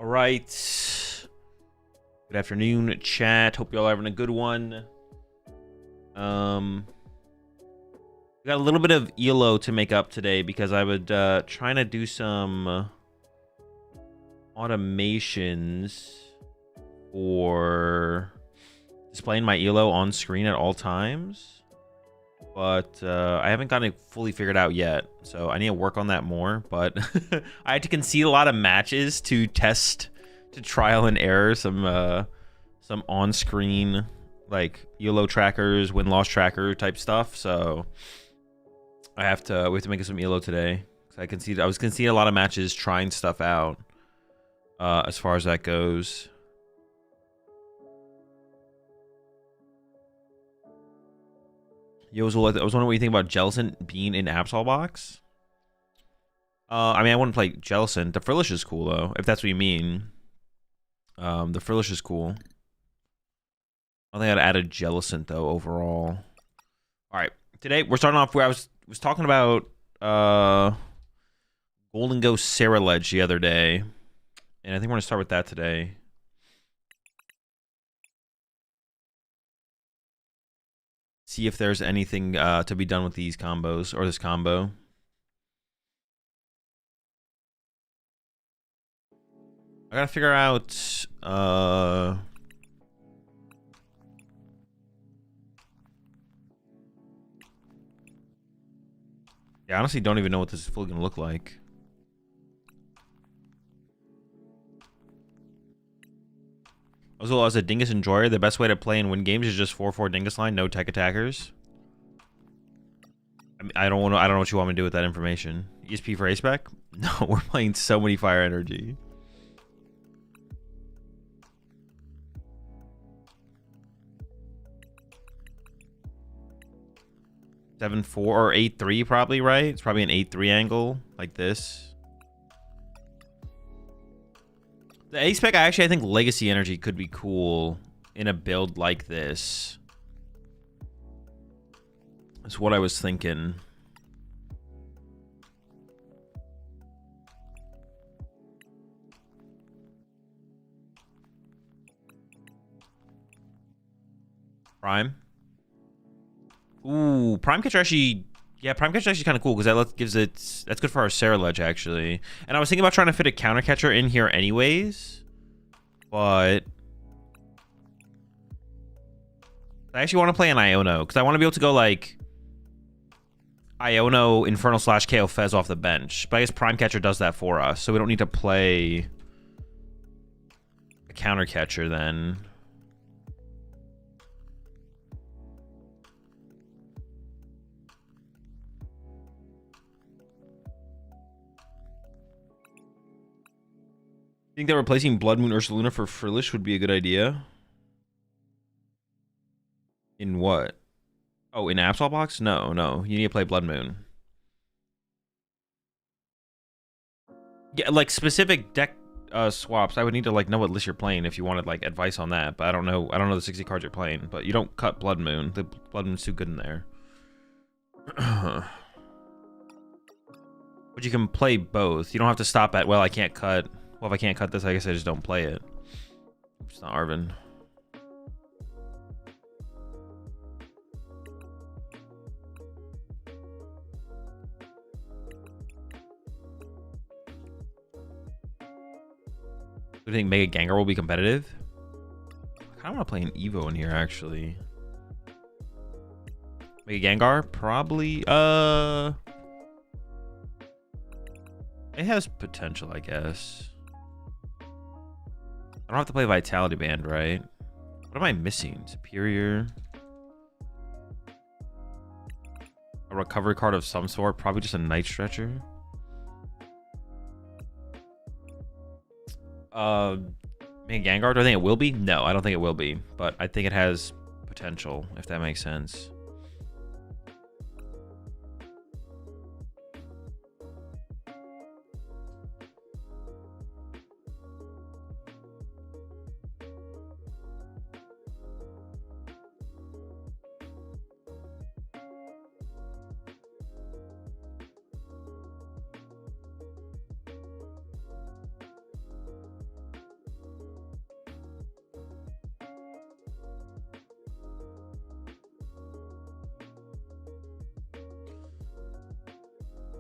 All right. Good afternoon, chat. Hope y'all are having a good one. We got a little bit of ELO to make up today because I would trying to do some automations for displaying my ELO on screen at all times. But I haven't gotten it fully figured out yet, so I need to work on that more. But I had to concede a lot of matches to test, to trial and error some on-screen like ELO trackers, win-loss tracker type stuff. So we have to make some ELO today. I was conceding a lot of matches trying stuff out as far as that goes. Yo, I was wondering what you think about Jellicent being in Absol box. I mean, I wouldn't play Jellicent. The Frillish is cool, though, if that's what you mean. The Frillish is cool. I don't think I'd add a Jellicent, though, overall. All right. Today, we're starting off where I was talking about Gholdengo Ceruledge the other day. And I think we're going to start with that today. See if there's anything to be done with these combos or this combo. I gotta figure out yeah, I honestly don't even know what this is fully gonna look like. Also, as a Dingus enjoyer, the best way to play and win games is just 4-4 Dingus line, no tech attackers. I don't know what you want me to do with that information. ESP for A-Spec? No, we're playing so many fire energy. Seven 4 or 8-3 probably, right? It's probably an 8-3 angle like this. The A-Spec, I think Legacy Energy could be cool in a build like this. That's what I was thinking. Prime. Ooh, Prime Catcher actually... Yeah, Prime Catcher is actually kind of cool because that's good for our Ceruledge, actually. And I was thinking about trying to fit a Counter Catcher in here anyways. But I actually want to play an Iono because I want to be able to go like Iono, Infernal / KO Fez off the bench. But I guess Prime Catcher does that for us, so we don't need to play a Counter Catcher then. I think that replacing Blood Moon Ursaluna for Frillish would be a good idea. In what? Oh, in Absol box? No. You need to play Blood Moon. Yeah, like specific deck swaps. I would need to like know what list you're playing if you wanted like advice on that. But I don't know the 60 cards you're playing. But you don't cut Blood Moon. The Blood Moon's too good in there. But you can play both. You don't have to stop at, well, I can't cut. Well, if I can't cut this, I guess I just don't play it. It's not Arvin. Do you think Mega Gengar will be competitive? I kind of want to play an Evo in here, actually. Mega Gengar? Probably. It has potential, I guess. I don't have to play Vitality Band, right? What am I missing? Superior. A recovery card of some sort. Probably just a Night Stretcher. Mega Gengar, do I think it will be? No, I don't think it will be. But I think it has potential, if that makes sense.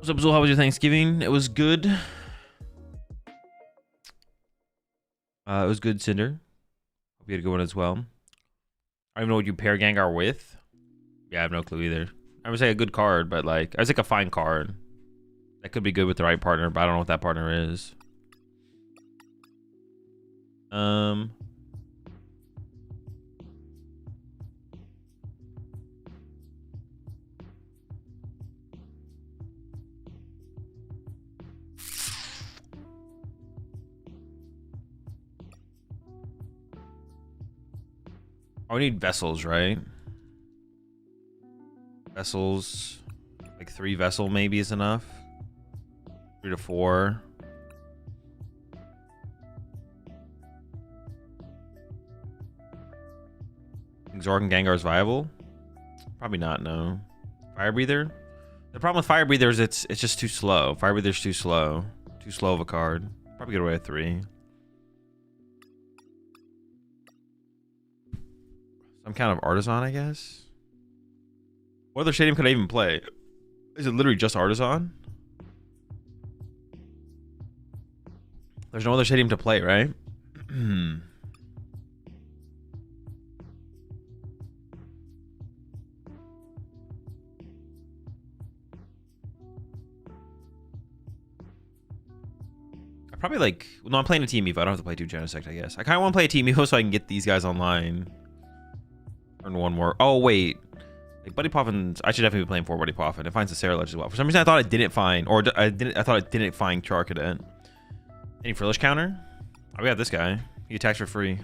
What's up, Zul? How was your Thanksgiving? It was good. It was good, Cinder. Hope you had a good one as well. I don't even know what you pair Gengar with. Yeah, I have no clue either. I would say a good card, but like, I was like a fine card. That could be good with the right partner, but I don't know what that partner is. Oh, we need vessels, right? Vessels, like 3 vessel maybe is enough. 3 to 4. Zorg and Gengar is viable? Probably not, no. Fire Breather? The problem with Fire Breather is it's just too slow. Fire Breather's too slow. Too slow of a card. Probably get away with 3. Some kind of Artisan, I guess? What other stadium could I even play? Is it literally just Artisan? There's no other stadium to play, right? I probably like... No, I'm playing a Team Evo. I don't have to play 2 Genesect, I guess. I kind of want to play a Team Evo so I can get these guys online. Earn 1 more. Oh, wait. Like Buddy Poffin, I should definitely be playing for Buddy Poffin. It finds the Ceruledge as well. For some reason, I thought it didn't find... Or I thought it didn't find Charcadet. Any Frillish counter? Oh, we got this guy. He attacks for free.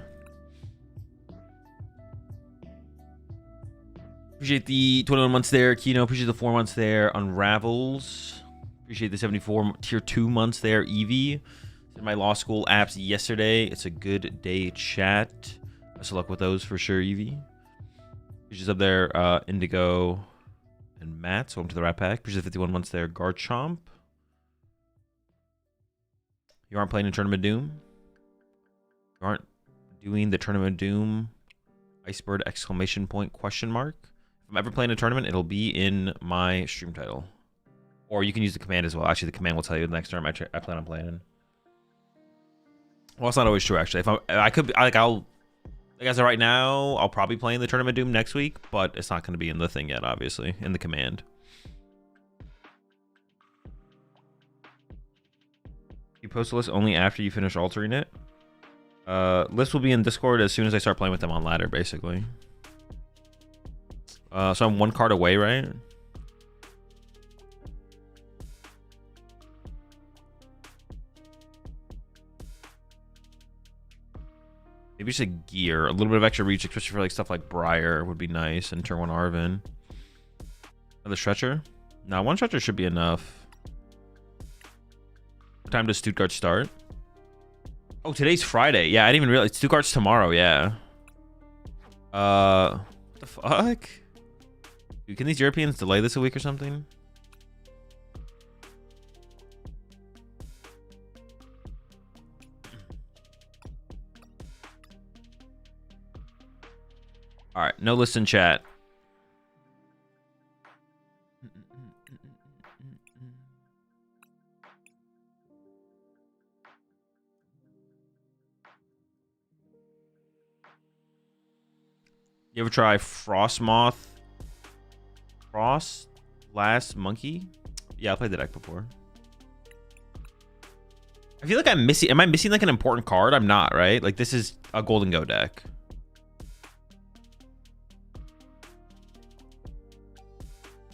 Appreciate the 21 months there, Kino. Appreciate the 4 months there, Unravels. Appreciate the 74 tier 2 months there, Evie. Did my law school apps yesterday. It's a good day, chat. Best of luck with those for sure, Evie. Appreciate up there, Indigo and Matt. So welcome to the Rat Pack. Appreciate the 51 months there, Garchomp. You aren't playing in Tournament Doom? You aren't doing the Tournament Doom Icebird exclamation point question mark? If I'm ever playing a tournament, it'll be in my stream title. Or you can use the command as well. Actually, the command will tell you the next term I plan on playing in. Well, it's not always true, actually. If I could, like, as of right now, I'll probably play in the Tournament Doom next week, but it's not going to be in the thing yet, obviously, in the command. You post a list only after you finish altering it. List will be in Discord as soon as I start playing with them on ladder, basically. So I'm 1 card away, right? Maybe just a gear. A little bit of extra reach, especially for like stuff like Briar would be nice. And turn 1 Arvin. Another stretcher? No, 1 stretcher should be enough. What time does Stuttgart start? Oh, today's Friday. Yeah, I didn't even realize. Stuttgart's tomorrow, yeah. What the fuck? Dude, can these Europeans delay this a week or something? All right, no listen chat. You ever try Frostmoth? Frost Last Monkey? Yeah, I played the deck before. I feel like I'm missing... Am I missing like an important card? I'm not, right? Like this is a Gholdengo deck.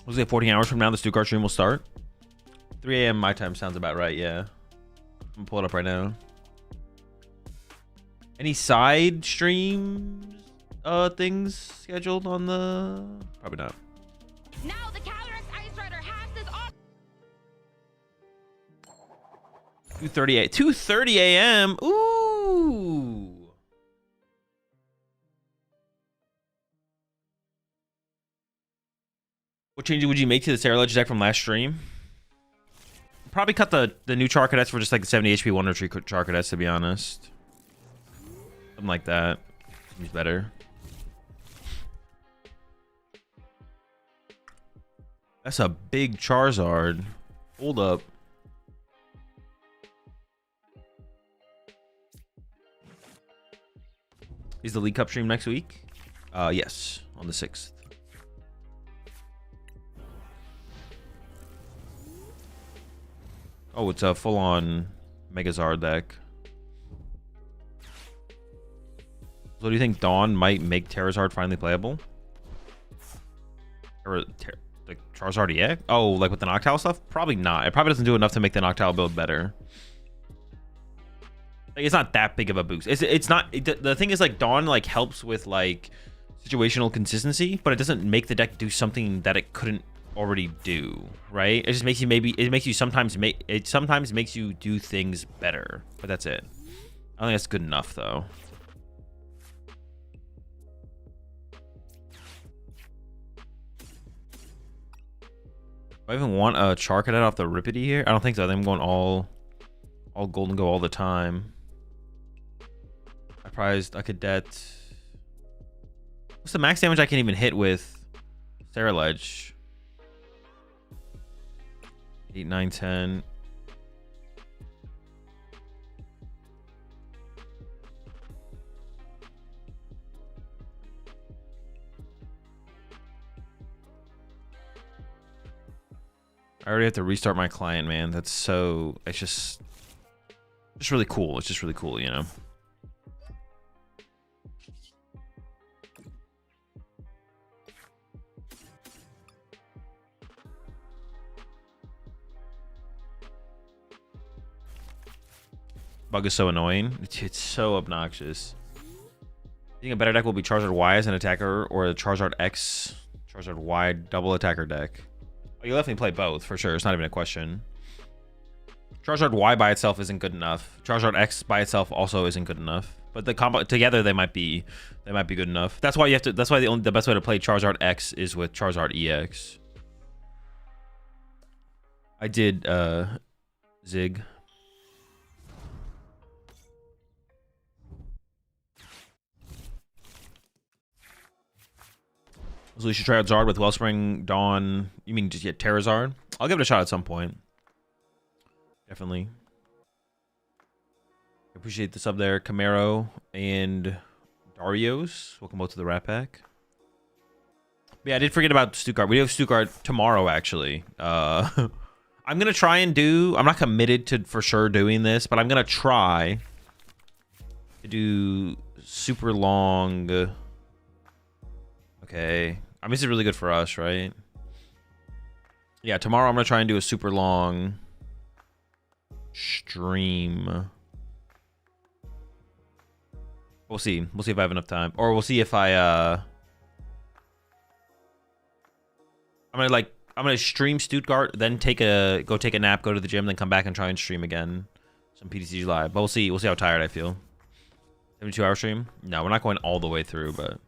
Was it 14 hours from now the Stuttgart stream will start? 3 a.m. my time sounds about right, yeah. I'm gonna pull it up right now. Any side streams things scheduled on the... Probably not. Now the Calyrex Ice Rider has this off. 2:30 a.m. Ooh. What changes would you make to the Ceruledge deck from last stream? Probably cut the new Charcadets for just like the 70 HP Wonder Tree Charcadets, to be honest. Something like that. Seems better. That's a big Charizard. Hold up. Is the League Cup stream next week? Yes, on the 6th. Oh, it's a full-on Megazard deck. So do you think Dawn might make Terrazard finally playable? Or like Charizard EX? Oh, like with the Noctowl stuff? Probably not. It probably doesn't do enough to make the Noctowl build better. Like, it's not that big of a boost. It's not. The thing is, like, Dawn like helps with like situational consistency, but it doesn't make the deck do something that it couldn't already do. Right? It just makes you sometimes makes you do things better. But that's it. I don't think that's good enough though. Do I even want a Char Cadet off the Ripidie here? I don't think so. I think I'm going all Gholdengo all the time. I prized a Cadet. What's the max damage I can even hit with Ceruledge? 8, 9, 10. I already have to restart my client, man. That's so... It's just really cool. It's just really cool, you know? Bug is so annoying. It's so obnoxious. I think a better deck will be Charizard Y as an attacker or a Charizard X, Charizard Y double attacker deck. Oh, you'll definitely play both for sure. It's not even a question. Charizard Y by itself isn't good enough. Charizard X by itself also isn't good enough. But the combo together they might be good enough. That's why you have to. That's why the best way to play Charizard X is with Charizard EX. I did Zig. So we should try out Zard with Wellspring, Dawn. You mean just get Terrazard? I'll give it a shot at some point. Definitely. Appreciate the sub there. Camaro and Darios. Welcome both to the Rat Pack. Yeah, I did forget about Stuttgart. We have Stuttgart tomorrow, actually. I'm going to try and do... I'm not committed to for sure doing this, but I'm going to try to do super long... Okay. I mean, this is really good for us, right? Yeah, tomorrow I'm going to try and do a super long stream. We'll see. We'll see if I have enough time. Or we'll see if I'm gonna stream Stuttgart, then go take a nap, go to the gym, then come back and try and stream again. Some PTCG live. But we'll see how tired I feel. 72-hour stream? No, we're not going all the way through, but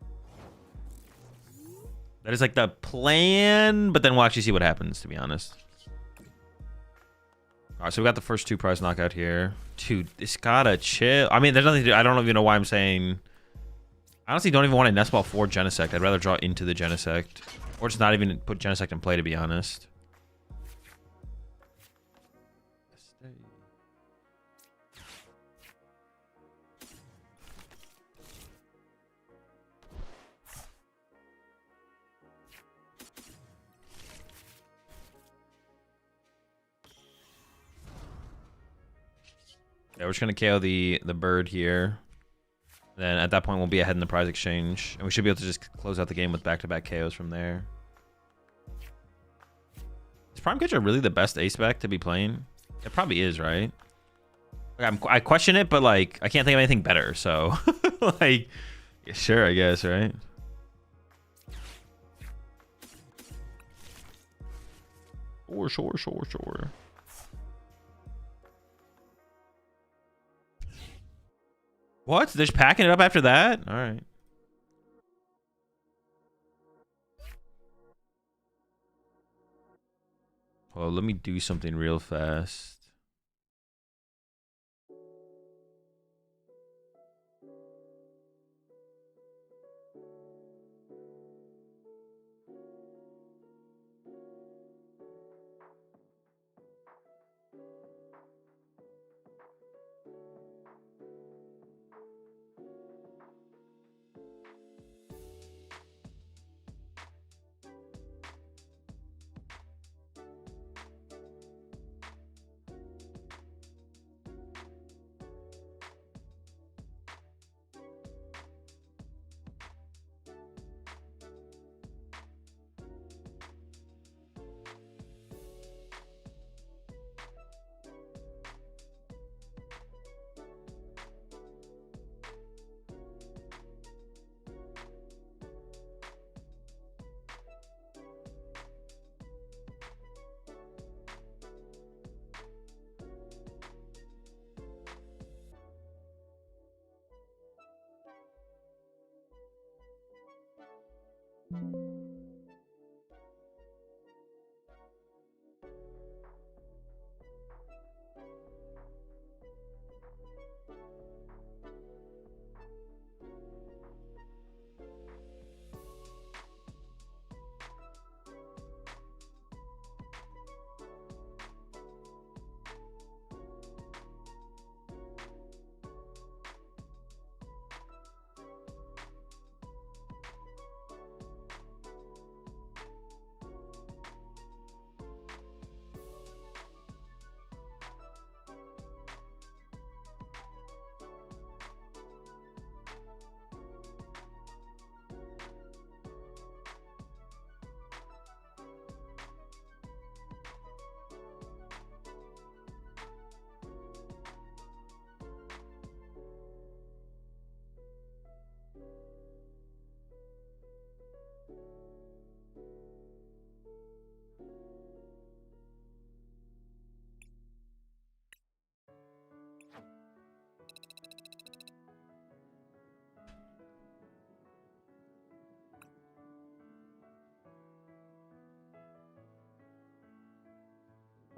that is like the plan, but then we'll actually see what happens, to be honest. All right, so we got the first 2 prize knockout here. Dude, this gotta chill. I mean, there's nothing to do. I don't even know why I'm saying... I honestly don't even want a Nest Ball for Genesect. I'd rather draw into the Genesect. Or just not even put Genesect in play, to be honest. Yeah, we're just gonna KO the bird here. Then at that point we'll be ahead in the prize exchange, and we should be able to just close out the game with back-to-back KOs from there. Is Prime Catcher really the best ace back to be playing? It probably is, right? Like, I question it, but like I can't think of anything better. So like, yeah, sure, I guess, right? Sure. What? They're just packing it up after that? All right. Well, let me do something real fast.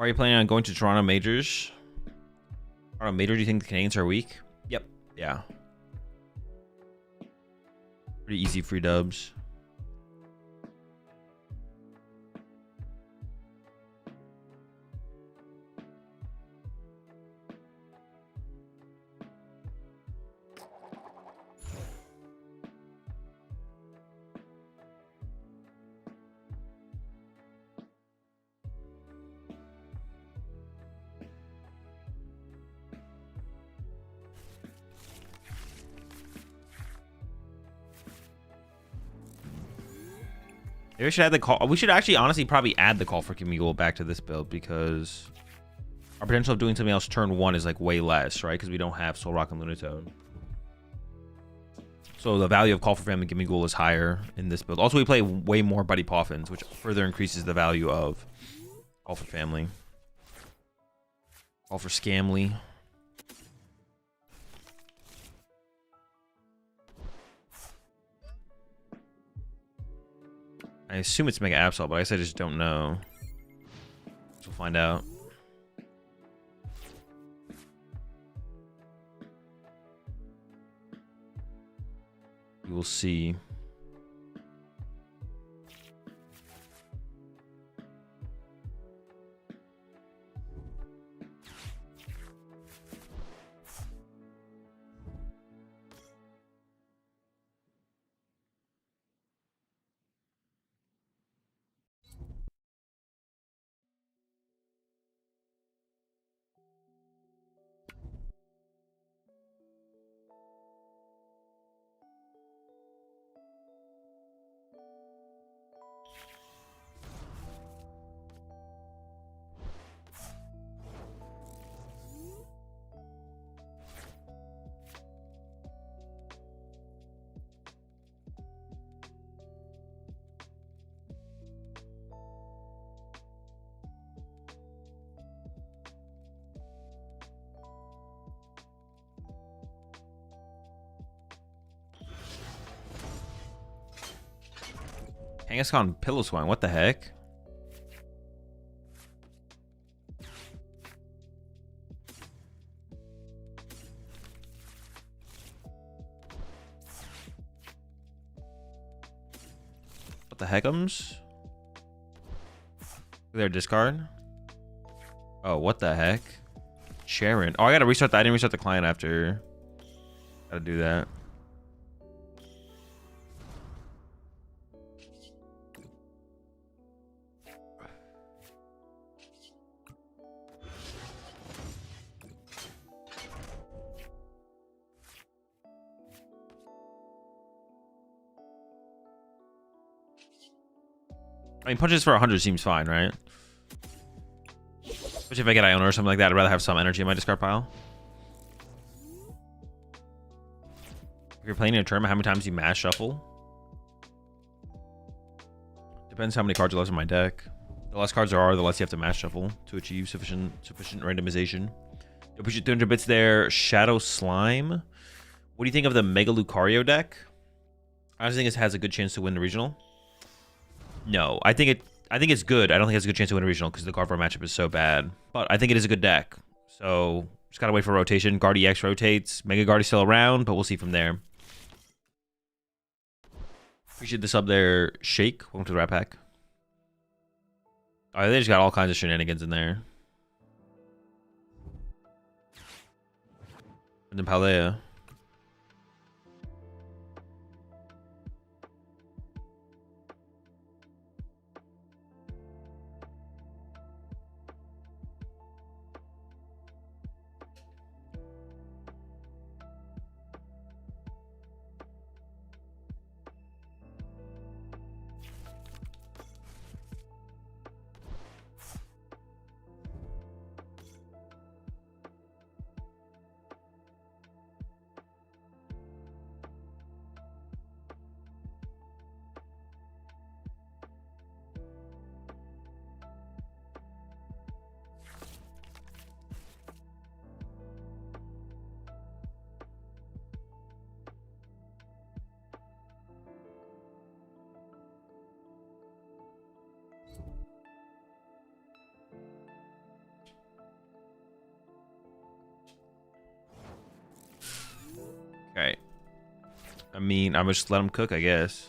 Are you planning on going to Toronto Majors? Toronto Major, do you think the Canadians are weak? Yep. Yeah. Pretty easy free dubs. Maybe we should add the call. We should actually honestly probably add the call for Kimigul back to this build because our potential of doing something else turn 1 is like way less, right? Because we don't have Soul Rock and Lunatone. So the value of Call for Family Gimmighoul is higher in this build. Also, we play way more Buddy Poffins, which further increases the value of Call for Family. Call for Scamly. I assume it's Mega Absol, but I guess I just don't know. So we'll find out. We will see. Kangaskhan Pillow Swine, what the heck? What the heckums? Their discard? Oh, what the heck? Sharon. Oh, I gotta restart that. I didn't restart the client after. Gotta do that. I mean, punches for 100 seems fine, right? Especially if I get Iona or something like that, I'd rather have some energy in my discard pile. If you're playing in a tournament, how many times you mass shuffle? Depends how many cards are left in my deck. The less cards there are, the less you have to mass shuffle to achieve sufficient randomization. You'll push it 200 bits there. Shadow Slime. What do you think of the Mega Lucario deck? I honestly think it has a good chance to win the regional. No, I think it's good. I don't think it's a good chance to win a regional because the Gardevoir matchup is so bad. But I think it is a good deck. So just gotta wait for rotation. Guard EX rotates. Mega Guard is still around, but we'll see from there. Appreciate the sub there, Shake. Welcome to the Rat Pack. Oh, they just got all kinds of shenanigans in there. And then Palea. Okay. I mean, I'm just let them cook, I guess.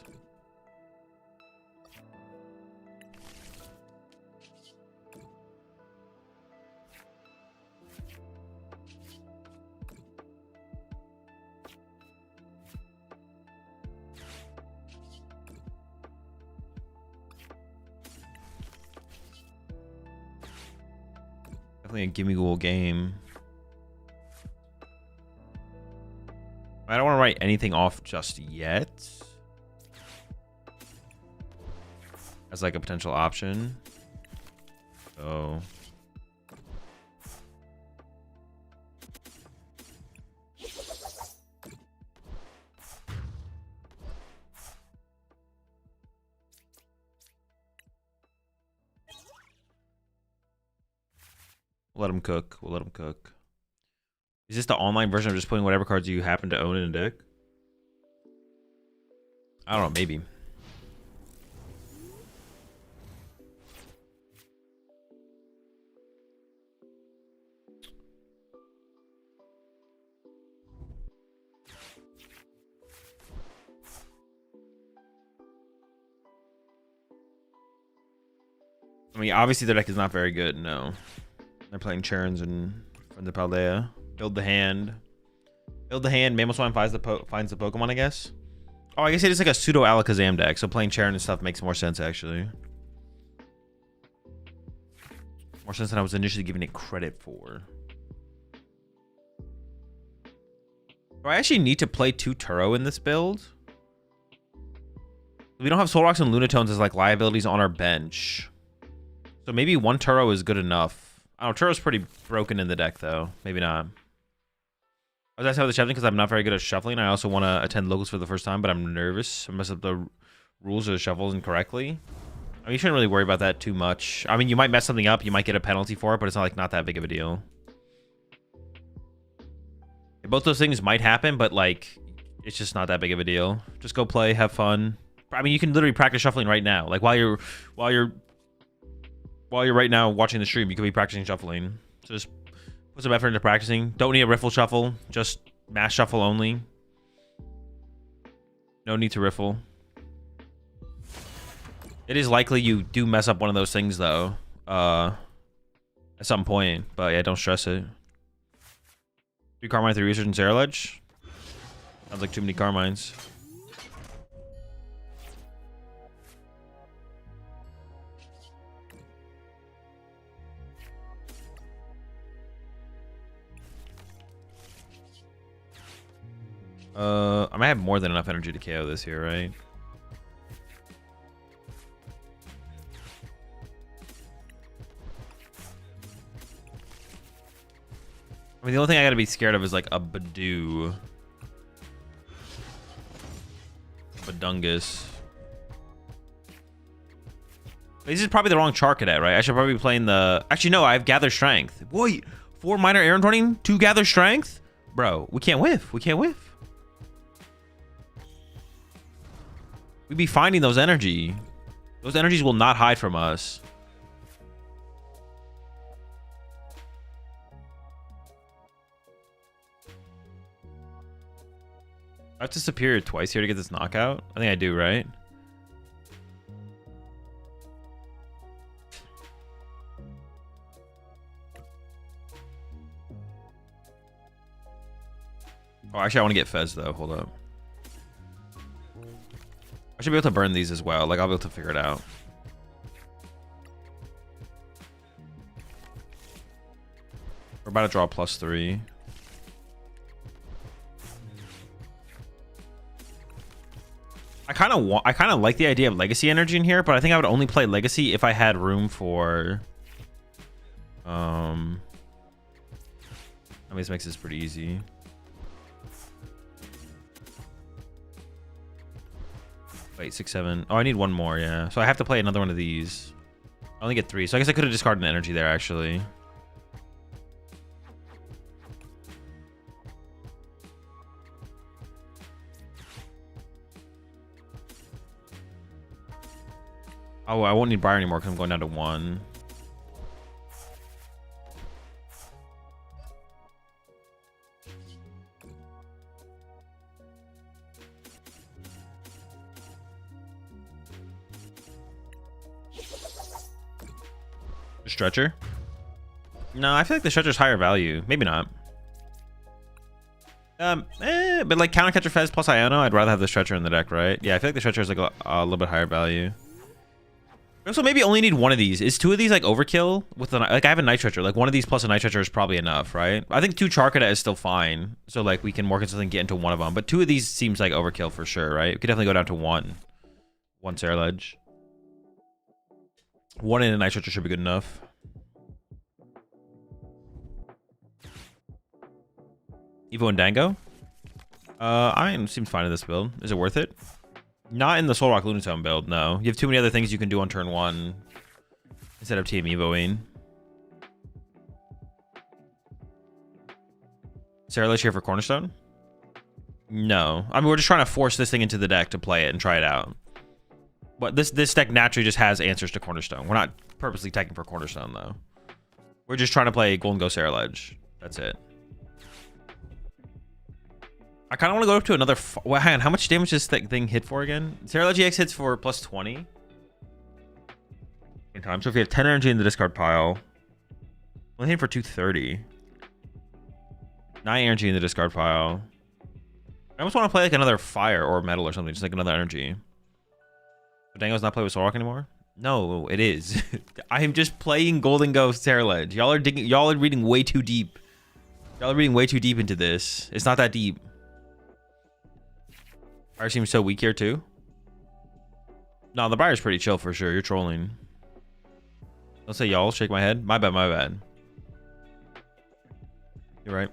Definitely a gimme goal game. I don't want to write anything off just yet as like a potential option. So we'll let them cook. We'll let them cook. Is this the online version of just putting whatever cards you happen to own in a deck? I don't know, maybe. I mean, obviously their deck is not very good, no. They're playing Charons and from the Paldea. Build the hand. Build the hand. Mamoswine finds the Pokemon, I guess. Oh, I guess it is like a pseudo Alakazam deck. So playing Charon and stuff makes more sense, actually. More sense than I was initially giving it credit for. Do I actually need to play 2 Turo in this build? We don't have Soul Rocks and Lunatones as like liabilities on our bench. So maybe 1 Turo is good enough. I don't know. Turo's pretty broken in the deck, though. Maybe not. I was asking about the shuffling because I'm not very good at shuffling. I also want to attend locals for the first time, but I'm nervous. I mess up the rules of the shuffles incorrectly. I mean, you shouldn't really worry about that too much. I mean, you might mess something up. You might get a penalty for it, but it's not that big of a deal. Both those things might happen, but like, it's just not that big of a deal. Just go play, have fun. I mean, you can literally practice shuffling right now. Like while you're right now watching the stream, you could be practicing shuffling. So just put some effort into practicing. Don't need a riffle shuffle. Just mass shuffle only. No need to riffle. It is likely you do mess up one of those things though, at some point. But yeah, don't stress it. 3 Carmine, 3 Research, and Ceruledge. Sounds like too many Carmines. I might have more than enough energy to KO this here, right? I mean, the only thing I gotta be scared of is like a Badoo. Badungus. This is probably the wrong Char Cadet, right? I should probably be playing the... Actually, no, I have Gather Strength. Wait, 4 Minor Air Turning, 2 Gather Strength? Bro, we can't whiff. We can't whiff. We'd be finding those energy. Those energies will not hide from us. I have to superior twice here to get this knockout. I think I do, right? Oh, actually, I want to get Fez, though. Hold up. I should be able to burn these as well. Like, I'll be able to figure it out. We're about to draw +3. I kind of like the idea of Legacy Energy in here, but I think I would only play Legacy if I had room for... I mean, this makes this pretty easy. Wait, 6, 7. Oh, I need one more, yeah. So I have to play another one of these. I only get 3, so I guess I could have discarded an energy there, actually. Oh, I won't need Briar anymore because I'm going down to 1. Stretcher? No, I feel like the Stretcher's higher value. Maybe not. But like Counter Catcher Fez plus Iono, I'd rather have the Stretcher in the deck, right? Yeah, I feel like the Stretcher is like a little bit higher value. Also, maybe only need one of these. Is 2 of these like overkill? With the, like, I have a Night Stretcher. Like, one of these plus a Night Stretcher is probably enough, right? I think 2 Charcadet is still fine. So like we can more consistently get into one of them. But 2 of these seems like overkill for sure, right? We could definitely go down to 1. 1 Ceruledge. 1 in a Night Stretcher should be good enough. Evo and Dango? I seems fine in this build. Is it worth it? Not in the Soul Rock Lunatone build, no. You have too many other things you can do on turn 1 instead of TM Evoing. Ceruledge here for Cornerstone? No. I mean, we're just trying to force this thing into the deck to play it and try it out. But this deck naturally just has answers to Cornerstone. We're not purposely taking for Cornerstone, though. We're just trying to play Gholdengo Ceruledge. That's it. I kind of want to go up to another... Well, hang on, how much damage does this thing hit for again? Ceruledge EX hits for +20. In time. So if you have 10 energy in the discard pile, only hit for 230. 9 energy in the discard pile. I almost want to play like another fire or metal or something, just like another energy. But Dango's not play with Soul Rock anymore? No, it is. I am just playing Gholdengo Ceruledge. Y'all are reading way too deep. Y'all are reading way too deep into this. It's not that deep. Briar seems so weak here too. No, the Briar's pretty chill for sure. You're trolling. Don't say y'all. Shake my head. My bad, my bad. You're right.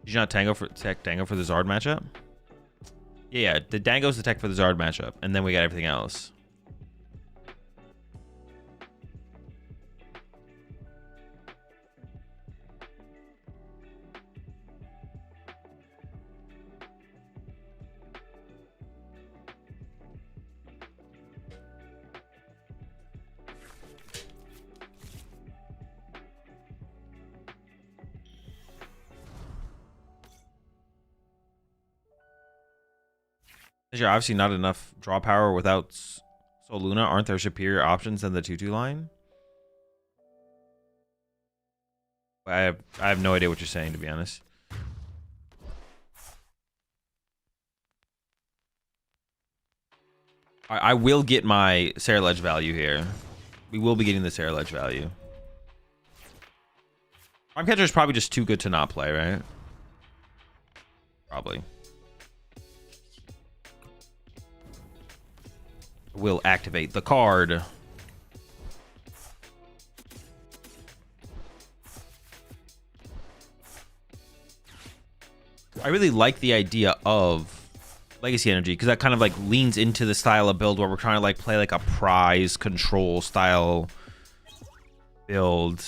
Did you not tech Dango for the Zard matchup? Yeah, the Dango's the tech for the Zard matchup, and then we got everything else. There's obviously not enough draw power without Soul Luna. Aren't there superior options than the 2/2 line? I have no idea what you're saying, to be honest. I will get my Ceruledge value here. We will be getting the Ceruledge value. Farm Catcher is probably just too good to not play, right? Probably. Will activate the card. I really like the idea of Legacy Energy because that kind of like leans into the style of build where we're trying to like play like a prize control style build.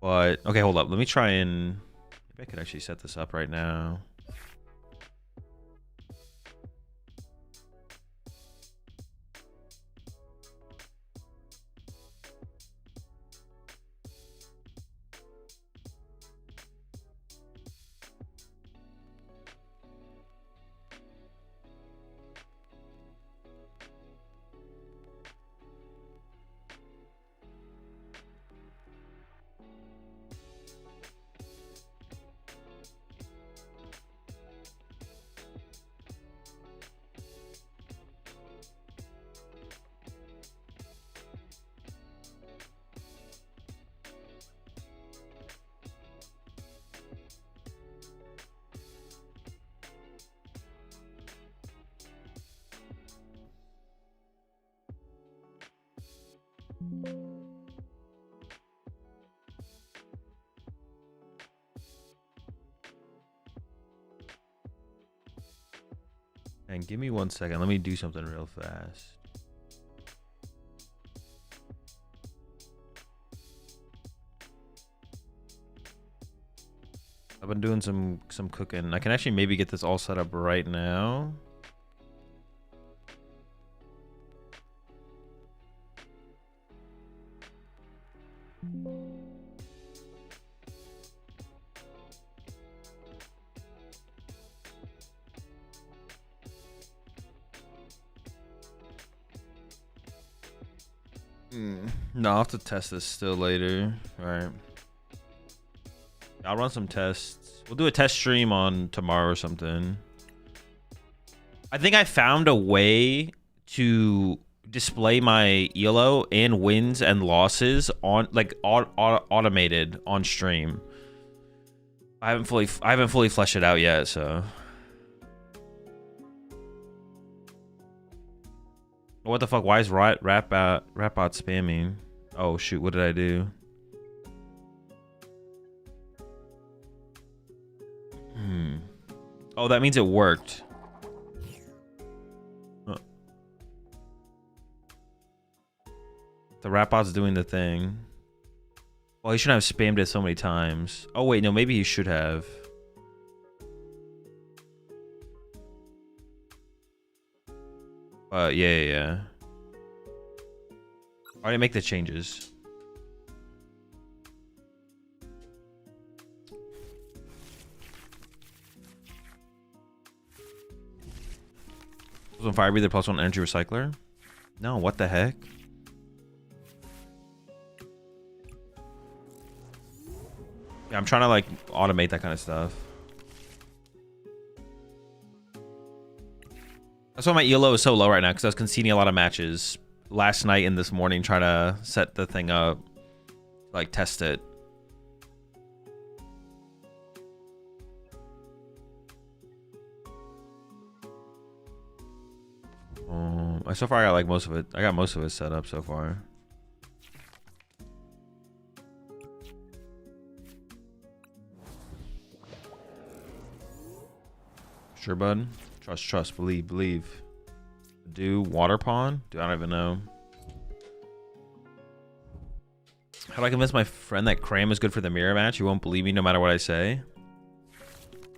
But okay, hold up. Let me try and maybe I could actually set this up right now. And give me 1 second. Let me do something real fast. I've been doing some cooking. I can actually maybe get this all set up right now. No, I'll have to test this still later. All right. I'll run some tests. We'll do a test stream on tomorrow or something. I think I found a way to display my ELO and wins and losses on like automated on stream. I haven't fully fleshed it out yet, so. What the fuck? Why is Rapbot spamming? Oh shoot, what did I do? Oh, that means it worked. The Rapbot's doing the thing. Well, he shouldn't have spammed it so many times. Oh wait, no, maybe he should have. Yeah. Already make the changes. +1 fire breather, +1 energy recycler. No, what the heck? Yeah, I'm trying to like automate that kind of stuff. That's why my ELO is so low right now, because I was conceding a lot of matches last night and this morning trying to set the thing up, like test it. So far I got like most of it. I got most of it set up so far. Sure, bud. Trust, believe. Do water pawn? Dude, I don't even know. How do I convince my friend that Cram is good for the mirror match? He won't believe me no matter what I say.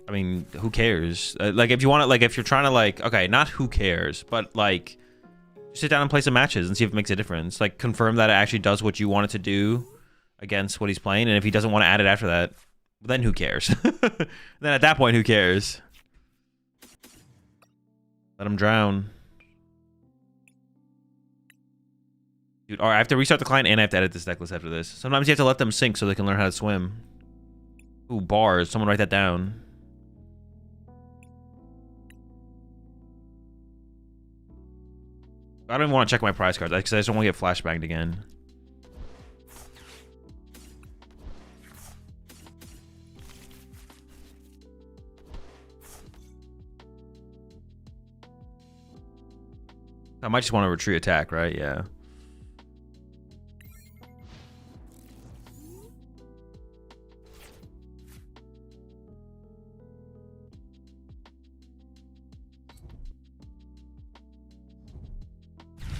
I mean, who cares? Like, if you want to, like, if you're trying to, like, okay, not who cares, but like, sit down and play some matches and see if it makes a difference. Like, confirm that it actually does what you want it to do against what he's playing. And if he doesn't want to add it after that, then who cares? Then at that point, who cares? Let him drown. Dude, all right, I have to restart the client and I have to edit this deck list after this. Sometimes you have to let them sink so they can learn how to swim. Ooh, bars. Someone write that down. I don't even want to check my prize cards because I just don't want to get flashbanged again. I might just want to retreat attack, right? Yeah.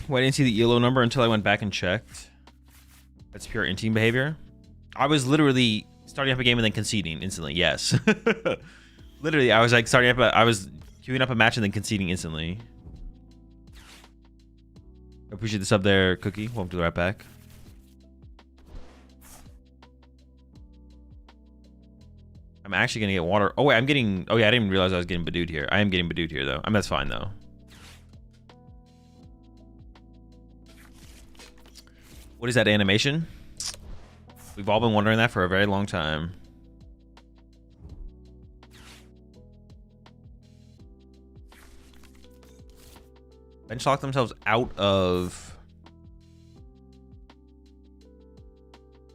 Well, I didn't see the ELO number until I went back and checked. That's pure in-team behavior. I was literally starting up a game and then conceding instantly. Yes. Literally, I was like I was queuing up a match and then conceding instantly. I appreciate the sub there, Cookie. Welcome to the right back. I'm actually gonna get water. Oh wait, I'm getting. Oh yeah, I didn't even realize I was getting Badooed here. I am getting Badooed here though. I mean, that's fine though. What is that animation? We've all been wondering that for a very long time. Bench lock themselves out of.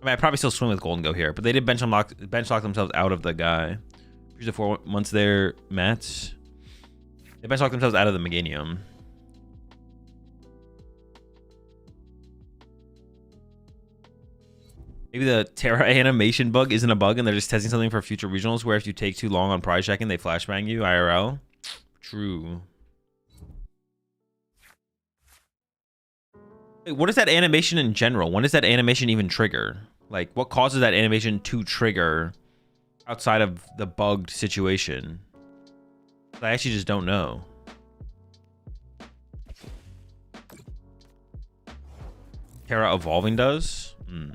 I mean, I probably still swing with Gholdengo here, but they did bench lock themselves out of the guy. Here's the 4 months there, Matt. They bench lock themselves out of the Meganium. Maybe the Terra animation bug isn't a bug and they're just testing something for future regionals where if you take too long on prize checking, they flashbang you IRL. True. Wait, what is that animation in general? When does that animation even trigger? Like, what causes that animation to trigger outside of the bugged situation? I actually just don't know. Terra evolving does? Hmm.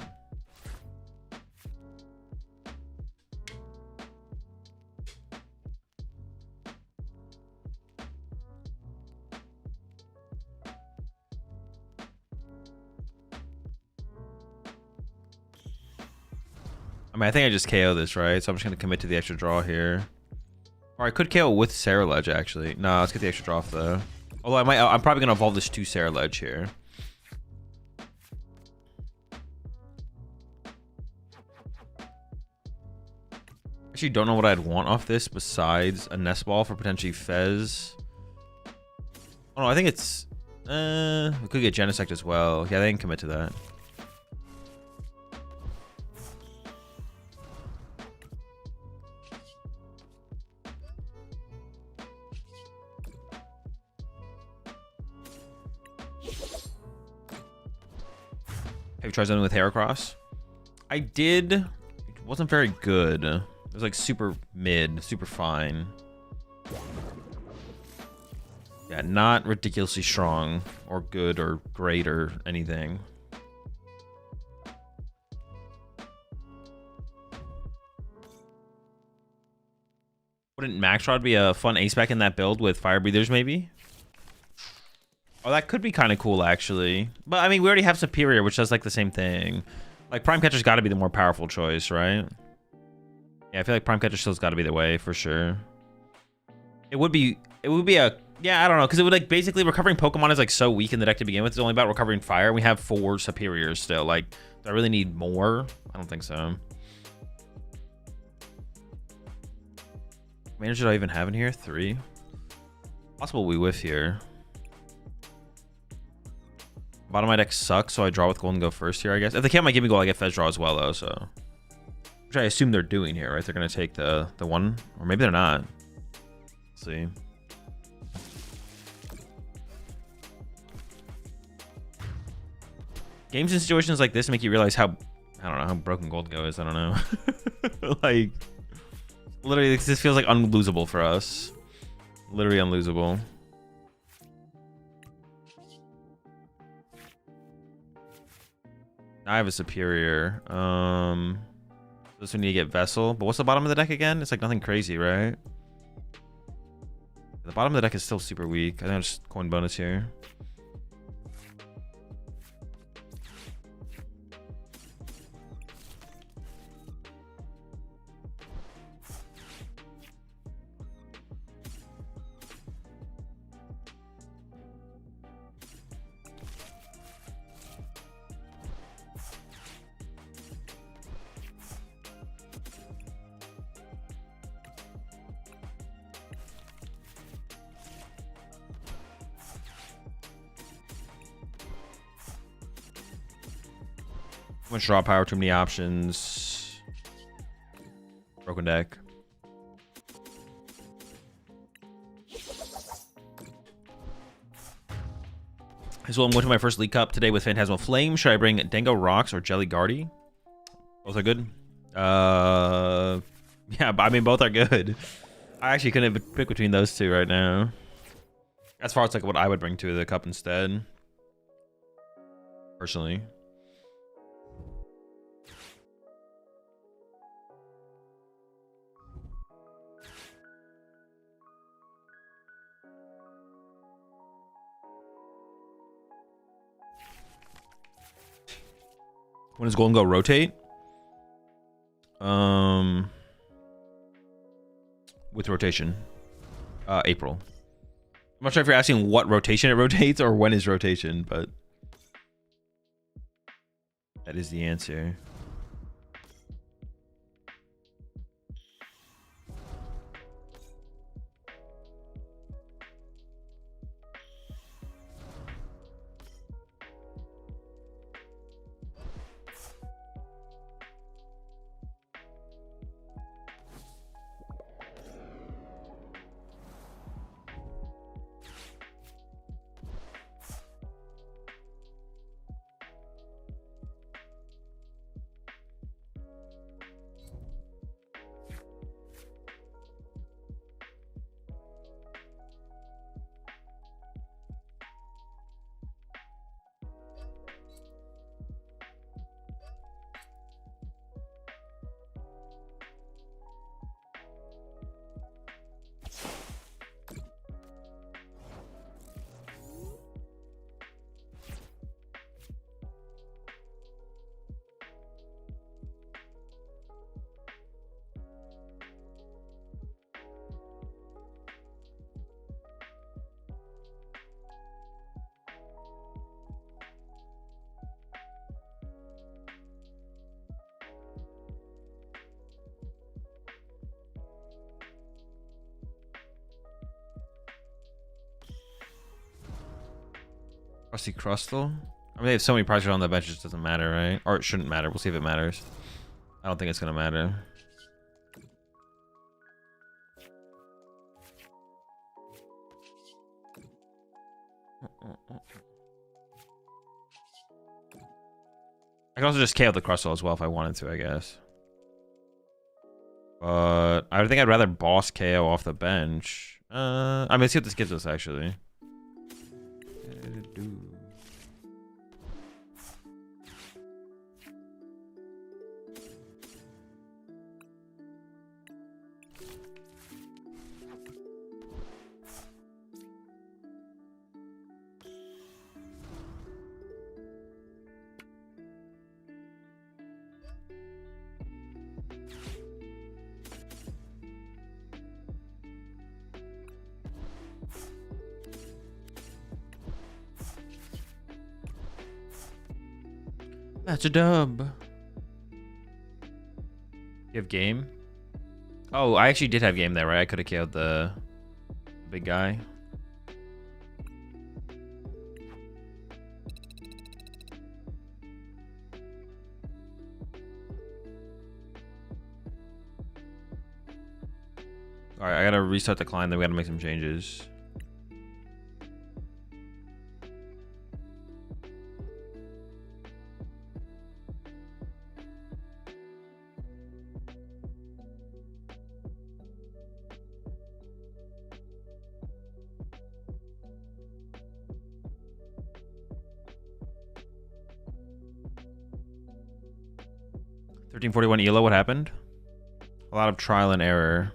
I mean, I think I just KO this, right? So I'm just going to commit to the extra draw here. Or I could KO with Ceruledge, actually. No, let's get the extra draw off, though. Although I'm probably going to evolve this to Ceruledge here. Actually, don't know what I'd want off this besides a Nest Ball for potentially Fez. Oh, no, I think it's... we could get Genesect as well. Yeah, they can commit to that. Have you tried something with Heracross? I did. It wasn't very good. It was like super mid, super fine. Yeah, not ridiculously strong or good or great or anything. Wouldn't Max Rod be a fun ace back in that build with Fire Breathers maybe? Oh, that could be kind of cool, actually. But, I mean, we already have Superior, which does, like, the same thing. Like, Prime Catcher's got to be the more powerful choice, right? Yeah, I feel like Prime Catcher still's got to be the way, for sure. It would be a... Yeah, I don't know, because it would, like, basically, recovering Pokemon is, like, so weak in the deck to begin with. It's only about recovering Fire. We have 4 Superiors still. Like, do I really need more? I don't think so. How many did I even have in here? 3? Possible we whiff here. Bottom of my deck sucks, so I draw with Gholdengo first here, I guess. If they can't my Gimme Goal, I get Fez draw as well, though, so. Which I assume they're doing here, right? They're going to take the one, or maybe they're not. Let's see. Games in situations like this make you realize how, I don't know, how broken Gholdengo is. I don't know. Like, literally, this feels like unlosable for us. Literally unlosable. I have a Superior. This one need to get Vessel. But what's the bottom of the deck again? It's like nothing crazy, right? The bottom of the deck is still super weak. I think I'll just coin bonus here. Too much draw power, too many options. Broken deck. So I'm going to my first League Cup today with Phantasmal Flame. Should I bring Dango Rocks or Jelly Guardy? Both are good. Yeah, but I mean both are good. I actually couldn't pick between those two right now. As far as like what I would bring to the cup instead, personally. When does Gholdengo rotate? With rotation, April. I'm not sure if you're asking what rotation it rotates or when is rotation, but that is the answer. Rusty Crustle? I mean, they have so many prizes on the bench, it just doesn't matter, right? Or it shouldn't matter. We'll see if it matters. I don't think it's gonna matter. I can also just KO the Crustle as well if I wanted to, I guess. But I think I'd rather boss KO off the bench. I mean, let's see what this gives us, actually. That's a dub. You have game? Oh, I actually did have game there, right? I could have killed the big guy. Alright, I gotta restart the client, then we gotta make some changes. $13.41 ELO, what happened? A lot of trial and error.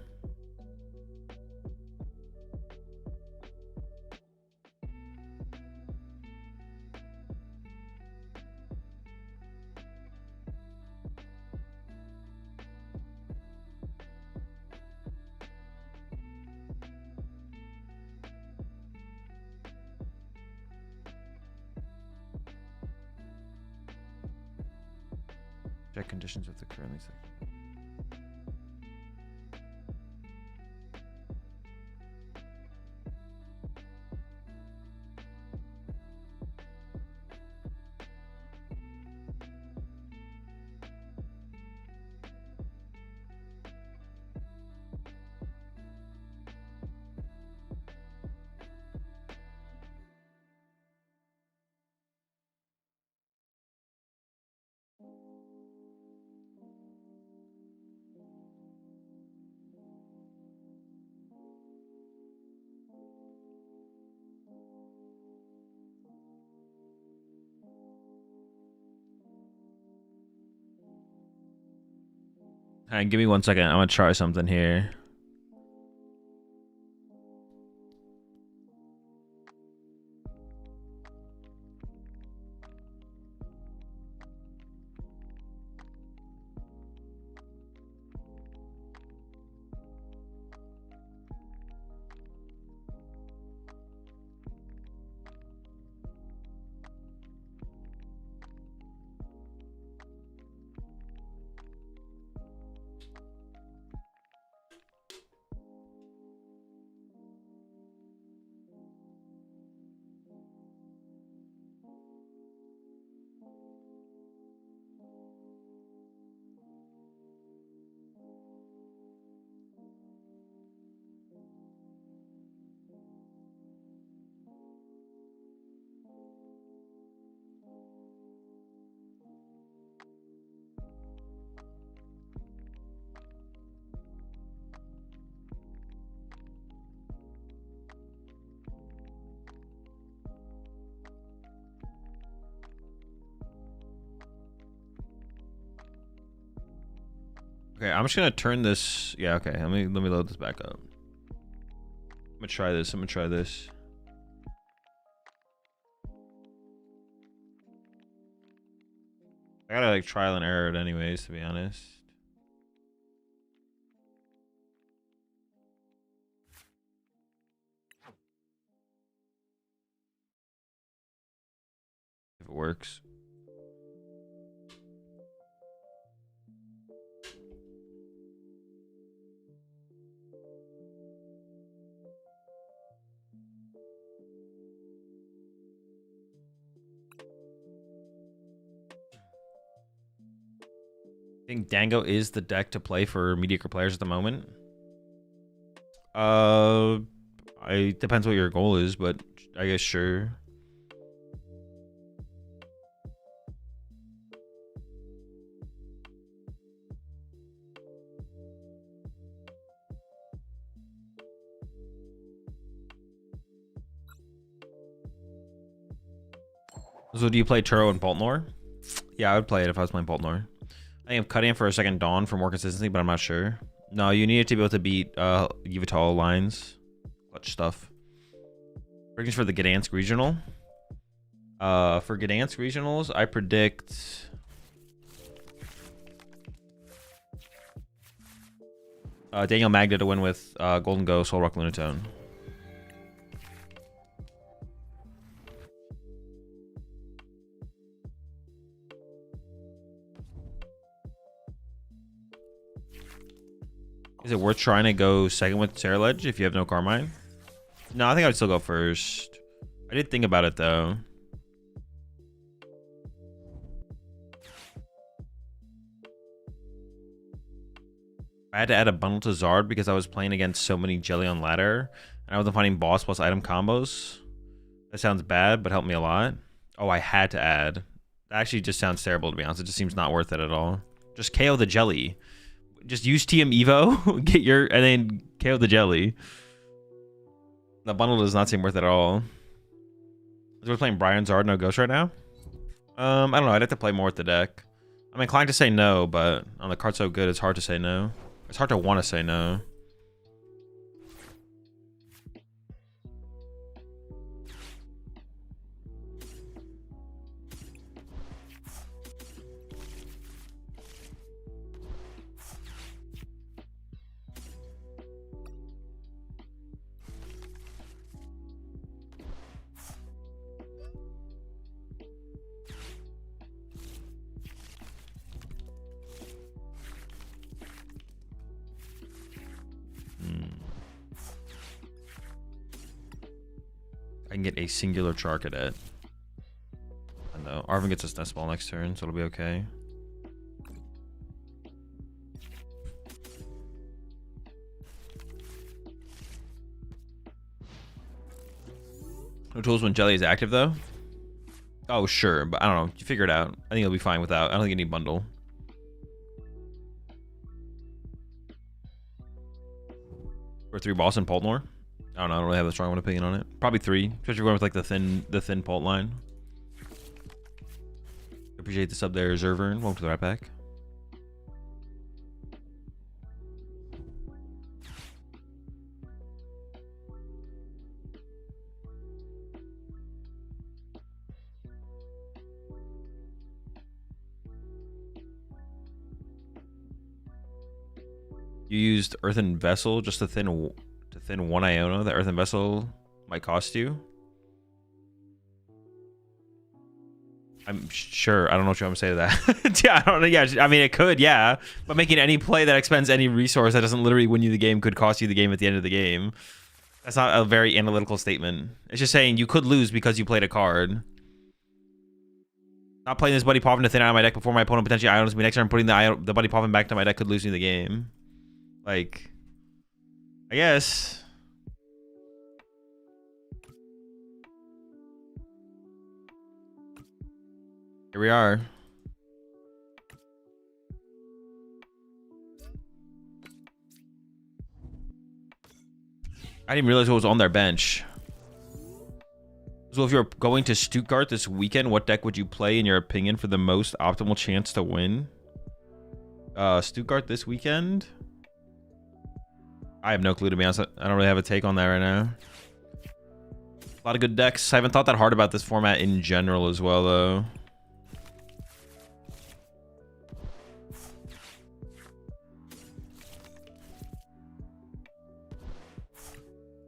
Check conditions of the currently selected. Hang on, give me 1 second. I'm gonna try something here. Okay, I'm just gonna turn this. Yeah, okay. Let me load this back up. I'm gonna try this. I gotta like trial and error it anyways, to be honest. If it works. I think Dango is the deck to play for mediocre players at the moment. It depends what your goal is, but I guess sure. So do you play Turo and Boltnor? Yeah, I would play it if I was playing Boltnor. I think I'm cutting it for a second Dawn for more consistency, but I'm not sure. No, you need it to be able to beat Yveltal lines. Clutch stuff. Predictions for the Gdansk Regional. For Gdansk Regionals, I predict... Daniel Magda to win with Gholdengo, Soul Rock, Lunatone. Is it worth trying to go second with Ceruledge if you have no Carmine? No, I think I would still go first. I did think about it though. I had to add a bundle to Zard because I was playing against so many Jelly on ladder and I wasn't finding boss plus item combos. That sounds bad, but helped me a lot. Oh, I had to add. That actually just sounds terrible, to be honest. It just seems not worth it at all. Just KO the Jelly. Just use TM Evo, get your, and then KO the Jelly. The bundle does not seem worth it at all. Is we're playing Brian Zard, no Ghost right now? I don't know. I'd have to play more with the deck. I'm inclined to say no, but on the card so good, it's hard to say no. It's hard to want to say no. I can get a singular Charcadet. I know. Arvin gets a Nest Ball next turn, so it'll be okay. No tools when Jelly is active, though? Oh, sure, but I don't know. You figure it out. I think it'll be fine without. I don't think you need bundle. Or 3 boss and Poltnor? I don't know. I don't really have a strong opinion on it. Probably 3, especially if you're going with like the thin Polt line. Appreciate the sub there, Zervern. Welcome to the right back. You used Earthen Vessel just to thin one Iono. The Earthen Vessel might cost you. I'm sure. I don't know what you want to say to that. Yeah, I don't know. Yeah, I mean, it could, yeah. But making any play that expends any resource that doesn't literally win you the game could cost you the game at the end of the game. That's not a very analytical statement. It's just saying you could lose because you played a card. Not playing this Buddy Poffin to thin out of my deck before my opponent potentially Ionos me next turn, putting the Buddy Poffin back to my deck could lose me the game. Like, I guess. Here we are. I didn't realize what was on their bench. So if you're going to Stuttgart this weekend, what deck would you play in your opinion for the most optimal chance to win? Stuttgart this weekend? I have no clue, to be honest. I don't really have a take on that right now. A lot of good decks. I haven't thought that hard about this format in general as well, though.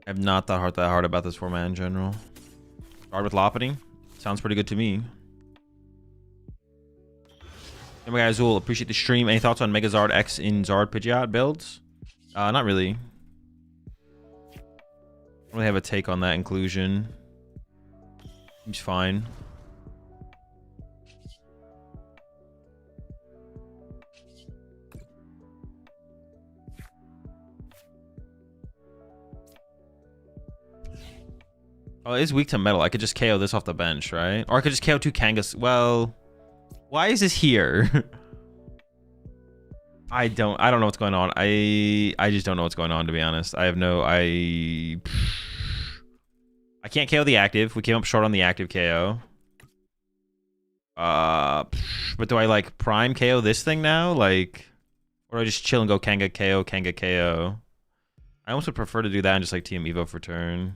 I have not thought that hard about this format in general. Start with Loppity. Sounds pretty good to me. Hey, my guy Azul, appreciate the stream. Any thoughts on Megazard X in Zard Pidgeot builds? Not really. I don't really have a take on that inclusion. Seems fine. Oh, it is weak to metal. I could just KO this off the bench, right? Or I could just KO 2 Kangas. Well, why is this here? I don't know what's going on. I just don't know what's going on, to be honest. I have no... I can't KO the active. We came up short on the active KO. But do I, like, prime KO this thing now? Like... Or do I just chill and go Kanga KO, Kanga KO? I almost would prefer to do that and just, like, TM Evo for turn.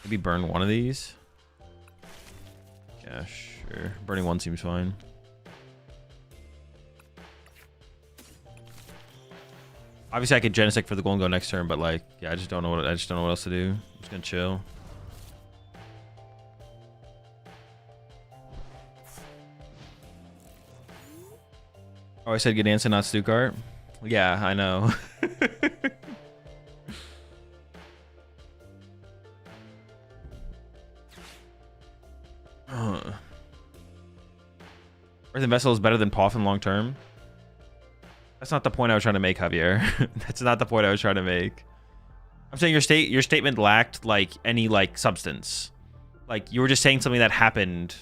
Maybe burn one of these. Yeah, sure. Burning one seems fine. Obviously, I could Genesect for the Gholdengo next turn, but like, yeah, I just don't know what else to do. I'm just gonna chill. Oh, I said Gdansk, not Stuttgart. Yeah, I know. Earthen Vessel is better than Poffin long term. That's not the point I was trying to make, Javier. That's not the point I was trying to make. I'm saying your statement lacked like any like substance. Like you were just saying something that happened,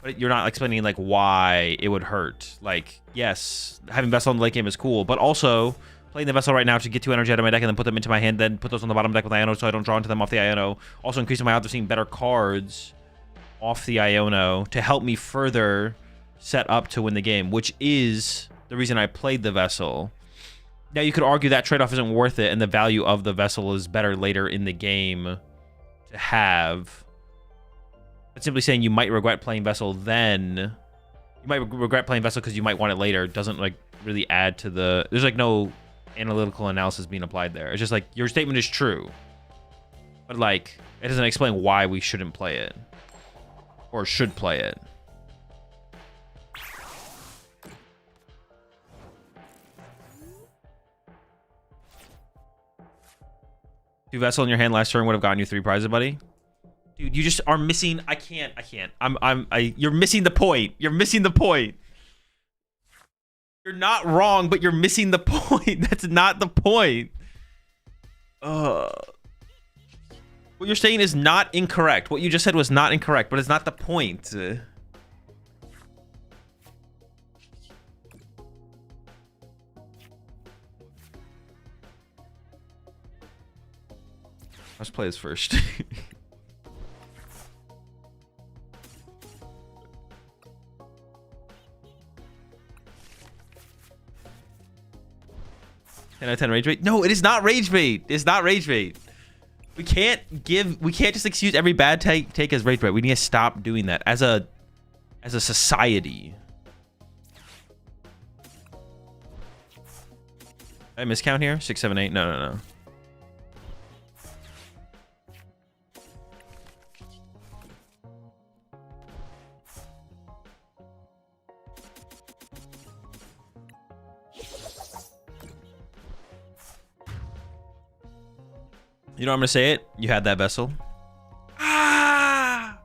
but you're not explaining like why it would hurt. Like, yes, having Vessel in the late game is cool, but also playing the Vessel right now to get 2 energy out of my deck and then put them into my hand, then put those on the bottom deck with Iono so I don't draw into them off the Iono. Also increasing my odds of seeing better cards off the Iono to help me further set up to win the game, which is the reason I played the Vessel. Now you could argue that trade-off isn't worth it and the value of the Vessel is better later in the game to have. But simply saying you might regret playing Vessel then, you might regret playing Vessel because you might want it later, doesn't like really add to the, there's like no analytical analysis being applied there. It's just like your statement is true, but like it doesn't explain why we shouldn't play it or should play it. Two Vessel in your hand last turn would have gotten you 3 prizes, buddy. Dude, you just are missing. I can't. You're missing the point. You're missing the point. You're not wrong, but you're missing the point. That's not the point. What you're saying is not incorrect. What you just said was not incorrect, but it's not the point. Let's play this first. Can I 10 rage bait? No, it is not rage bait. It's not rage bait. We can't just excuse every bad take as rage bait. We need to stop doing that as a society. I miscount here? 6, 7, 8? No, no, no. You know what I'm gonna say it? You had that vessel. Ah!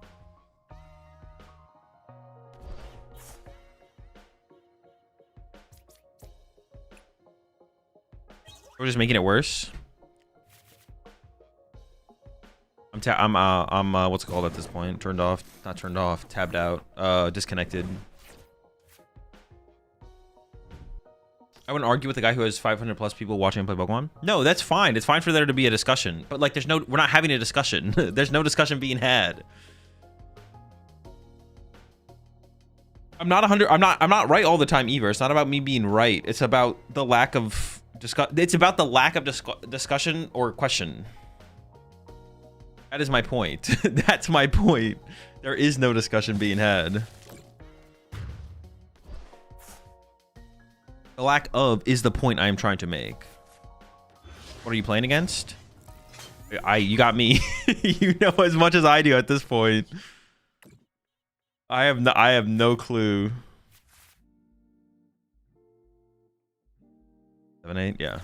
We're just making it worse. I'm what's it called at this point? Turned off, not turned off, tabbed out, disconnected. I wouldn't argue with the guy who has 500 plus people watching him play Pokemon. No, that's fine. It's fine for there to be a discussion, but like, we're not having a discussion. There's no discussion being had. I'm not right all the time either. It's not about me being right. It's about the lack of discussion or question. That is my point. That's my point. There is no discussion being had. The lack of is the point I am trying to make. What are you playing against? You got me. You know as much as I do at this point. I have no clue. 7, 8, yeah.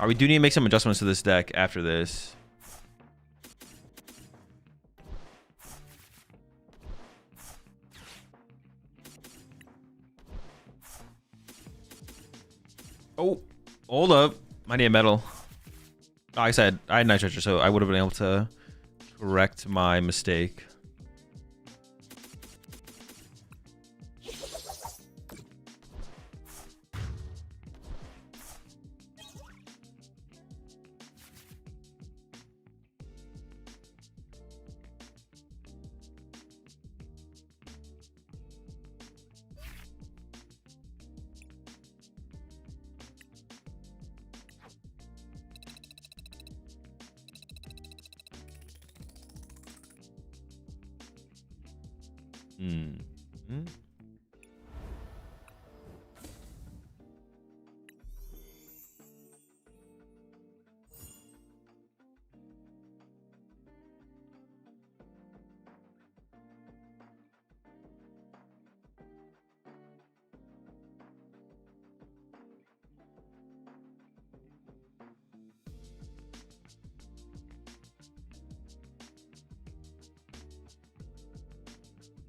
We do need to make some adjustments to this deck after this. Oh, hold up. I need a metal. Like I said, I had Nitrogen, so I would have been able to correct my mistake.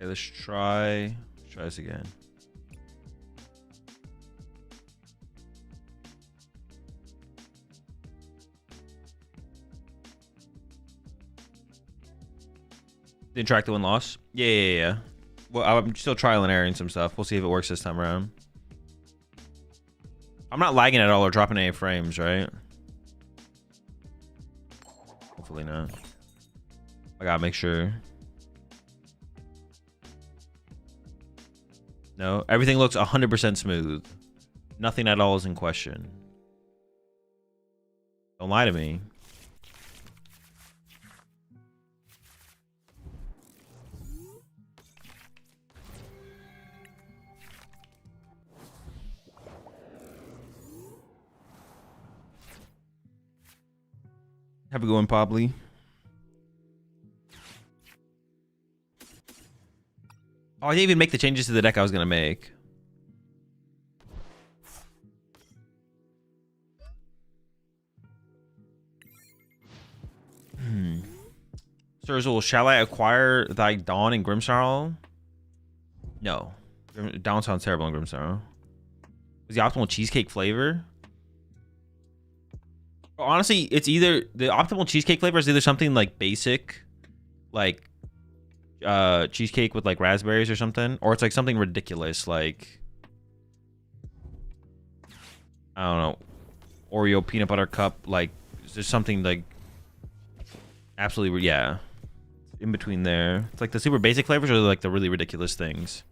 Okay, let's try this again. Didn't track the win-loss? Yeah. Well, I'm still trial and erroring some stuff. We'll see if it works this time around. I'm not lagging at all or dropping any frames, right? Hopefully not. I gotta make sure. No, everything looks 100% smooth. Nothing at all is in question. Don't lie to me. Have a good one, Pobly. Oh, I didn't even make the changes to the deck I was going to make. Sir Azul, shall I acquire thy Dawn and Grimmsnarl? No. Dawn sounds terrible in Grimmsnarl. Is the optimal cheesecake flavor? Honestly, it's either the optimal cheesecake flavor is either something like basic, like cheesecake with like raspberries or something, or it's like something ridiculous like, I don't know, Oreo peanut butter cup. Like there's something like absolutely, yeah, in between there. It's like the super basic flavors or like the really ridiculous things.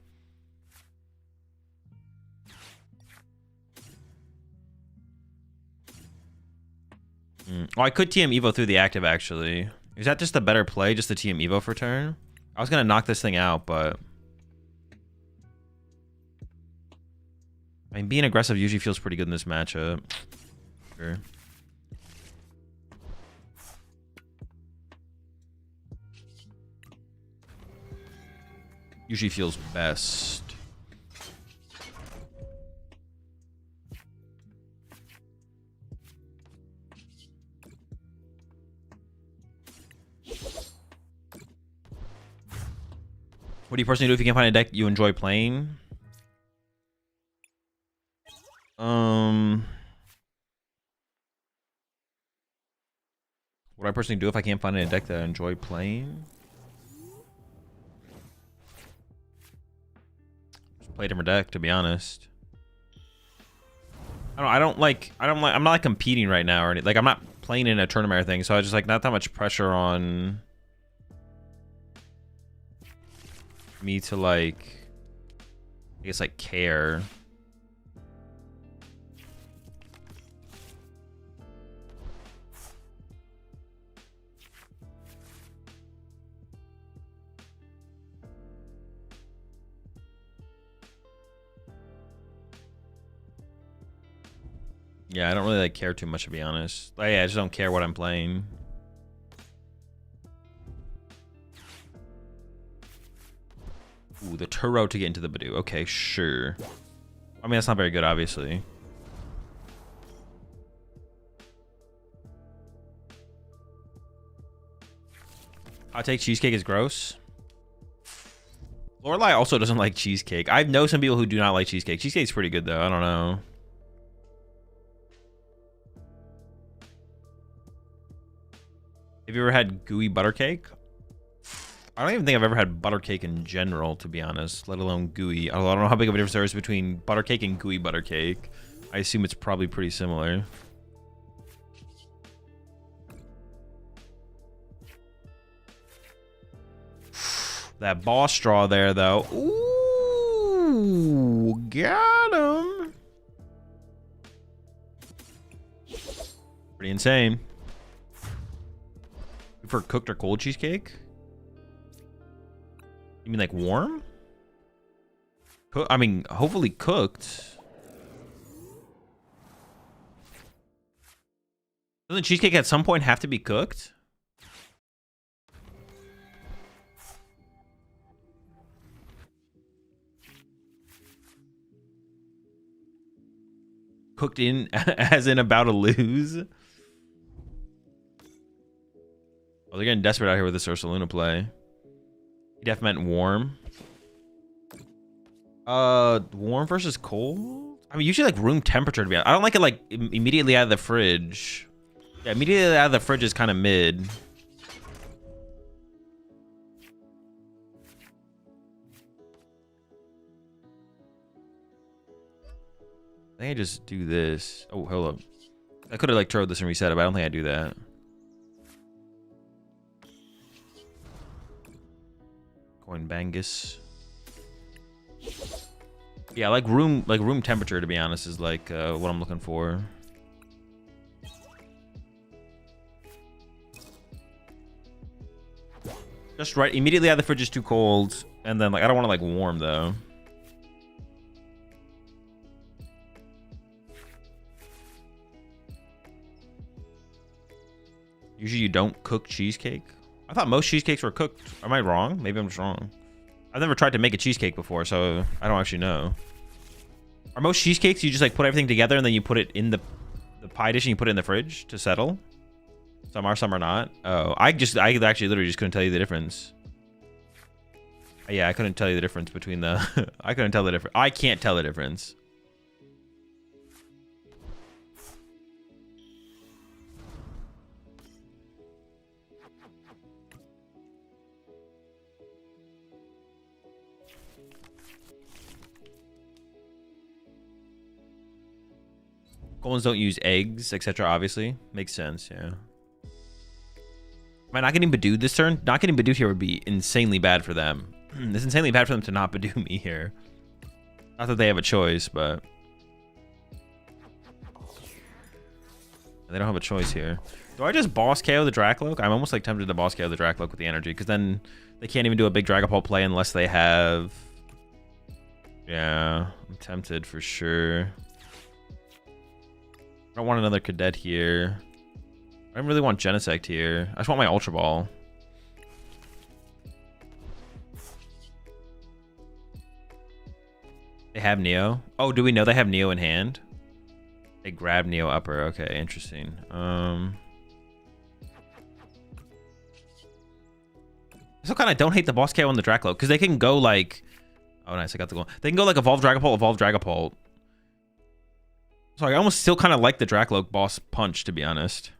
Oh, I could TM Evo through the active, actually. Is that just a better play, just the TM Evo for turn? I was going to knock this thing out, but... I mean, being aggressive usually feels pretty good in this matchup. Sure. Usually feels best. What do you personally do if you can't find a deck you enjoy playing? What do I personally do if I can't find a deck that I enjoy playing? Just play a different deck, to be honest. I'm not like competing right now or anything. Like I'm not playing in a tournament or thing, so I just like not that much pressure on me to like, I guess like care. Yeah, I don't really like care too much, to be honest. Like, yeah, I just don't care what I'm playing. Ooh, the Turo to get into the Badoo. Okay, sure. I mean, that's not very good, obviously. Hot take, cheesecake is gross. Lorelai also doesn't like cheesecake. I know some people who do not like cheesecake. Cheesecake's pretty good, though. I don't know. Have you ever had gooey butter cake? I don't even think I've ever had butter cake in general, to be honest, let alone gooey. Although I don't know how big of a difference there is between butter cake and gooey butter cake. I assume it's probably pretty similar. That boss straw there, though. Ooh, got him. Pretty insane. For cooked or cold cheesecake? You mean like warm? I mean, hopefully cooked. Doesn't cheesecake at some point have to be cooked? Cooked in as in about to lose? Oh, they're getting desperate out here with this Ursaluna play. He def meant warm. Warm versus cold? I mean, usually like room temperature, to be honest. I don't like it like immediately out of the fridge. Yeah, immediately out of the fridge is kind of mid. I think I just do this. Oh, hold up. I could have like thrown this and reset it, but I don't think I do that. Coin Bangus. Yeah, like room temperature, to be honest, is like what I'm looking for. Just right, immediately out of the fridge is too cold, and then like I don't want to like warm though. Usually you don't cook cheesecake. I thought most cheesecakes were cooked. Am I wrong? Maybe I'm just wrong. I've never tried to make a cheesecake before, so I don't actually know. Are most cheesecakes you just like put everything together and then you put it in the pie dish and you put it in the fridge to settle? Some are not. Oh, I actually literally just couldn't tell you the difference. Yeah, I couldn't tell you the difference between the I couldn't tell the difference. I can't tell the difference. Golems don't use eggs, etc. Obviously. Makes sense, yeah. Am I not getting Badooed this turn? Not getting Badooed here would be insanely bad for them. It's insanely bad for them to not Badoo me here. Not that they have a choice, but... They don't have a choice here. Do I just boss KO the Dracloak? I'm almost like tempted to boss KO the Dracloak with the energy, because then they can't even do a big Dragapult play unless they have... Yeah, I'm tempted for sure. I don't want another cadet here. I don't really want Genesect here. I just want my Ultra Ball. They have Neo. Oh, do we know they have Neo in hand? They grab Neo upper. Okay, interesting. I still kind of don't hate the boss KO on the Draclo because they can go like, oh nice, I got the goal. They can go like Evolve Dragapult, Evolve Dragapult. So I almost still kind of like the Draclo boss punch, to be honest.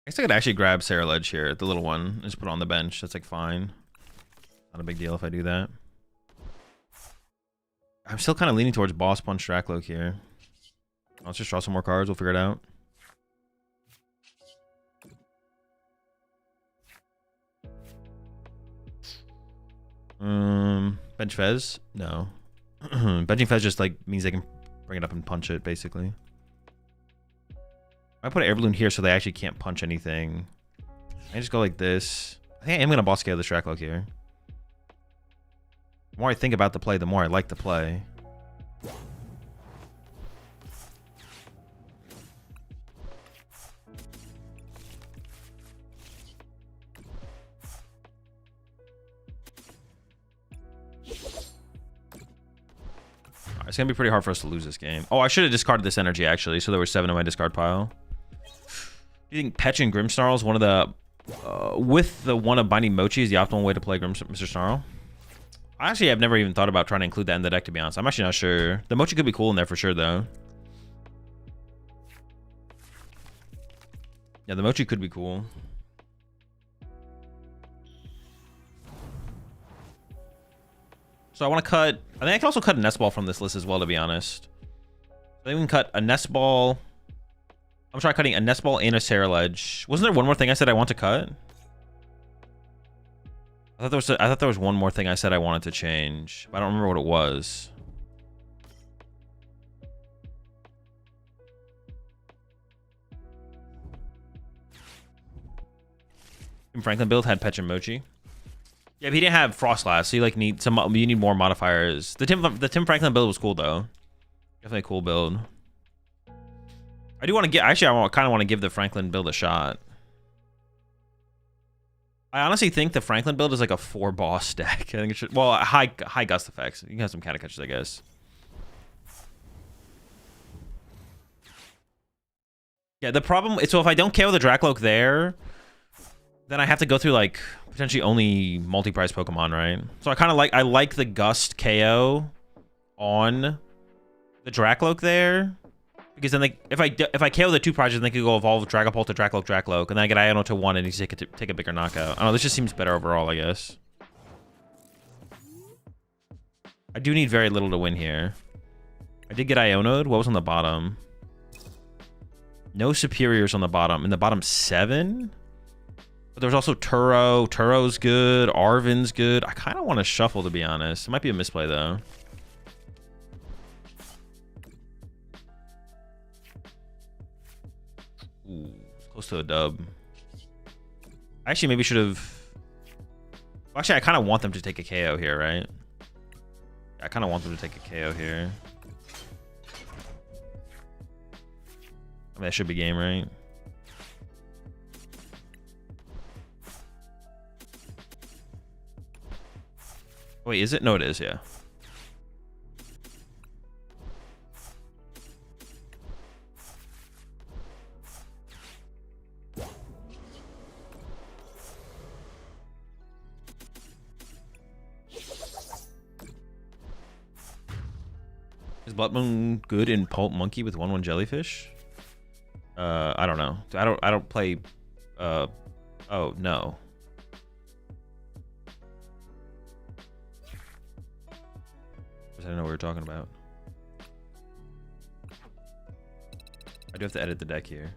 I guess I could actually grab Ceruledge here, the little one, and just put it on the bench. That's like fine. Not a big deal if I do that. I'm still kind of leaning towards boss punch Draclo here. Let's just draw some more cards. We'll figure it out. Bench Fez? No. Benching Fez just like means they can bring it up and punch it, basically. I put an air balloon here so they actually can't punch anything. I just go like this. I think I am gonna boss scale this Draclo here. The more I think about the play, the more I like the play. It's gonna be pretty hard for us to lose this game. Oh, I should have discarded this energy actually, so there were 7 in my discard pile. Do you think Petch and Grimmsnarl is one of the with the one of Binding Mochi is the optimal way to play Mr. Snarl? Actually, I've never even thought about trying to include that in the deck, to be honest. I'm actually not sure. The Mochi could be cool in there for sure, though. Yeah, the Mochi could be cool. So I want to cut... I think I can also cut a Nest Ball from this list as well, to be honest. I think we can cut a Nest Ball... I'm trying cutting a Nest Ball and a Ceruledge. Wasn't there one more thing I said I want to cut? I thought there was one more thing I said I wanted to change, but I don't remember what it was. Tim Franklin build had Petch and Mochi. Yeah, but he didn't have Frostlass, so you like need some. You need more modifiers. The Tim Franklin build was cool though. Definitely a cool build. I do want to get. Actually, I kind of want to give the Franklin build a shot. I honestly think the Franklin build is like a 4 boss deck. I think it should. Well, high gust effects. You can have some catches, I guess. Yeah, the problem is, so if I don't KO the Dracloak there, then I have to go through like potentially only multi-price Pokemon, right? So I like the Gust KO on the Dracloak there. Because then if I KO the 2 projects, then they could go evolve Dragapult to Dracloak, and then I get Iono to 1 and he's take a bigger knockout. I don't know, this just seems better overall, I guess. I do need very little to win here. I did get Iono'd. What was on the bottom? No superiors on the bottom. In the bottom 7? But there's also Turo. Turo's good. Arven's good. I kind of want to shuffle, to be honest. It might be a misplay, though. Ooh, close to a dub. I actually maybe should have... Actually, I kind of want them to take a KO here, right? I kind of want them to take a KO here. I mean, that should be game, right? Wait, is it? No, it is, yeah. Is Bloodmoon good in Pulp Monkey with 1/1 Jellyfish? I don't know. I don't play. Oh no. I don't know what we're talking about. I do have to edit the deck here.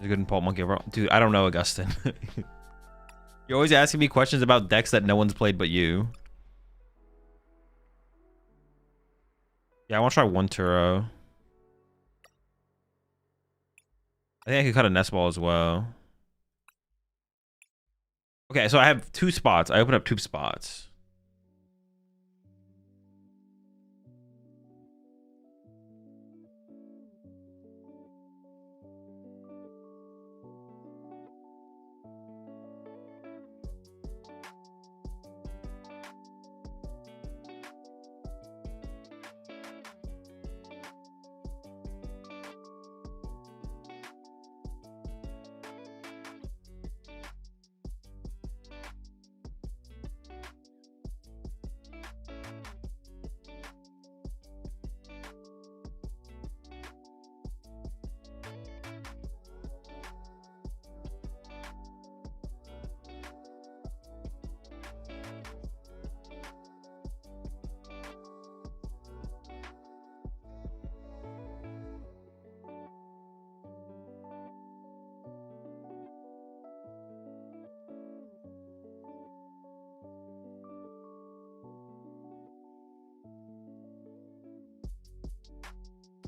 Is it good in Pulp Monkey overall? Dude, I don't know, Augustin. You're always asking me questions about decks that no one's played but you. Yeah, I want to try one Turo. I think I could cut a nest ball as well. Okay, so I have 2 spots. I opened up 2 spots.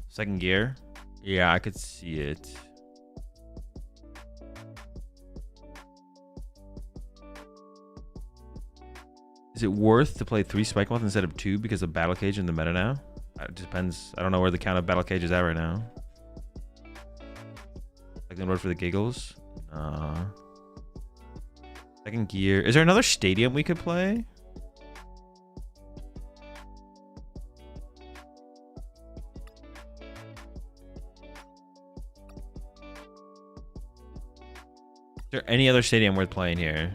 Second gear. Yeah, I could see it. Is it worth to play 3 Spike Moth instead of 2 because of Battle Cage in the meta now? It depends. I don't know where the count of Battle Cage is at right now. Second word for the giggles. Second gear. Is there another stadium we could play? Is there any other stadium worth playing here?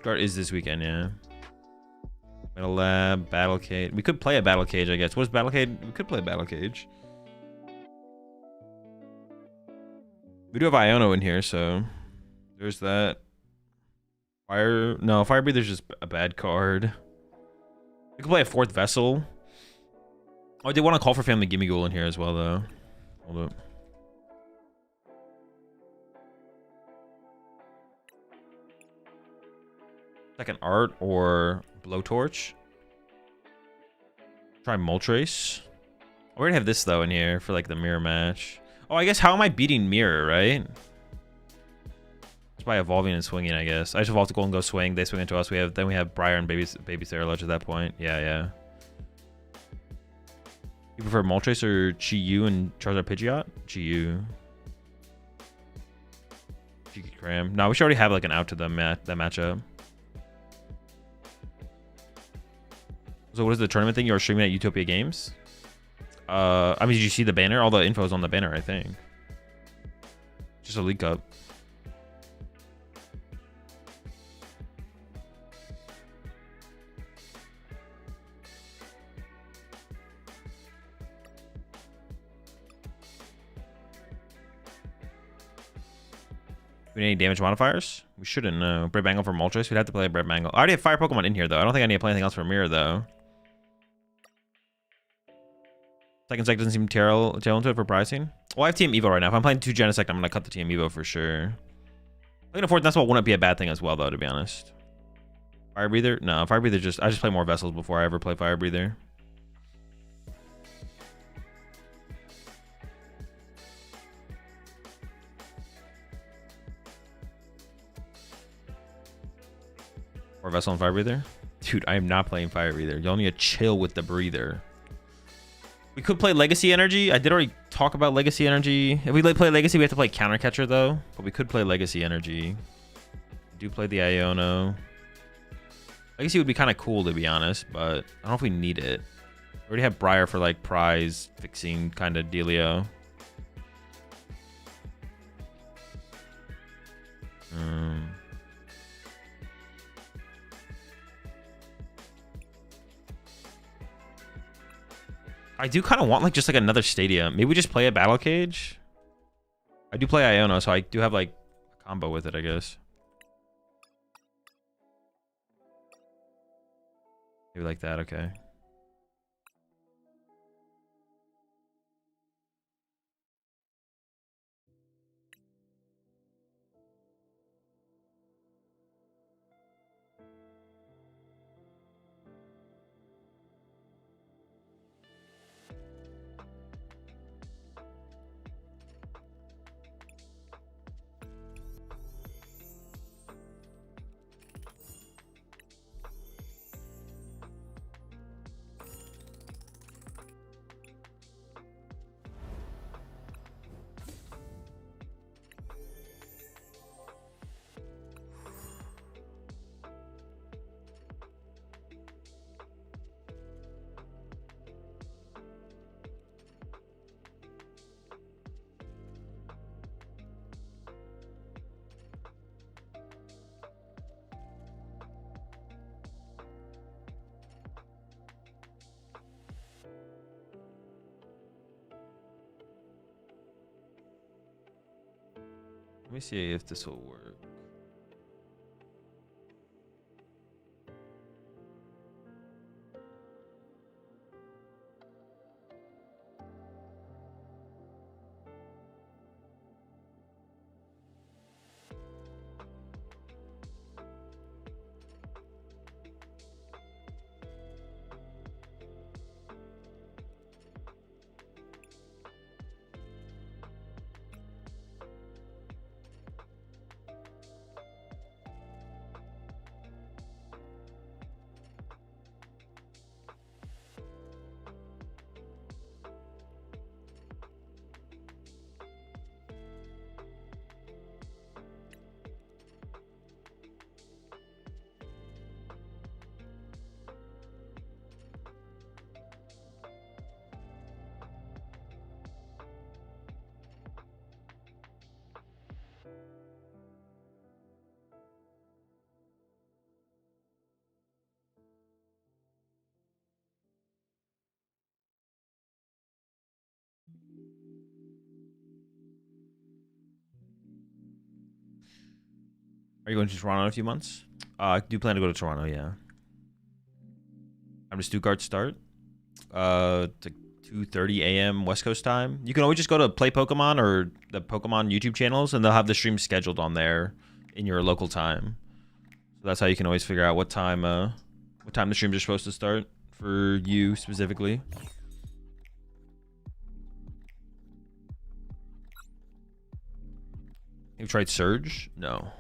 Guard is this weekend, yeah. Metal Lab, Battle Cage. We could play a Battle Cage, I guess. What's Battle Cage? We could play a Battle Cage. We do have Iono in here, so there's that. No, Fire Breather's just a bad card. We could play a 4th Vessel. Oh, I did want to call for Family Gimme Ghoul in here as well, though. Hold up. Second Art or Blowtorch. Try Moltres. I already have this, though, in here for, like, the mirror match. Oh, I guess how am I beating mirror, right? Just by evolving and swinging, I guess. I just evolve to Gholdengo swing. They swing into us. Then we have Briar and baby Ceruledge at that point. Yeah. You prefer Moltres or Chi-Yu and Charizard Pidgeot? Chi-Yu. Cram. No, we should already have like an out to that matchup. So what is the tournament thing? You're streaming at Utopia Games? I mean, did you see the banner? All the info is on the banner, I think. Just a leak up. Do we need any damage modifiers? We shouldn't know. Brave Mangle for Moltres. We'd have to play a Brave Mangle. I already have Fire Pokemon in here, though. I don't think I need to play anything else for Mirror, though. Second Sec doesn't seem terrible into it for pricing. Well, I have Team Evo right now. If I'm playing 2 Genesect, I'm going to cut the Team Evo for sure. Playing a 4th Nest Ball wouldn't be a bad thing as well, though, to be honest. Fire Breather? No, Fire Breather I just play more Vessels before I ever play Fire Breather. Or Vessel and Fire Breather? Dude, I am not playing Fire Breather. Y'all need to chill with the breather. We could play Legacy Energy. I did already talk about Legacy Energy. If we play Legacy, we have to play Counter Catcher, though. But we could play Legacy Energy. We do play the Iono. Legacy would be kind of cool, to be honest. But I don't know if we need it. We already have Briar for, like, prize fixing kind of dealio. I do kind of want like just like another stadium. Maybe we just play a Battle Cage. I do play Iono, so I do have like a combo with it, I guess. Maybe like that, okay. Let me see if this will work. Are you going to Toronto in a few months? I do plan to go to Toronto, yeah. I'm to Stuttgart start. It's like 2:30 a.m. West Coast time. You can always just go to Play Pokemon or the Pokemon YouTube channels, and they'll have the stream scheduled on there in your local time. So that's how you can always figure out what time the streams are supposed to start for you specifically. You tried Surge? No.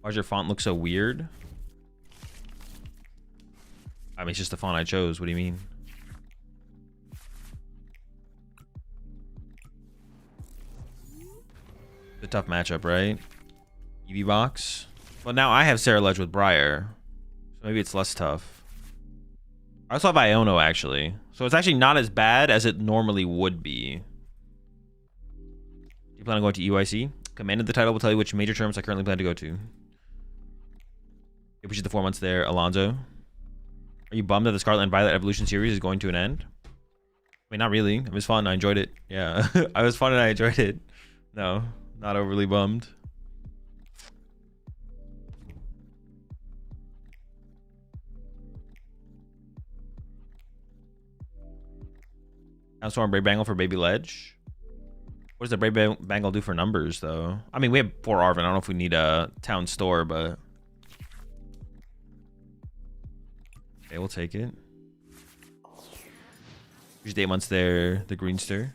Why's your font look so weird? I mean, it's just the font I chose. What do you mean? It's a tough matchup, right? EV box. Well, now I have Ceruledge with Briar, so maybe it's less tough. I also have Iono, actually. So it's actually not as bad as it normally would be. Do you plan on going to EYC? Commanded the title will tell you which major terms I currently plan to go to. Which is the 4 months there, Alonzo. Are you bummed that the Scarlet and Violet Evolution series is going to an end? I mean, not really. It was fun. I enjoyed it. Yeah, I was fun and I enjoyed it. No, not overly bummed. Storm Brave Bangle for Baby Ledge. What does the Brave Bangle do for numbers, though? I mean, we have 4 Arvin. I don't know if we need a town store, but... Okay, we'll take it. Here's the 8 months there, the Greenster.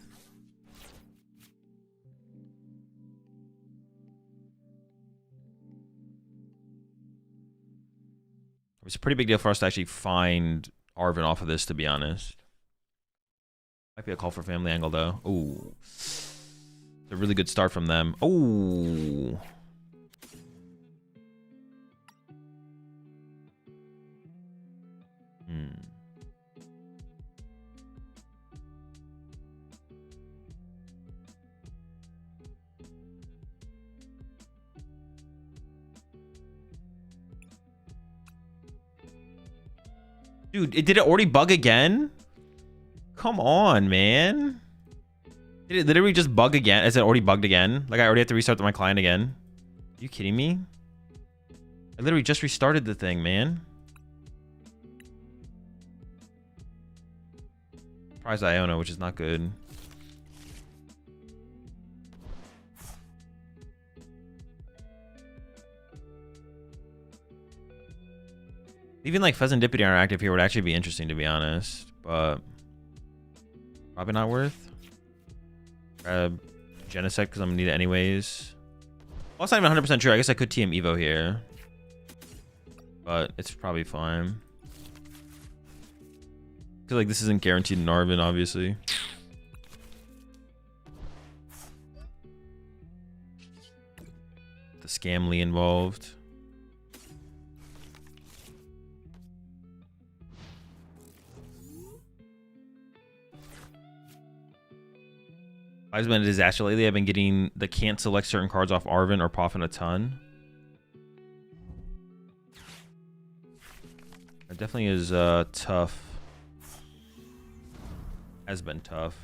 It's a pretty big deal for us to actually find Arvin off of this, to be honest. Might be a call for family angle, though. Ooh. It's a really good start from them. Ooh. Dude, did it already bug again? Come on, man. Did it literally just bug again? Is it already bugged again? Like I already have to restart my client again? Are you kidding me? I literally just restarted the thing, man. Prize Iona, which is not good. Even like Pheasantipity are active here would actually be interesting, to be honest, but probably not worth. Grab Genesect because I'm gonna need it anyways. Well, it's not even 100% true. I guess I could TM Evo here, but it's probably fine. Because like this isn't guaranteed in Narvin, obviously. The Scamly involved. I've been a disaster lately. I've been getting the can't select certain cards off Arvin or Poffin a ton. It definitely is tough. Has been tough.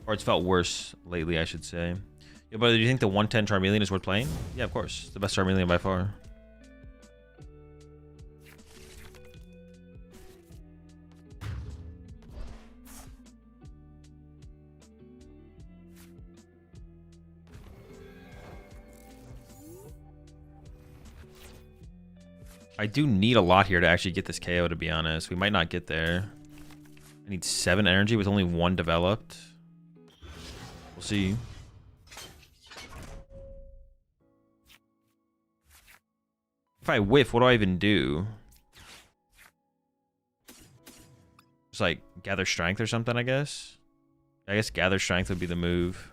Or it's felt worse lately, I should say. Yeah, but do you think the 110 Charmeleon is worth playing? Yeah, of course. It's the best Charmeleon by far. I do need a lot here to actually get this KO, to be honest. We might not get there. I need 7 energy with only 1 developed. We'll see. If I whiff, what do I even do? Just like gather strength or something, I guess. I guess gather strength would be the move.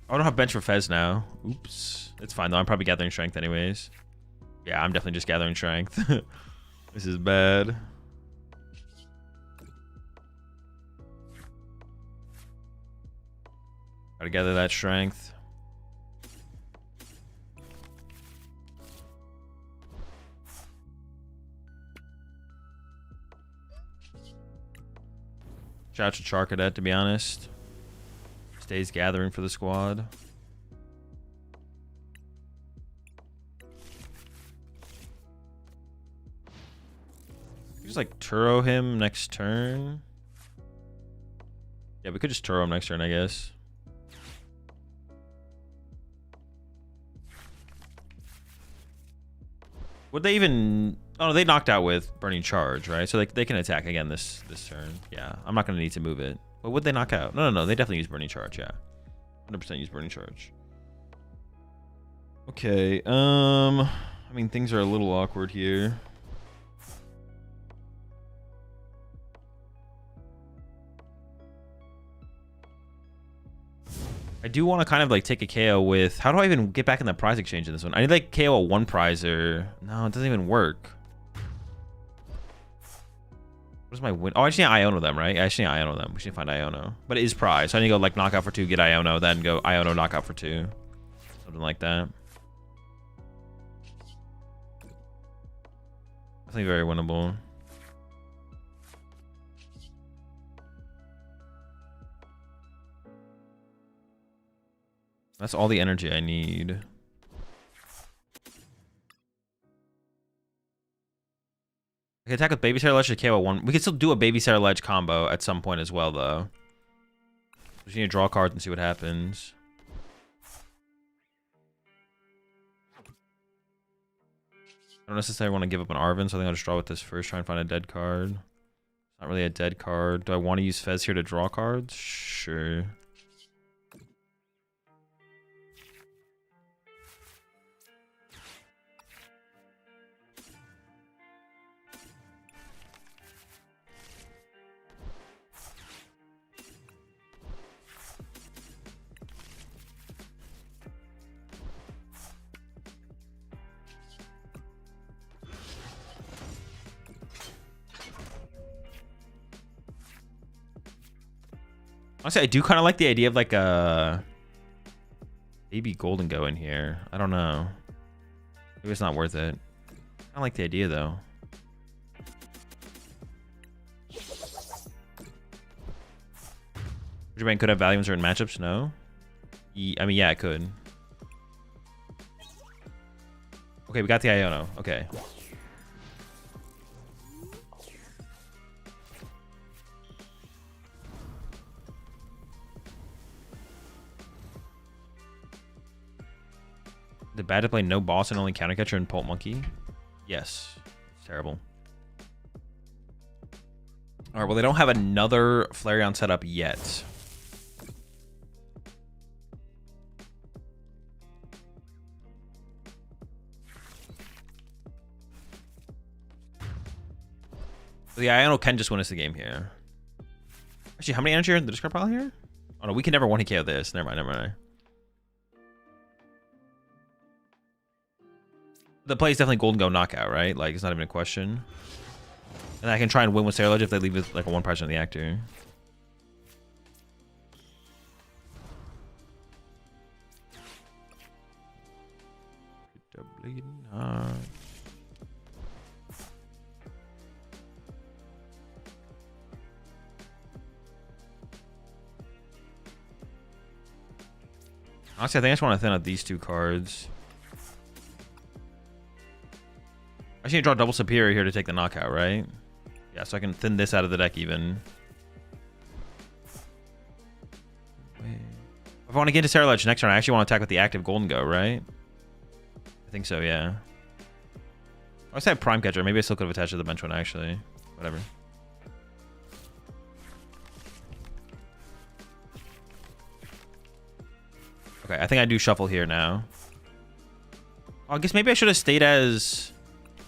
I don't have bench for Fez now. Oops. It's fine though. I'm probably gathering strength anyways. Yeah, I'm definitely just gathering strength. This is bad. Gotta gather that strength. Shout out to Charcadet, to be honest. Stays gathering for the squad. Just like Turo him next turn. Yeah, we could just Turo him next turn, I guess. Would they even... Oh, no, they knocked out with Burning Charge, right? So they can attack again this turn. Yeah, I'm not going to need to move it. But would they knock out? No. They definitely use Burning Charge, yeah. 100% use Burning Charge. Okay, I mean, things are a little awkward here. I do want to kind of like take a KO with... How do I even get back in the prize exchange in this one? I need like KO a 1 prizer. No, it doesn't even work. What's my win? Oh, I just need Iono them, right? I just need Iono them. We should find Iono. But it is prize. So I need to go like knockout for 2, get Iono, then go Iono knockout for 2. Something like that. Definitely very winnable. That's all the energy I need. I can attack with Baby Ceruledge to KO 1. We can still do a Baby Ceruledge combo at some point as well, though. We just need to draw cards and see what happens. I don't necessarily want to give up an Arvin, so I think I'll just draw with this first, try and find a dead card. It's not really a dead card. Do I want to use Fez here to draw cards? Sure. Honestly, I do kind of like the idea of like a baby Gholdengo in here. I don't know. Maybe it's not worth it. I like the idea though. Bank could have value in certain matchups. No. I mean, yeah, it could. Okay, we got the Iono. Okay. The bad to play no boss and only counter catcher and Pulp Monkey? Yes. It's terrible. Alright, well, they don't have another Flareon setup yet. So the Iono can just win us the game here. Actually, how many energy are in the discard pile here? Oh no, we can never one-hit KO this. Never mind, never mind. The play is definitely Gholdengo knockout, right? Like, it's not even a question. And I can try and win with Ceruledge if they leave with like a 1 pressure on the actor. Honestly, I think I just want to thin out these 2 cards. I just need to draw double superior here to take the knockout, right? Yeah, so I can thin this out of the deck even. If I want to get into Ceruledge next turn, I actually want to attack with the active Gholdengo, right? I think so, yeah. I was saying Prime Catcher. Maybe I still could have attached to the bench one, actually. Whatever. Okay, I think I do shuffle here now. Oh, I guess maybe I should have stayed as...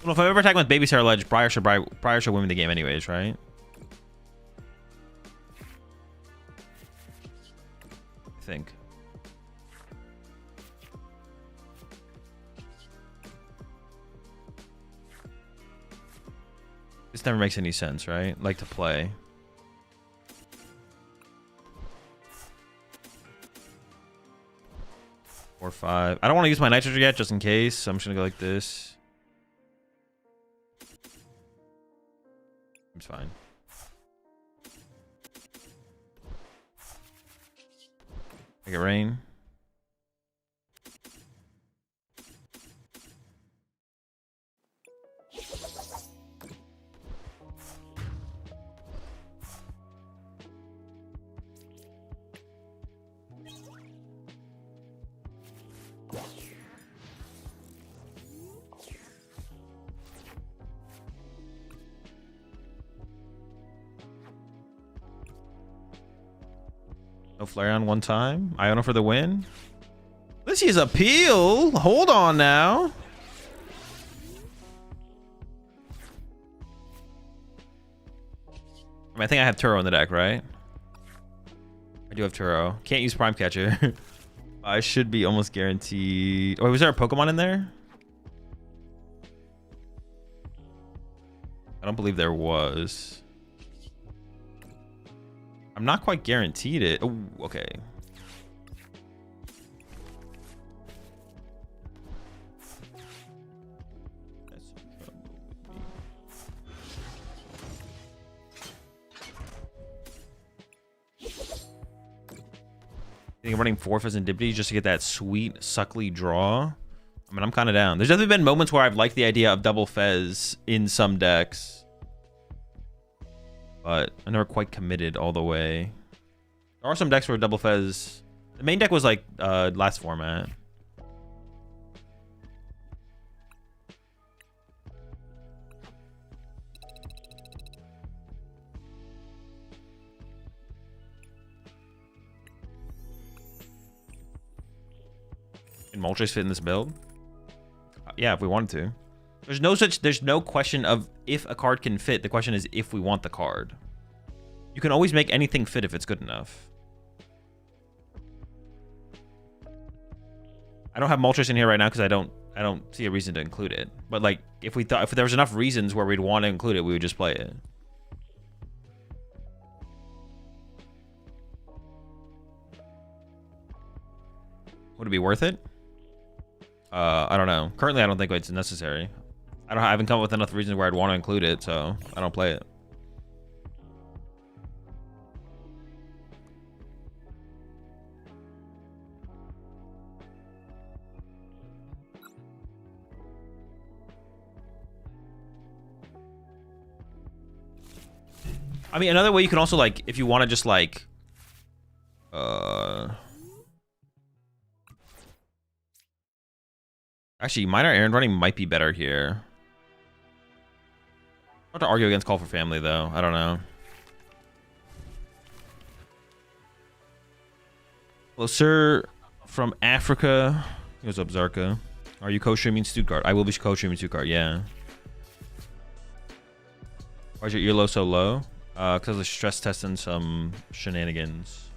Well, if I ever attack with Baby Ceruledge, Briar should win me the game anyways, right? I think. This never makes any sense, right? Like to play. Four, 5. I don't want to use my nitrogen yet, just in case. So I'm just gonna go like this. It's fine. Make it rain. No Flareon one time. Iono for the win. This is appeal. Hold on now. I think I have Turo in the deck, right? I do have Turo. Can't use Prime Catcher. I should be almost guaranteed. Oh, was there a Pokemon in there? I don't believe there was. I'm not quite guaranteed it. Oh, okay. I think I'm running 4 Fizz and Dippity just to get that sweet, suckly draw. I mean, I'm kind of down. There's definitely been moments where I've liked the idea of double Fez in some decks. But I never quite committed all the way. There are some decks where double Fez... The main deck was like last format. Can Moltres fit in this build? Yeah, if we wanted to. There's no question of if a card can fit. The question is if we want the card. You can always make anything fit if it's good enough. I don't have Moltres in here right now because I don't see a reason to include it. But like if there was enough reasons where we'd want to include it, we would just play it. Would it be worth it? I don't know. Currently, I don't think it's necessary. I haven't come up with enough reasons where I'd want to include it, so I don't play it. I mean, another way you can also, like, if you want to just, like... Actually, minor errand running might be better here. Hard to argue against Call for Family, though. I don't know. Closer from Africa. What's up, Zarka? Are you co-streaming Stuttgart? I will be co-streaming Stuttgart, yeah. Why is your earlobe so low? Because of stress testing some shenanigans.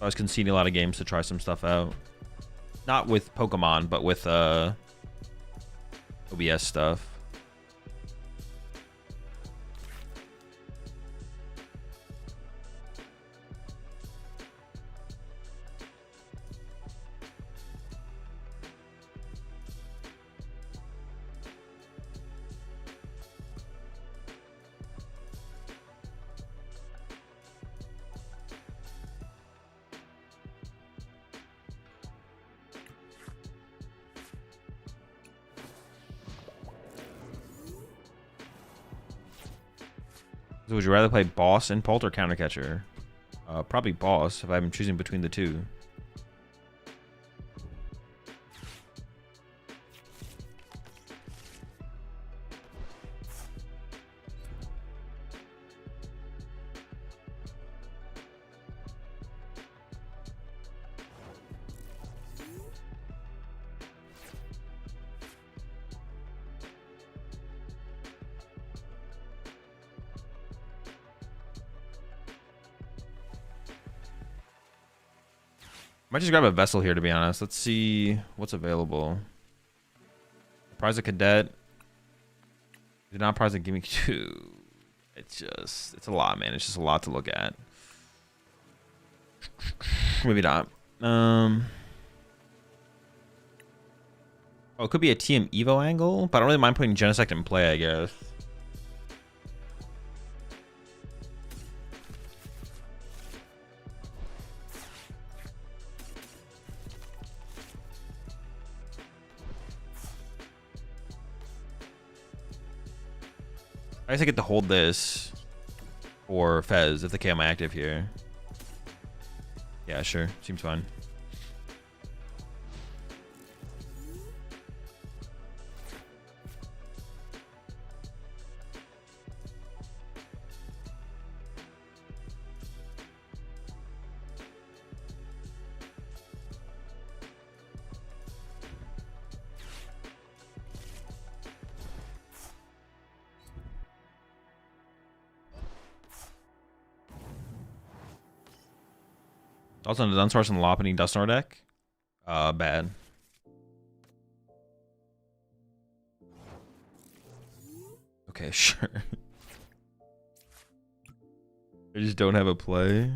I was conceding a lot of games to try some stuff out. Not with Pokemon, but with OBS stuff. So would you rather play boss and Pult or counter catcher? Probably boss if I'm choosing between the two. Might just grab a vessel here, to be honest. Let's see what's available. Prize a cadet. Do not prize a gimmick 2. It's a lot, man. It's just a lot to look at. Maybe not. Oh, it could be a TM Evo angle, but I don't really mind putting Genesect in play, I guess. I guess I get to hold this for Fez if the KM active here. Yeah, sure. Seems fine. Also, the Dunsparce and Lopunny Dusknoir deck. Bad. Okay, sure. I just don't have a play.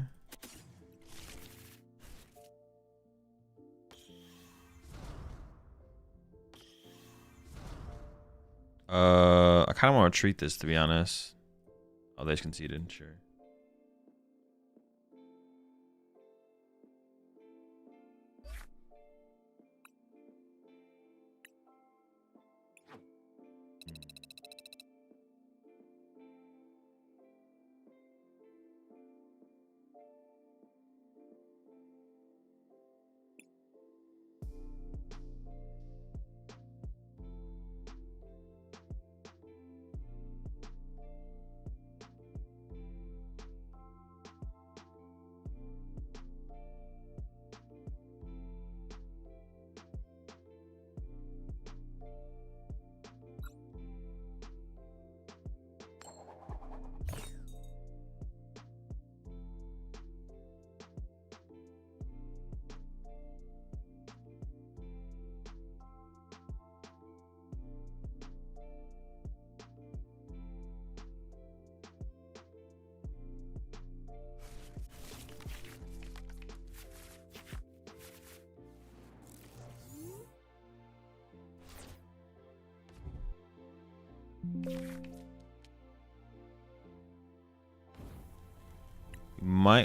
I kind of want to treat this, to be honest. Oh, they just conceded. Sure.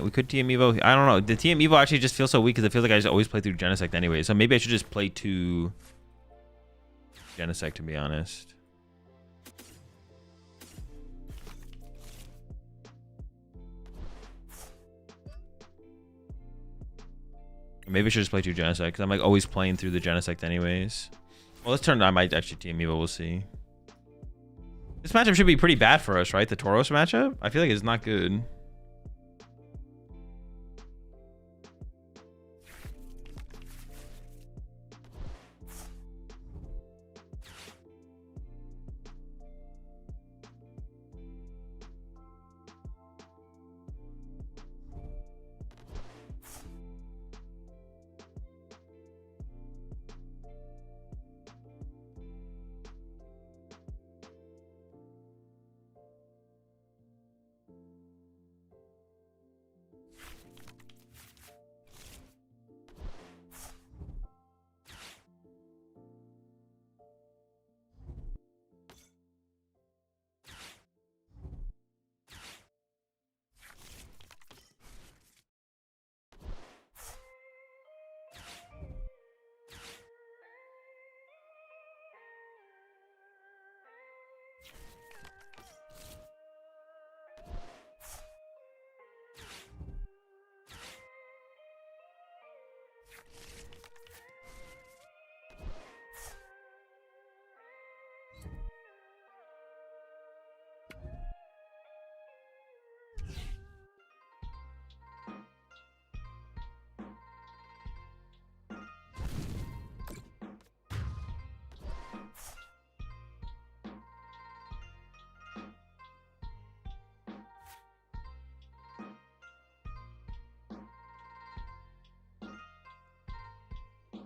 We could TM Evo. I don't know. The TM Evo actually just feels so weak because it feels like I just always play through Genesect anyway. So maybe I should just play 2 Genesect, to be honest. Maybe I should just play 2 Genesect, because I'm like always playing through the Genesect anyways. Well, this turn I might actually team me, but we'll see. This matchup should be pretty bad for us, right? The Tauros matchup? I feel like it's not good.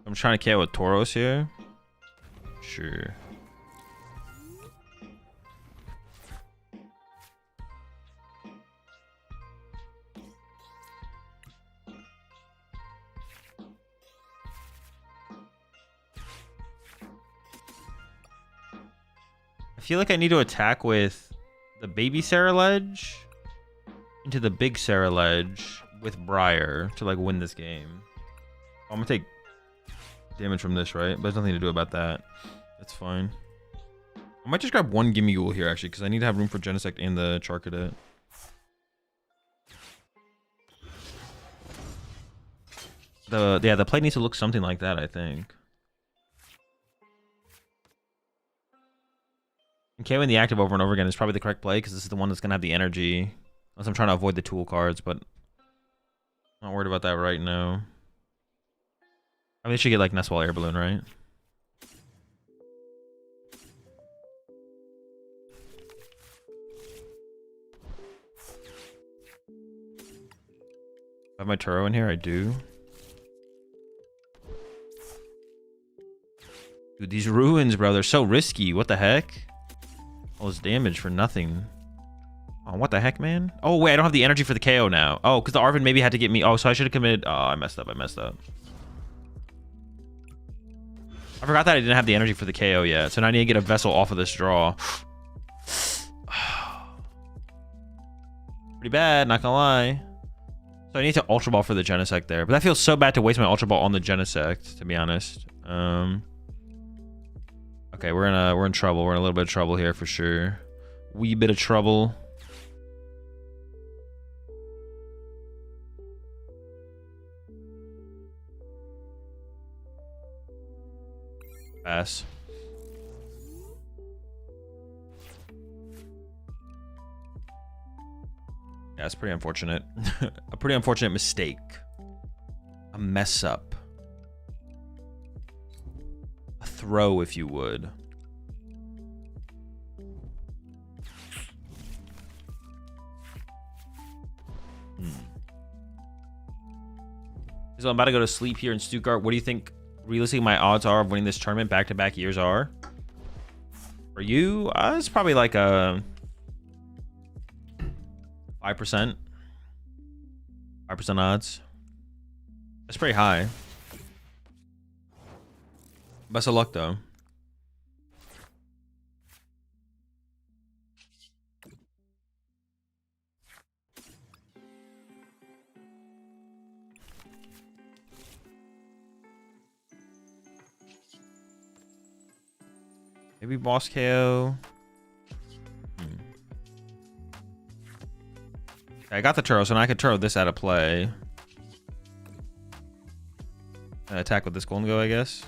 I'm trying to KO with Tauros here. Sure. I feel like I need to attack with the baby Ceruledge into the big Ceruledge with Briar to like win this game. I'm gonna take damage from this, right? But there's nothing to do about that. That's fine. I might just grab 1 Gimme Ghoul here actually, because I need to have room for Genesect and the Charcadet. The play needs to look something like that, I think. And KOing the active over and over again is probably the correct play, because this is the one that's gonna have the energy. Unless I'm trying to avoid the tool cards, but I'm not worried about that right now. I mean, they should get like Nestwall Air Balloon, right? I have my Turo in here, I do. Dude, these ruins, bro, they're so risky. What the heck? All this damage for nothing. Oh, what the heck, man? Oh, wait, I don't have the energy for the KO now. Oh, because the Arvin maybe had to get me. Oh, so I should have committed. Oh, I messed up. I forgot that I didn't have the energy for the KO yet. So now I need to get a Vessel off of this draw. Pretty bad, not gonna lie. So I need to Ultra Ball for the Genesect there. But that feels so bad to waste my Ultra Ball on the Genesect, to be honest. Okay, we're in trouble. We're in a little bit of trouble here for sure. Wee bit of trouble. Pass. Yeah, it's pretty unfortunate. A pretty unfortunate mistake. A mess up. A throw, if you would. So I'm about to go to sleep here in Stuttgart. What do you think realistically my odds are of winning this tournament back-to-back years are? For you, it's probably like a 5%. 5% odds. That's pretty high. Best of luck, though. Maybe boss KO. I got the Turo, so now I can Turo this out of play. Attack with this Gholdengo, I guess.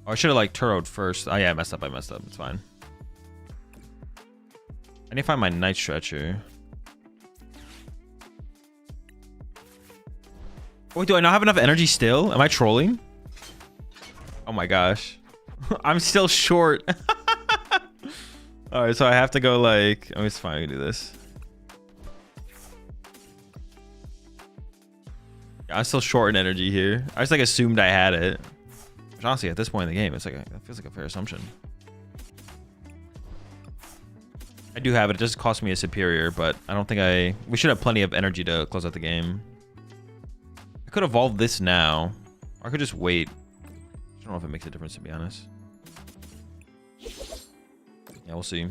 Oh, I should have like Turo'd first. Oh yeah, I messed up. It's fine. I need to find my Night Stretcher. Wait, do I not have enough energy still? Am I trolling? Oh my gosh. I'm still short. Alright, so I have to go like... Oh, it's fine. We can do this. Yeah, I'm still short in energy here. I just like assumed I had it. Which honestly, at this point in the game, it's like it feels like a fair assumption. I do have it. It just cost me a superior, but I don't think we should have plenty of energy to close out the game. I could evolve this now, or I could just wait. I don't know if it makes a difference, to be honest. Yeah, we'll see.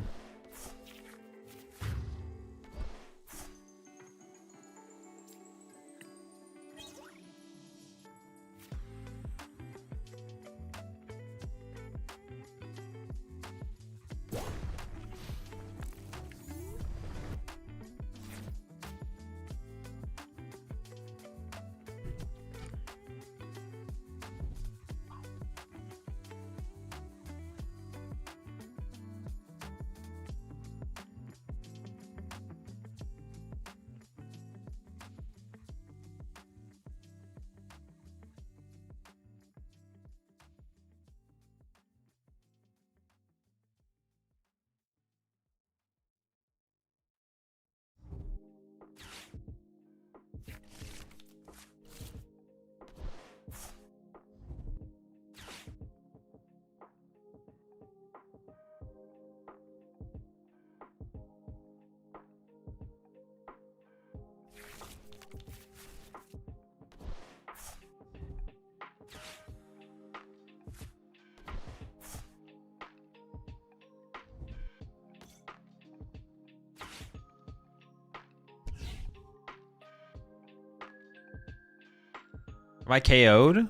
Am I KO'd?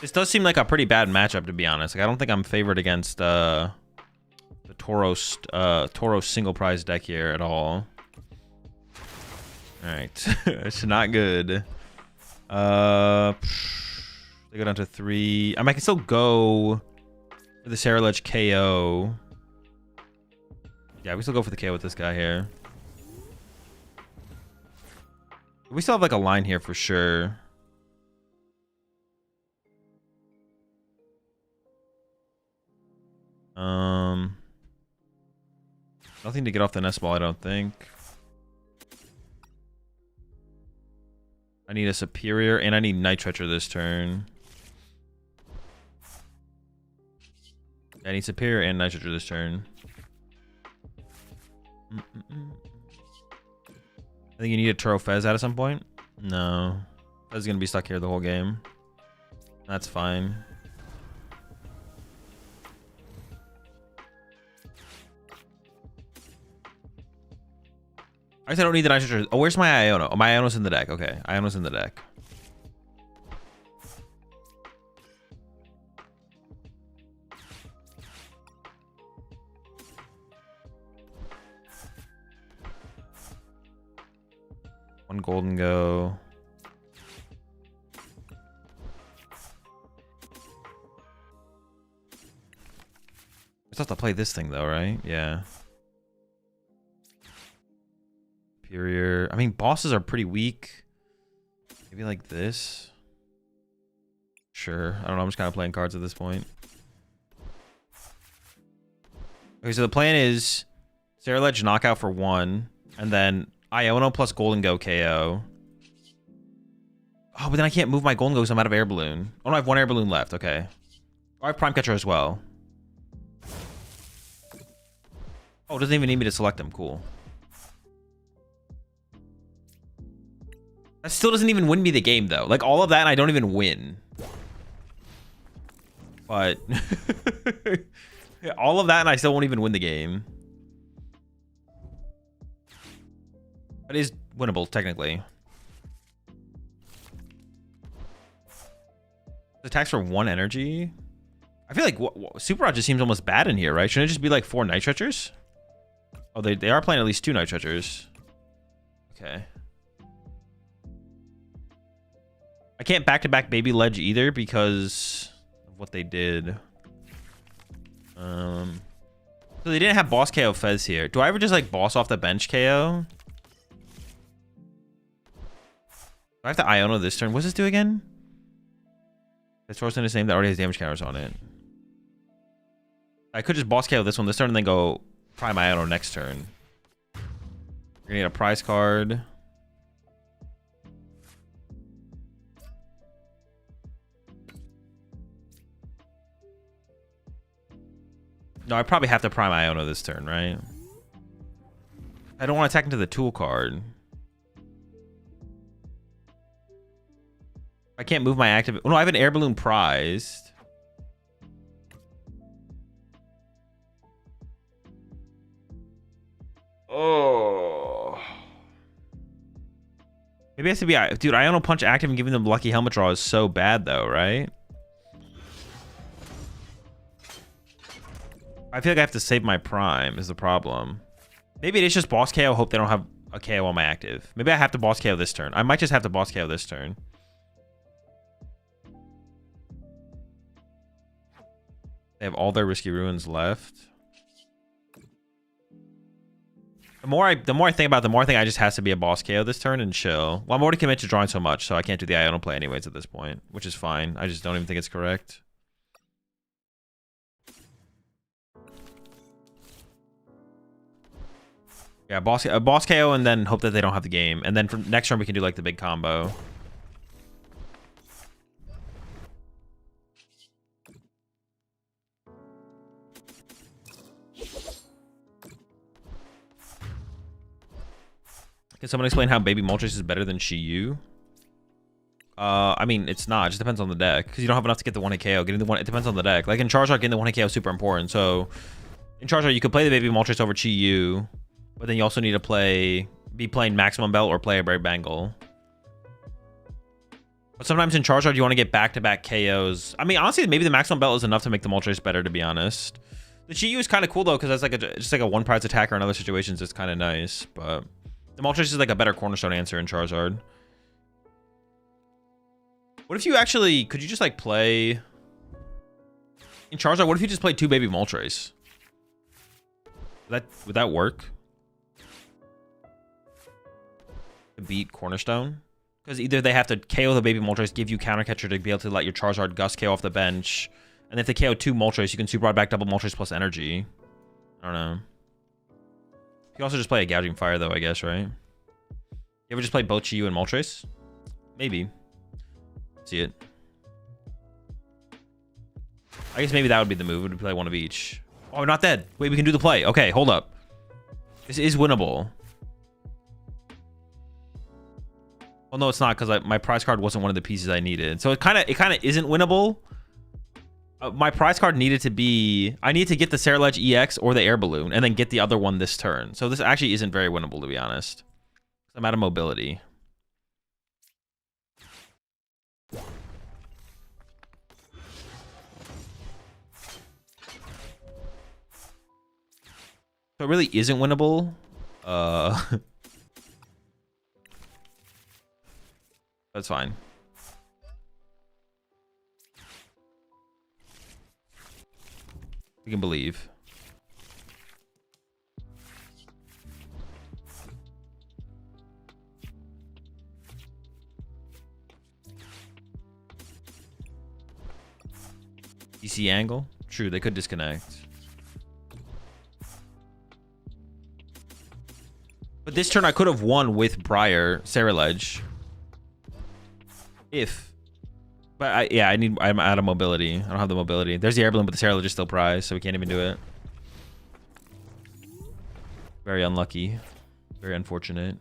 This does seem like a pretty bad matchup, to be honest. Like, I don't think I'm favored against the Toro single prize deck here at all. All right, it's not good. They go down to 3. I mean, I can still go for the Ceruledge KO. Yeah, we still go for the KO with this guy here. We still have like a line here for sure. Nothing to get off the nest ball, I don't think. I need a superior and I need Night Treacher this turn. I need superior and Night Treacher this turn. I think you need a Turo Fez at some point. No. Fez is gonna be stuck here the whole game. That's fine. I don't need the Night Treacher. Oh, where's my Iono? Oh, my Iono's in the deck. Okay, Iono's in the deck. One Gholdengo. I still have to play this thing though, right? Yeah. Superior. I mean, bosses are pretty weak. Maybe like this. Sure. I don't know. I'm just kind of playing cards at this point. Okay, so the plan is Ceruledge knockout for 1, and then Iono plus Gholdengo KO. Oh, but then I can't move my Gholdengo because I'm out of air balloon. Oh no, I have 1 air balloon left. Okay. Oh, I have Prime Catcher as well. Oh, it doesn't even need me to select them. Cool. That still doesn't even win me the game, though. Like, all of that, and I don't even win. But... all of that, and I still won't even win the game. But it is winnable, technically. Attacks for 1 energy? I feel like Super Rod just seems almost bad in here, right? Shouldn't it just be like 4 Night Treachers? Oh, they are playing at least 2 Night Treasures. Okay. I can't back-to-back Baby Ledge either because of what they did. So they didn't have boss KO Fez here. Do I ever just like boss off the bench KO? Do I have to Iono this turn? What's this do again? It's forced in his name that already has damage counters on it. I could just boss KO this one this turn and then go Prime Iono next turn. You're gonna need a prize card. No, I probably have to Prime Iono this turn, right? I don't want to attack into the tool card. I can't move my active. Oh, no, I have an air balloon prized. Oh. Maybe it has to be. Dude, Iono Punch active and giving them lucky helmet draw is so bad, though, right? I feel like I have to save my prime is the problem. Maybe it is just boss KO. Hope they don't have a KO on my active. Maybe I have to boss KO this turn. I might just have to boss KO this turn. They have all their Risky Ruins left. The more I think about it, the more I think I just has to be a boss KO this turn and chill. Well, I'm already committed to drawing so much, so I can't do the Iono play anyways at this point, which is fine. I just don't even think it's correct. Yeah, boss KO and then hope that they don't have the game. And then for next turn, we can do like the big combo. Can someone explain how Baby Moltres is better than Shiyu? I mean, it's not. It just depends on the deck. Because you don't have enough to get the 1-hit KO. Getting the one, it depends on the deck. Like in Charizard, getting the 1-hit KO is super important. So in Charizard, you could play the Baby Moltres over Shiyu. But then you also need to be playing Maximum Belt or play a Brave Bengal. But sometimes in Charizard, you want to get back-to-back KOs. I mean, honestly, maybe the Maximum Belt is enough to make the Moltres better, to be honest. The Shiyu is kind of cool, though, because that's like just like a one-prize attacker in other situations. It's kind of nice. But the Moltres is like a better cornerstone answer in Charizard. What if you actually... Could you just like play... In Charizard, what if you just played 2 Baby Moltres? Would that work? Beat Cornerstone, because either they have to KO the Baby Moltres, give you counter catcher to be able to let your Charizard Gust KO off the bench, and if they KO 2 Moltres, you can super rod back double Moltres plus energy. I don't know. You can also just play a Gouging Fire though, I guess, right? You ever just play both Chiyu and Moltres? Maybe. See it. I guess maybe that would be the move. Would play one of each. Oh, not dead. Wait, we can do the play. Okay, hold up. This is winnable. Well, no, it's not, because my prize card wasn't one of the pieces I needed. So it kind of isn't winnable. My prize card needed to be... I need to get the Ceruledge EX or the Air Balloon, and then get the other one this turn. So this actually isn't very winnable, to be honest. I'm out of mobility. So it really isn't winnable. That's fine. We can believe. DC angle? True, they could disconnect. But this turn I could have won with Briar, Ceruledge. But I'm out of mobility. I don't have the mobility. There's the Air Balloon, but the Ceruledge is still prized, so we can't even do it. Very unlucky. Very unfortunate.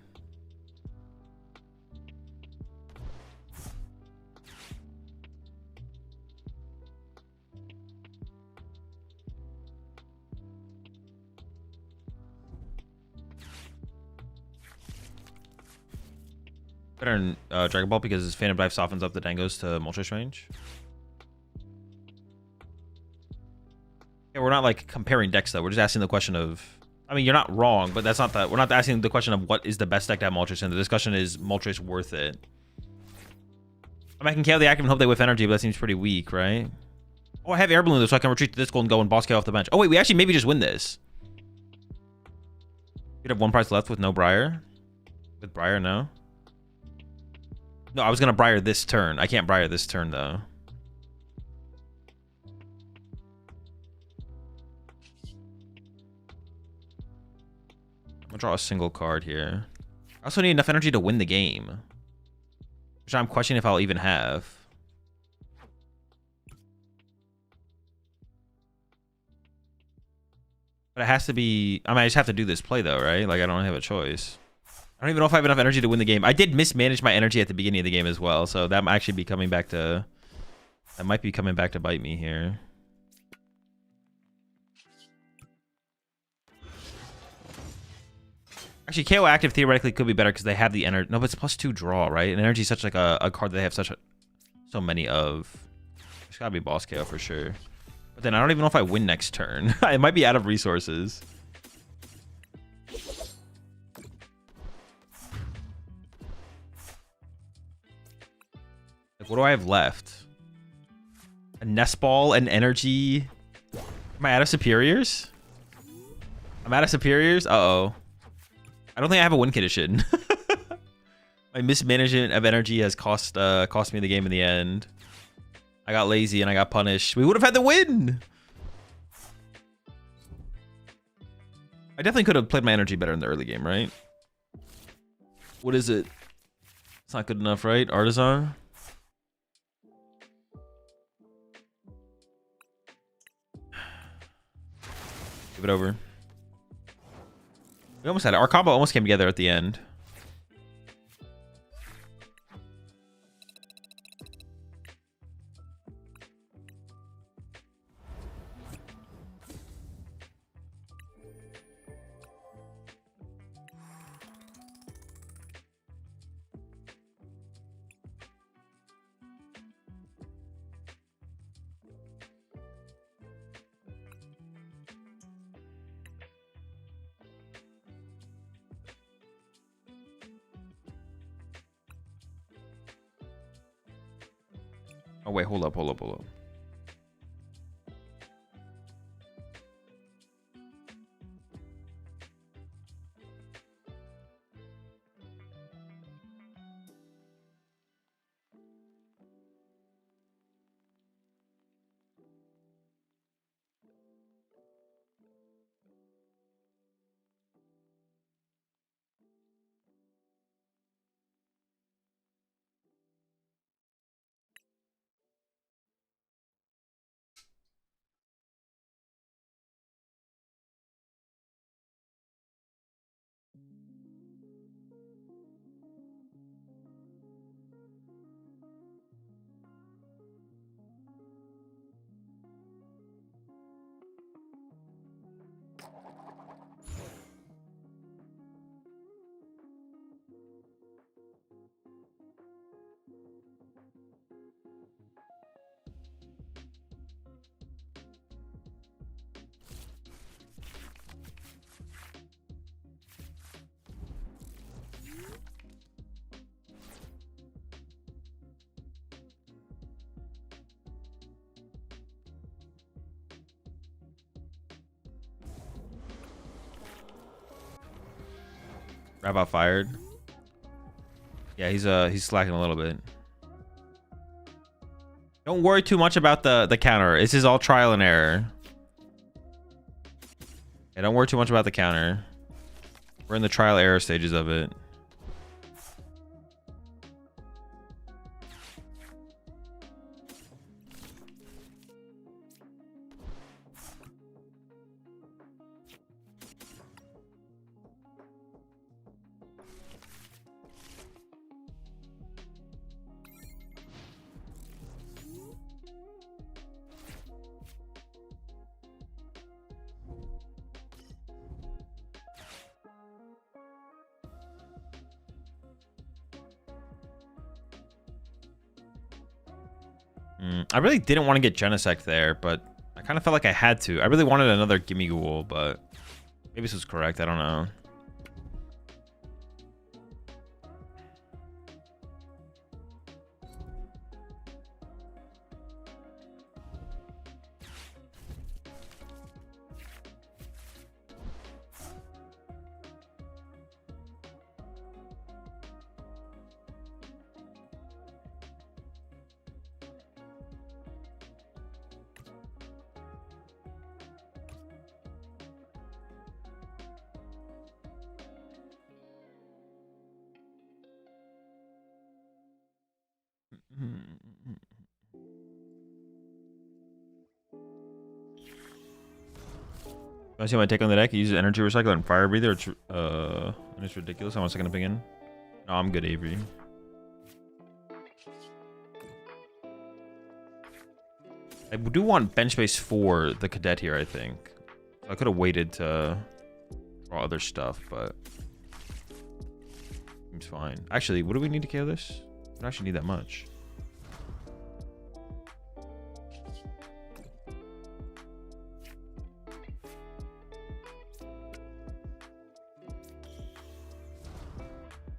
Better in Dragon Ball because his Phantom Dive softens up the Dangos to Moltres range. Yeah, we're not like comparing decks though. We're just asking the question of I mean, you're not wrong, but that's not the... We're not asking the question of what is the best deck to have Moltres in. The discussion is Moltres worth it. I mean, I can KO the active and hope they whiff energy, but that seems pretty weak, right? Oh, I have Air Balloon, so I can retreat to this Gholdengo and boss KO off the bench. Oh, wait, we actually maybe just win this. You'd have 1 prize left with no Briar. With Briar, no. No, I was going to Briar this turn. I can't Briar this turn, though. I'm going to draw a single card here. I also need enough energy to win the game, which I'm questioning if I'll even have. But it has to be... I mean, I just have to do this play, though, right? Like, I don't have a choice. I don't even know if I have enough energy to win the game. I did mismanage my energy at the beginning of the game as well, so that might actually be coming back to... That might be coming back to bite me here. Actually, KO active theoretically could be better because they have the energy. No, but it's +2 draw, right? And energy is such like a card that they have so many of. There's gotta be boss KO for sure. But then I don't even know if I win next turn. I might be out of resources. Like, what do I have left? A nest ball and energy. Am I out of superiors? I'm out of superiors? Uh-oh. I don't think I have a win condition. My mismanagement of energy has cost me the game in the end. I got lazy and I got punished. We would have had the win. I definitely could have played my energy better in the early game, right? What is it? It's not good enough, right? Artisan? Give it over. We almost had it. Our combo almost came together at the end. Oh, wait, hold up. Rabot fired. Yeah, he's slacking a little bit. Don't worry too much about the counter. This is all trial and error. Yeah, don't worry too much about the counter. We're in the trial error stages of it. I really didn't want to get Genesect there, but I kind of felt like I had to. I really wanted another Gimme Ghoul, but Maybe this was correct. I don't know. I see my take on the deck. He uses energy recycler and fire breather. And it's ridiculous. I want a second opinion. No, I'm good, Avery. I do want bench space for the cadet here, I think. I could have waited to draw other stuff, but seems fine. Actually, what do we need to KO this? We don't actually need that much.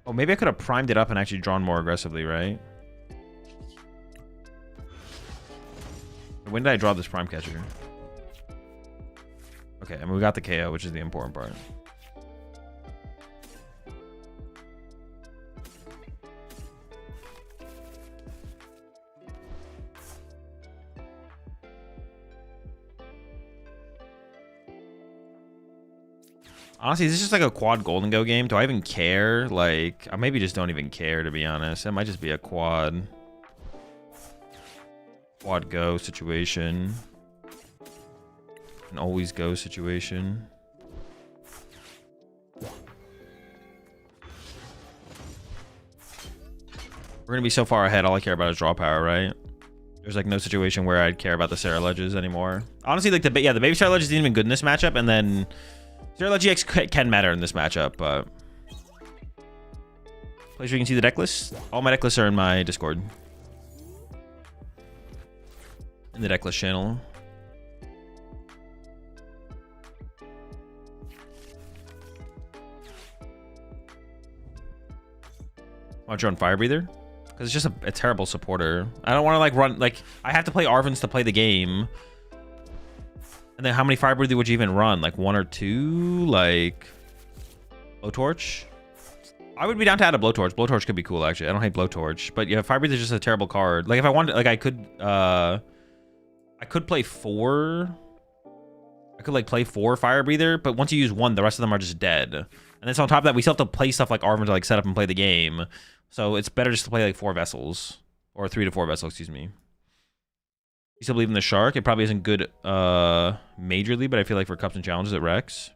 Oh, maybe I could have primed it up and actually drawn more aggressively, right? When did I draw this prime catcher? Okay, I mean, we got the KO, which is the important part. Honestly, is this just like a quad Gholdengo game? Do I even care? Like, I maybe just don't even care, to be honest. It might just be a quad go situation. An always go situation. We're gonna be so far ahead, all I care about is draw power, right? There's like no situation where I'd care about the Ceruledges anymore. Honestly, like the baby Ceruledge isn't even good in this matchup, and then Ceruledge GX can matter in this matchup, but place where you can see the deck list. All my deck lists are in my Discord. In the deck list channel. Want to run Fire Breather? Because it's just a terrible supporter. I don't want to like run, like, I have to play Arvins to play the game. And then how many Fire Breather would you even run? Like 1 or 2? Like Blowtorch? I would be down to add a Blowtorch. Blowtorch could be cool, actually. I don't hate Blowtorch. But yeah, Fire Breather is just a terrible card. Like if I wanted, like I could play 4. I could like play 4 Fire Breather, but once you use 1, the rest of them are just dead. And then so on top of that, we still have to play stuff like Arvin to like set up and play the game. So it's better just to play like 4 vessels. Or 3 to 4 vessels, excuse me. You still believe in the Shark? It probably isn't good majorly, but I feel like for Cups and Challenges it wrecks.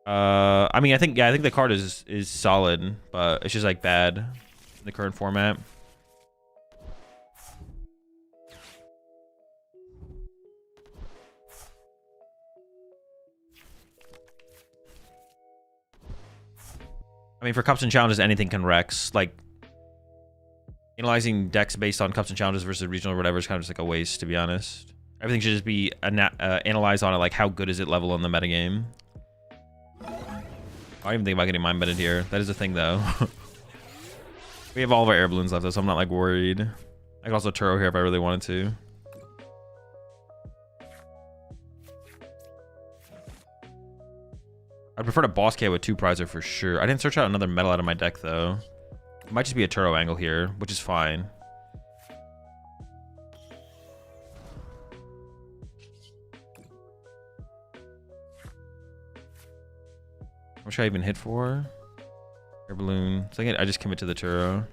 I mean, I think the card is solid, but it's just like bad in the current format. I mean, for Cups and Challenges, anything can Rex. Like, analyzing decks based on Cups and Challenges versus regional or whatever is kind of just like a waste, to be honest. Everything should just be analyzed on it, like how good is it level in the metagame. I don't even think about getting mind bended here. That is a thing, though. We have all of our air balloons left, though, so I'm not like worried. I could also Turo here if I really wanted to. I'd prefer to boss KO with 2 Prizer for sure. I didn't search out another metal out of my deck, though. It might just be a Turo angle here, which is fine. What should I even hit for? Air balloon. So I just commit to the Turo.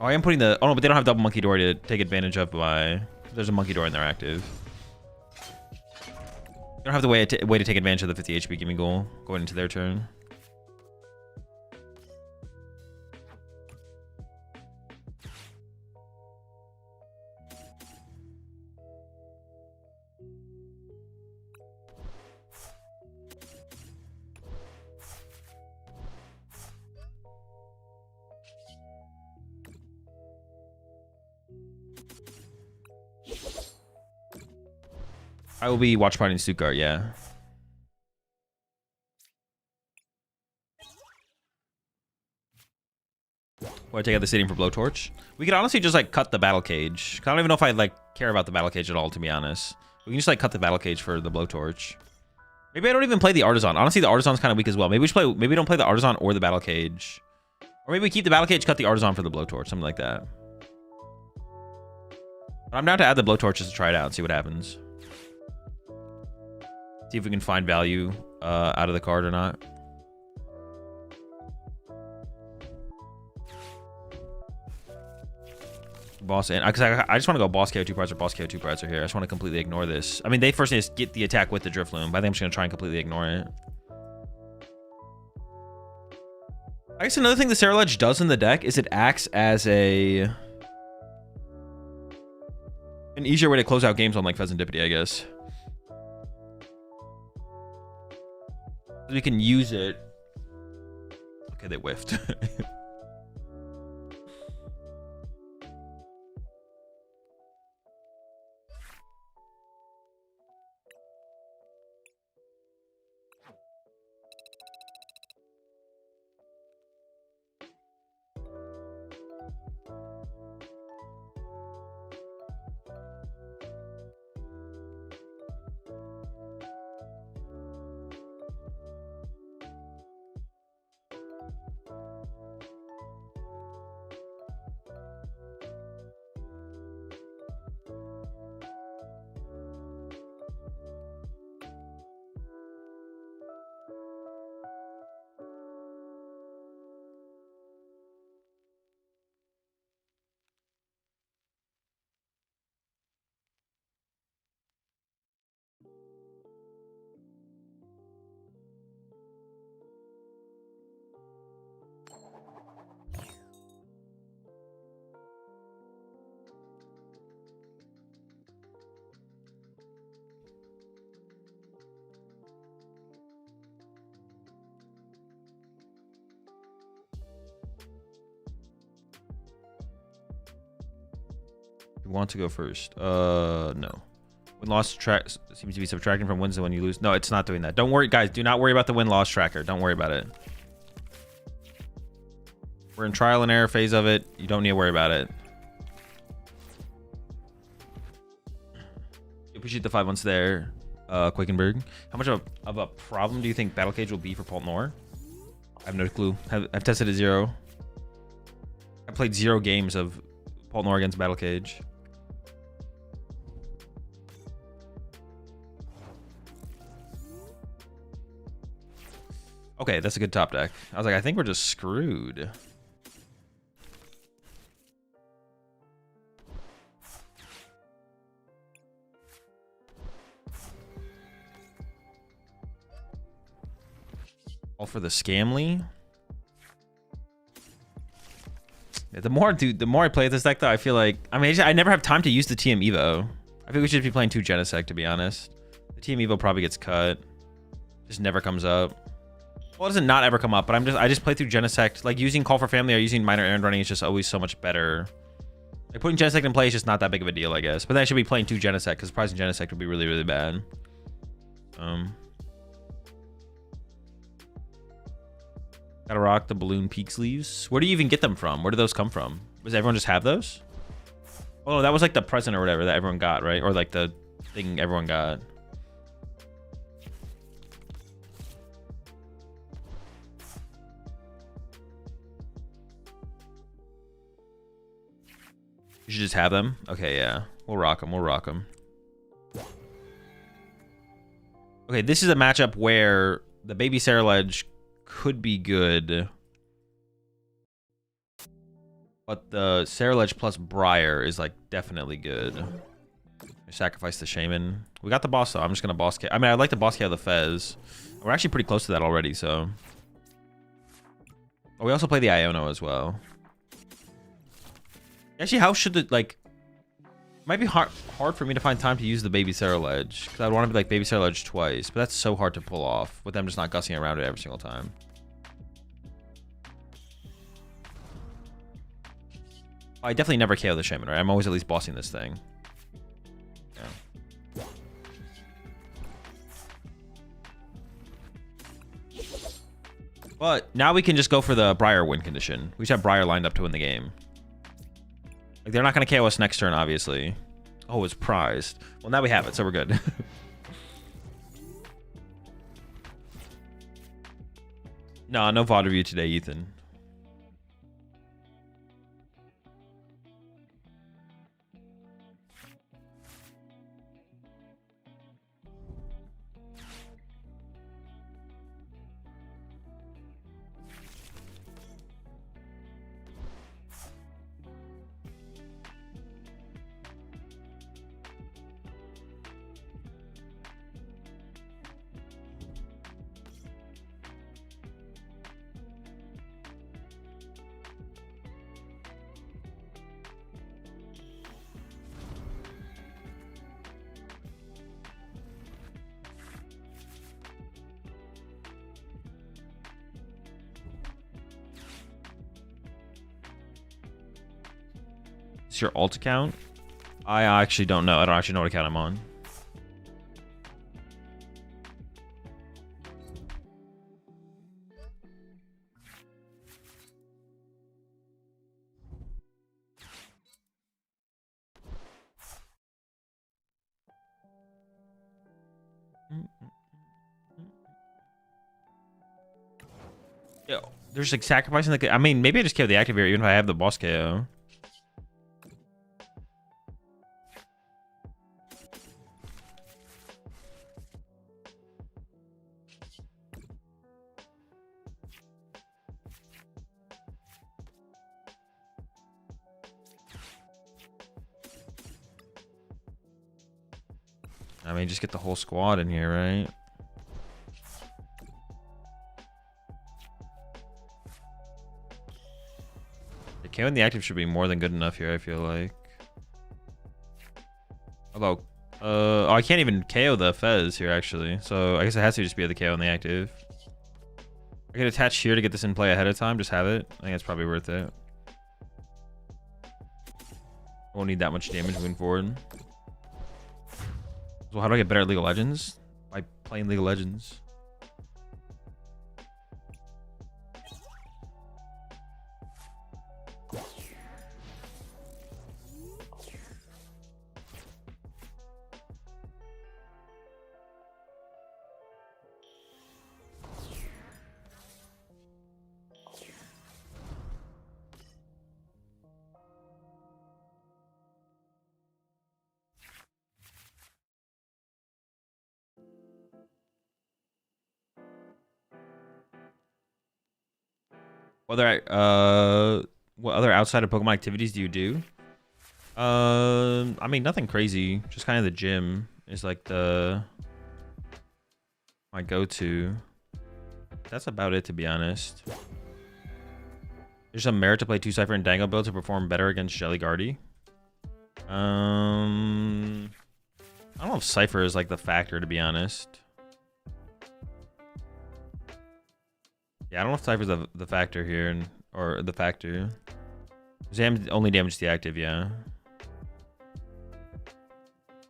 Oh, I am putting the... Oh, no, but they don't have double Monkey Door to take advantage of my... There's a Monkey Door and they're active. They don't have the way to take advantage of the 50 HP gimme goal going into their turn. I will be watch partying Stuttgart, yeah. Or I take out the stadium for Blowtorch. We could honestly just like cut the battle cage. I don't even know if I like care about the battle cage at all, to be honest. We can just like cut the battle cage for the Blowtorch. Maybe I don't even play the Artisan. Honestly, the Artisan's kind of weak as well. Maybe we should play. Maybe we don't play the Artisan or the battle cage. Or maybe we keep the battle cage, cut the Artisan for the Blowtorch, something like that. But I'm down to add the Blowtorch just to try it out and see what happens. See if we can find value out of the card or not. Boss and because I just want to go boss KO 2 parts or boss KO 2 parts are here. I just want to completely ignore this. I mean, they first need to get the attack with the Drifloon, but I think I'm just gonna try and completely ignore it. I guess another thing the Ceruledge does in the deck is it acts as an easier way to close out games on like Pheasantipity, I guess. We can use it. Okay, they whiffed. You want to go first? No. Win-loss track seems to be subtracting from wins when you lose. No, it's not doing that. Don't worry, guys. Do not worry about the win-loss tracker. Don't worry about it. We're in trial and error phase of it. You don't need to worry about it. Appreciate the 5 months there, Quakenberg. How much of a problem do you think Battle Cage will be for Poltnor? I have no clue. I've tested it 0. I played 0 games of Poltnor against Battle Cage. Okay, that's a good top deck. I was like, I think we're just screwed. All for the Scamly. Yeah, the more I play this deck, though, I feel like I never have time to use the TM Evo. I think we should be playing 2 Genesect, to be honest. The TM Evo probably gets cut. Just never comes up. Well, it doesn't not ever come up, but I just play through Genesect. Like using Call for Family or using Minor Errand Running is just always so much better. Like putting Genesect in play is just not that big of a deal, I guess. But then I should be playing 2 Genesect because pricing Genesect would be really, really bad. Gotta rock the Balloon Peak sleeves. Where do you even get them from? Where do those come from? Does everyone just have those? Oh, that was like the present or whatever that everyone got, right? Or like the thing everyone got. You should just have them? Okay, yeah. We'll rock them. We'll rock them. Okay, this is a matchup where the baby Ceruledge could be good. But the Ceruledge plus Briar is like definitely good. Sacrifice the Shaman. We got the boss though. I'm just gonna boss KO. I mean, I'd like to boss KO the Fez. We're actually pretty close to that already, so. Oh, we also play the Iono as well. Actually, how should the, like... It might be hard for me to find time to use the baby Ceruledge. Because I'd want to be like baby Ceruledge twice. But that's so hard to pull off with them just not gussing around it every single time. I definitely never KO the Shaman, right? I'm always at least bossing this thing. Yeah. But now we can just go for the Briar win condition. We should have Briar lined up to win the game. Like, they're not going to KO us next turn, obviously. Oh, it's prized. Well, now we have it, so we're good. No VOD review today, Ethan. Is your alt account? I actually don't know. I don't actually know what account I'm on. Yo, there's like sacrificing the. I mean, maybe I just KO the active here, even if I have the boss KO. I mean, just get the whole squad in here, right? The KO and the active should be more than good enough here, I feel like. Although, oh, I can't even KO the Fez here, actually. So I guess it has to just be the KO and the active. I can attach here to get this in play ahead of time. Just have it. I think it's probably worth it. Won't need that much damage moving forward. So how do I get better at League of Legends? By playing League of Legends. What other outside of Pokemon activities do you do? I mean, nothing crazy. Just kind of the gym is like my go-to. That's about it, to be honest. There's some merit to play 2 Cypher and Dango build to perform better against Jelly Guardy. I don't know if Cypher is like the factor, to be honest. Yeah, I don't know if Cypher's the factor here, or the factor. Zam only damage the active, yeah.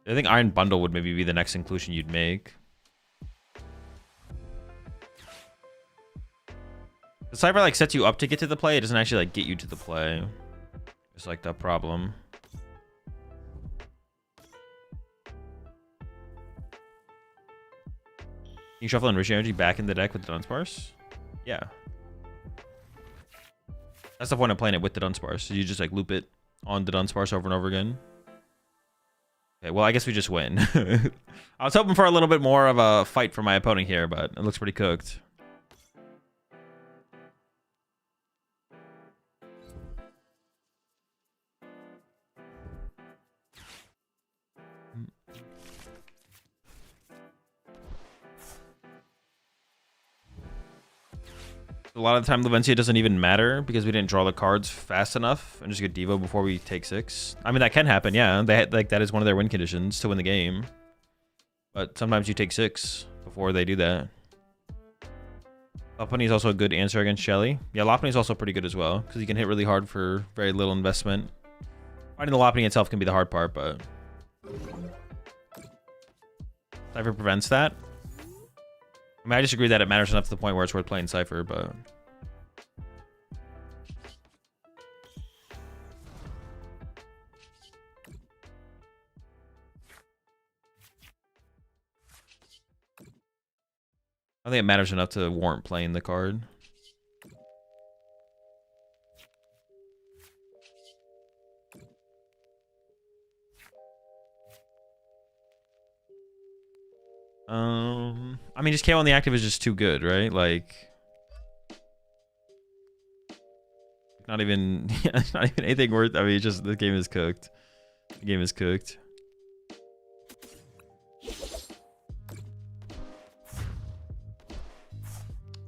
I think Iron Bundle would maybe be the next inclusion you'd make. The Cypher like sets you up to get to the play, it doesn't actually like get you to the play. It's like the problem. Can you shuffle Enrich Energy back in the deck with the Dunsparce? Yeah. That's the point of playing it with the Dunsparce. So you just like loop it on the Dunsparce over and over again. Okay, well, I guess we just win. I was hoping for a little bit more of a fight for my opponent here, but it looks pretty cooked. A lot of the time, Levencia doesn't even matter because we didn't draw the cards fast enough and just get Devo before we take 6. I mean, that can happen, yeah. Like that is one of their win conditions to win the game. But sometimes you take 6 before they do that. Lopunny is also a good answer against Shelly. Yeah, Lopunny is also pretty good as well because you can hit really hard for very little investment. Finding the Lopunny itself can be the hard part, but Cypher prevents that. I mean, I disagree that it matters enough to the point where it's worth playing Cypher, but... I think it matters enough to warrant playing the card. I mean, just KO on the active is just too good, right? Like, not even, not even anything worth. I mean, it's just the game is cooked. The game is cooked.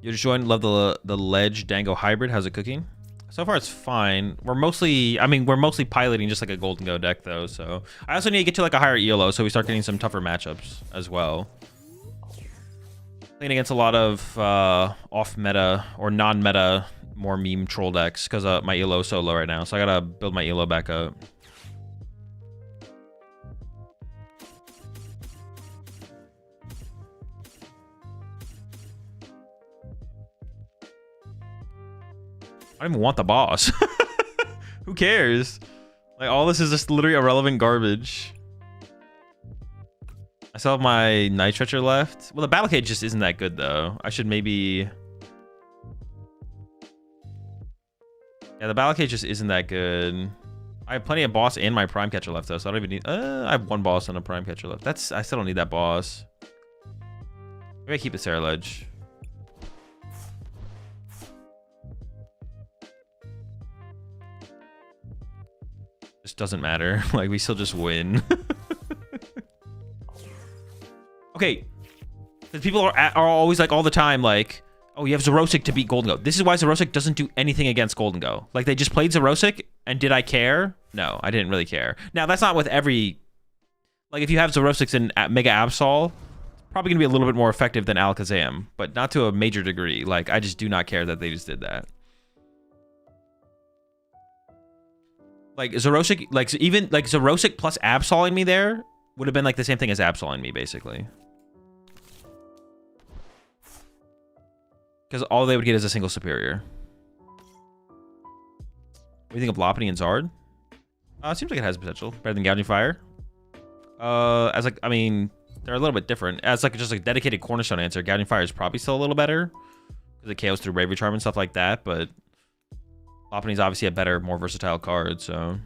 You just joined. Love the Ledge Dango hybrid. How's it cooking? So far, it's fine. We're mostly, I mean, we're mostly piloting just like a Gholdengo deck though. So I also need to get to like a higher ELO, so we start getting some tougher matchups as well. Playing against a lot of off-meta or non-meta, more meme troll decks because my ELO is so low right now. So I gotta build my ELO back up. I don't even want the boss. Who cares? Like, all this is just literally irrelevant garbage. I still have my Night Stretcher left. Well, the Battle Cage just isn't that good, though. I should maybe... Yeah, the Battle Cage just isn't that good. I have plenty of boss and my Prime Catcher left, though, so I don't even need... I have one boss and a Prime Catcher left. I still don't need that boss. Maybe I keep the Ceruledge. Just doesn't matter. Like, we still just win. Okay, because people are always like all the time like, oh, you have Xerosic to beat Gholdengo. This is why Xerosic doesn't do anything against Gholdengo. Like, they just played Xerosic, and did I care? No, I didn't really care. Now, that's not with every... Like, if you have Xerosics in Mega Absol, it's probably going to be a little bit more effective than Alakazam, but not to a major degree. Like, I just do not care that they just did that. Like, Xerosic... Like, even, like, Xerosic plus Absoling me there would have been, like, the same thing as Absoling me, basically. Because all they would get is a single superior. What do you think of Lopunny and Zard? It seems like it has potential. Better than Gouging Fire. As like, I mean, they're a little bit different. As like just like dedicated cornerstone answer, Gouging Fire is probably still a little better. Because it KOs through Bravery Charm and stuff like that. But Lopunny's obviously a better, more versatile card, so...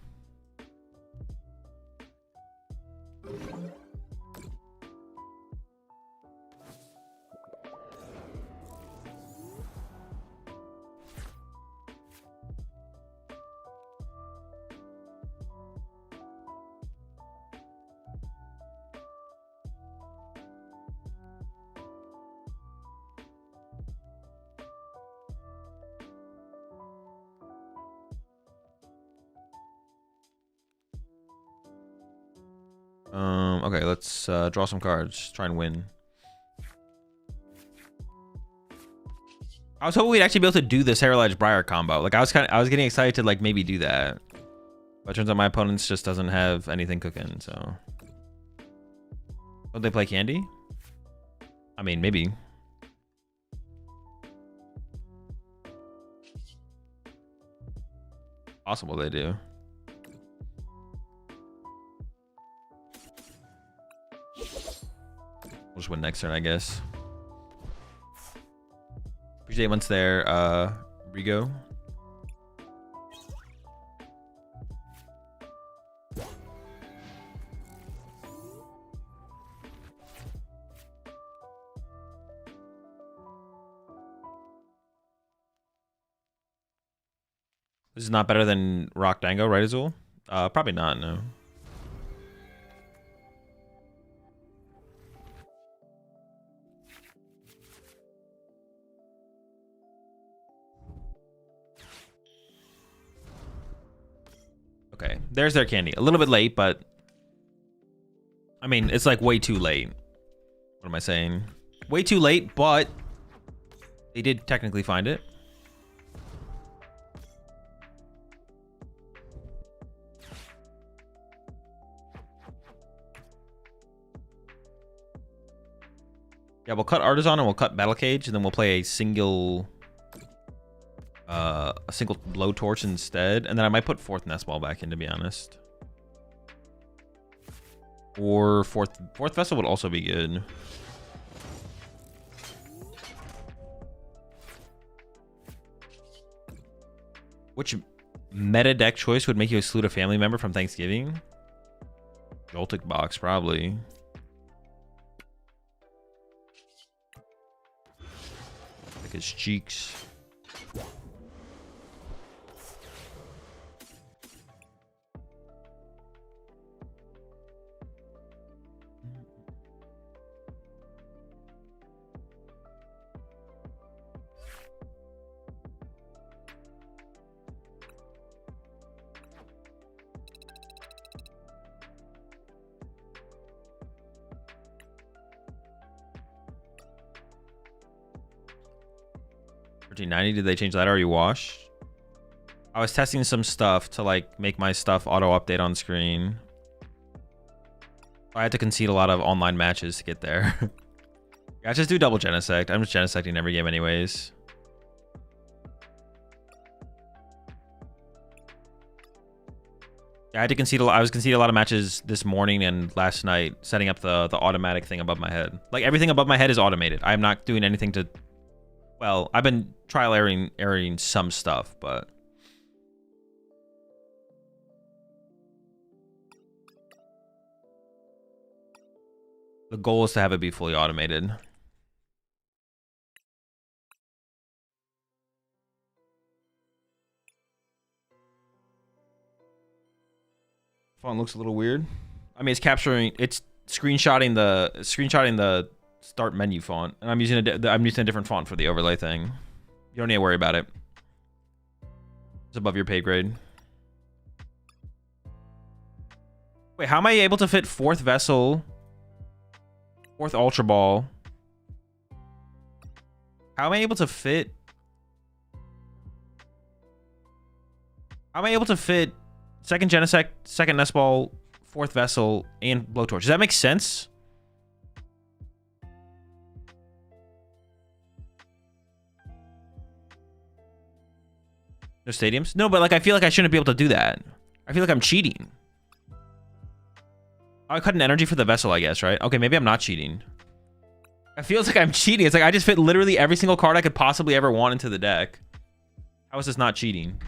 Okay, let's draw some cards. Try and win. I was hoping we'd actually be able to do this Ceruledge Briar combo. Like, I was getting excited to like maybe do that. But it turns out my opponent's just doesn't have anything cooking, so. Would they play Candy? I mean, maybe. Possible they do. We'll just win next turn, I guess. Appreciate once there, Rigo. This is not better than Rock Dango, right, Azul? Probably not, no. Okay, there's their Candy. A little bit late, but... I mean, it's like way too late. What am I saying? Way too late, but... They did technically find it. Yeah, we'll cut Artisan and we'll cut Battle Cage, and then we'll play a single Blowtorch instead. And then I might put 4th Nest Ball back in, to be honest. Or 4th Vessel would also be good. Which meta deck choice would make you exclude a family member from Thanksgiving? Joltik box, probably. Like his cheeks. $13.90. Did they change that? Are you washed? I was testing some stuff to like make my stuff auto update on screen. I had to concede a lot of online matches to get there. Yeah, just do double Genesect. I'm just Genesecting every game anyways. Yeah, I had to concede I was conceding a lot of matches this morning and last night, setting up the automatic thing above my head. Like everything above my head is automated. I'm not doing anything to. Well, I've been trial erroring some stuff, but. The goal is to have it be fully automated. Font looks a little weird. I mean, it's screenshotting the start menu font, and I'm using a different font for the overlay thing. You don't need to worry about it. It's above your pay grade. Wait, how am I able to fit 4th Vessel, 4th Ultra Ball? How am I able to fit? How am I able to fit 2nd Genesect, 2nd Nest Ball, 4th Vessel, and Blowtorch? Does that make sense? No stadiums? No, but like I feel like I shouldn't be able to do that. I feel like I'm cheating. I cut an energy for the vessel, I guess, right? Okay, maybe I'm not cheating. It feels like I'm cheating. It's like I just fit literally every single card I could possibly ever want into the deck. How is this not cheating?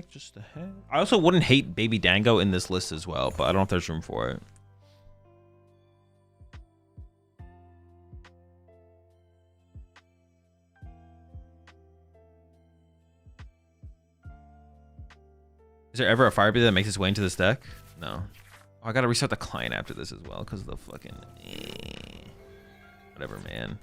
Just ahead. I also wouldn't hate Baby Dango in this list as well, but I don't know if there's room for it. Is there ever a fire breather that makes its way into this deck? No. Oh, I gotta restart the client after this as well because of the fucking whatever, man.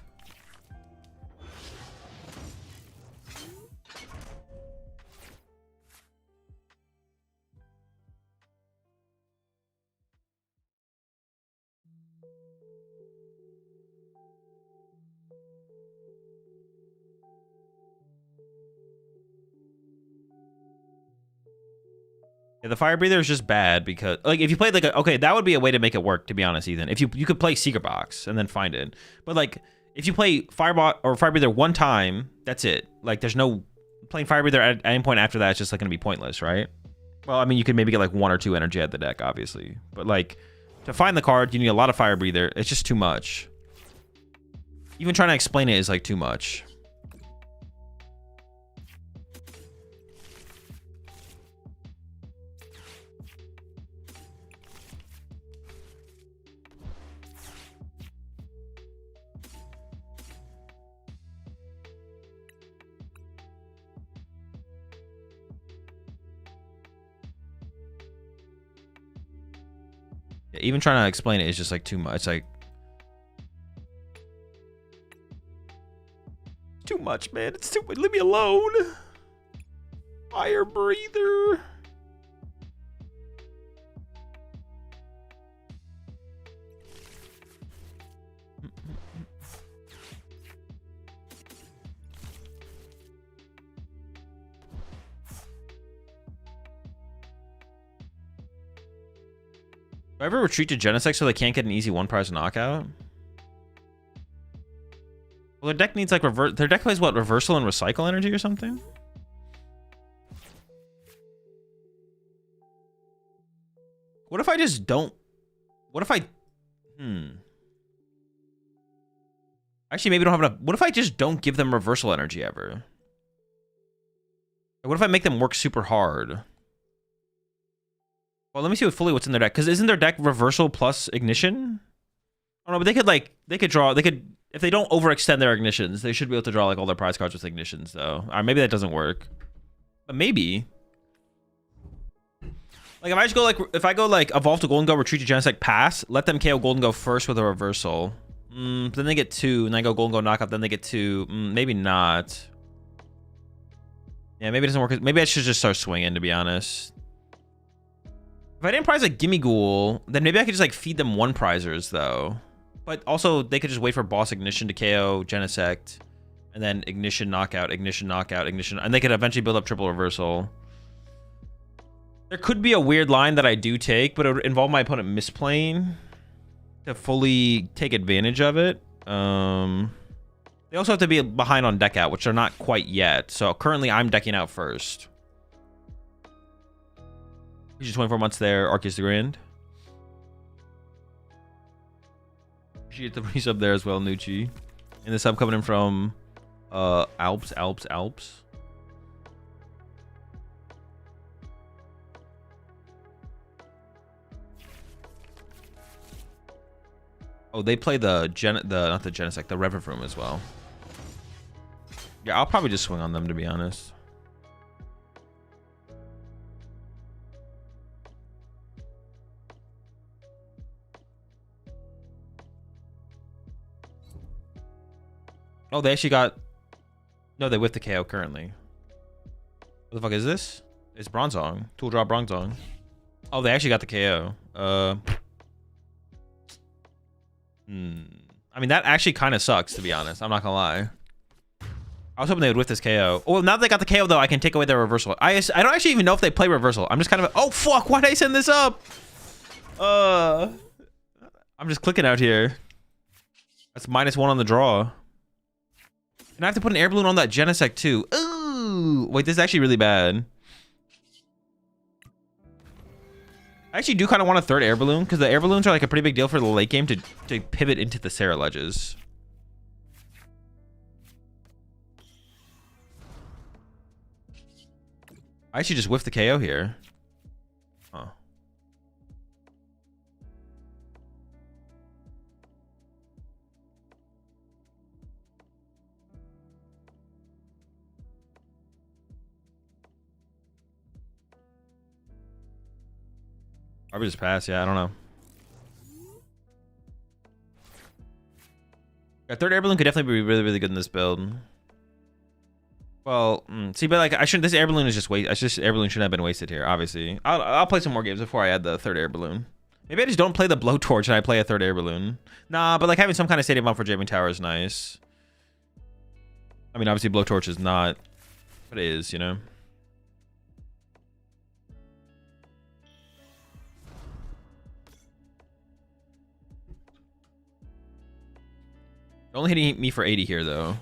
Yeah, the fire breather is just bad because, like, if you played like okay, that would be a way to make it work. To be honest, Ethan, if you could play Secret Box and then find it, but like if you play Firebot or fire breather one time, that's it. Like, there's no playing fire breather at any point after that. It's just like gonna be pointless, right? Well, I mean, you could maybe get like 1 or 2 energy out of the deck, obviously, but like to find the card, you need a lot of fire breather. It's just too much. Even trying to explain it is like too much. Even trying to explain it is just like too much. It's like too much, man. It's too much. Leave me alone. Fire breather. Do I ever retreat to Genesect so they can't get an easy one prize knockout? Well, their deck needs like their deck plays what, reversal and recycle energy or something? What if I just don't? What if I? Actually, maybe don't have enough. What if I just don't give them reversal energy ever? What if I make them work super hard? Well, let me see what's in their deck. Because isn't their deck reversal plus ignition? I don't know, but they could draw, if they don't overextend their ignitions, they should be able to draw like all their prize cards with ignitions though. Or maybe that doesn't work. But maybe. Like if I go like evolve to Gholdengo, retreat to Genesect, pass, let them KO Gholdengo first with a reversal. Then they get 2, and I go Gholdengo knockout, then they get 2. Maybe not. Yeah, maybe it doesn't work. Maybe I should just start swinging, to be honest. If I didn't prize a Gimme Ghoul, then maybe I could just like feed them 1 prizers though. But also they could just wait for boss ignition to KO Genesect, and then ignition knockout, ignition knockout, ignition, and they could eventually build up triple reversal. There could be a weird line that I do take, but it would involve my opponent misplaying to fully take advantage of it. They also have to be behind on deck out, which they're not quite yet. So currently I'm decking out first. Just 24 months there. Arceus the Grand. Appreciate the resub there as well, Nucci. And the sub coming in from Alps. Oh, they play not the Genesect, the Reverfroom as well. Yeah, I'll probably just swing on them, to be honest. Oh, they actually got... No, they whiffed the KO currently. What the fuck is this? It's Bronzong. Tool drop Bronzong. Oh, they actually got the KO. I mean, that actually kind of sucks, to be honest. I'm not gonna lie. I was hoping they would whiff this KO. Oh, now that they got the KO, though, I can take away their reversal. I don't actually even know if they play reversal. I'm just kind of... Oh, fuck! Why did I send this up? I'm just clicking out here. That's -1 on the draw. And I have to put an air balloon on that Genesect too. Ooh, wait, this is actually really bad. I actually do kind of want a 3rd air balloon because the air balloons are like a pretty big deal for the late game to pivot into the Ceruledges. I actually just whiffed the KO here. Huh. Probably just pass. Yeah, I don't know. A 3rd air balloon could definitely be really, really good in this build. Well, see, but like I shouldn't. This air balloon is just air balloon shouldn't have been wasted here. Obviously, I'll play some more games before I add the 3rd air balloon. Maybe I just don't play the blowtorch and I play a 3rd air balloon. Nah, but like having some kind of stadium up for jamming tower is nice. I mean, obviously blowtorch is not, but it is, you know. They're only hitting me for 80 here, though.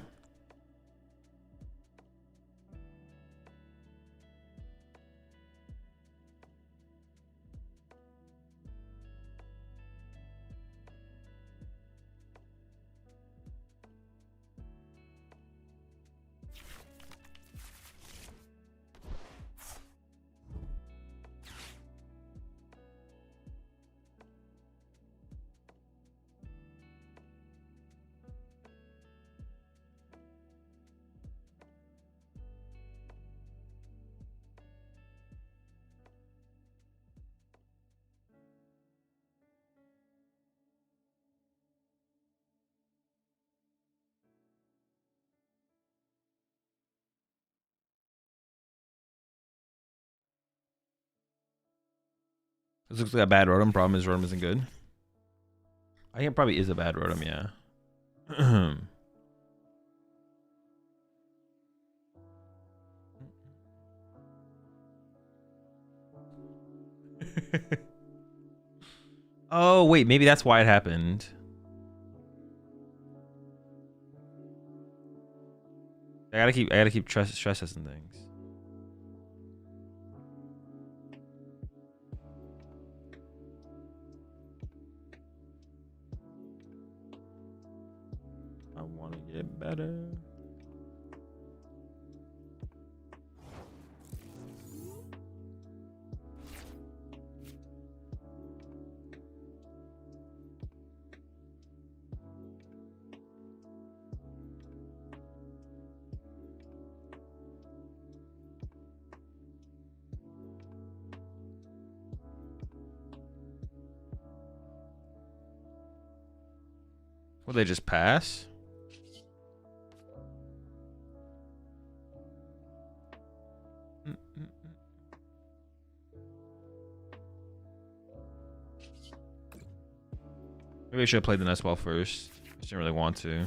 This looks like a bad Rotom. Problem is Rotom isn't good. I think it probably is a bad Rotom, yeah. Oh, wait, maybe that's why it happened. I gotta keep stress testing things. I wanna get better. Will they just pass? Maybe I should have played the nest ball first. I just didn't really want to.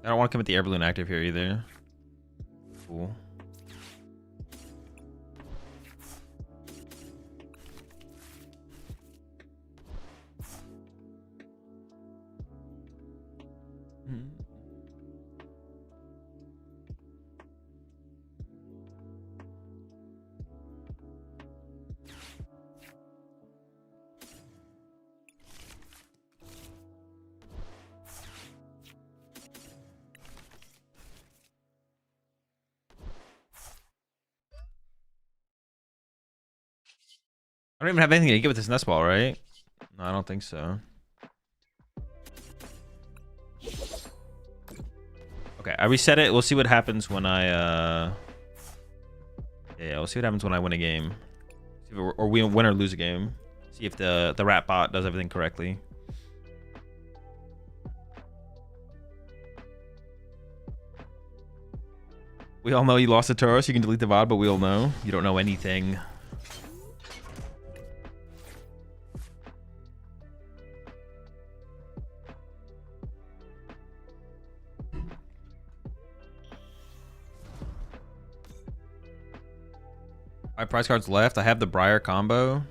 I don't want to commit the air balloon active here either. Cool. I don't even have anything to give with this nest ball, right? No, I don't think so. Okay, I reset it. We'll see what happens when I yeah, we'll see what happens when I win a game. Or we win or lose a game. See if the rat bot does everything correctly. We all know you lost a Tauros. You can delete the VOD, but we all know you don't know anything. My prize cards left. I have the Briar combo.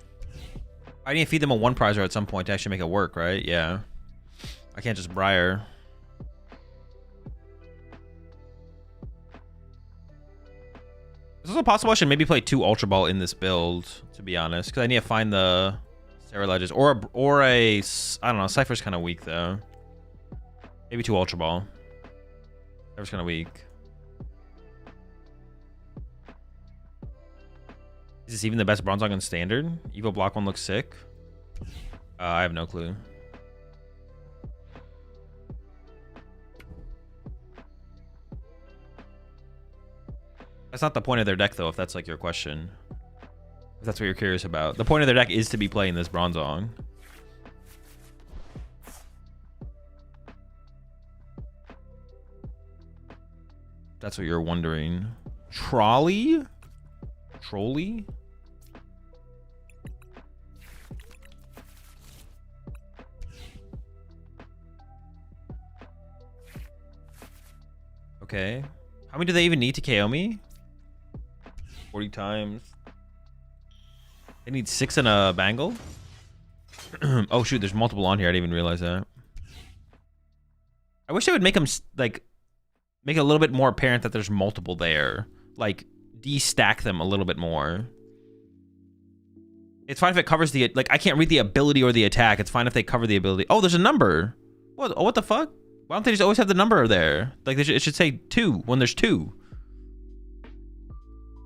I need to feed them a one prizer at some point to actually make it work, right? Yeah. I can't just Briar. It's also possible I should maybe play 2 Ultra Ball in this build, to be honest, because I need to find the Ceruledges or a I don't know. Cypher's kind of weak though. Maybe 2 Ultra Ball. Cypher's kind of weak. Is this even the best Bronzong in Standard? Evo Block 1 looks sick. I have no clue. That's not the point of their deck, though, if that's like your question. If that's what you're curious about. The point of their deck is to be playing this Bronzong. That's what you're wondering. Trolley? Trolley? Okay. How many do they even need to KO me? 40 times. They need 6 and a bangle? Oh shoot, there's multiple on here. I didn't even realize that. I wish they would make them, like, make it a little bit more apparent that there's multiple there. Like, de-stack them a little bit more. It's fine if it covers the, like, I can't read the ability or the attack. It's fine if they cover the ability. Oh, there's a number. What the fuck? Why don't they just always have the number there? Like, it should say 2 when there's 2.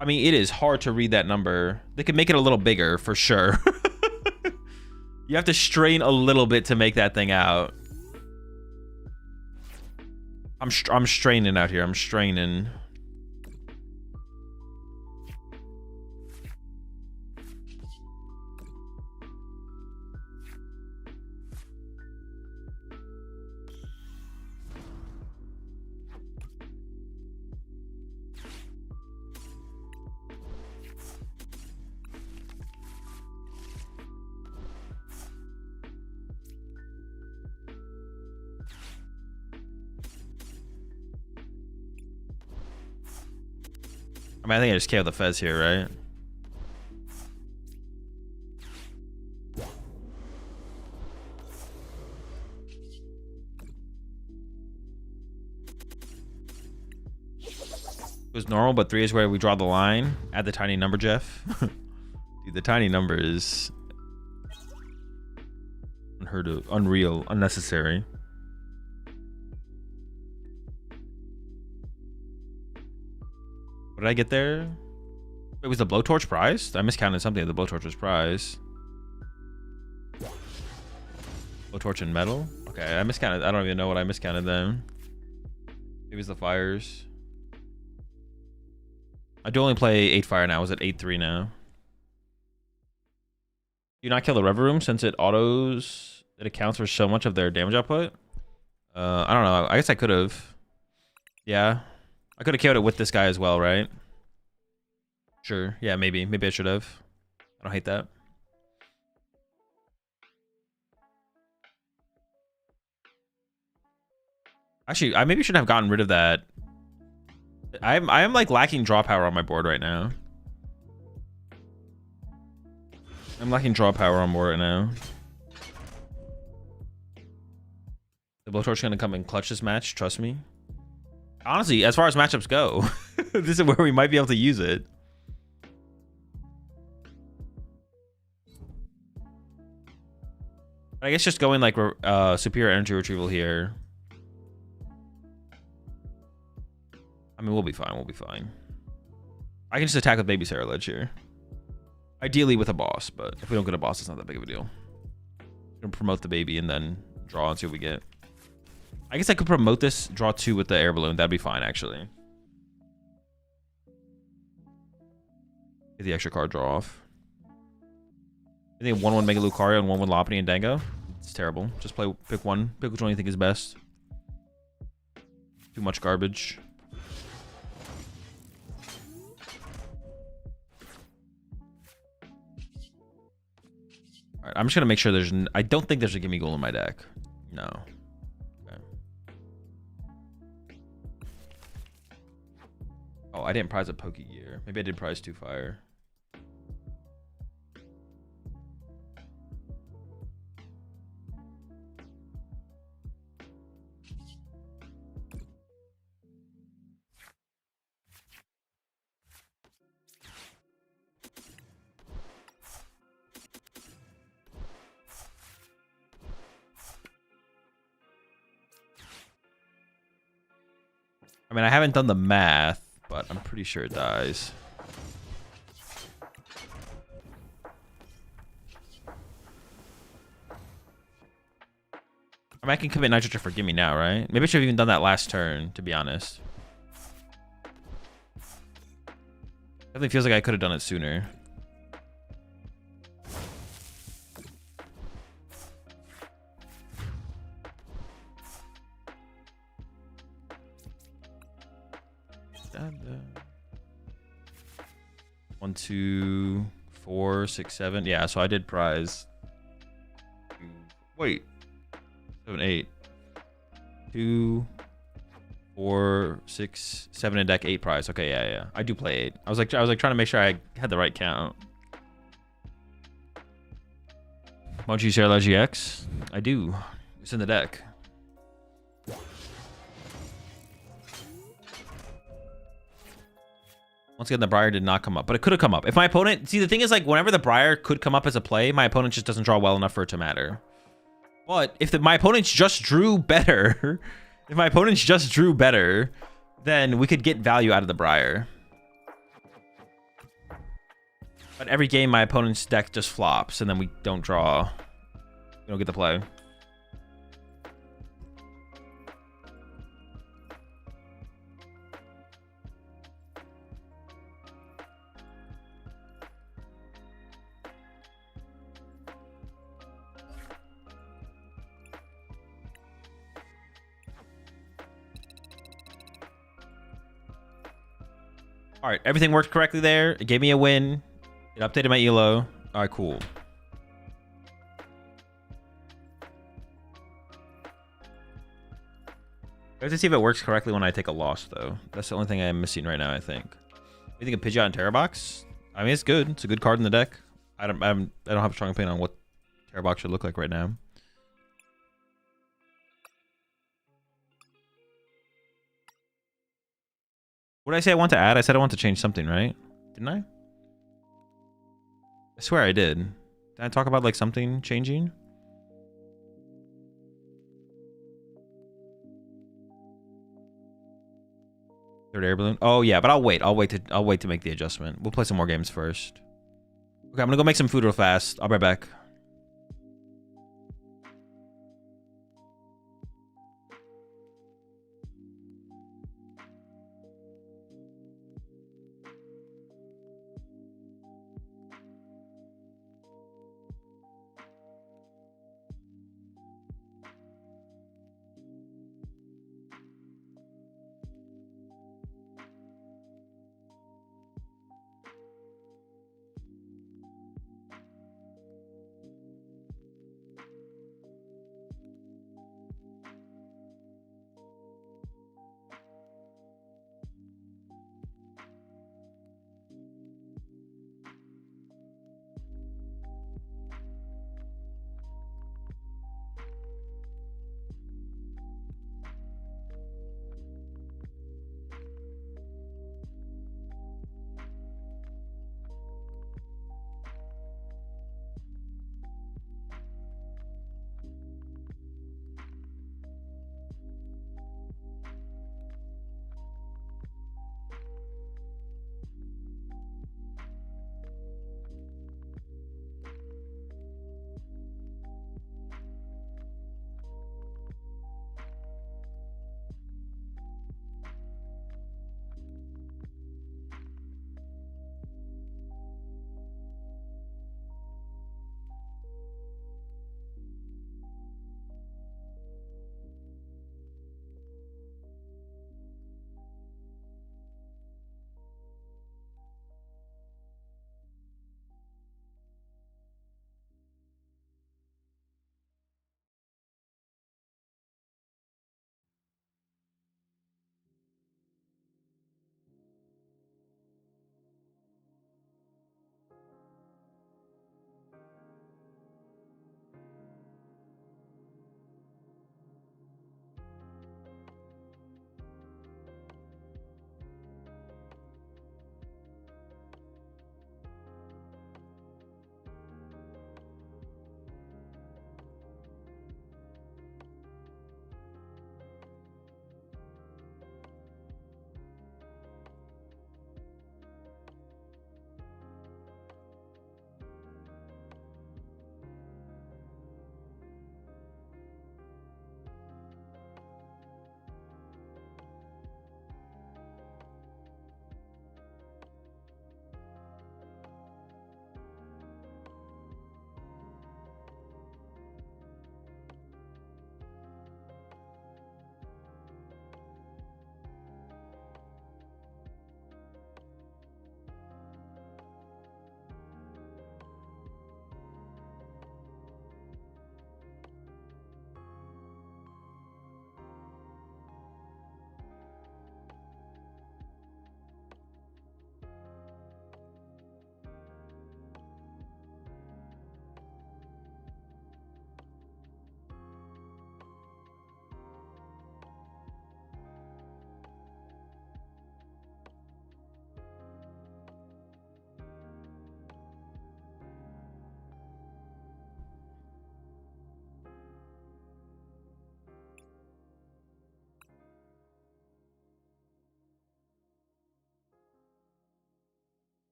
I mean, it is hard to read that number. They could make it a little bigger, for sure. You have to strain a little bit to make that thing out. I'm straining out here. I'm straining. mean, I think I just KO the Fez here, right? It was normal, but 3 is where we draw the line. Add the tiny number, Jeff. Dude, the tiny number is unheard of, unreal, unnecessary. What did I get there? Wait, was the blowtorch prize? I miscounted something. The blowtorch was prize. Blowtorch and metal? Okay, I miscounted. I don't even know what I miscounted then. Maybe it was the fires. I do only play 8 fire now. I was at 8-3 now. Do you not kill the Rever Room since it autos? It accounts for so much of their damage output? I don't know. I guess I could have. Yeah. I could have killed it with this guy as well, right? Sure. Yeah, maybe. Maybe I should have. I don't hate that. Actually, I maybe should have gotten rid of that. I am like lacking draw power on my board right now. I'm lacking draw power on board right now. The blowtorch gonna come and clutch this match, trust me. Honestly, as far as matchups go, this is where we might be able to use it. I guess just going like superior energy retrieval here. I mean, we'll be fine. We'll be fine. I can just attack with baby Ceruledge here. Ideally with a boss, but if we don't get a boss, it's not that big of a deal. We're gonna promote the baby and then draw and see what we get. I guess I could promote this, draw 2 with the air balloon. That'd be fine, actually. Get the extra card draw off. I think 1-1 Mega Lucario and 1-1 Lopunny and Dango. It's terrible. Just pick one. Pick which one you think is best. Too much garbage. Alright, I'm just gonna make sure there's. I don't think there's a Gimme Goal in my deck. No. Okay. Oh, I didn't prize a Poke Gear. Maybe I did prize 2 fire. I mean, I haven't done the math, but I'm pretty sure it dies. I mean, I can commit Nitrogen for Gimme now, right? Maybe I should have even done that last turn, to be honest. Definitely feels like I could have done it sooner. One, 2, 4, 6, 7. Yeah, so I did prize. Wait. 7, 8. 2, 4, 6, 7 in deck, 8 prize. Okay, yeah. I do play 8. I was like trying to make sure I had the right count. Mochi Ceruledge GX? I do. It's in the deck. Once again, the Briar did not come up, but it could have come up. If my opponent... See, the thing is, like, whenever the Briar could come up as a play, my opponent just doesn't draw well enough for it to matter. But if my opponents just drew better... if my opponents just drew better, then we could get value out of the Briar. But every game, my opponent's deck just flops, and then we don't draw. We don't get the play. All right, everything worked correctly there. It gave me a win. It updated my elo. All right, cool. I have to see if it works correctly when I take a loss, though. That's the only thing I'm missing right now, I think. You think of Pidgeot and Terra Box? I mean, it's good. It's a good card in the deck. I don't have a strong opinion on what Terra Box should look like right now. What did I say I want to add? I said I want to change something, right? Didn't I? I swear I did. Did I talk about like something changing? Third air balloon. Oh yeah, but I'll wait. I'll wait to make the adjustment. We'll play some more games first. Okay, I'm gonna go make some food real fast. I'll be right back.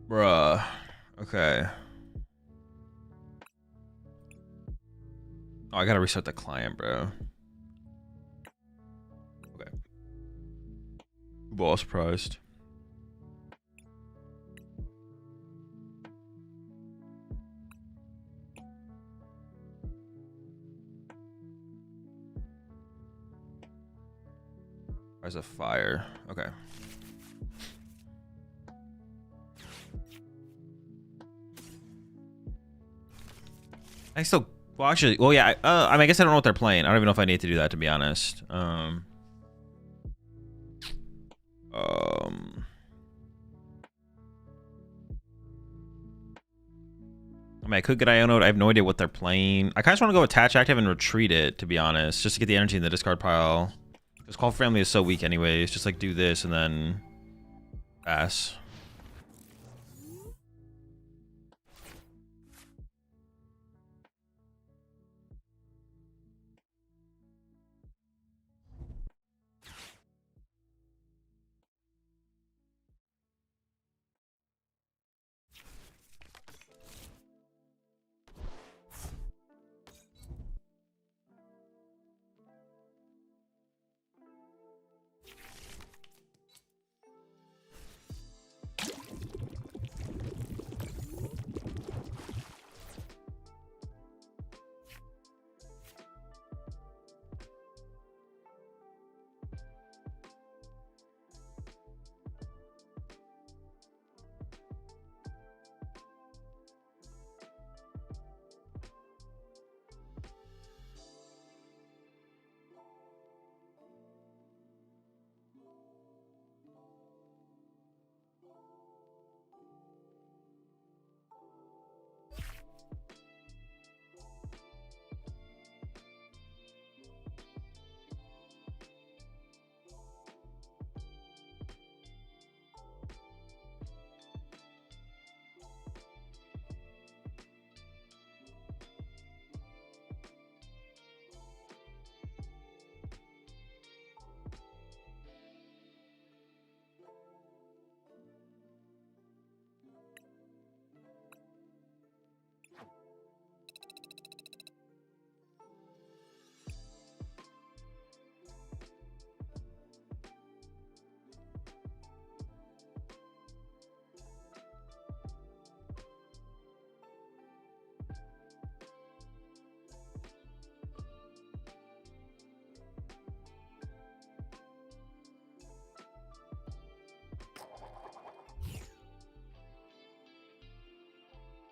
Bruh. Okay. Oh, I gotta restart the client, bro. Okay. Ball surprised. There's a fire. Okay. I still. Well, actually, well, yeah. I mean, I guess I don't know what they're playing. I don't even know if I need to do that, to be honest. I mean, I could get Iono. I have no idea what they're playing. I kind of just want to go attach active and retreat it, to be honest, just to get the energy in the discard pile. Because Call for Family is so weak, anyways. Just like do this and then pass.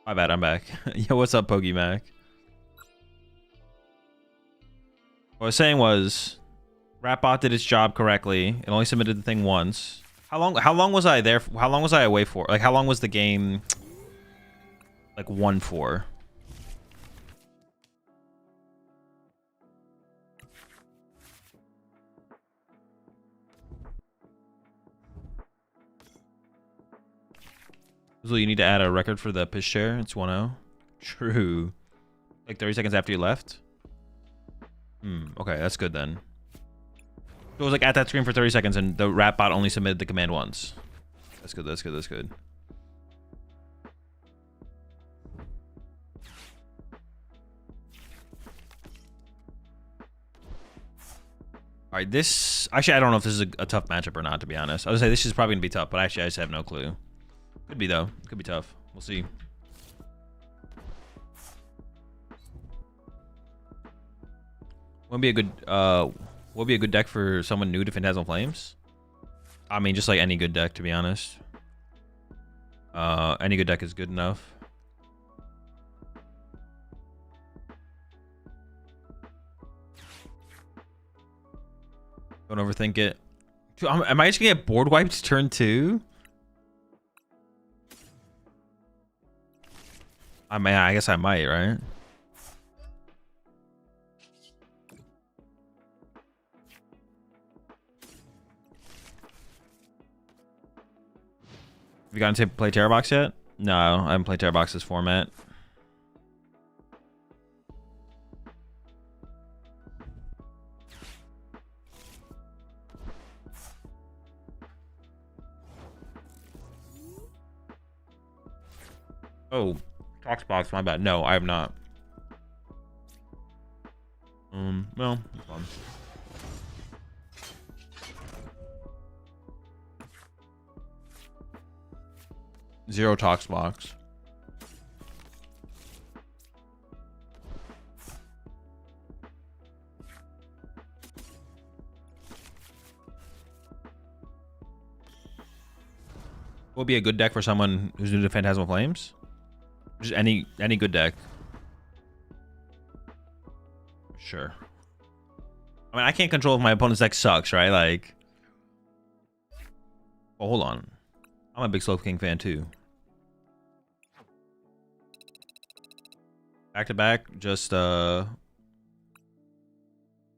My bad, I'm back. Yo, what's up, PokeMac? What I was saying was, Ratbot did its job correctly. It only submitted the thing once. How long was I there? How long was I away for? Like, how long was the game, like, won for? So you need to add a record for the piss share. It's 1-0. True. Like 30 seconds after you left? Okay, that's good then. So it was like at that screen for 30 seconds and the Ratbot only submitted the command once. That's good, that's good, that's good. Alright, this... Actually, I don't know if this is a tough matchup or not, to be honest. I was gonna say this is probably gonna be tough, but actually I just have no clue. Could be, though. Could be tough. We'll see. Won't be a good... What would be a good deck for someone new to Phantasmal Flames? I mean, just like any good deck, to be honest. Any good deck is good enough. Don't overthink it. Dude, am I just gonna get board wiped turn 2? I mean, I guess I might, right? Have you gotten to play Terror Box yet? No, I haven't played Terror Box's format. Oh, Talksbox, my bad. No, I have not. Well, it's fun. Zero Talksbox. What would be a good deck for someone who's new to Phantasmal Flames? Just any good deck. Sure. I mean, I can't control if my opponent's deck sucks, right? Like, oh, hold on. I'm a big Slow King fan too. Back to back, just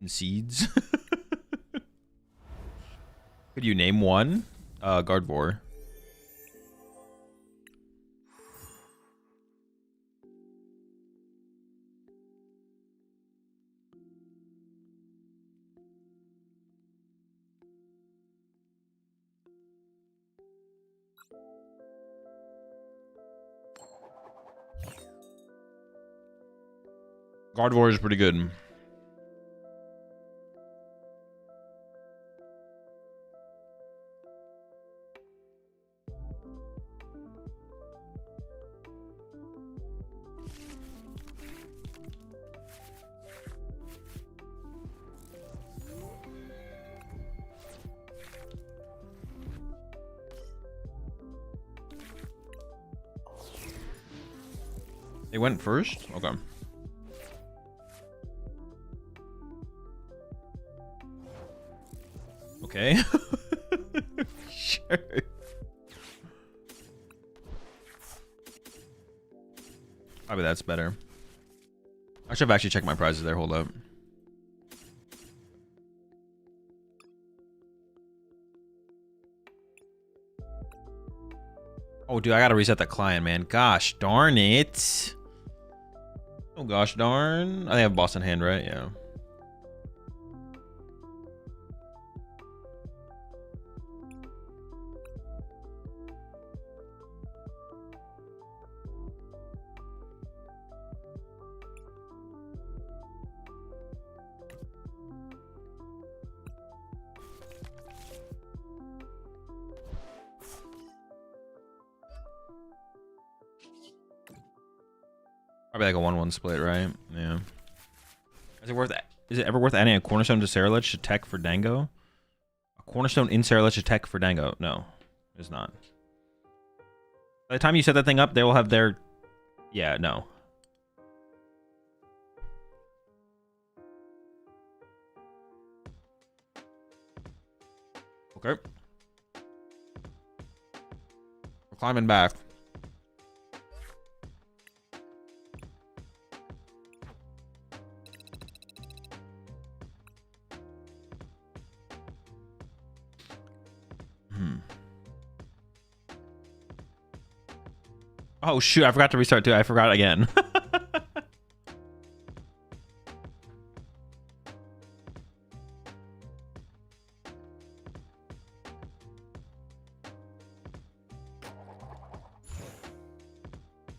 seeds. Could you name one? Gardevoir. Gardevoir is pretty good. They went first? Okay. Okay. Sure. Probably that's better. I should have actually checked my prizes there. Hold up. Oh, dude, I gotta reset that client, man. Gosh darn it. Oh, gosh darn. I have Boston hand, right? Yeah. Probably like a 1-1 split, right? Yeah. Is it ever worth adding a cornerstone to Ceruledge to tech for Dango? A cornerstone in Ceruledge to tech for Dango? No, it's not. By the time you set that thing up, they will have their... Yeah, no. Okay. We're climbing back. Oh shoot, I forgot to restart too. I forgot again.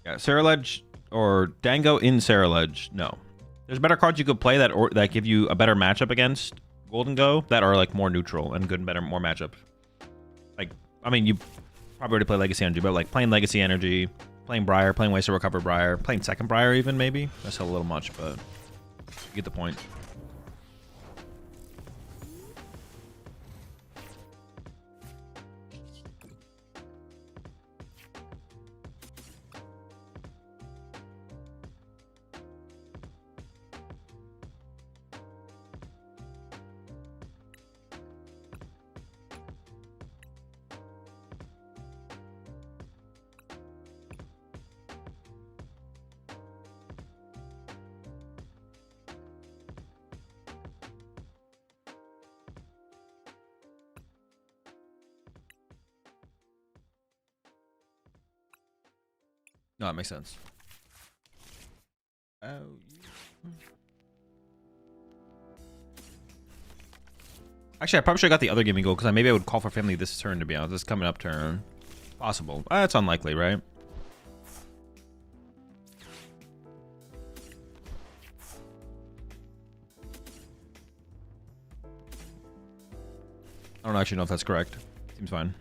Yeah, Ceruledge or Dango in Ceruledge. No. There's better cards you could play that give you a better matchup against Gholdengo that are like more neutral and good and better more matchup. Like, I mean, you probably already play Legacy Energy, but like playing Legacy Energy, playing Briar, playing Ways to Recover Briar, playing second Briar even maybe. That's a little much, but you get the point. No, that makes sense. Oh. Actually, I probably should have got the other Gimme Goal because maybe I would call for family this turn, to be honest. This coming up turn. Possible. That's unlikely, right? I don't actually know if that's correct. Seems fine.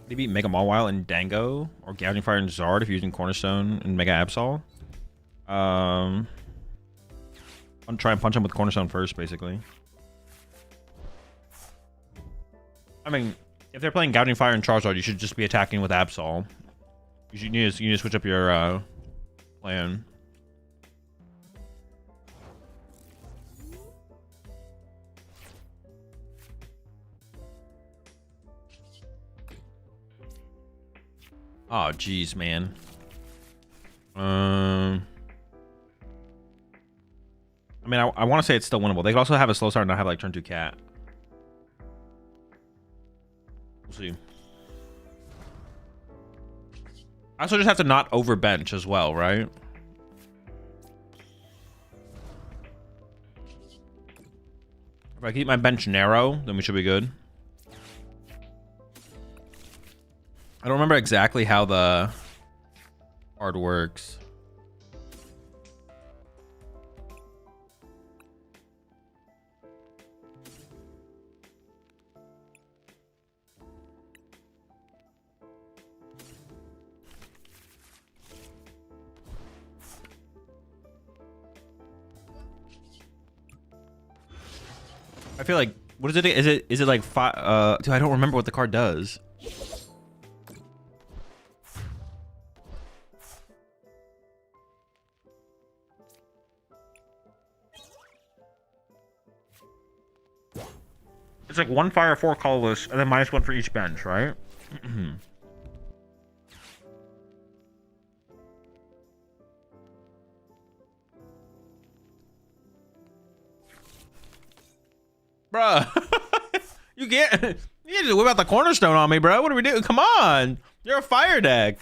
Maybe Mega Mawile and Dango, or Gouging Fire and Zard if you're using Cornerstone and Mega Absol. I'm try and punch him with Cornerstone first, basically. I mean, if they're playing Gouging Fire and Charizard, you should just be attacking with Absol. You need to switch up your plan. Oh, jeez, man. I mean, I want to say it's still winnable. They could also have a slow start and not have like turn 2 cat. We'll see. I also just have to not overbench as well, right? If I keep my bench narrow, then we should be good. I don't remember exactly how the card works. I feel like, what is it? Is it like five? Dude, I don't remember what the card does. It's like 1 fire, 4 colorless, and then -1 for each bench, right? Bruh. you can't just whip out the Cornerstone on me, bro. What are we doing? Come on. You're a fire deck.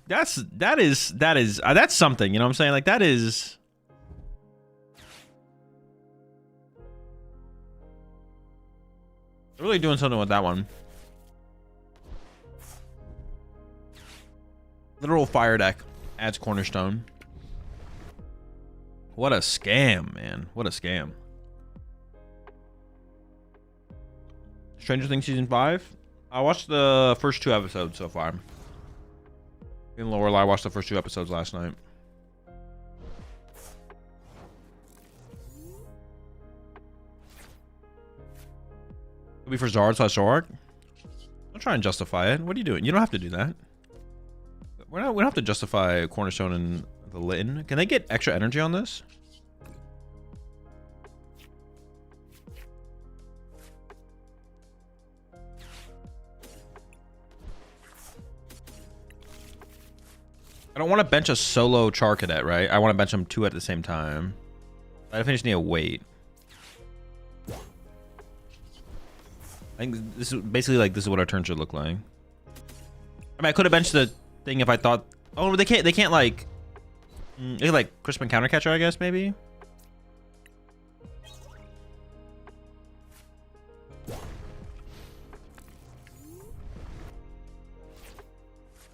That's something, you know what I'm saying? Like, that is... Really doing something with that one. Literal fire deck adds Cornerstone. What a scam, man. What a scam. Stranger Things Season 5? I watched the first 2 episodes so far. In Lorelai, I watched the first 2 episodes last night. It'll be for Zard/Zorak. Don't try and justify it. What are you doing? You don't have to do that. We don't have to justify Cornerstone and the Litten. Can they get extra energy on this? I don't want to bench a solo Char Cadet, right? I want to bench them 2 at the same time. I just need to wait. I think this is basically like, this is what our turn should look like. I mean, I could have benched the thing if I thought... Oh, they can't like... They can like Crispin Countercatcher, I guess, maybe?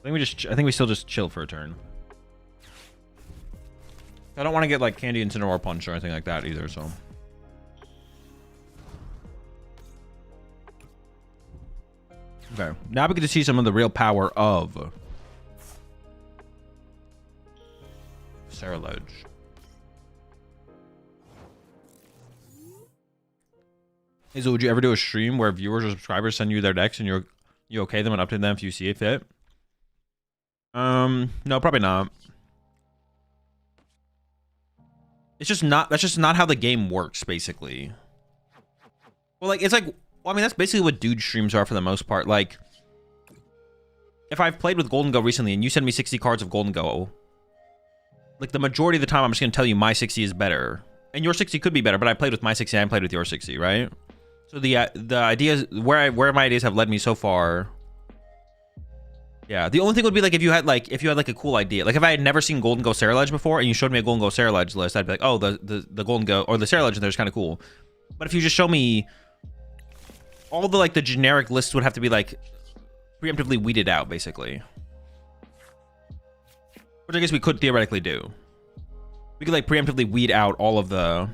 I think we still just chill for a turn. I don't want to get like Candy Incineroar Punch or anything like that either, so... Okay, now we get to see some of the real power of Ceruledge. Azul, would you ever do a stream where viewers or subscribers send you their decks and you okay them and update them if you see it fit? No, probably not. It's just not, that's just not how the game works, basically. Well, like, it's like, well, I mean, that's basically what dude streams are for the most part. Like, if I've played with Gholdengo recently and you send me 60 cards of Gholdengo, like, the majority of the time I'm just going to tell you my 60 is better. And your 60 could be better, but I played with my 60 and I played with your 60, right? So the ideas, where my ideas have led me so far... Yeah, the only thing would be like if you had like a cool idea. Like if I had never seen Gholdengo Ceruledge before and you showed me a Gholdengo Ceruledge list, I'd be like, oh, the Gholdengo or the Ceruledge in there is kind of cool. But if you just show me all the like the generic lists would have to be like preemptively weeded out, basically. Which I guess we could theoretically do. We could like preemptively weed out all of the...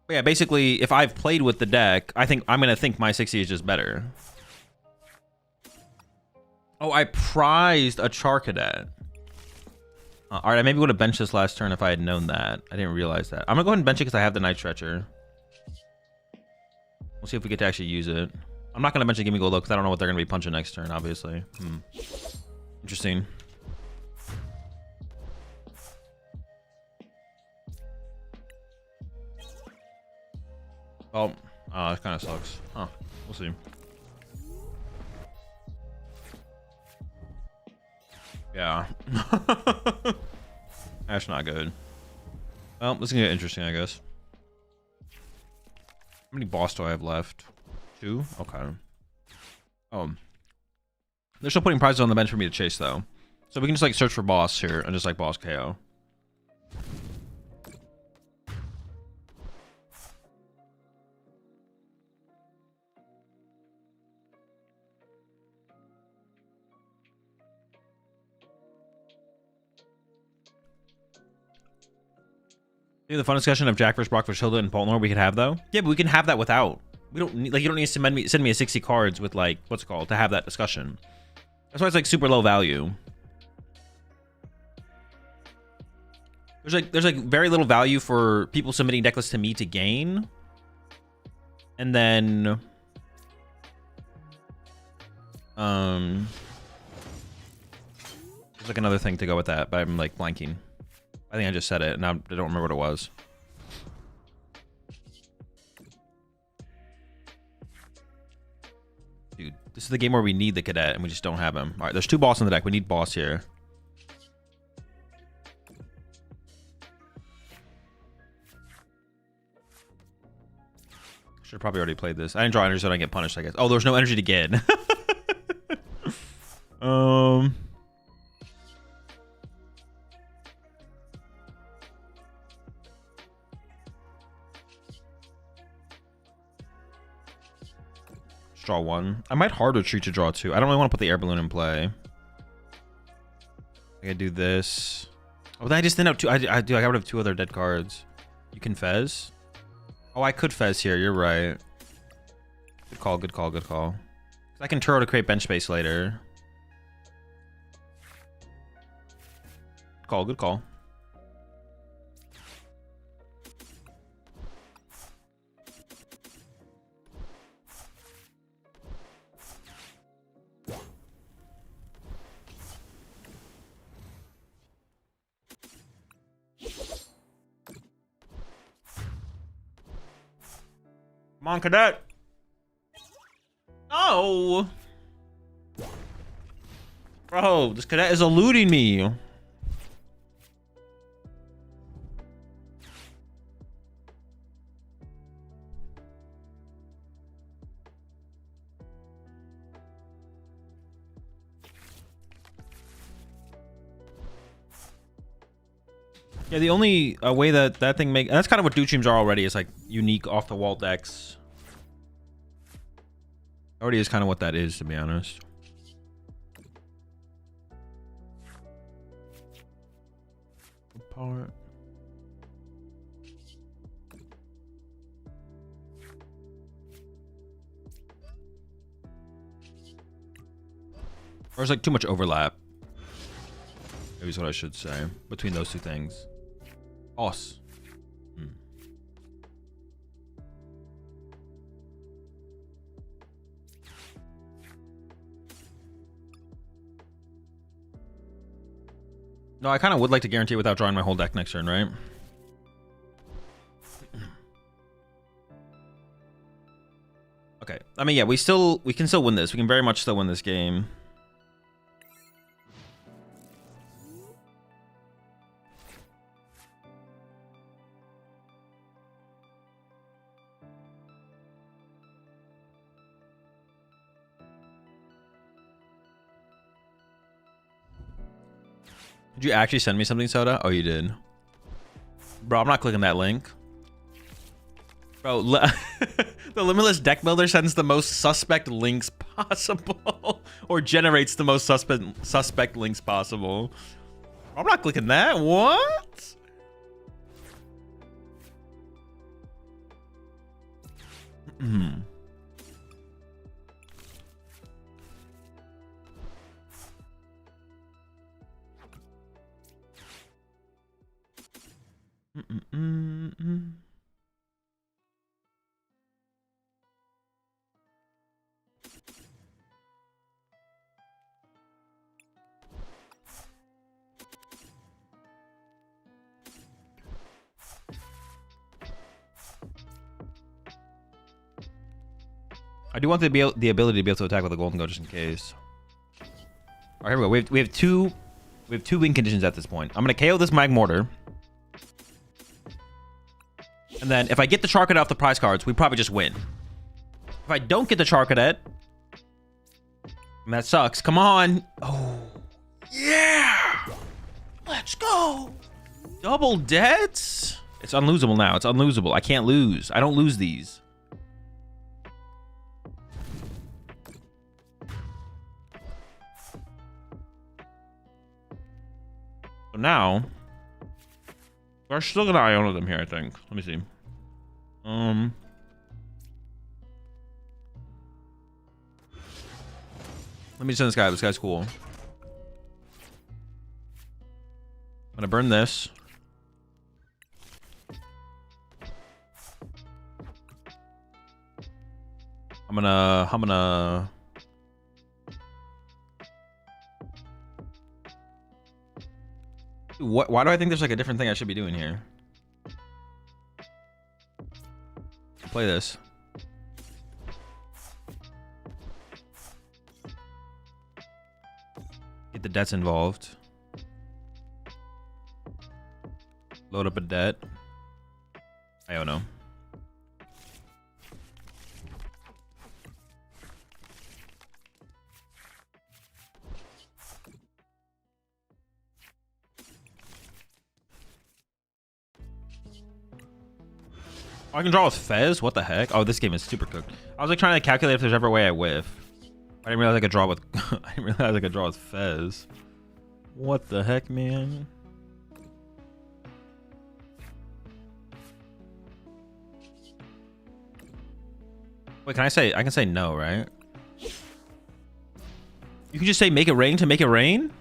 But yeah, basically, if I've played with the deck, I'm gonna think my 60 is just better. Oh, I prized a Char Cadet. All right, I maybe would have benched this last turn if I had known that. I didn't realize that. I'm gonna go ahead and bench it because I have the Night Stretcher. We'll see if we get to actually use it. I'm not gonna bench a Gimme Gold though because I don't know what they're gonna be punching next turn. Obviously. Interesting. Oh, it kind of sucks. Huh. We'll see. Yeah. That's not good. Well, this is gonna get interesting, I guess. How many boss do I have left? 2? Okay. Oh. They're still putting prizes on the bench for me to chase, though. So we can just, like, search for boss here and just, like, boss KO. The fun discussion of Jack vs. Brock vs. Hilda and Polnor we could have though. Yeah, but we can have that without. We don't need, like, you don't need to send me a 60 cards with like what's it called to have that discussion. That's why it's like super low value. There's like very little value for people submitting deck lists to me to gain, and then there's like another thing to go with that, but I'm like blanking. I think I just said it, and I don't remember what it was. Dude, this is the game where we need the cadet, and we just don't have him. All right, there's 2 boss on the deck. We need boss here. Should have probably already played this. I didn't draw energy so I didn't get punished, I guess. Oh, there's no energy to get. Draw 1. I might hard retreat to draw 2. I don't really want to put the air balloon in play. I gotta do this. Oh, then I just thin out 2. I got rid of 2 other dead cards. You can Fez? Oh, I could Fez here. You're right. Good call, good call, good call. I can Turo to create bench space later. Good call, good call. Come on, cadet. No. Bro, this cadet is eluding me. Yeah, the only way that thing make, and that's kind of what Dude Streams are already, is like unique off the wall decks. Already is kind of what that is, to be honest. Part. Or there's like too much overlap. Maybe is what I should say between those 2 things. Boss. No, I kind of would like to guarantee it without drawing my whole deck next turn, right? Okay. I mean, yeah, we can still win this. We can very much still win this game. Did you actually send me something, Soda? Oh, you did. Bro, I'm not clicking that link. Bro, the Limitless Deck Builder sends the most suspect links possible. Or generates the most suspect links possible. I'm not clicking that. What? I do want the ability to be able to attack with a Gholdengo just in case. All right, here we go. We have two win conditions at this point. I'm gonna KO this Magmortar, and then if I get the Charcadet off the prize cards, we probably just win. If I don't get the Charcadet, and that sucks. Come on. Oh, yeah. Let's go. Double debts. It's unlosable now. It's unlosable. I can't lose. I don't lose these. So now, we're still gonna Iona them here, I think. Let me see. Let me send this guy. This guy's cool. I'm gonna burn this. I'm gonna What? Why do I think there's like a different thing I should be doing here? Play this. Get the debts involved. Load up a debt. I don't know. I can draw with Fez? What the heck? Oh, this game is super cooked. I was like trying to calculate if there's ever a way I whiff. I didn't realize I could draw with I didn't realize I could draw with Fez. What the heck, man? Wait, I can say no, right? You can just say make it rain to make it rain?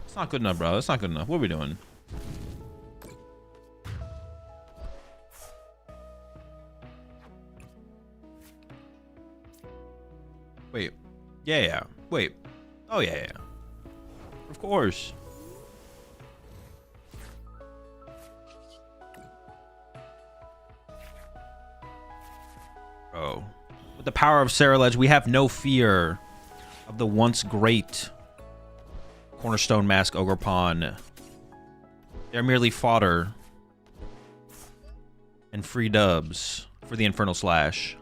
It's not good enough, bro. It's not good enough. What are we doing? Wait. Yeah. Wait. Oh, yeah. Of course. Bro. With the power of Ceruledge, we have no fear of the once great Cornerstone Mask Ogerpon. They're merely fodder and free dubs for the Infernal Slash.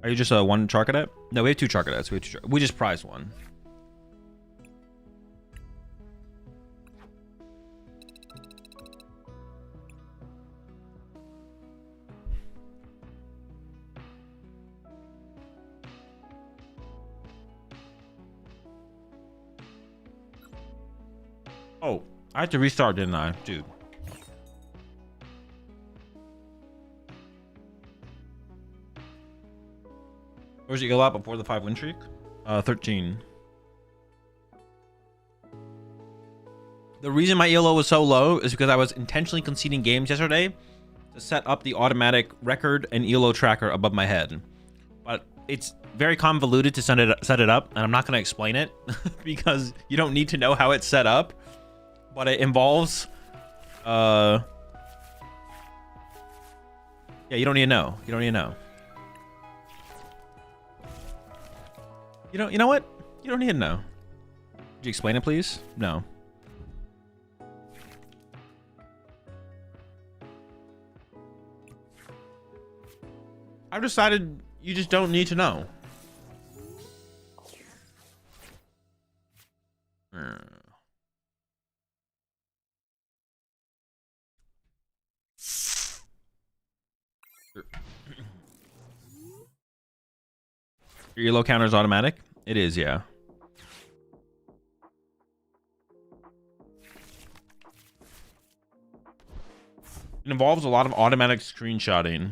Are you just a one Charcadet? No, we have two Charcadets. We just prized one. Oh, I had to restart, didn't I? Dude. Where's your ELO before the 5-win streak? 13. The reason my ELO was so low is because I was intentionally conceding games yesterday to set up the automatic record and ELO tracker above my head. But it's very convoluted to set it up, and I'm not going to explain it because you don't need to know how it's set up. But it involves, yeah, you don't need to know. You don't need to know. You know what? You don't need to know. Could you explain it, please? No. I've decided you just don't need to know. Your elo counter is automatic? It is, yeah. It involves a lot of automatic screenshotting.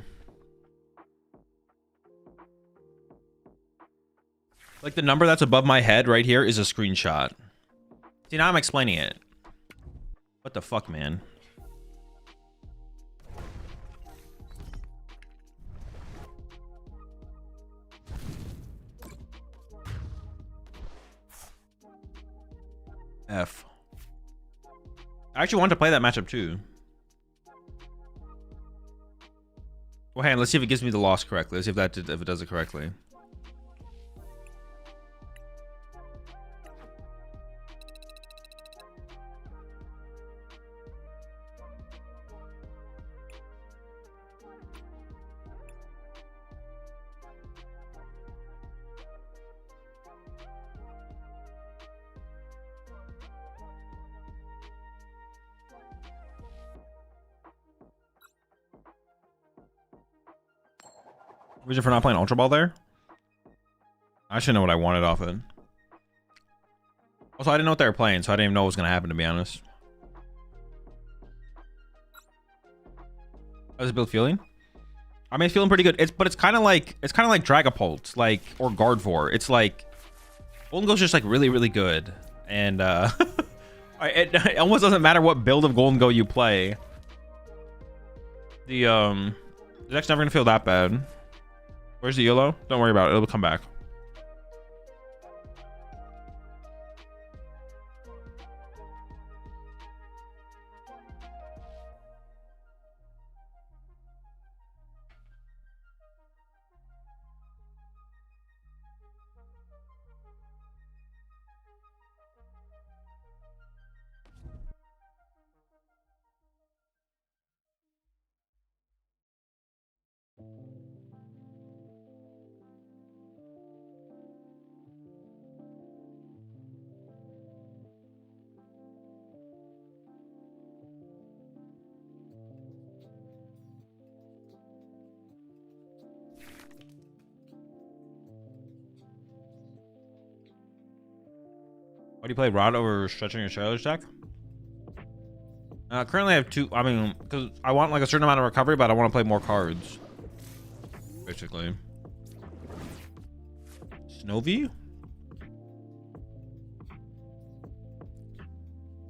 Like the number that's above my head right here is a screenshot. See, now I'm explaining it. What the fuck, man? F. I actually want to play that matchup too. Well, hang on, let's see if it gives me the loss correctly. Let's see if it does it correctly. Reason for not playing Ultra Ball there? I should know what I wanted off it. Also, I didn't know what they were playing, so I didn't even know what was going to happen, to be honest. How's the build feeling? I mean, it's feeling pretty good. But it's kind of like Dragapult, like, or Gardevoir. It's like Gholdengo's just like really, really good, and it almost doesn't matter what build of Gholdengo you play. The deck's never gonna feel that bad. Where's the yellow? Don't worry about it. It'll come back. Why do you play Rod over stretching your Ceruledge deck? Currently I have two. I mean, because I want like a certain amount of recovery, but I want to play more cards. Basically. Snowy?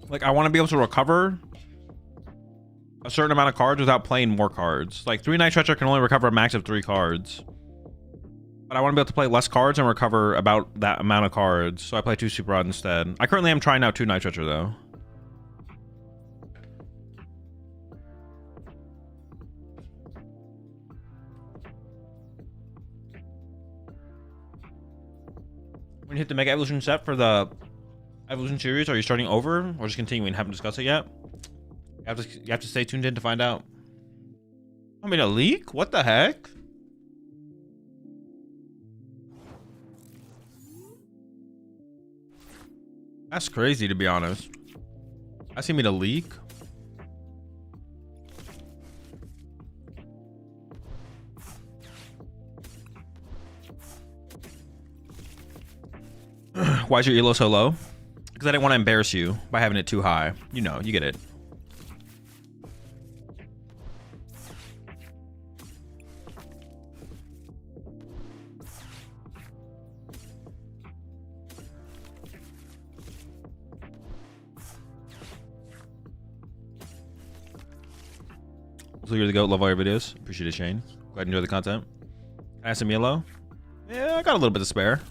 Like, I want to be able to recover a certain amount of cards without playing more cards. Like, 3 Night Stretcher can only recover a max of 3 cards. But I want to be able to play less cards and recover about that amount of cards. So I play 2 Super Rod instead. I currently am trying out 2 Night Stretcher, though. When you hit the Mega Evolution set for the Evolution series, are you starting over or just continuing? Haven't discussed it yet. You have to stay tuned in to find out. I mean, a leak? What the heck? That's crazy, to be honest. I see me to leak. Why is your elo so low? Because I didn't want to embarrass you by having it too high. You know, you get it. So you're the GOAT. Love all your videos. Appreciate it, Shane. Glad you enjoy the content. Can I have some yellow? Yeah, I got a little bit to spare.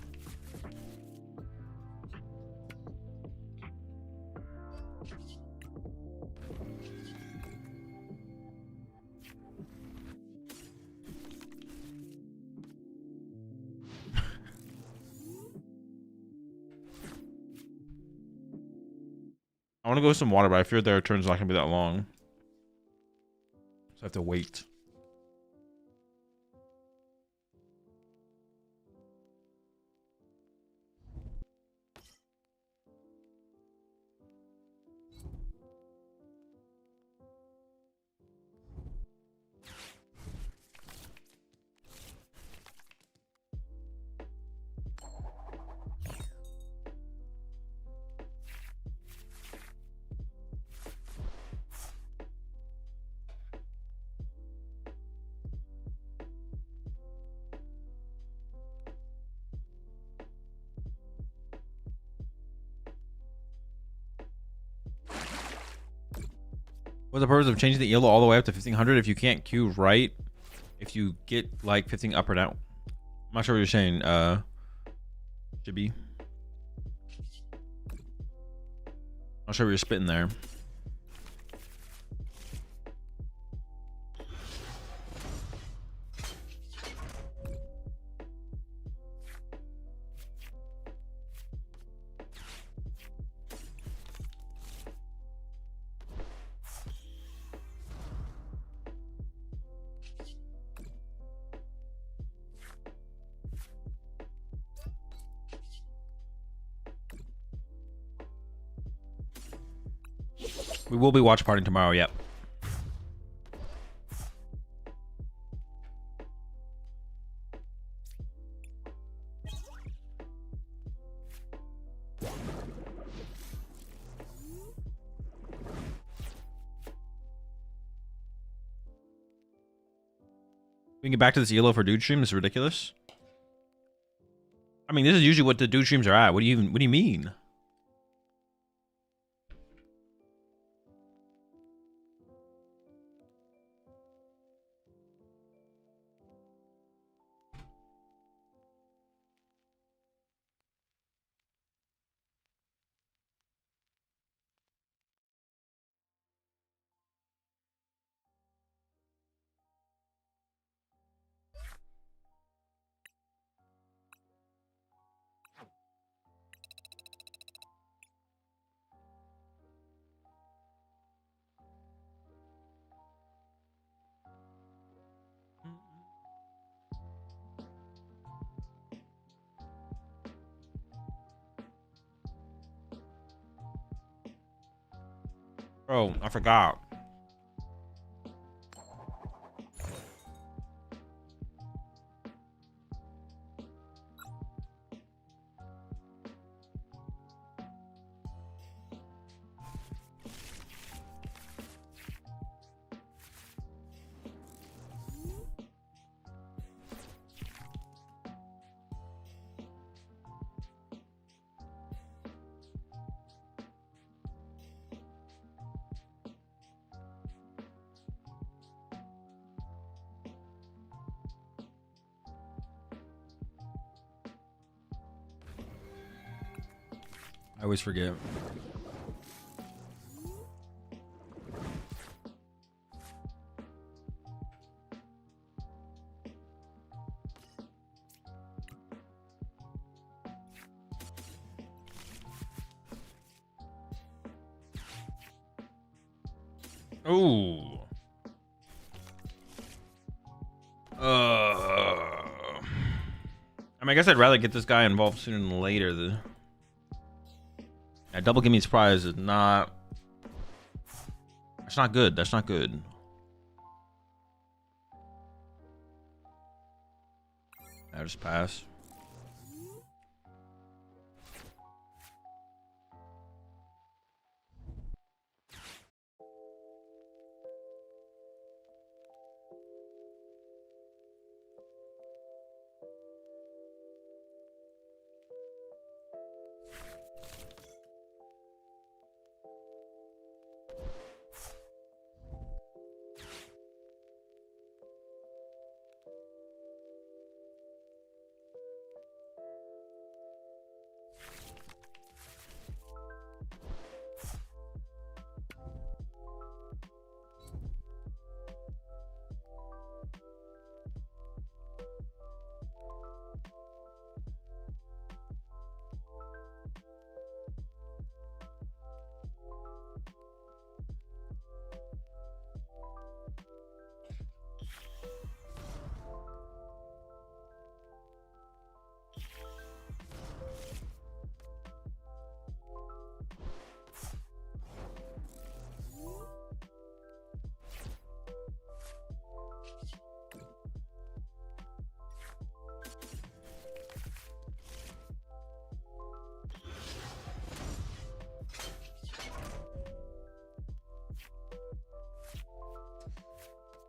I want to go with some water, but I fear their turn's not going to be that long. So I have to wait. What's the purpose of changing the yellow all the way up to 1500 if you can't queue right? If you get like 15 up or down? I'm not sure what you're saying, Jibby. Not sure what you're spitting there. We will be watch partying tomorrow, yep. We can get back to this yellow for dude stream. This is ridiculous. I mean, this is usually what the dude streams are at. What do you mean? Oh, I forgot. I always forget. Ooh. I mean, I guess I'd rather get this guy involved sooner than later. Yeah, double gimme surprise is not. That's not good. That's not good. I just pass.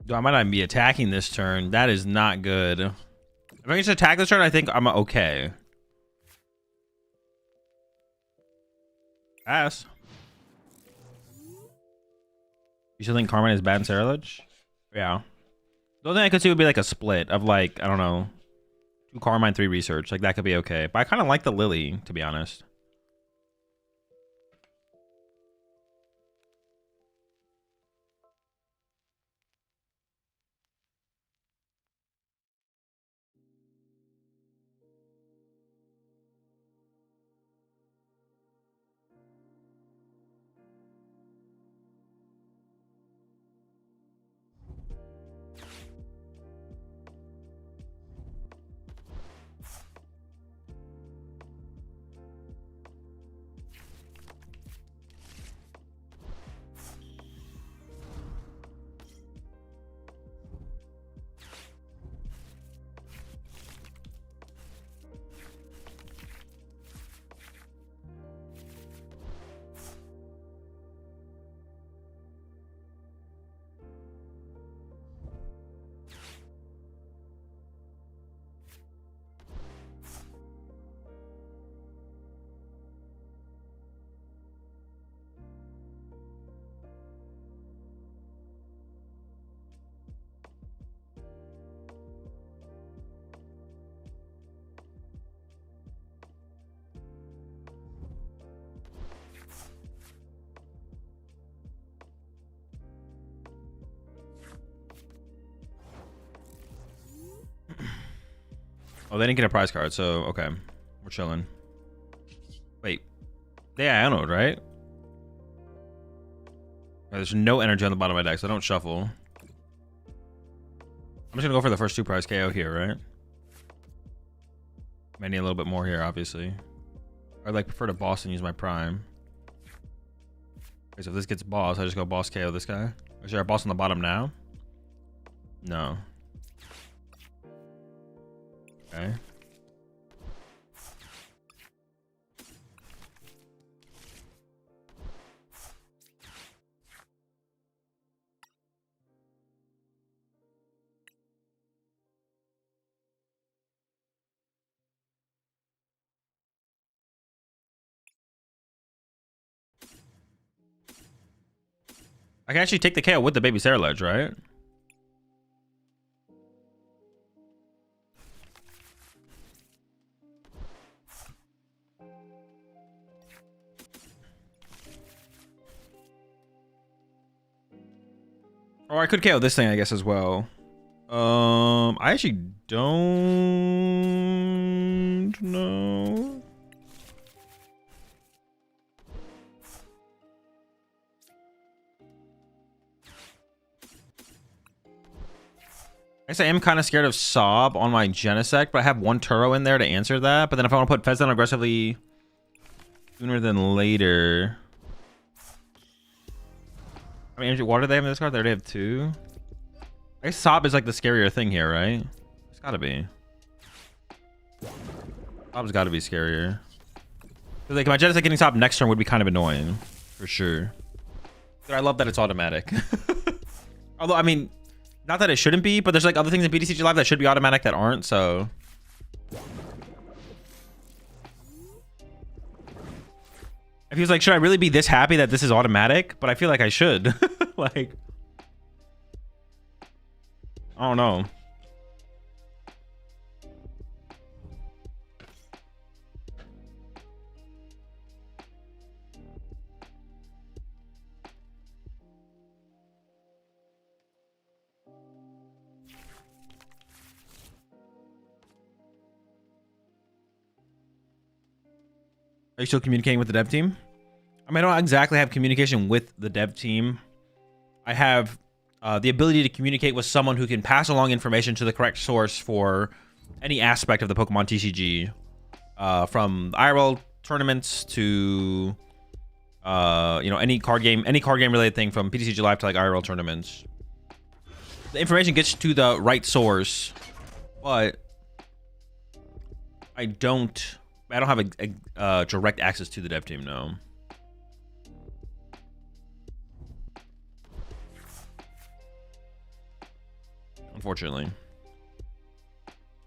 Dude, I might not be attacking this turn. That is not good. If I just attack this turn, I think I'm okay. Pass. You still think Carmine is bad in Ceruledge? Yeah. The only thing I could see would be like a split of like, I don't know, 2 Carmine, 3 research. Like that could be okay. But I kind of like the Lily, to be honest. Oh, they didn't get a prize card, so okay. We're chilling. Wait. They Ionode, right? There's no energy on the bottom of my deck, so don't shuffle. I'm just gonna go for the first 2 prize KO here, right? Might need a little bit more here, obviously. I'd like prefer to boss and use my prime. Okay, so if this gets boss, I just go boss KO this guy. Is there a boss on the bottom now? No. Okay. I can actually take the KO with the baby Ceruledge, right? Or I could KO this thing, I guess, as well. I actually don't know. I guess I am kind of scared of Sob on my Genesect, but I have 1 Turo in there to answer that. But then if I want to put Fez down aggressively sooner than later... I mean, what do they have in this card? They already have 2. I guess Sob is like the scarier thing here, right? It's gotta be. Sob's gotta be scarier. Like my Genesect getting Sob next turn would be kind of annoying, for sure. But I love that it's automatic. Although, I mean, not that it shouldn't be, but there's like other things in PTCG Live that should be automatic that aren't, so... If he was like, should I really be this happy that this is automatic? But I feel like I should. Like... I don't know. Are you still communicating with the dev team? I mean, I don't exactly have communication with the dev team. I have the ability to communicate with someone who can pass along information to the correct source for any aspect of the Pokemon TCG. From IRL tournaments to, you know, any card game related thing from PTCG Live to like IRL tournaments. The information gets to the right source, but I don't have a direct access to the dev team, no. Unfortunately.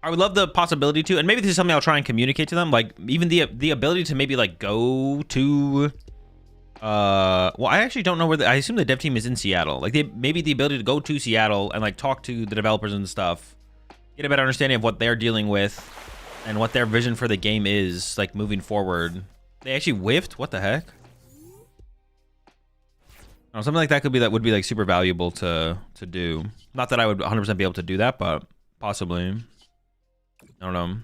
I would love the possibility to, and maybe this is something I'll try and communicate to them, like even the ability to maybe like go to Well, I actually don't know where I assume the dev team is in Seattle. Like, they maybe the ability to go to Seattle and like talk to the developers and stuff, get a better understanding of what they're dealing with and what their vision for the game is, like, moving forward. They actually whiffed? What the heck? I don't know, something like that would be like super valuable to do. Not that I would 100% be able to do that, but possibly. I don't know.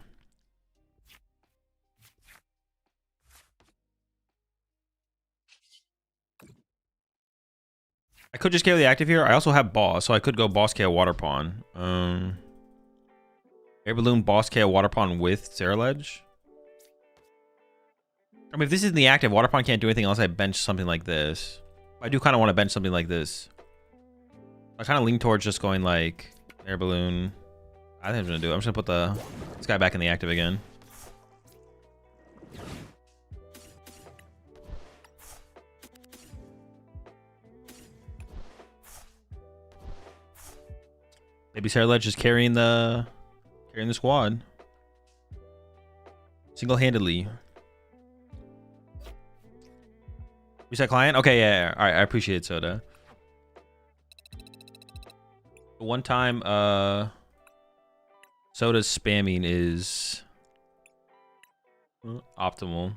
I could just KO the active here. I also have boss, so I could go boss KO water pawn. Air balloon boss KO water pawn with Ceruledge. I mean, if this isn't the active, water pawn can't do anything else. I bench something like this. I do kind of want to bench something like this. I kind of lean towards just going like air balloon. I think I'm gonna do it. I'm just gonna put this guy back in the active again. Maybe Ceruledge is carrying the squad single-handedly. Reset client. Okay, yeah. All right, I appreciate it, Soda. One time, Soda's spamming is optimal.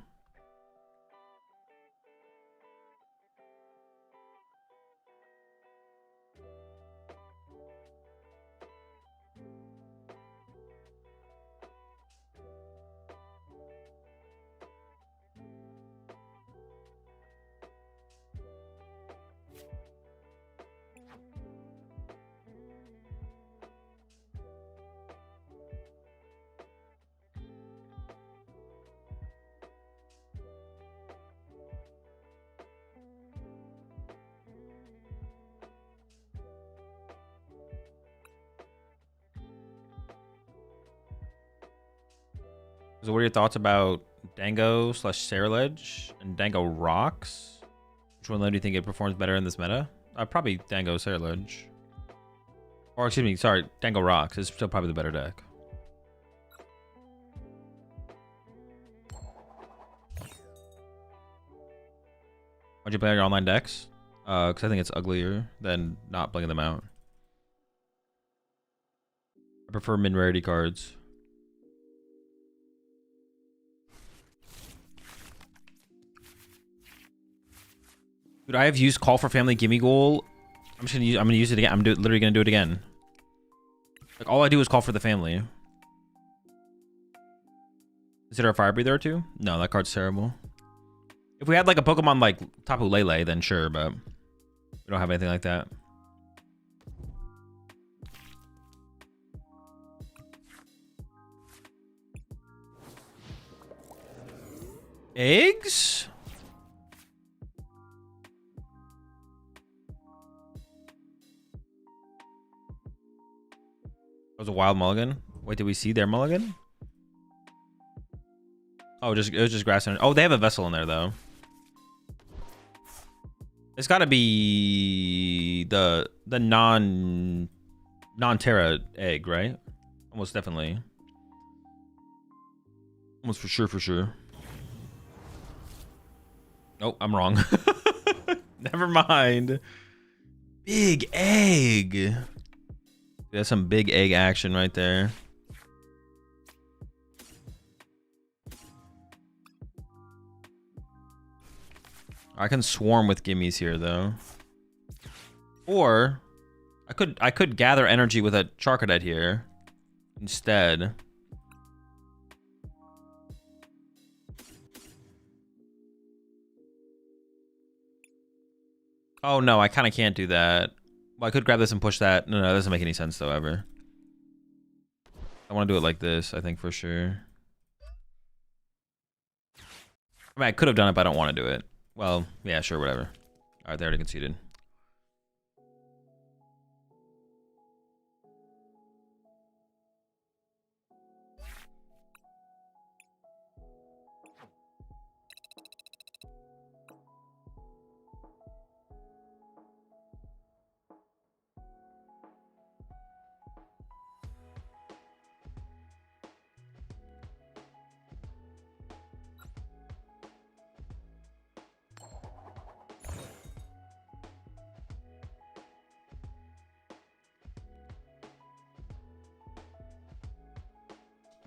So what are your thoughts about Dango / Ceruledge and Dango Rocks? Which one do you think it performs better in this meta? Probably Dango Ceruledge. Or excuse me, sorry, Dango Rocks is still probably the better deck. Why'd you play on your online decks? Because I think it's uglier than not playing them out. I prefer min-rarity cards. Dude, I have used Call for Family Gimme Goal. I'm gonna use it again. I'm literally gonna do it again. Like, all I do is call for the family. Is there a fire breather or two? No, that card's terrible. If we had like a Pokemon like Tapu Lele, then sure, but we don't have anything like that. Eggs? That was a wild mulligan. Wait, did we see their mulligan? Oh, it was just grass. Oh, they have a vessel in there though. It's got to be the non-Terra egg, right? Almost definitely. Almost for sure. Oh, I'm wrong. Never mind. Big egg. That's some big egg action right there. I can swarm with gimmies here though. Or I could gather energy with a Charcadet here instead. Oh no, I kind of can't do that. Well, I could grab this and push that. No, that doesn't make any sense though ever. I want to do it like this, I think for sure. I mean, I could have done it, but I don't want to do it. Well, yeah, sure, whatever. All right, they already conceded.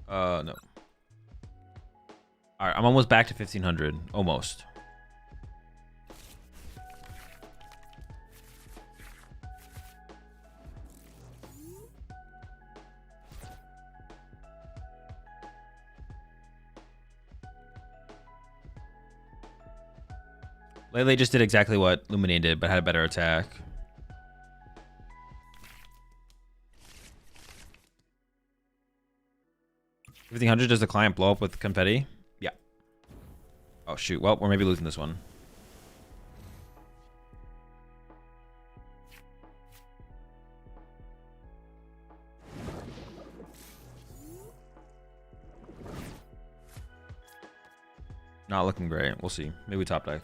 No. All right, I'm almost back to 1500. Almost. Lele just did exactly what Luminine did, but had a better attack. 1500, does the client blow up with confetti? Yeah. Oh, shoot. Well, we're maybe losing this one. Not looking great. We'll see. Maybe top deck.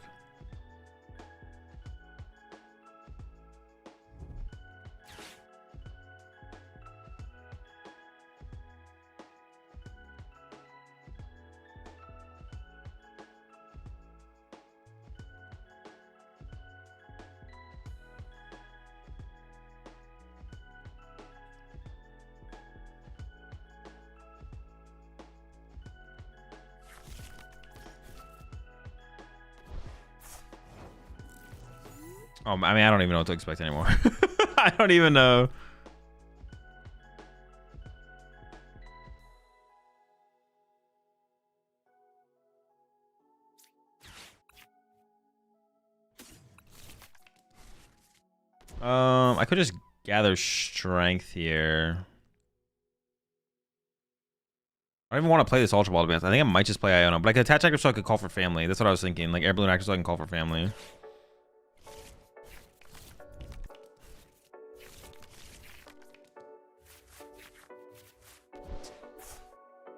Oh, I mean, I don't even know what to expect anymore. I don't even know. I could just gather strength here. I don't even want to play this Ultra Ball Advance. I think I might just play Iona, but I could attach active so I could call for family. That's what I was thinking. Like Air Balloon active so I can call for family.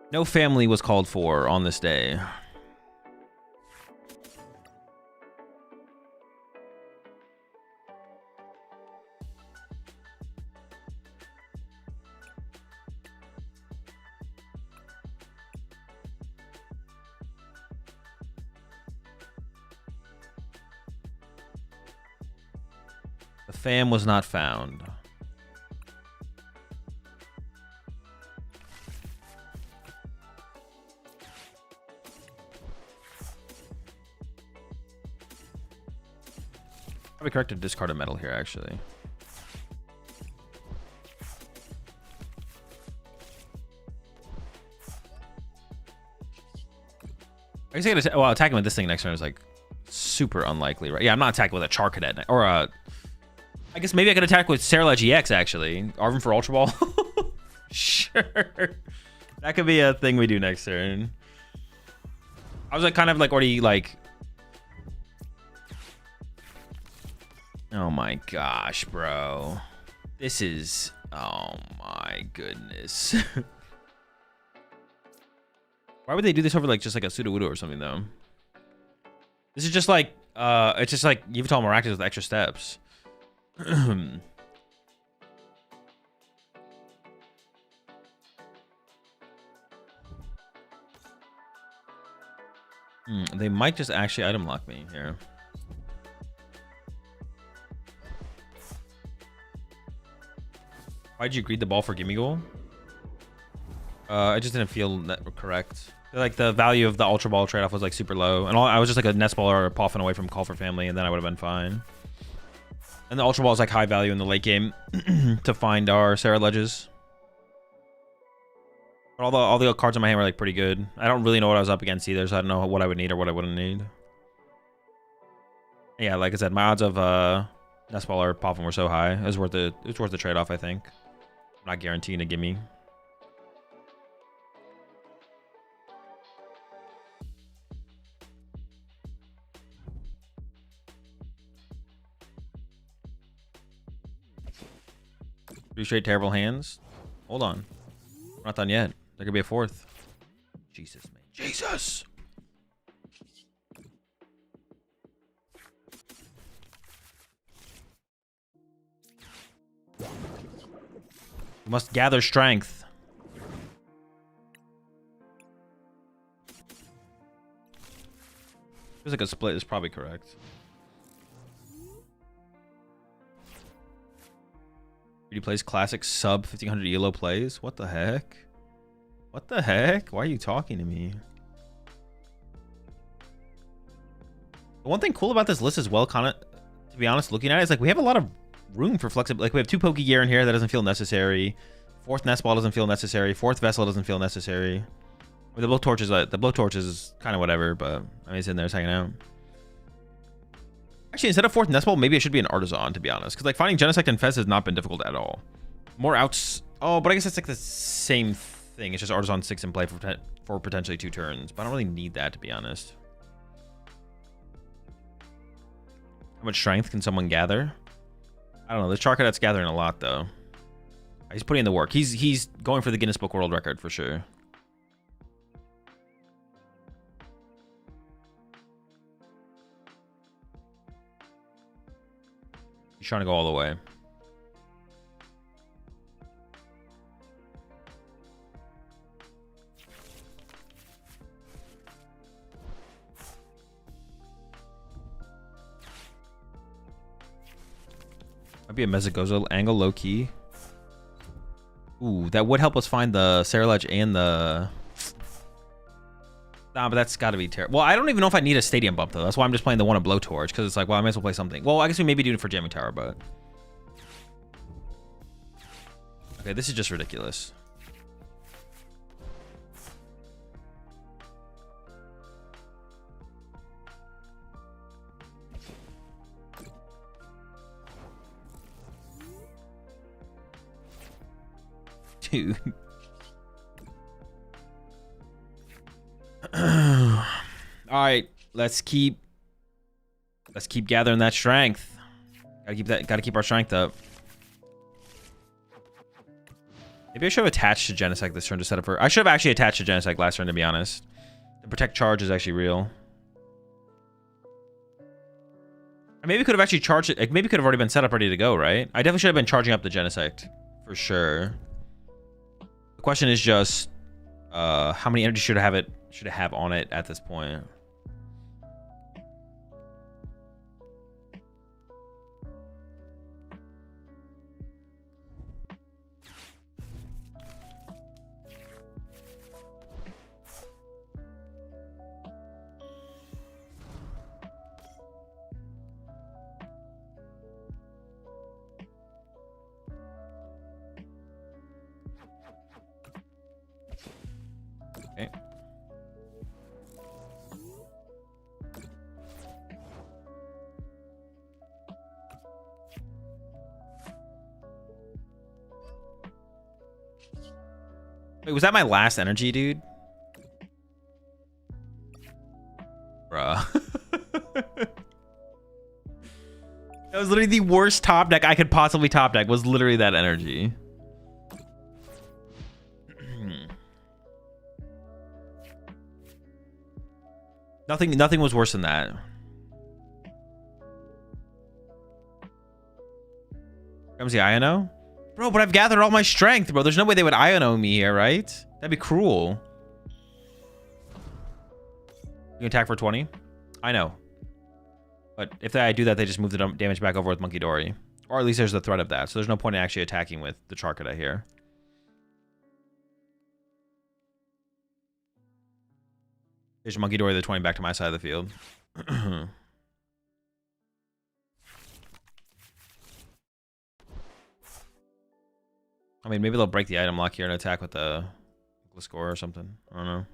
No family was called for on this day. The fam was not found. Probably correct to discard a metal here, actually. I guess I gotta, well, attacking with this thing next turn is like super unlikely, right? Yeah, I'm not attacking with a Char Cadet or a. I guess maybe I could attack with Ceruledge EX actually. Arvin for Ultra Ball. Sure, that could be a thing we do next turn. I was like kind of like already like. Oh my gosh, bro. This is, oh my goodness. Why would they do this over like just like a Sudowoodo or something though? This is just like, it's just like Yveltal Maractus with extra steps. They might just actually item lock me here. Why'd you greed the ball for Gimme Goal? I just didn't feel correct. Like the value of the Ultra Ball trade-off was like super low, and I was just like a Nest Ball or a Poffin away from Call for Family, and then I would have been fine. And the Ultra Ball is like high value in the late game to find our Ceruledges. But all the cards in my hand were like pretty good. I don't really know what I was up against either, so I don't know what I would need or what I wouldn't need. Yeah, like I said, my odds of Nest Ball or Poffin were so high. It was worth the trade-off, I think. I'm not guaranteeing a gimme. Three straight terrible hands. Hold on. We're not done yet. There could be a fourth. Jesus, man. Jesus! We must gather strength. Feels like a split is probably correct. He plays classic sub 1500 ELO plays. What the heck? What the heck? Why are you talking to me? The one thing cool about this list as well, kind of, to be honest, looking at it, is like we have a lot of room for flexibility. Like we have 2 Pokegear in here that doesn't feel necessary. 4th Nest Ball doesn't feel necessary. 4th Vessel doesn't feel necessary. I mean, the blowtorch is kind of whatever, but I mean, it's in there, it's hanging out. Actually, instead of 4th Nest Ball, maybe it should be an Artisan, to be honest, because like finding Genesect and Fez has not been difficult at all. More outs. Oh, but I guess it's like the same thing. It's just Artisan 6 in play for potentially 2 turns, but I don't really need that, to be honest. How much strength can someone gather? I don't know. This Charcadet's gathering a lot, though. He's putting in the work. He's going for the Guinness Book World Record for sure. He's trying to go all the way. Might be a Mezagoza angle, low key. Ooh, that would help us find the Ceruledge and the... Nah, but that's got to be terrible. Well, I don't even know if I need a Stadium Bump, though. That's why I'm just playing the one of Blowtorch, because it's like, well, I might as well play something. Well, I guess we maybe do it for Jamming Tower, but... Okay, this is just ridiculous. Dude. All right, let's keep gathering that strength. Gotta keep our strength up. Maybe I should have attached to Genesect this turn to set up for... I should have actually attached to Genesect last turn, to be honest. The Protect Charge is actually real. I maybe could have actually charged it. Like, maybe could have already been set up ready to go, right? I definitely should have been charging up the Genesect for sure. The question is just how many energy should I have on it at this point? Okay. Wait, was that my last energy, dude? Bruh. That was literally the worst top deck I could possibly top deck, was literally that energy. Nothing was worse than that. Comes the Iono? Bro, but I've gathered all my strength, bro. There's no way they would Iono me here, right? That'd be cruel. You can attack for 20? I know. But if I do that, they just move the damage back over with Monkey Dory. Or at least there's the threat of that. So there's no point in actually attacking with the Charcadet here. Here's your Monkey Dory, the 20 back to my side of the field. I mean, maybe they'll break the item lock here and attack with the Gliscor or something. I don't know.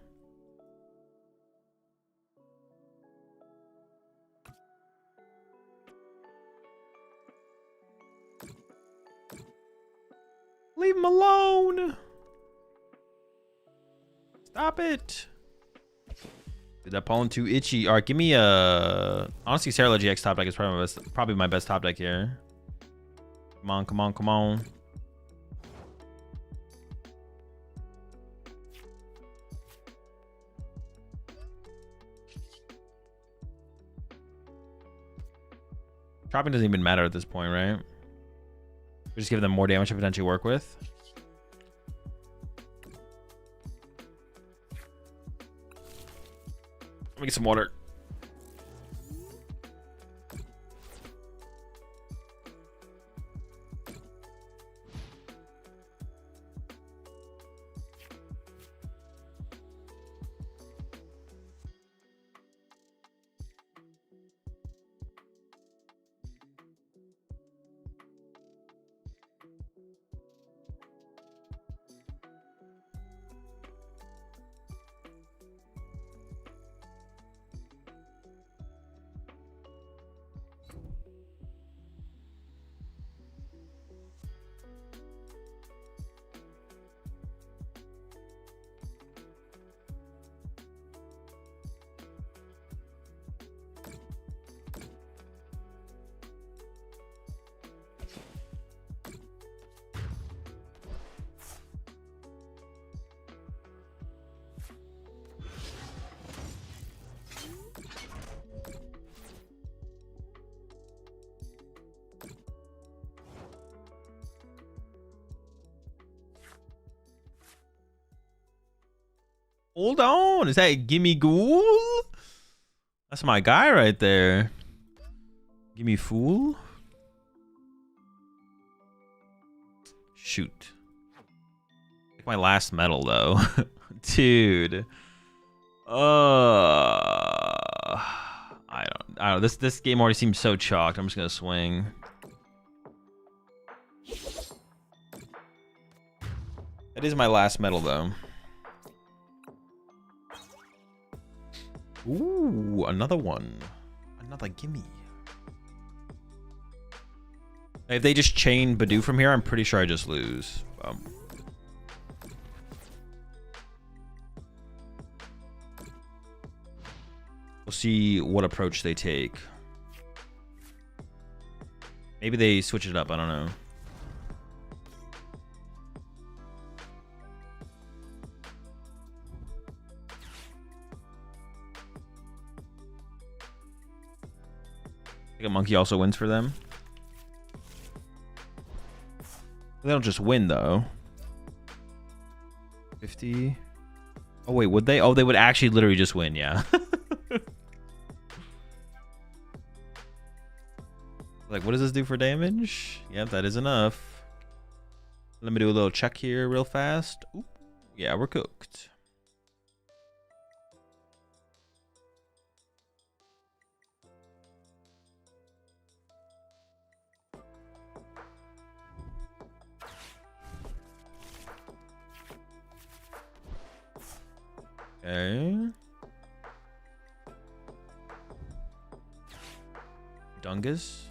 Leave him alone! Stop it! Dude, that pollen too itchy. All right, give me a... Honestly, Ceruledge GX top deck is probably my best top deck here. Come on, come on, come on. Chopping doesn't even matter at this point, right? We just give them more damage to potentially work with. Let me get some water. Hold on. Is that Gimme Ghoul? That's my guy right there. Gimme Fool. Shoot. Pick my last medal though. Dude. I don't know. This game already seems so chalked. I'm just gonna swing. That is my last medal though. Ooh, another one. Another gimme. If they just chain Badoo from here, I'm pretty sure I just lose. We'll see what approach they take. Maybe they switch it up. I don't know. I think a monkey also wins for them. They don't just win though. 50. Oh wait, would they? Oh, they would actually literally just win. Yeah. Like, what does this do for damage? Yep, that is enough. Let me do a little check here real fast. Oop. Yeah, we're cooked. Okay. Dungus.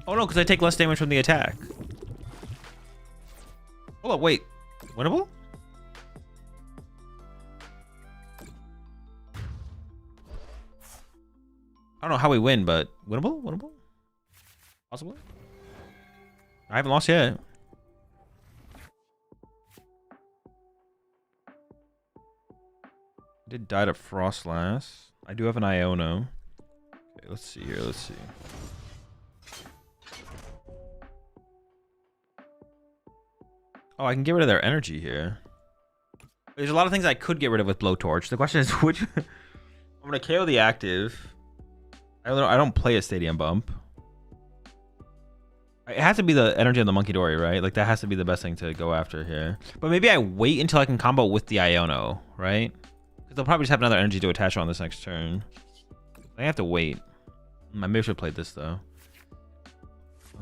Oh no, because I take less damage from the attack. Hold up, wait. Winnable? I don't know how we win, but winnable? Winnable? Possibly? I haven't lost yet. I did die to Frost last. I do have an Iono. Okay, let's see here. Let's see. Oh, I can get rid of their energy here. There's a lot of things I could get rid of with Blowtorch. The question is which... I'm going to KO the active. I don't play a Stadium Bump. It has to be the energy on the Monkey Dory, right? Like, that has to be the best thing to go after here. But maybe I wait until I can combo with the Iono, right? Because they'll probably just have another energy to attach on this next turn. I have to wait. I maybe should have played this, though.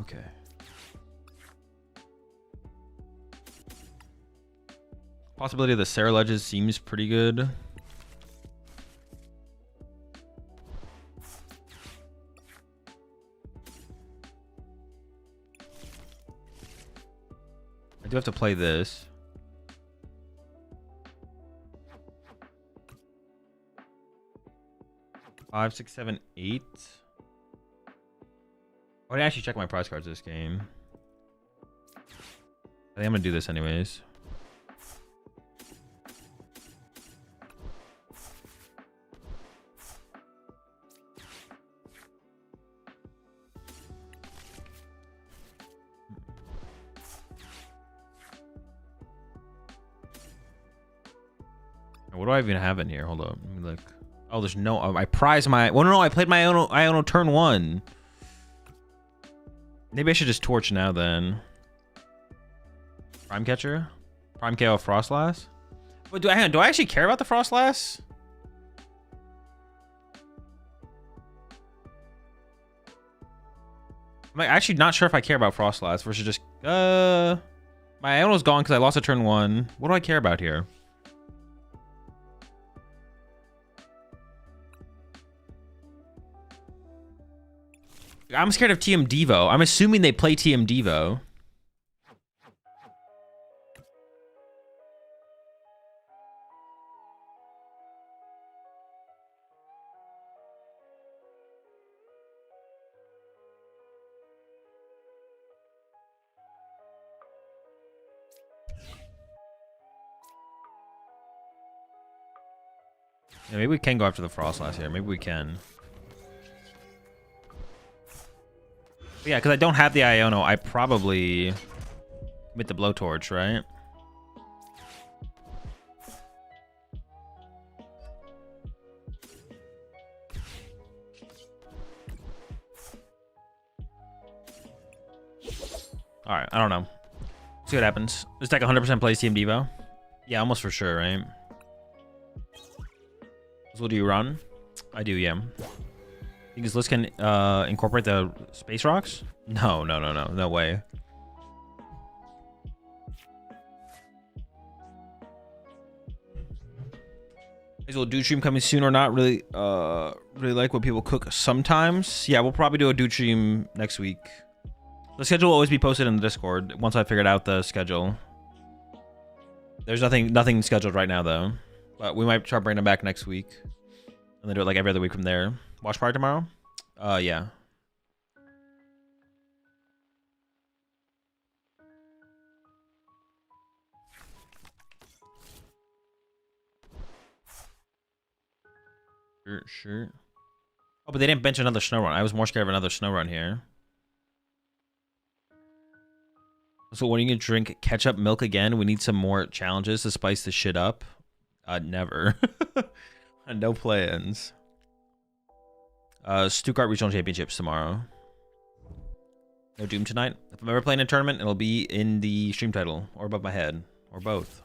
Okay. Possibility of the Ceruledges seems pretty good. I do have to play this. Five, 6, 7, 8. I didn't actually check my prize cards this game. I think I'm gonna do this anyways. What do I even have in here? Hold up. Let me look. Oh, there's no... I prize my... Well, no, I played my Iono turn 1. Maybe I should just torch now then. Prime Catcher? Prime KO Frostlass? But hang on, do I actually care about the Frostlass? I'm actually not sure if I care about Frostlass versus just... My Iono's gone because I lost a turn 1. What do I care about here? I'm scared of TM Devo. I'm assuming they play TM Devo. Yeah, maybe we can go after the Frostlass here. Maybe we can. But yeah, because I don't have the Iono, I probably commit the Blowtorch, right? Alright, I don't know. See what happens. This deck 100% plays TM Devo. Yeah, almost for sure, right? So do you run? I do, yeah. Think this list can incorporate the Space Rocks? No, no, no, no. No way. Will Dude Stream coming soon or not? Really like what people cook sometimes. Yeah, we'll probably do a Dude Stream next week. The schedule will always be posted in the Discord once I figured out the schedule. There's nothing scheduled right now though. But we might try bringing them back next week. And then do it like every other week from there. Watch party tomorrow? Yeah. Sure. Oh, but they didn't bench another snow run. I was more scared of another snow run here. So when are you gonna drink ketchup milk again? We need some more challenges to spice the shit up. Never. No plans. Stuttgart Regional Championships tomorrow. No Doom tonight. If I'm ever playing a tournament, it'll be in the stream title or above my head or both.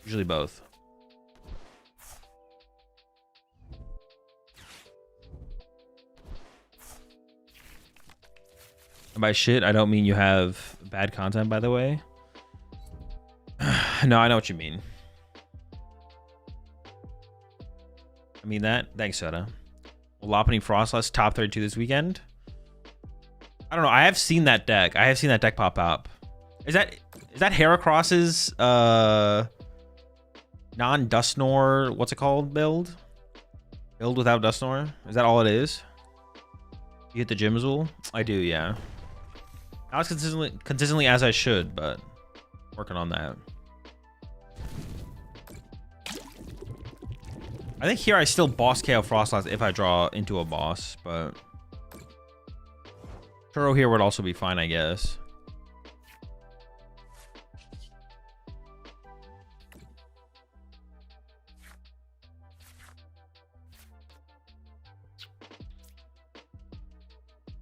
Usually both. And by shit, I don't mean you have bad content, by the way. No, I know what you mean. I mean that. Thanks, Soda. Lopunny Frostlass top 32 this weekend. I don't know. I have seen that deck. I have seen that deck pop up. Is that Heracross's non-Dustnor, what's it called, build? Build without Dustnor? Is that all it is? You hit the gym, Azul? I do, yeah. Not as consistently as I should, but working on that. I think here I still boss KO Frostlass if I draw into a boss, but Churro here would also be fine, I guess.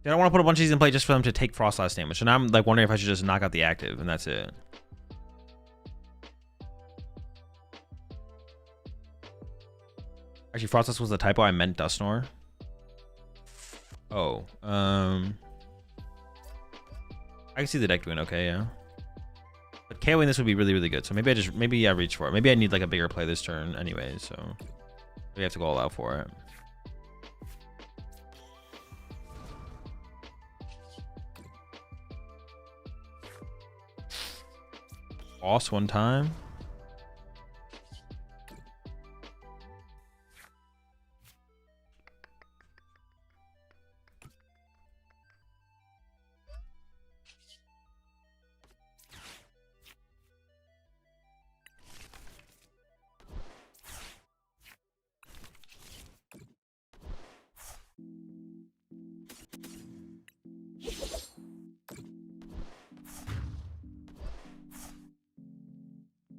I don't want to put a bunch of these in play just for them to take Frostlass damage. So now I'm like wondering if I should just knock out the active and that's it. Actually, Frostlass was the typo. I meant Dustnor. Oh, I can see the deck doing okay, yeah. But KOing this would be really, really good. So maybe I reach for it. Maybe I need like a bigger play this turn anyway. So we have to go all out for it. Boss one time.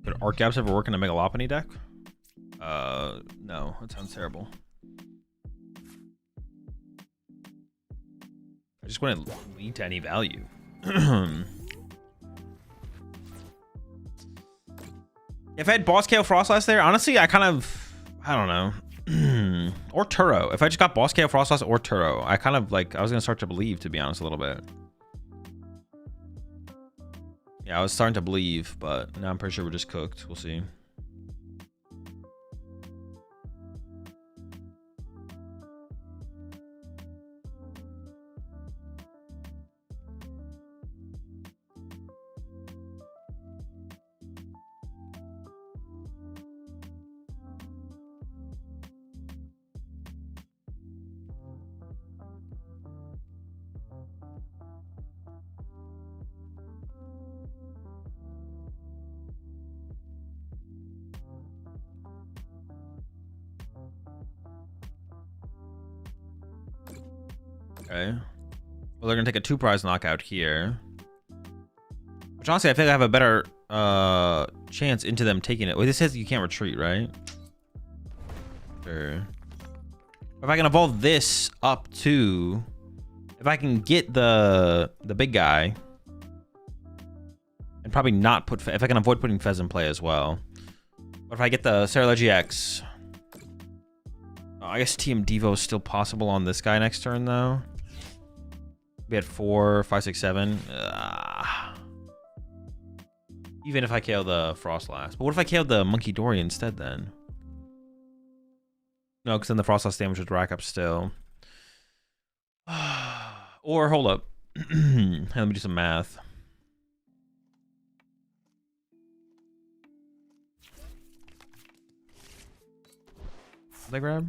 Could Arc Gaps ever work in a Megalopony deck? No, that sounds terrible. I just wouldn't lead to any value. If I had Boss KO Frostlass there, honestly, I don't know. Or Turo. If I just got Boss KO Frostlass or Turo, I was gonna start to believe, to be honest, a little bit. Yeah, I was starting to believe, but now I'm pretty sure we're just cooked. We'll see. Okay. Well, they're gonna take a 2-prize knockout here. Which honestly, I think I have a better chance into them taking it. Wait, this says you can't retreat, right? Sure. If I can evolve this up to, if I can get the big guy, and probably not put, if I can avoid putting Fez in play as well. But if I get the Ceruledge EX, I guess TM Devo is still possible on this guy next turn though. We had 4, 5, 6, 7. Even if I KO the Frostlass. But what if I KO the Monkey Dory instead then? No, because then the Frostlass damage would rack up still. Or, hold up. Let me do some math. What did I grab?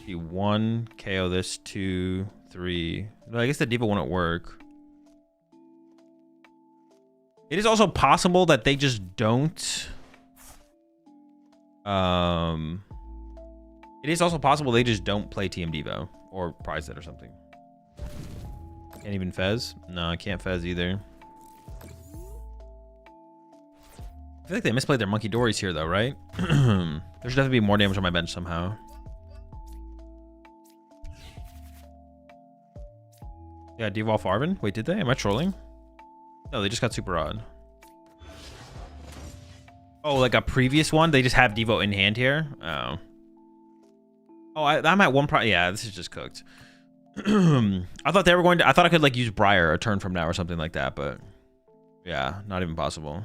See, 1, KO this, 2, 3. No, I guess the Diva wouldn't work. It is also possible that they just don't. It is also possible they just don't play TM Devo or prize it or something. Can't even Fez? No, I can't Fez either. I feel like they misplayed their Monkey Dories here though, right? There should definitely be more damage on my bench somehow. Yeah, Devolve Arvin? Wait, did they? Am I trolling? No, they just got super odd. Oh, like a previous one? They just have Devo in hand here? Oh. Oh, I'm at 1 prize. Yeah, this is just cooked. I thought they were going to... I thought I could, like, use Briar a turn from now or something like that, but... Yeah, not even possible.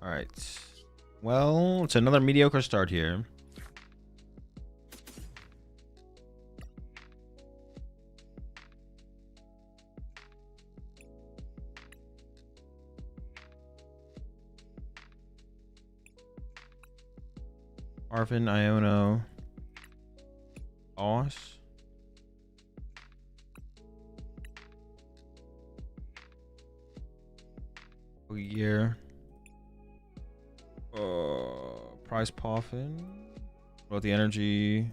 All right. Well, it's another mediocre start here. Arvin, Iono, Oss. Year. Prize Poffin. What about the energy?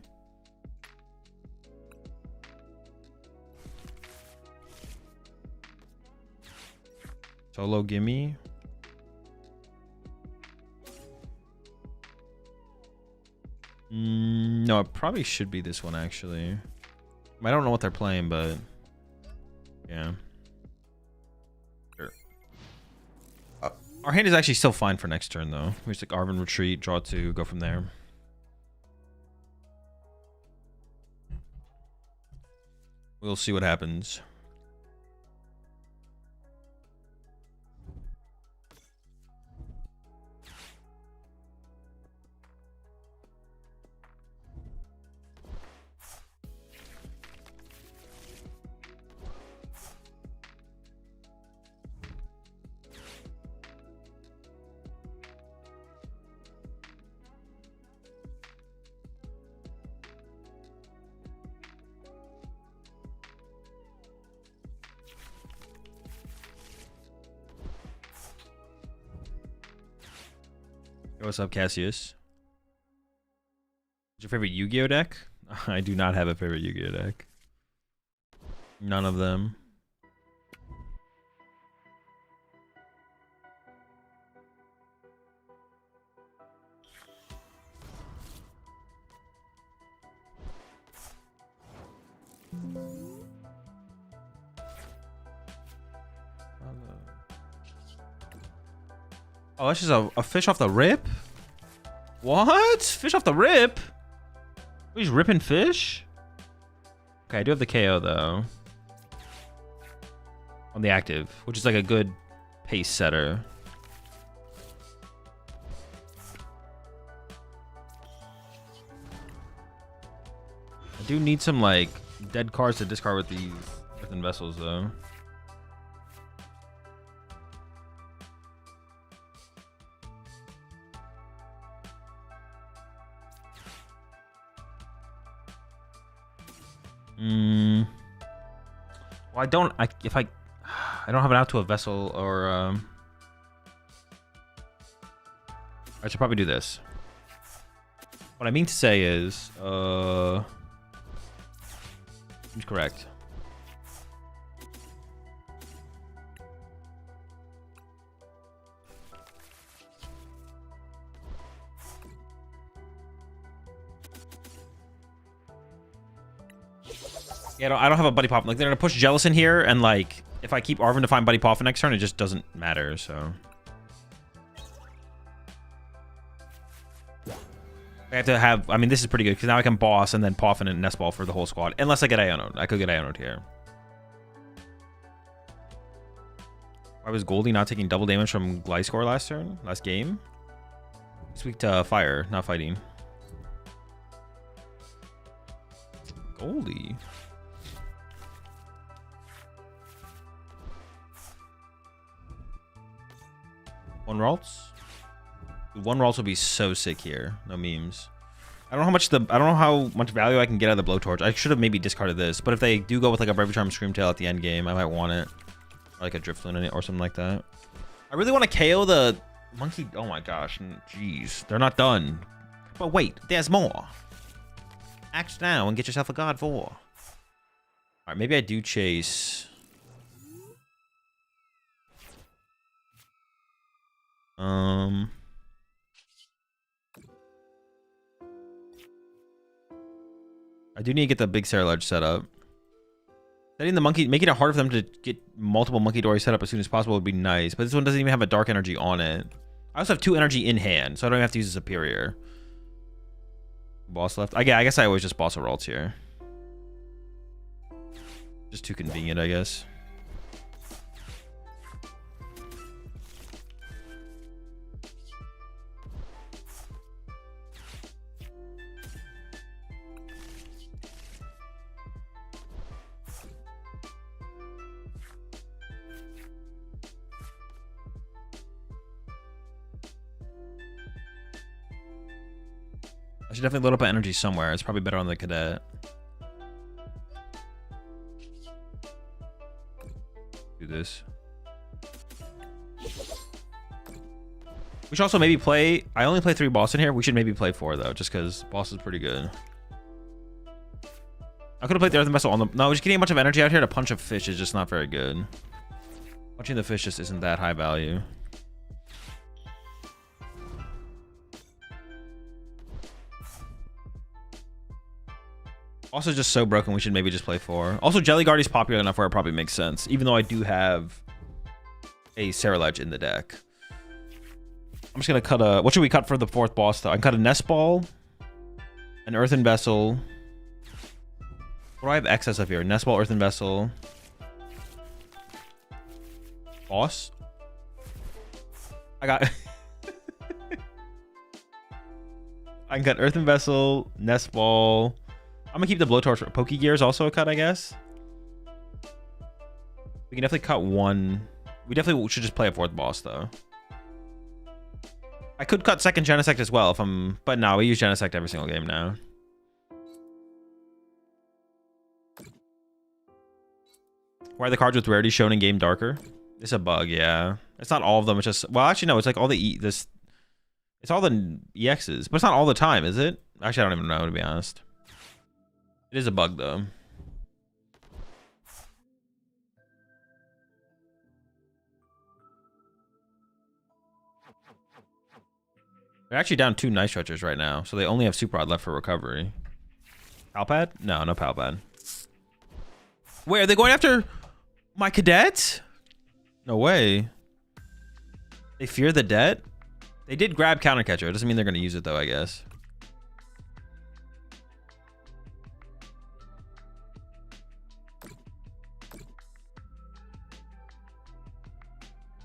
Solo gimme. No, it probably should be this one actually. I don't know what they're playing, but yeah. Sure. Our hand is actually still fine for next turn though. We just like Arvin retreat, draw 2, go from there. We'll see what happens. What's up, Cassius? What's your favorite Yu-Gi-Oh deck? I do not have a favorite Yu-Gi-Oh deck. None of them. Oh, that's just a fish off the rip? What? Fish off the rip? He's ripping fish? Okay, I do have the KO though. On the active, which is like a good pace setter. I do need some like dead cards to discard with these earthen vessels though. Well, I don't have an out to a vessel or I should probably do this. What I mean to say is seems correct. Yeah, I don't have a Buddy Poffin. Like, they're gonna push Jealous in here, and like, if I keep Arvin to find Buddy Poffin next turn, it just doesn't matter. So I have to have. I mean, this is pretty good because now I can boss and then Poffin and Nest Ball for the whole squad. Unless I get Iono'd. I could get Iono'd here. Why was Goldie not taking double damage from Gliscor last game? He's weak to fire, not fighting. Goldie. One Ralts? Dude, one Ralts would be so sick here. No memes. I don't know how much value I can get out of the Blowtorch. I should have maybe discarded this, but if they do go with like a Brave Charm Screamtail at the end game, I might want it. Or like a Drifloon in it or something like that. I really want to KO the monkey. Oh my gosh. Jeez. They're not done. But wait, there's more. Act now and get yourself a God 4. Alright, maybe I do chase. I do need to get the big Ceruledge set up. Setting the monkey, making it harder for them to get multiple Monkey Dory set up as soon as possible would be nice. But this one doesn't even have a dark energy on it. I also have 2 energy in hand, so I don't have to use a superior. Boss left. I guess I always just boss a Ralts here. Just too convenient, I guess. I should definitely load up my energy somewhere. It's probably better on the Cadet. Do this. We should also maybe play... I only play 3 boss in here. We should maybe play 4, though, just because boss is pretty good. I could have played the Earthen Vessel on the... No, just getting a bunch of energy out here to punch a fish is just not very good. Punching the fish just isn't that high value. Also just so broken, we should maybe just play 4. Also, Jelly Guard is popular enough where it probably makes sense, even though I do have a Ceruledge in the deck. I'm just going to cut a... What should we cut for the 4th boss, though? I can cut a Nest Ball, an Earthen Vessel. What do I have excess of here? Nest Ball, Earthen Vessel. Boss? I got... I can cut Earthen Vessel, Nest Ball... I'm gonna keep the Blowtorch. Pokegear also a cut, I guess. We can definitely cut 1. We definitely should just play a 4th boss, though. I could cut 2nd Genesect as well if I'm... But no, we use Genesect every single game now. Why are the cards with rarity shown in game darker? It's a bug, yeah. It's not all of them. It's just... Well, actually, no. It's like all the... It's all the EXs, but it's not all the time, is it? Actually, I don't even know, to be honest. It is a bug, though. They're actually down 2 Night Stretchers right now, so they only have Super Rod left for recovery. Palpad? No, no Palpad. Wait, are they going after my cadet? No way. They fear the debt? They did grab Counter Catcher. It doesn't mean they're going to use it, though, I guess.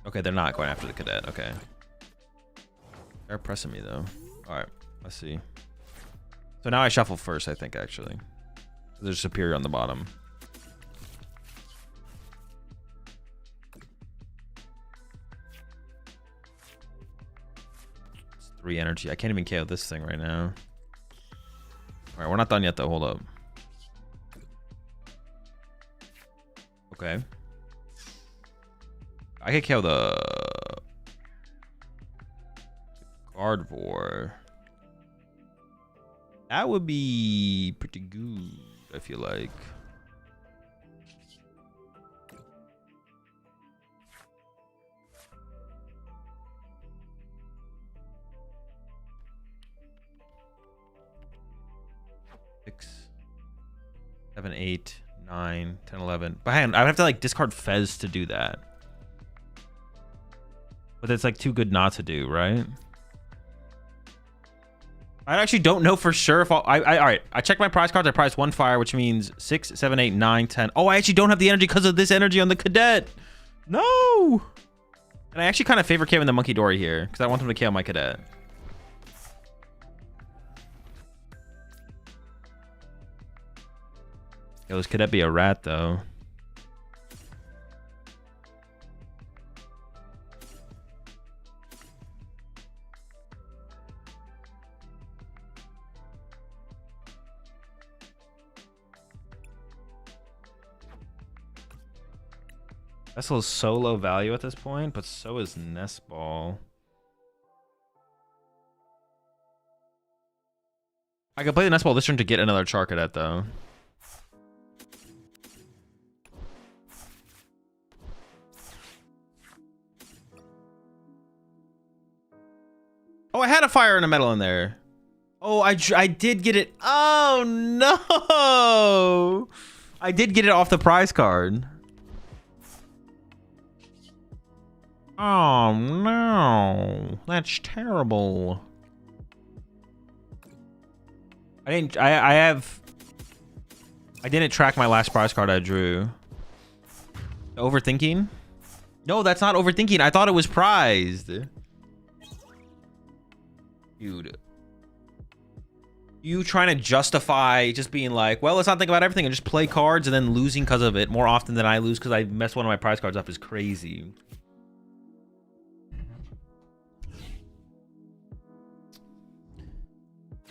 Okay, they're not going after the cadet. Okay. They're pressing me, though. All right, let's see. So now I shuffle first, I think, actually. There's Superior on the bottom. It's 3 energy. I can't even KO this thing right now. All right, we're not done yet, though. Hold up. Okay. I could KO the Gardevoir. That would be pretty good, I feel like. Six, 7, 8, 9, 10, 11. But hang on, I would have to like discard Fez to do that. But that's like too good not to do, right? I actually don't know for sure if all right. I checked my prize cards. I priced 1 fire, which means 6, 7, 8, 9, 10. Oh, I actually don't have the energy because of this energy on the cadet. No. And I actually kind of favor KOing the Monkey Dory here because I want them to KO my cadet. Yo, this cadet be a rat though. Vessel is so low value at this point, but so is Nest Ball. I could play the Nest Ball this turn to get another Charcadet, though. Oh, I had a fire and a metal in there. Oh, I did get it. Oh, no. I did get it off the prize card. Oh no, that's terrible. I didn't track my last prize card I drew. Overthinking? No, that's not overthinking. I thought it was prized. Dude. You trying to justify just being like, well, let's not think about everything and just play cards and then losing because of it more often than I lose because I messed one of my prize cards up is crazy.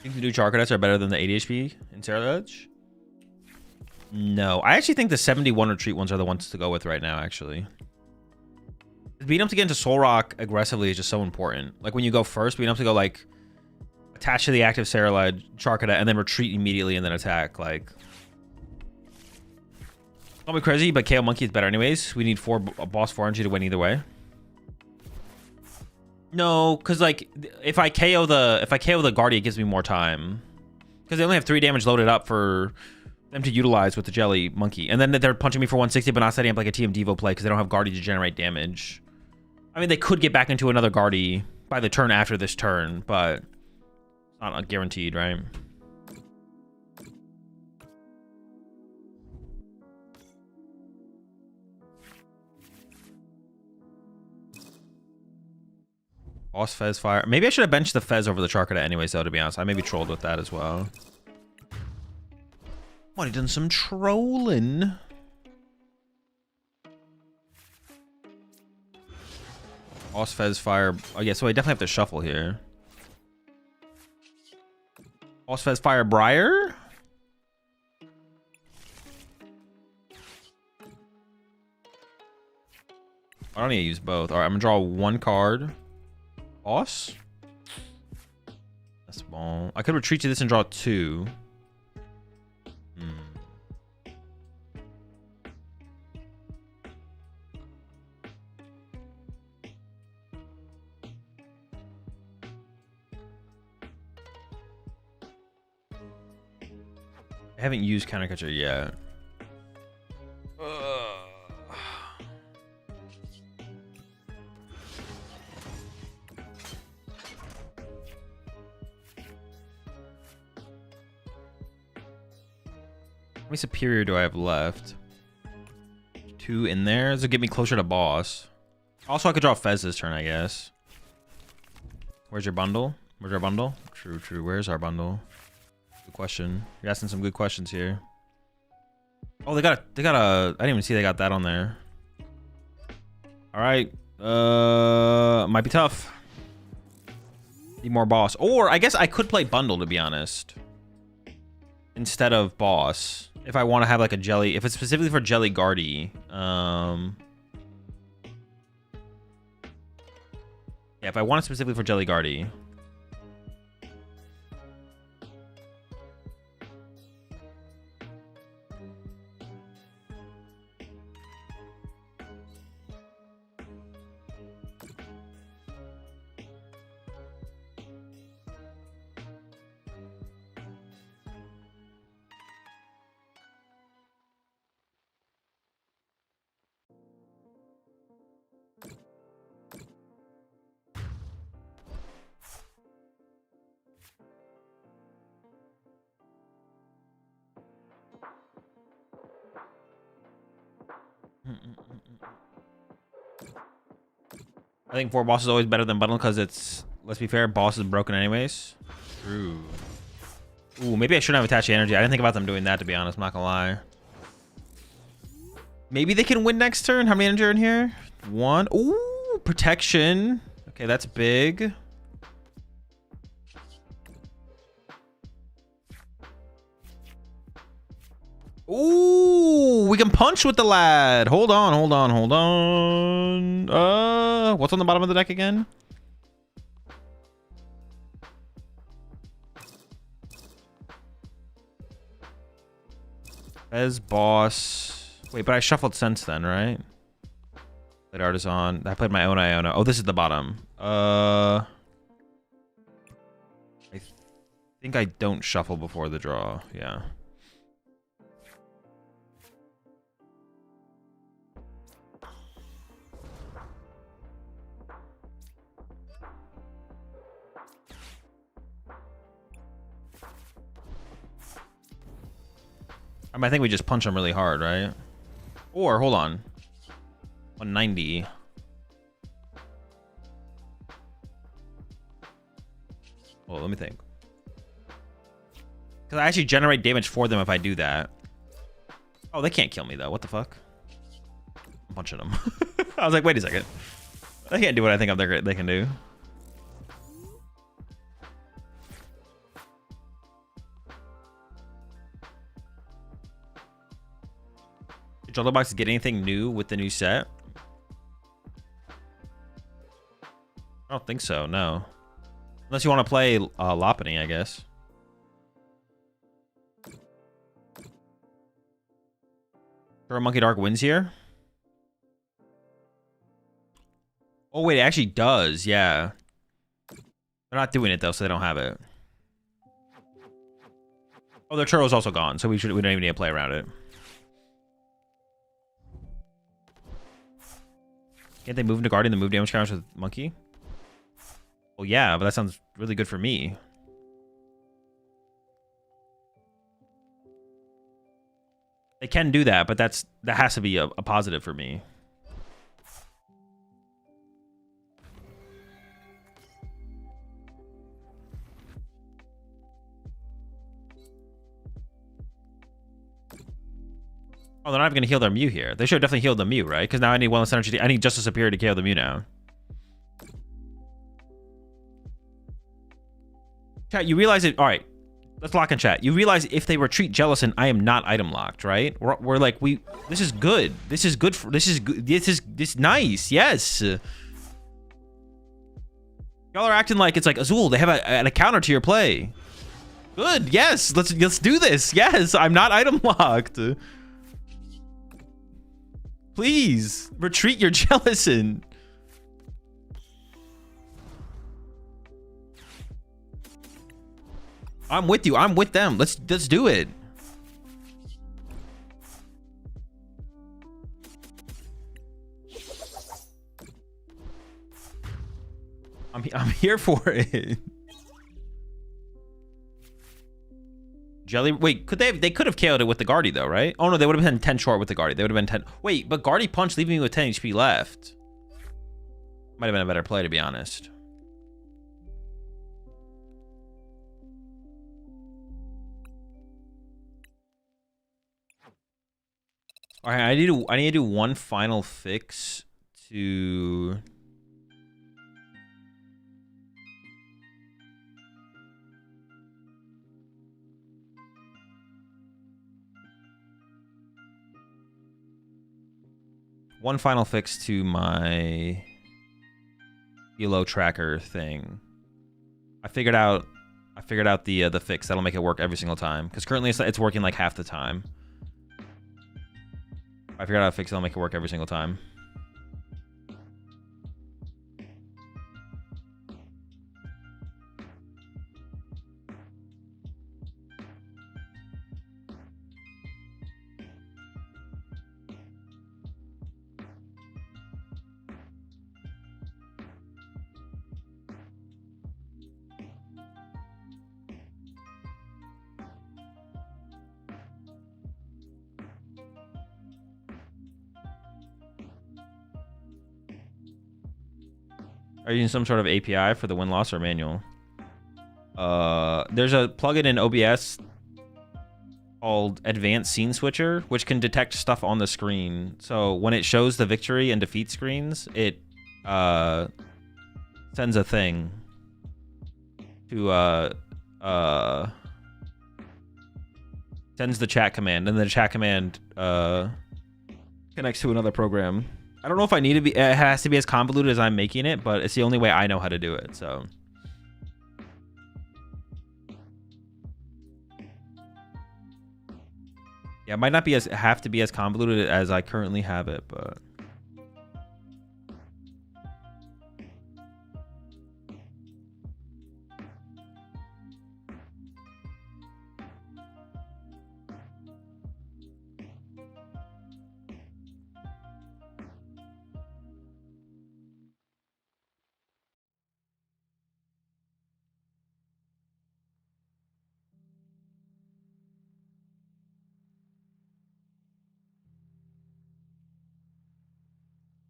Think the new Charcadets are better than the 80 HP in Ceruledge? No. I actually think the 71 retreat ones are the ones to go with right now, actually. Being able to get into Soul Rock aggressively is just so important. Like, when you go first, being able to go, like, attach to the active Ceruledge, Charcadet, and then retreat immediately and then attack. Like, don't be crazy, but KO Monkey is better anyways. We need boss 4 energy to win either way. No, because like if I KO the Guardian, it gives me more time. Because they only have 3 damage loaded up for them to utilize with the Jelly Monkey. And then they're punching me for 160, but not setting up like a TM Devo play because they don't have Guardian to generate damage. I mean, they could get back into another Guardian by the turn after this turn, but it's not guaranteed, right? Boss Fez fire. Maybe I should have benched the Fez over the Charcadet anyways, though, to be honest. I maybe trolled with that as well. Might have done some trolling. Boss Fez fire. Oh, yeah, so I definitely have to shuffle here. Boss Fez fire Briar? I don't need to use both. All right, I'm going to draw 1 card. Boss? Oh, I could retreat to this and draw 2. I haven't used counter catcher yet. How many superior do I have left? 2 in there. This will get me closer to boss. Also, I could draw Fez this turn, I guess. Where's your bundle? Where's our bundle? True, true. Where's our bundle? Good question. You're asking some good questions here. Oh, they got a, I didn't even see they got that on there. All right. Might be tough. Need more boss. Or I guess I could play bundle, to be honest, instead of boss. If I want to have like a jelly, if it's specifically for Jelly Guardy. Yeah, if I want it specifically for Jelly Guardy. I think 4 boss is always better than bundle because it's, let's be fair, boss is broken anyways. True. Ooh, maybe I shouldn't have attached the energy. I didn't think about them doing that, to be honest. I'm not gonna lie. Maybe they can win next turn. How many energy are in here? 1. Ooh, protection. Okay, that's big. Ooh, we can punch with the lad. Hold on, hold on, hold on. What's on the bottom of the deck again? As boss. Wait, but I shuffled since then, right? Played Artisan. I played my own Iona. Oh, this is the bottom. I think I don't shuffle before the draw. Yeah. I mean, I think we just punch him really hard, right? Or, hold on. 190. Well, let me think. Because I actually generate damage for them if I do that. Oh, they can't kill me, though. What the fuck? I'm punching them. I was like, wait a second. They can't do what I think they can do. Did Jolly Box get anything new with the new set? I don't think so, no. Unless you want to play Lopunny, I guess. Sure, Monkey Dark wins here? Oh, wait, it actually does, yeah. They're not doing it, though, so they don't have it. Oh, their Churro's also gone, so we don't even need to play around it. Can't they move into Guardian and move damage counters with Monkey? Well, yeah, but that sounds really good for me. They can do that, but that has to be a positive for me. Oh, they're not even going to heal their Mew here. They should have definitely healed the Mew, right? Because now I need one less energy. I need Justice Superior to KO the Mew now. Chat, you realize it. All right, let's lock in chat. You realize if they retreat Jellicent, I am not item locked, right? We're like, this is good. This is good. This is nice. Yes. Y'all are acting like it's like Azul. They have a counter to your play. Good. Yes. Let's do this. Yes. I'm not item locked. Please retreat your Jellicent. I'm with you. I'm with them. Let's do it. I'm here for it. Jelly. Wait, they could have KO'd it with the Guardy though, right? Oh no, they would have been 10 short with the Guardy. They would have been 10. Wait, but Guardy punch leaving me with 10 HP left. Might have been a better play, to be honest. All right, I need to do one final fix to. One final fix to my elo tracker thing. I figured out the fix that'll make it work every single time, because currently it's working like half the time. I figured out a fix that'll make it work every single time. Are you using some sort of API for the win-loss or manual? There's a plugin in OBS called Advanced Scene Switcher, which can detect stuff on the screen. So when it shows the victory and defeat screens, it sends a thing to sends the chat command, and the chat command connects to another program. I don't know if I need to be. It has to be as convoluted as I'm making it, but it's the only way I know how to do it. So. Yeah, it might not be have to be as convoluted as I currently have it, but.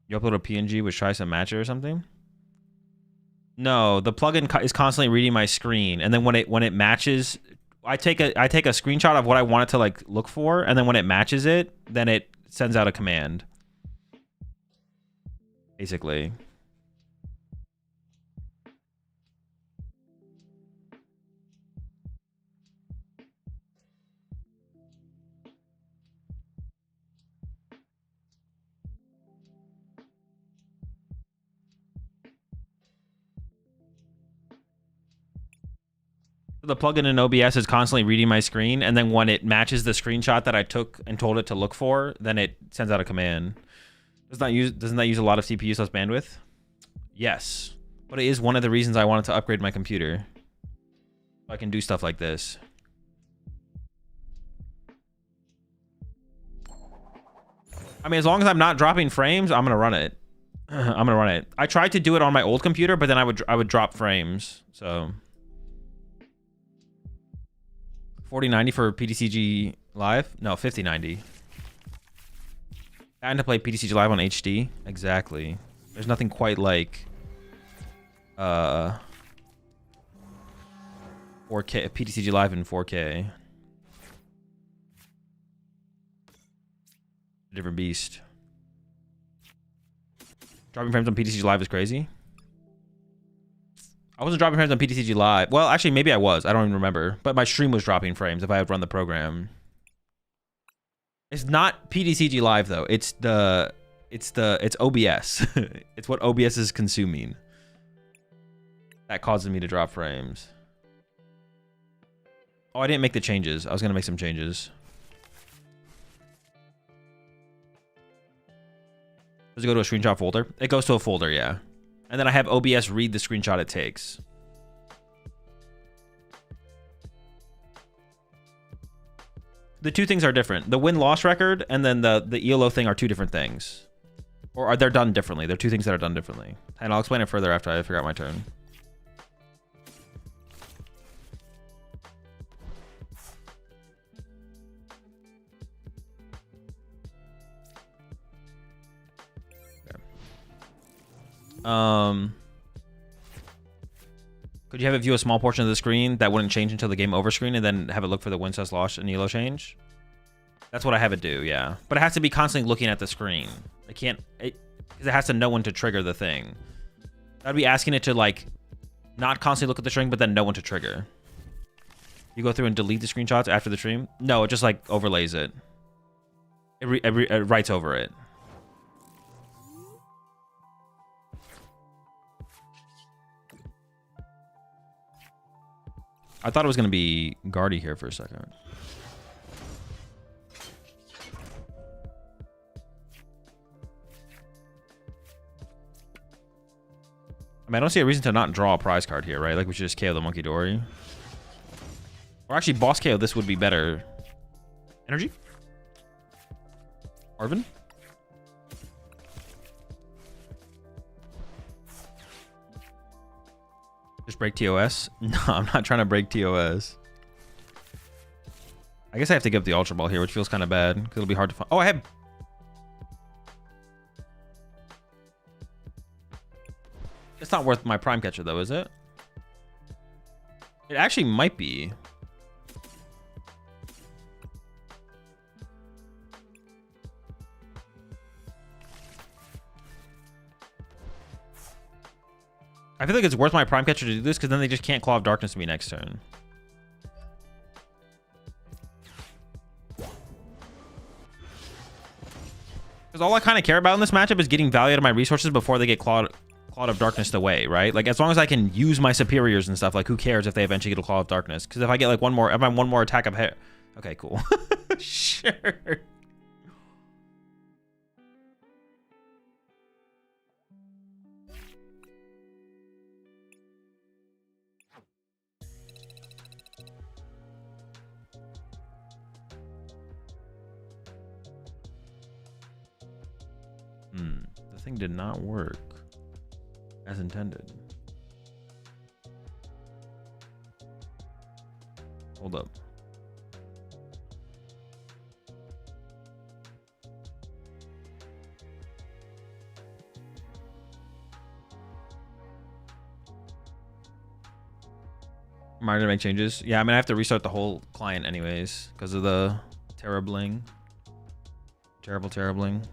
You upload a PNG with Trice and Matcher or something? No, the plugin is constantly reading my screen, and then when it matches, I take a screenshot of what I want it to like look for, and then when it matches it, then it sends out a command. Basically. The plugin in OBS is constantly reading my screen, and then when it matches the screenshot that I took and told it to look for, then it sends out a command. Doesn't that use a lot of CPU plus bandwidth? Yes, but it is one of the reasons I wanted to upgrade my computer, so I can do stuff like this. I mean, as long as I'm not dropping frames, I'm gonna run it. I'm gonna run it. I tried to do it on my old computer, but then I would drop frames. So 4090 for PTCG Live? No, 5090. I had to play PTCG Live on HD. Exactly. There's nothing quite like 4K PTCG Live in 4K. Different beast. Dropping frames on PTCG Live is crazy. I wasn't dropping frames on PTCG Live. Well, actually, maybe I was. I don't even remember. But my stream was dropping frames if I had run the program. It's not PTCG Live though. It's OBS. It's what OBS is consuming. That causes me to drop frames. Oh, I didn't make the changes. I was gonna make some changes. Does it go to a screenshot folder? It goes to a folder, yeah. And then I have OBS read the screenshot it takes. The two things are different. The win-loss record and then the ELO thing are two different things. Or are they done differently? They're two things that are done differently. And I'll explain it further after I figure out my turn. Could you have it view a small portion of the screen that wouldn't change until the game over screen and then have it look for the win, sus, loss, and ELO change? That's what I have it do, yeah. But it has to be constantly looking at the screen. It can't, because it has to know when to trigger the thing. I'd be asking it to, like, not constantly look at the string, but then know when to trigger. You go through and delete the screenshots after the stream? No, it just, like, overlays it. It writes over it. I thought it was going to be Guardy here for a second. I mean, I don't see a reason to not draw a prize card here, right? Like, we should just KO the Monkey Dory. Or actually, boss KO, this would be better. Energy? Arvin? Just break TOS? No, I'm not trying to break TOS. I guess I have to give up the Ultra Ball here, which feels kind of bad. Because it'll be hard to find. Oh, I have... It's not worth my Prime Catcher, though, is it? It actually might be. I feel like it's worth my Prime Catcher to do this, because then they just can't Claw of Darkness me next turn. Because all I kind of care about in this matchup is getting value out of my resources before they get Claw of Darkness away, right? Like, as long as I can use my superiors and stuff, like, who cares if they eventually get a Claw of Darkness? Because if I get, like, one more, if I'm one more attack up here... Okay, cool. Sure. The thing did not work as intended. Hold up. Am I gonna make changes? Yeah, I mean, I have to restart the whole client anyways because of the terribling. Terribling.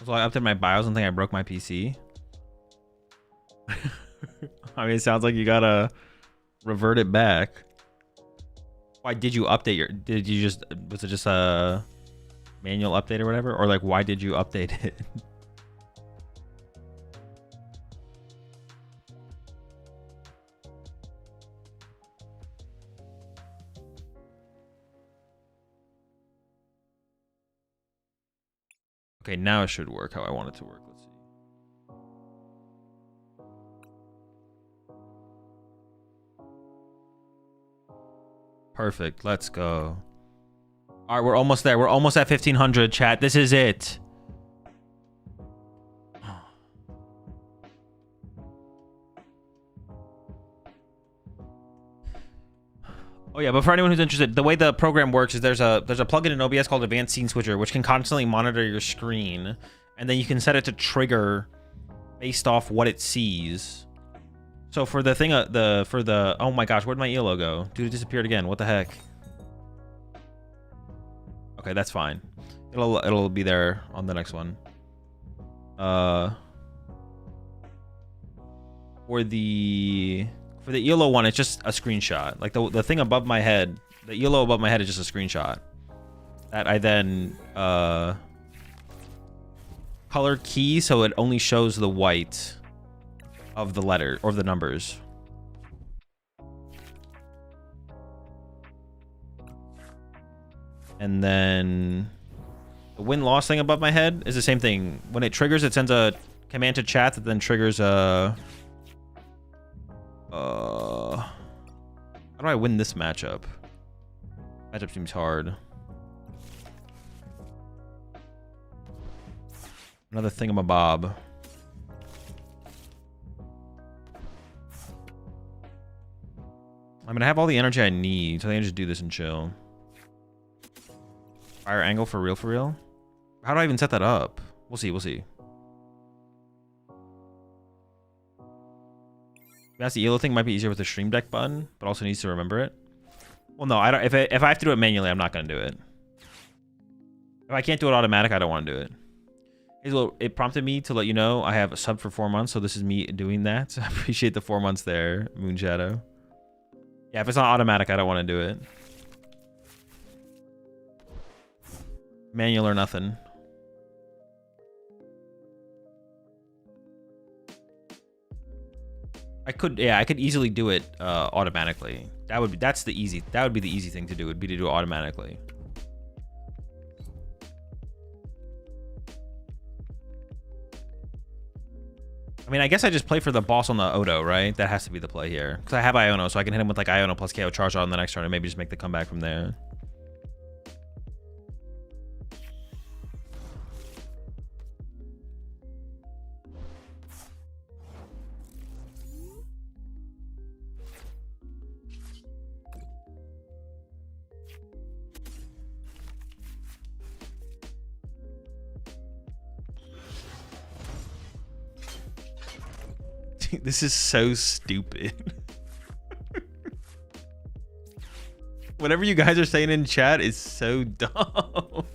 So I updated my BIOS and think I broke my PC. I mean, it sounds like you gotta revert it back. Why did you update your? Did you just? Was it just a manual update or whatever? Or like, why did you update it? Okay, now it should work how I want it to work. Let's see. Perfect. Let's go. All right, we're almost there. We're almost at 1500, chat. This is it. Oh yeah, but for anyone who's interested, the way the program works is there's a plugin in OBS called Advanced Scene Switcher, which can constantly monitor your screen, and then you can set it to trigger based off what it sees. So for the thing, oh my gosh, where'd my ELO go? Dude, it disappeared again. What the heck? Okay, that's fine. It'll be there on the next one. For the ELO one, it's just a screenshot. Like the thing above my head, the ELO above my head is just a screenshot that I then color key so it only shows the white of the letter or the numbers. And then the win-loss thing above my head is the same thing. When it triggers, it sends a command to chat that then triggers a... how do I win this matchup? Matchup seems hard. Another thingamabob. I mean, I have all the energy I need, so I can just do this and chill. Fire angle for real, for real? How do I even set that up? We'll see, we'll see. That's the ELO thing might be easier with the stream deck button, but also needs to remember it. Well, no, I don't. If I have to do it manually, I'm not gonna do it. If I can't do it automatic, I don't want to do it. It prompted me to let you know I have a sub for 4 months, so this is me doing that. I appreciate the 4 months there, Moonshadow. Yeah, if it's not automatic, I don't want to do it. Manual or nothing. I could easily do it automatically. That would be the easy thing to do, would be to do it automatically. I mean, I guess I just play for the boss on the Odo, right? That has to be the play here. Because I have Iono, so I can hit him with like Iono plus KO charge on the next turn and maybe just make the comeback from there. This is so stupid. Whatever you guys are saying in chat is so dumb.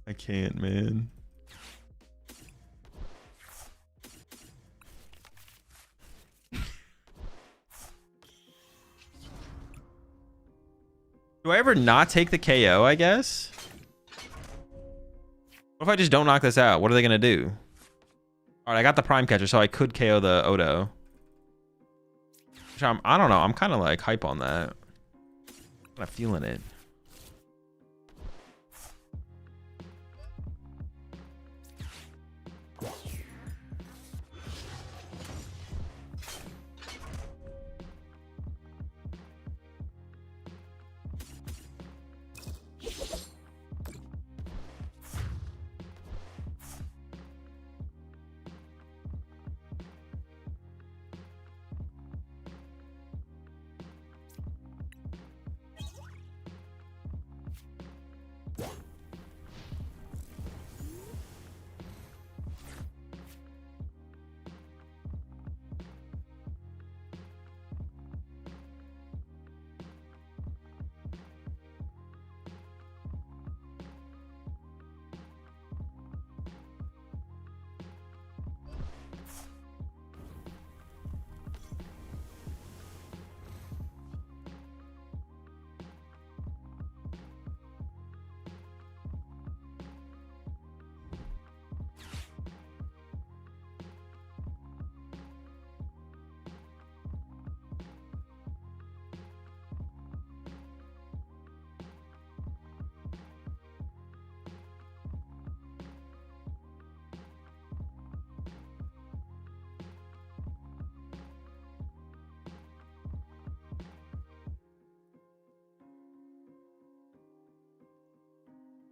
I can't, man. Do I ever not take the KO, I guess? What if I just don't knock this out? What are they going to do? All right, I got the Prime Catcher, so I could KO the Odo. Which I don't know. I'm kind of like hype on that. Kind of feeling it.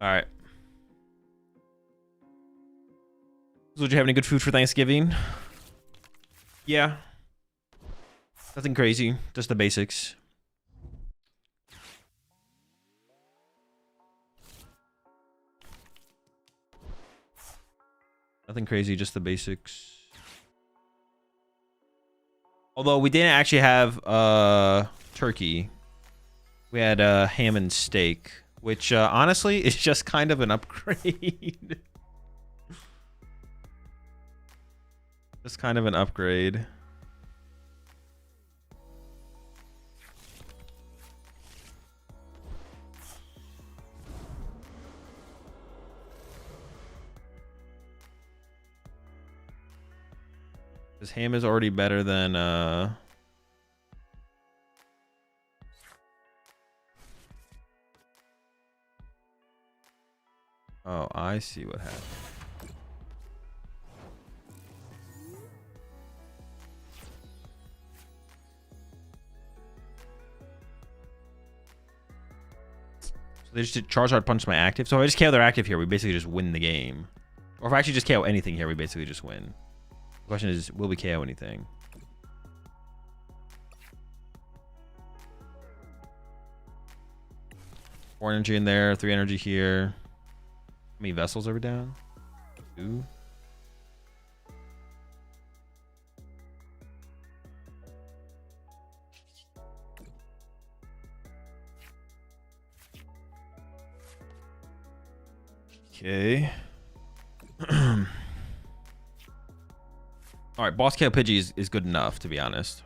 All right. So did you have any good food for Thanksgiving? Yeah. Nothing crazy. Just the basics. Nothing crazy, just the basics. Although we didn't actually have turkey. We had ham and steak, which honestly is just kind of an upgrade. Just kind of an upgrade. This ham is already better than oh, I see what happened. So they just did charge hard punch my active. So if I just KO their active here, we basically just win the game. Or if I actually just KO anything here, we basically just win. The question is, will we KO anything? 4 energy in there, 3 energy here. How many vessels are we down? 2. Okay. All right, boss KO Pidgey is good enough, to be honest.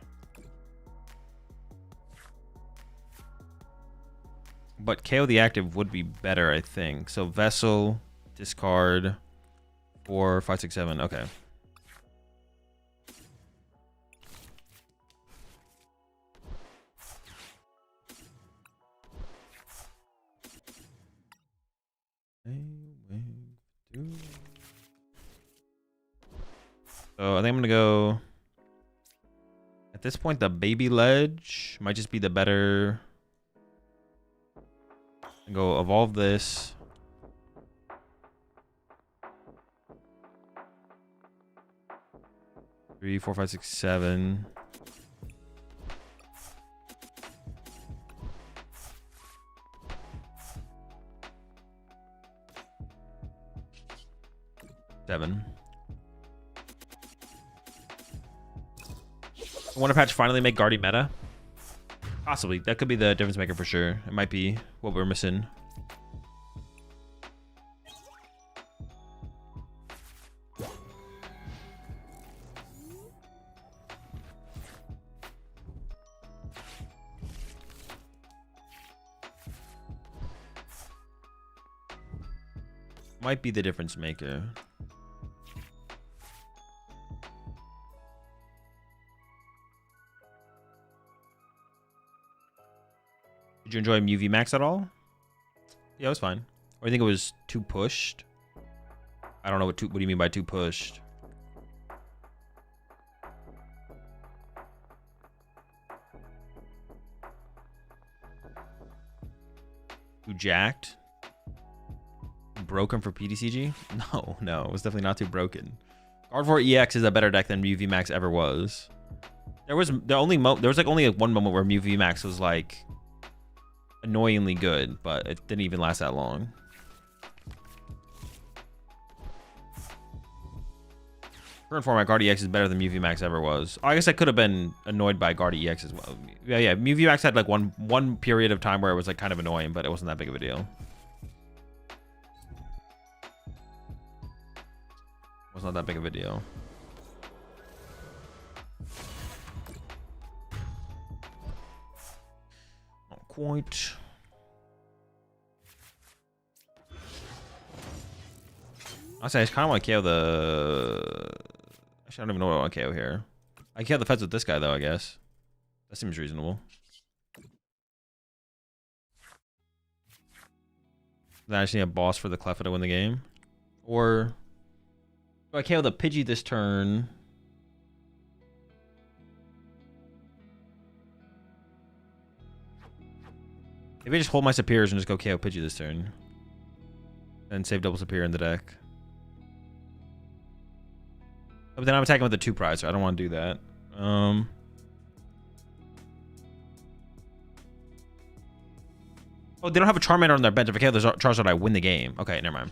But KO the active would be better, I think. So Vessel, discard, 4, 5, 6, 7. Okay. So I think I'm gonna go. At this point, the baby ledge might just be the better. And go evolve this. Three, 4, 5, 6, 7. Seven. I wonder if patch finally make Guardy meta. Possibly. That could be the difference maker for sure. It might be what we're missing. Might be the difference maker. Did you enjoy UV Max at all? Yeah, it was fine. Or you think it was too pushed? I don't know what do you mean by too pushed? Too jacked? Broken for PTCG? No, it was definitely not too broken. Gardevoir EX is a better deck than UV Max ever was. There was only one moment where UV Max was like annoyingly good, but it didn't even last that long. Current format, Guard EX is better than UV Max ever was. I guess I could have been annoyed by Guard EX as well. Yeah, UV Max had like one period of time where it was like kind of annoying, but it wasn't that big of a deal. It was not that big of a deal. Not quite. Honestly, I just kind of want to KO the... Actually, I don't even know what I want to KO here. I can KO the feds with this guy, though, I guess. That seems reasonable. Then I just need a boss for the Cleffa to win the game. Or... do I KO the Pidgey this turn? Maybe I just hold my superiors and just go KO Pidgey this turn. and save doubles appear in the deck. But then I'm attacking with the 2 prize, so I don't want to do that. Oh, they don't have a Charmander on their bench. If I kill this Charizard, I win the game. Okay, never mind.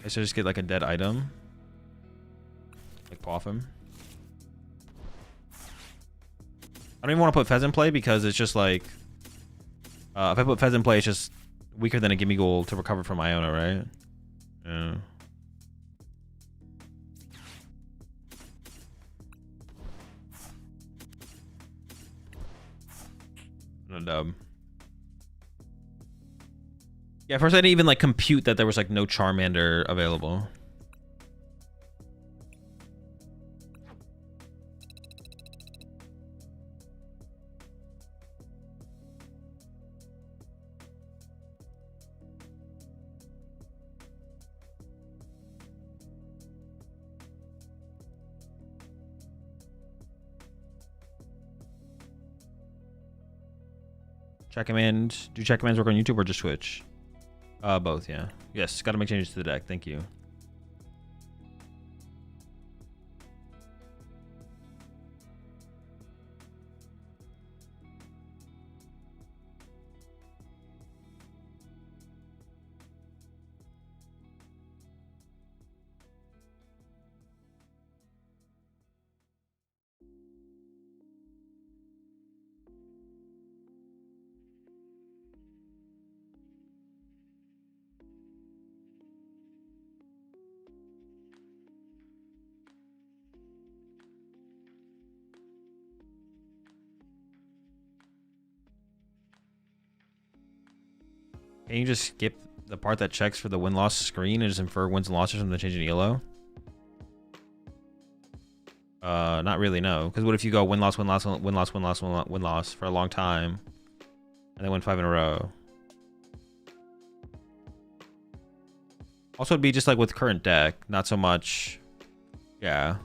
Okay, so just get like a dead item. Like paw off him. I don't even want to put Fez in play because it's just like... if I put Fez in play, it's just weaker than a Gimme Goal to recover from Iona, right? Yeah. No dub. Yeah, first I didn't even like compute that there was like no Charmander available. Check command. Do check commands work on YouTube or just Twitch? Both, yeah. Yes, gotta make changes to the deck. Thank you. Can you just skip the part that checks for the win-loss screen and just infer wins and losses from the change in ELO? Not really, no. Because what if you go win-loss, win-loss, win-loss, win-loss, win-loss for a long time, and then win 5 in a row? Also, it'd be just like with current deck, not so much. Yeah.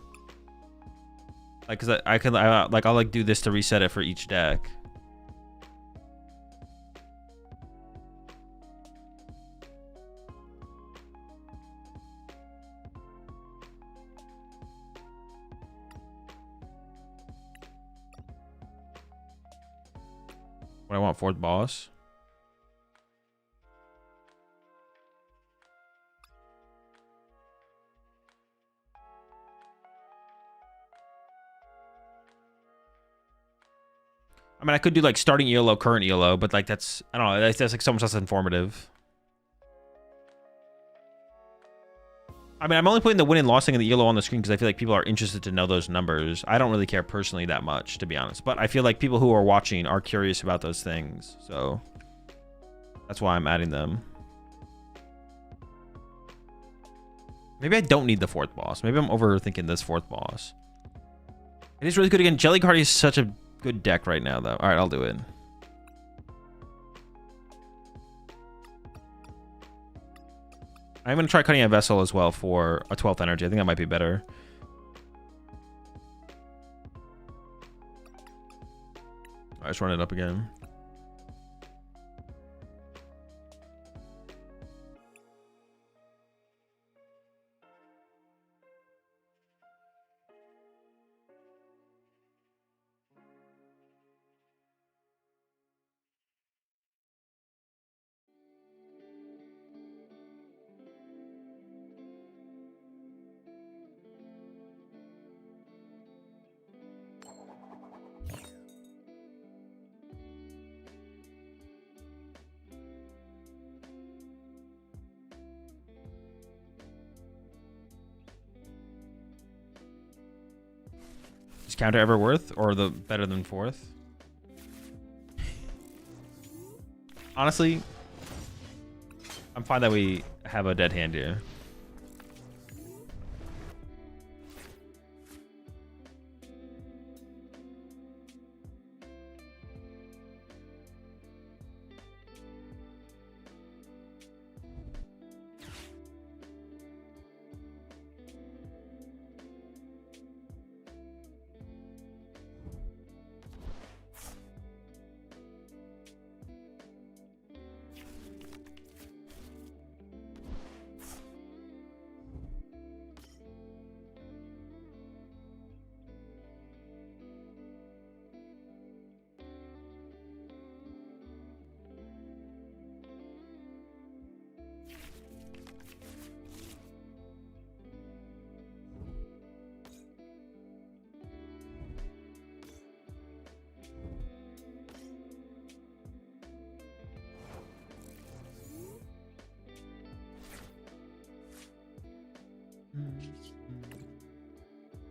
Like, cause I can like I'll like do this to reset it for each deck. What I want, 4th boss. I mean, I could do like starting ELO, current ELO, but like that's, I don't know, that's like so much less informative. I mean, I'm only putting the win and loss thing and the ELO on the screen because I feel like people are interested to know those numbers. I don't really care personally that much, to be honest. But I feel like people who are watching are curious about those things. So that's why I'm adding them. Maybe I don't need the 4th boss. Maybe I'm overthinking this 4th boss. It is really good again. Jelly Card is such a good deck right now, though. All right, I'll do it. I'm going to try cutting a Vessel as well for a 12th energy. I think that might be better. All right, let's run it up again. Is counter ever worth or the better than 4th? Honestly, I'm fine that we have a dead hand here.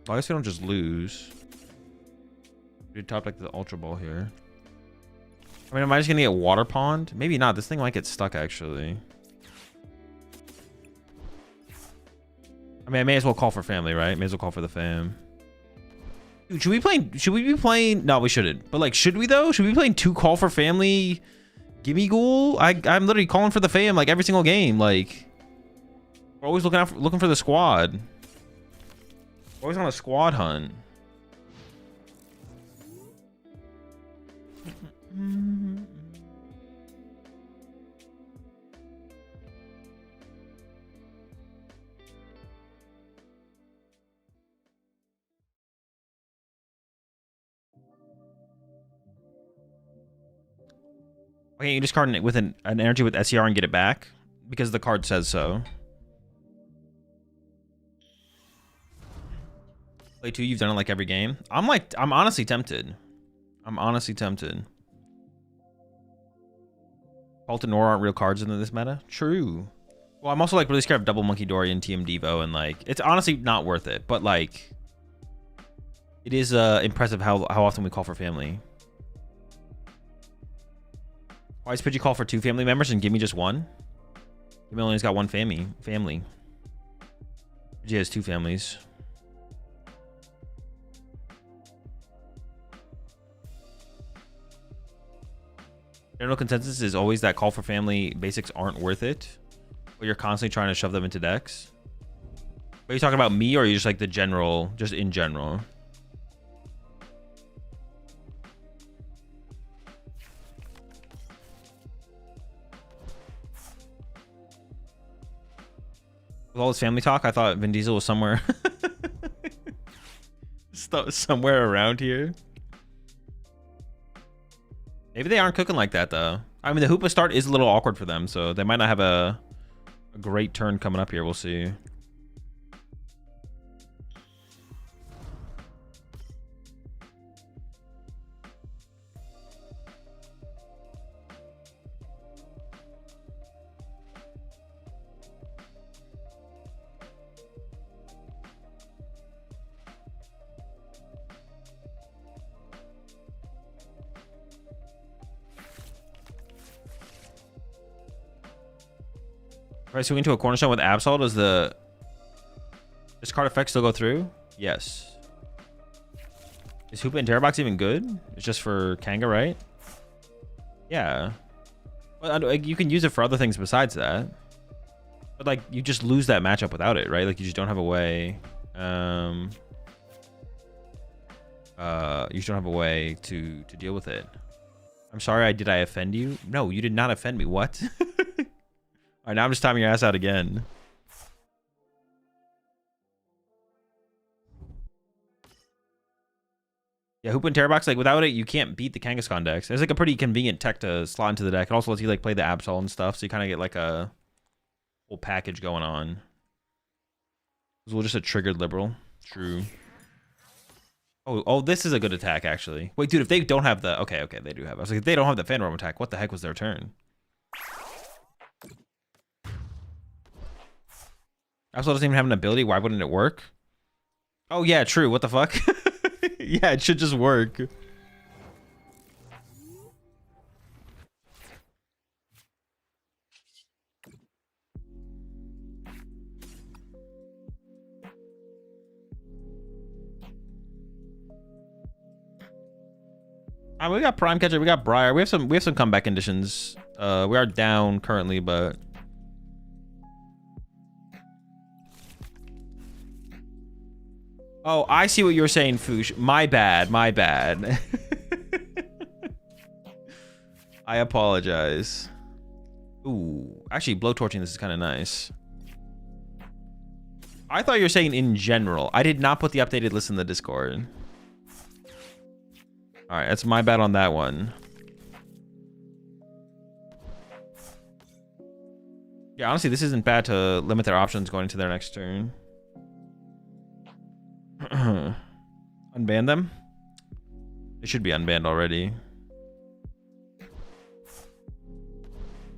Well, I guess we don't just lose. We top like the Ultra Ball here. I mean, am I just gonna get Water Pond? Maybe not. This thing might get stuck actually. I mean, I may as well call for family, right? May as well call for the fam. Dude, should we be playing? No, we shouldn't. But like, should we though? Should we be playing 2 call for family? Gimme Ghoul? I'm literally calling for the fam like every single game. Like, we're always looking for the squad. We're always on a squad hunt. Okay, you discard it with an energy with SER and get it back because the card says so. Play 2, you've done it like every game. I'm honestly tempted. I'm honestly tempted. Vault and Nora aren't real cards in this meta. True. Well, I'm also like really scared of Double Monkey Dory and TM Devo, and like it's honestly not worth it. But like, it is impressive how often we call for family. Why does Pidgey call for 2 family members and give me just 1? He only's got 1 family. Pidgey has 2 families. General consensus is always that call for family basics aren't worth it, but you're constantly trying to shove them into decks. Are you talking about me, or are you just like the general, just in general? With all this family talk, I thought Vin Diesel was somewhere somewhere around here. Maybe they aren't cooking like that though. I mean, the Hoopa start is a little awkward for them, so they might not have a great turn coming up here. We'll see. Right, so we into a cornerstone with Absol. Does the discard effect still go through? Yes. Is Hoopa and Terror Box even good? It's just for Kanga, right? Yeah. Well, you can use it for other things besides that. But like, you just lose that matchup without it, right? Like, you just don't have a way. You just don't have a way to deal with it. I'm sorry, did I offend you? No, you did not offend me. What? All right, now I'm just timing your ass out again. Yeah, Hoopa and Terror Box, like without it, you can't beat the Kangaskhan decks. There's like a pretty convenient tech to slot into the deck. It also lets you like play the Absol and stuff, so you kind of get like a whole package going on. It's just a triggered liberal. True. Oh, this is a good attack actually. Wait, dude, if they don't have the okay, they do have. I was like, if they don't have the Phantom attack, what the heck was their turn? Absol doesn't even have an ability. Why wouldn't it work? Oh yeah, true. What the fuck? Yeah, it should just work. We got Prime Catcher, we got Briar. We have some comeback conditions. We are down currently, but oh, I see what you're saying, Foosh. My bad. I apologize. Ooh, actually, blowtorching this is kind of nice. I thought you were saying in general. I did not put the updated list in the Discord. All right, that's my bad on that one. Yeah, honestly, this isn't bad to limit their options going into their next turn. Unban them? They should be unbanned already.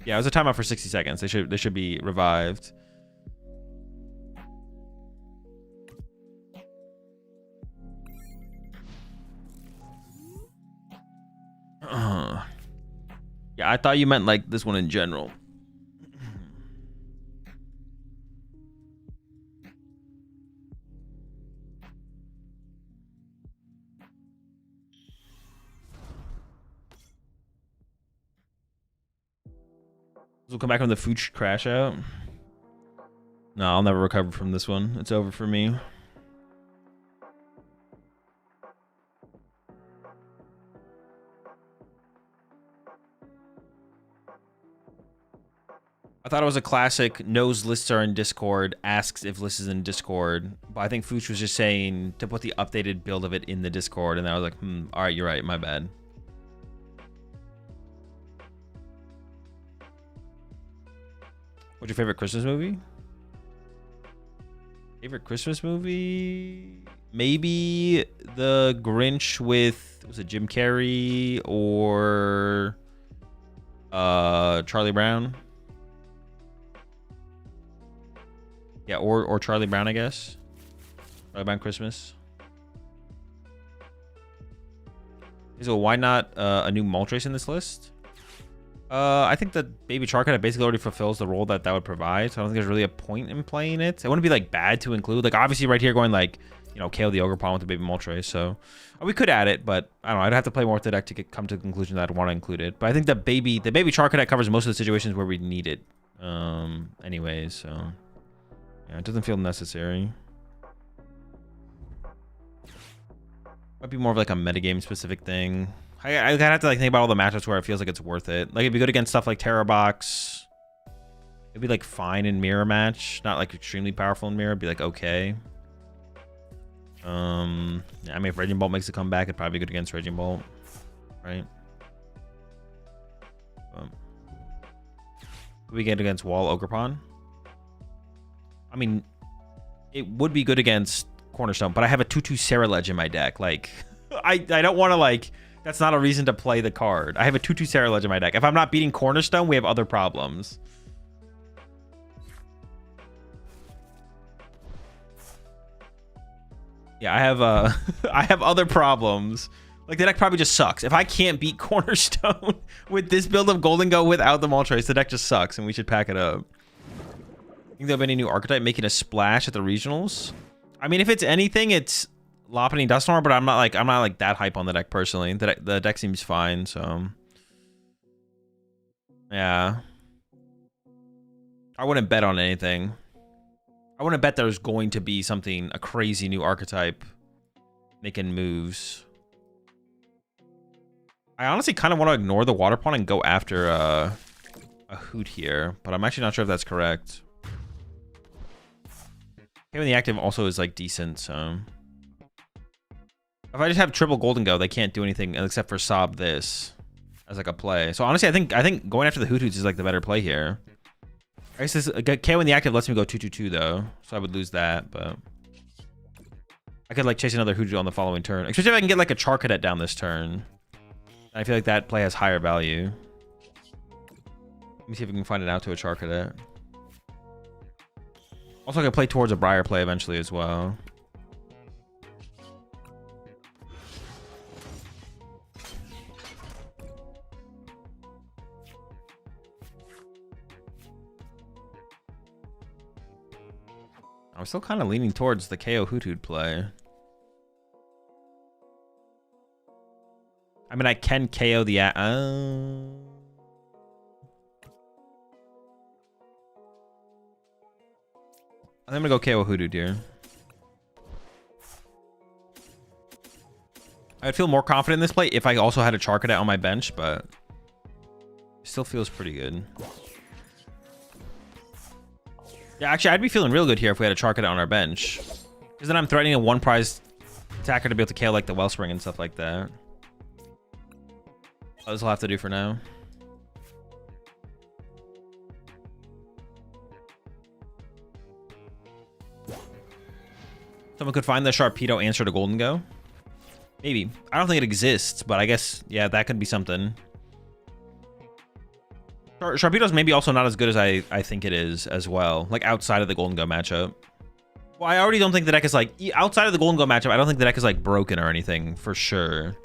Yeah, it was a timeout for 60 seconds. They should be revived. Yeah, I thought you meant like this one in general. We'll come back from the Fooch crash out. No, I'll never recover from this one. It's over for me. I thought it was a classic knows lists are in Discord, asks if lists is in Discord. But I think Fooch was just saying to put the updated build of it in the Discord. And I was like, all right, you're right. My bad. What's your favorite Christmas movie? Favorite Christmas movie? Maybe The Grinch with, was it Jim Carrey or Charlie Brown? Yeah, or Charlie Brown, I guess. Charlie Brown Christmas. So why not a new Moltres in this list? I think that Baby Charcadet basically already fulfills the role that would provide. So I don't think there's really a point in playing it. It wouldn't be like bad to include. Like obviously right here going like, you know, KO the Ogerpon with the Baby Moltres. So we could add it, but I don't know. I'd have to play more with the deck to come to the conclusion that I'd want to include it. But I think the Baby Charcadet covers most of the situations where we need it. Anyways, so yeah, it doesn't feel necessary. Might be more of like a metagame specific thing. I gotta have to like think about all the matchups where it feels like it's worth it. Like it'd be good against stuff like Terror Box. It'd be like fine in mirror match, not like extremely powerful in mirror. It'd be like okay. Yeah, I mean if Raging Bolt makes a comeback, it'd probably be good against Raging Bolt, right? Could we get against Wall Ogerpon? I mean, it would be good against Cornerstone, but I have a 2/2 Ceruledge in my deck. Like, I don't want to like. That's not a reason to play the card. I have a 2/2 Ceruledge in my deck. If I'm not beating Cornerstone, we have other problems. Yeah, I have I have other problems. Like the deck probably just sucks. If I can't beat Cornerstone with this build of Gholdengo without the Moltres, the deck just sucks, and we should pack it up. Think there'll be any new archetype making a splash at the regionals? I mean, if it's anything, it's Lopunny Dusknoir, but I'm not like that hype on the deck personally. The deck seems fine, so yeah. I wouldn't bet on anything. I wouldn't bet there's going to be a crazy new archetype making moves. I honestly kind of want to ignore the Water Pawn and go after a Hoot here, but I'm actually not sure if that's correct. Having the active also is like decent, so if I just have triple Gholdengo, they can't do anything except for sob this as like a play. So honestly, I think going after the Hoot Hoots is like the better play here. I guess this KO in the active lets me go 2/2/2 though, so I would lose that, but I could like chase another Hoot on the following turn, especially if I can get like a Charcadet down this turn. I feel like that play has higher value. Let me see if we can find it out to a Charcadet. Also, I can play towards a Briar play eventually as well. I'm still kind of leaning towards the KO Hoot Hoot play. I mean, I can KO the... I think I'm going to go KO Hoot Hoot here. I'd feel more confident in this play if I also had a Charcadet on my bench, but it still feels pretty good. Yeah, actually, I'd be feeling real good here if we had a Charcadet on our bench. Because then I'm threatening a one-prize attacker to be able to KO like the Wellspring and stuff like that. That's all I have to do for now. Someone could find the Sharpedo answer to Gholdengo. Maybe. I don't think it exists, but I guess, yeah, that could be something. Sharpedo's maybe also not as good as I think it is as well. Like, outside of the Gholdengo matchup. Well, I already don't think the deck is, like... Outside of the Gholdengo matchup, I don't think the deck is, like, broken or anything, for sure.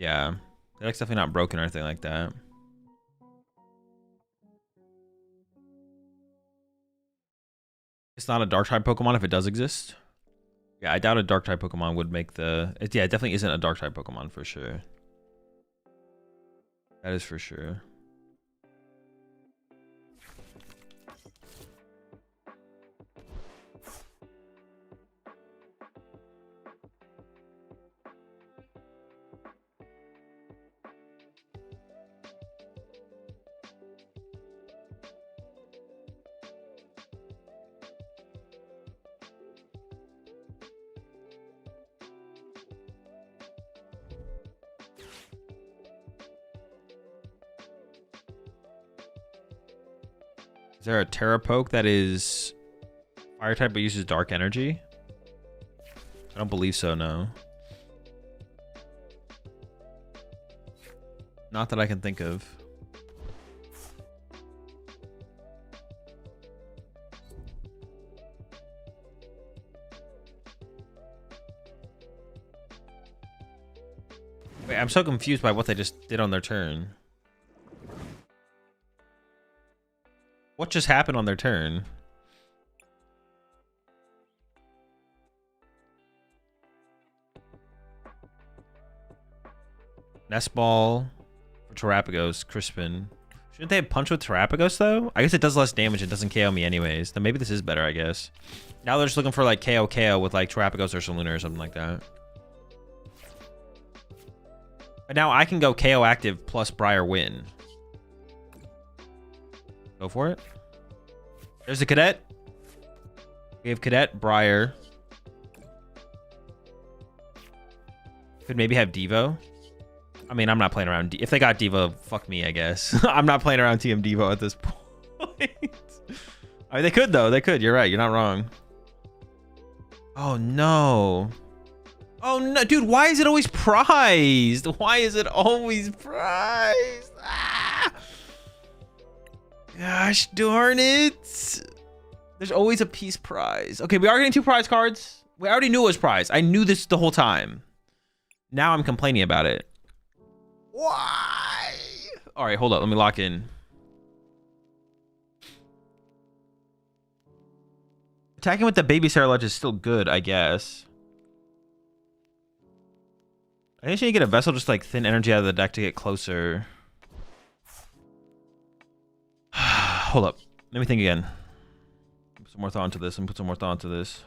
Yeah. The deck's definitely not broken or anything like that. It's not a dark type Pokemon if it does exist. Yeah, I doubt a dark type Pokemon would make the... yeah, it definitely isn't a dark type Pokemon for sure. That is for sure. Is there a Terrapoke that is fire type but uses dark energy? I don't believe so, no. Not that I can think of. Wait, I'm so confused by what they just did on their turn. What just happened on their turn? Nest Ball for Terrapagos, Crispin. Shouldn't they have Punch with Terrapagos though? I guess it does less damage. It doesn't KO me anyways. Then maybe this is better, I guess. Now they're just looking for like KO with like Terrapagos or Saluna or something like that. But now I can go KO active plus Briar win. Go for it. There's a Cadet. We have Cadet, Briar. Could maybe have Devo. I mean, I'm not playing around. If they got Devo, fuck me, I guess. I'm not playing around TM Devo at this point. I mean, they could, though. They could. You're right. You're not wrong. Oh, no. Oh, no. Dude, why is it always prized? Why is it always prized? Ah! Gosh darn it. There's always a piece prize. Okay, we are getting 2 prize cards. We already knew it was prize. I knew this the whole time. Now I'm complaining about it. Why? All right, hold up. Let me lock in. Attacking with the baby Ceruledge is still good, I guess. I think you need to get a Vessel, just like thin energy out of the deck to get closer. Hold up. Let me think again. Put some more thought into this and put some more thought into this.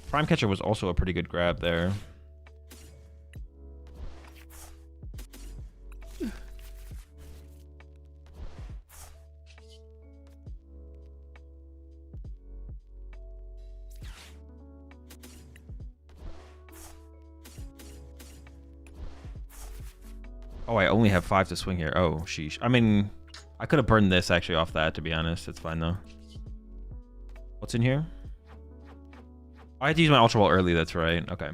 Prime Catcher was also a pretty good grab there. Oh, I only have 5 to swing here. Oh, sheesh. I mean, I could have burned this actually off that, to be honest. It's fine, though. What's in here? I had to use my Ultra Ball early, that's right. Okay. All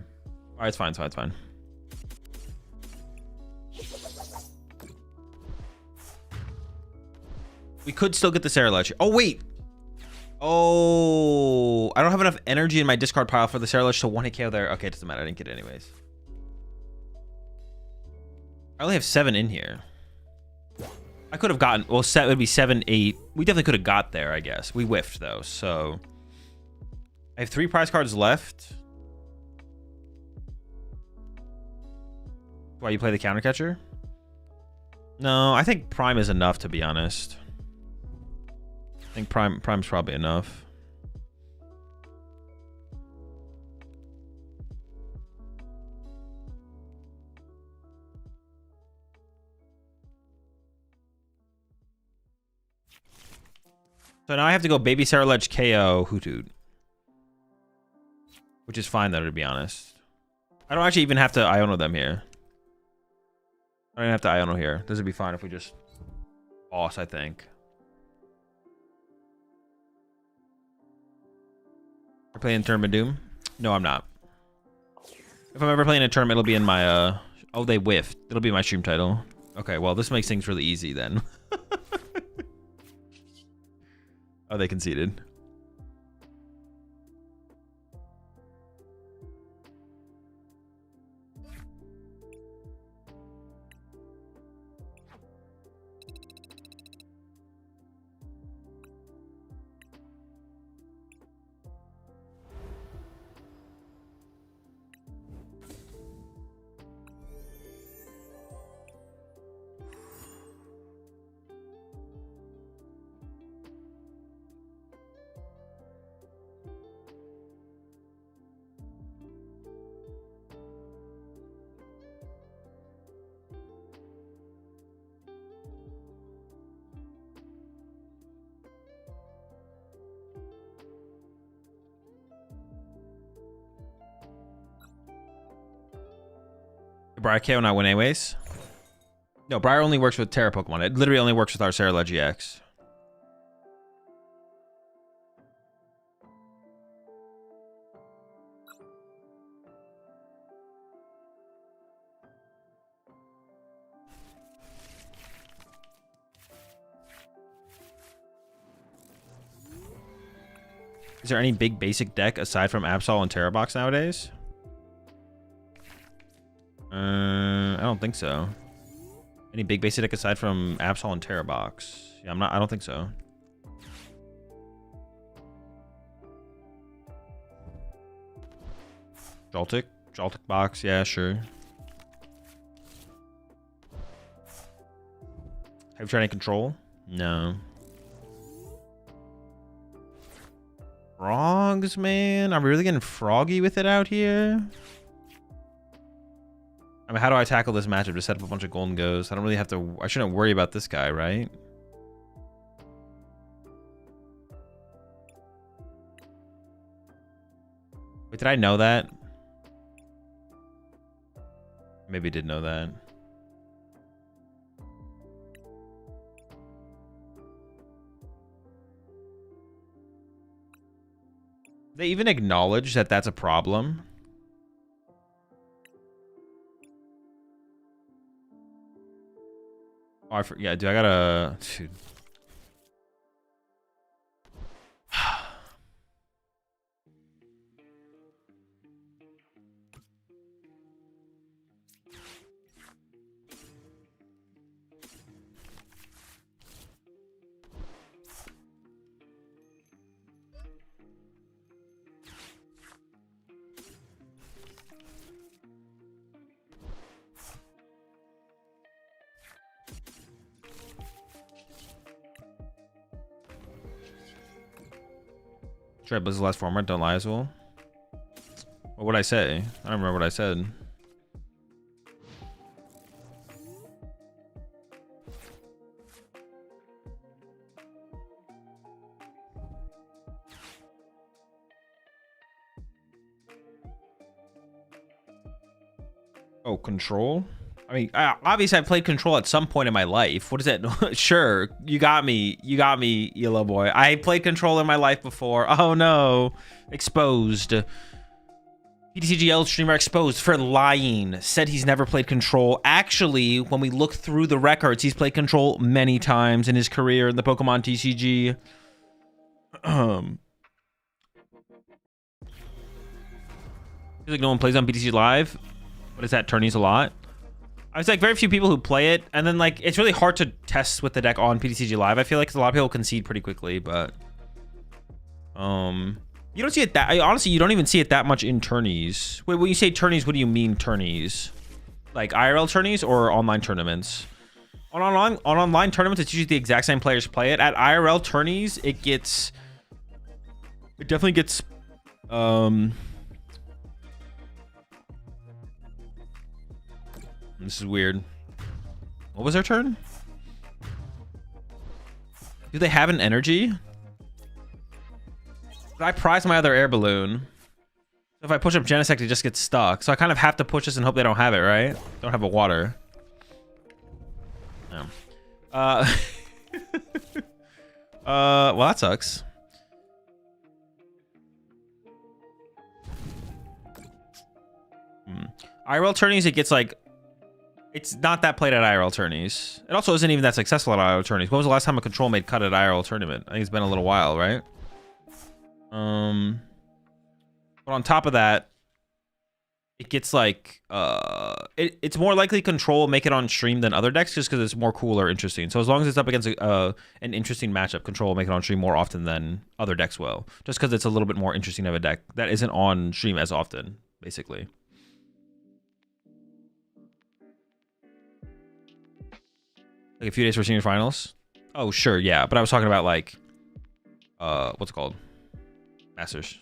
right, it's fine, it's fine, it's fine. We could still get the Ceruledge. Oh, wait. Oh, I don't have enough energy in my discard pile for the Ceruledge to 1-hit KO there. Okay, it doesn't matter. I didn't get it anyways. I only have 7 in here. I could have gotten, well, it would be 7, 8. We definitely could have got there, I guess. We whiffed, though, so... I have 3 prize cards left. Why, you play the counter catcher? No, I think Prime is enough, to be honest. I think Prime's probably enough. So now I have to go Baby Ceruledge KO Hoothoot. Which is fine, though, to be honest. I don't actually even have to Iono them here. I don't even have to Iono here. This would be fine if we just boss, I think. You're playing Tournament Doom? No, I'm not. If I'm ever playing a tournament, it'll be in my, oh, they whiffed. It'll be my stream title. Okay, well, this makes things really easy, then. Oh, they conceded. Briar KO not win anyways. No, Briar only works with Terra Pokemon. It literally only works with our Ceruledge EX. Is there any big basic deck aside from Absol and Terra Box nowadays? I don't think so. Any big basic deck aside from Absol and Terra Box? Yeah, I don't think so. Joltik box, yeah, sure. Have you tried any control? No. Frogs, man. Are we really getting froggy with it out here? I mean, how do I tackle this matchup? Just set up a bunch of Gholdengos. I don't really have to... I shouldn't worry about this guy, right? Wait, did I know that? Maybe I did know that. They even acknowledge that that's a problem. Oh, yeah, dude, I gotta... Dude. Try Blizz's last format, don't lie as well. What would I say? I don't remember what I said. Oh, control? I mean, obviously I played control at some point in my life. What is that? Sure, you got me, yellow boy. I played control in my life before. Oh no, exposed. PTCGL streamer exposed for lying. Said he's never played control. Actually, when we look through the records, he's played control many times in his career in the Pokemon TCG. Feels like no one plays on PTCG Live. What is that? Tourneys a lot. I was like very few people who play it, and then like it's really hard to test with the deck on PTCG Live. I feel like a lot of people concede pretty quickly, but you don't see it that honestly. You don't even see it that much in tourneys. Wait, when you say tourneys, what do you mean tourneys? Like IRL tourneys or online tournaments? On online tournaments, it's usually the exact same players play it. At IRL tourneys, it definitely gets This is weird. What was their turn? Do they have an energy? I prize my other air balloon. So if I push up Genesect, it just gets stuck. So I kind of have to push this and hope they don't have it, right? Don't have a water. No. Well, that sucks. IRL tourneys, it gets like... It's not that played at IRL tourneys. It also isn't even that successful at IRL tourneys. When was the last time a control made cut at IRL tournament? I think it's been a little while, right? But on top of that, it gets like it's more likely control make it on stream than other decks just because it's more cool or interesting. So as long as it's up against an interesting matchup, control will make it on stream more often than other decks will. Just because it's a little bit more interesting of a deck that isn't on stream as often, basically. Like a few days for senior finals? Oh, sure, yeah. But I was talking about like, what's it called? Masters.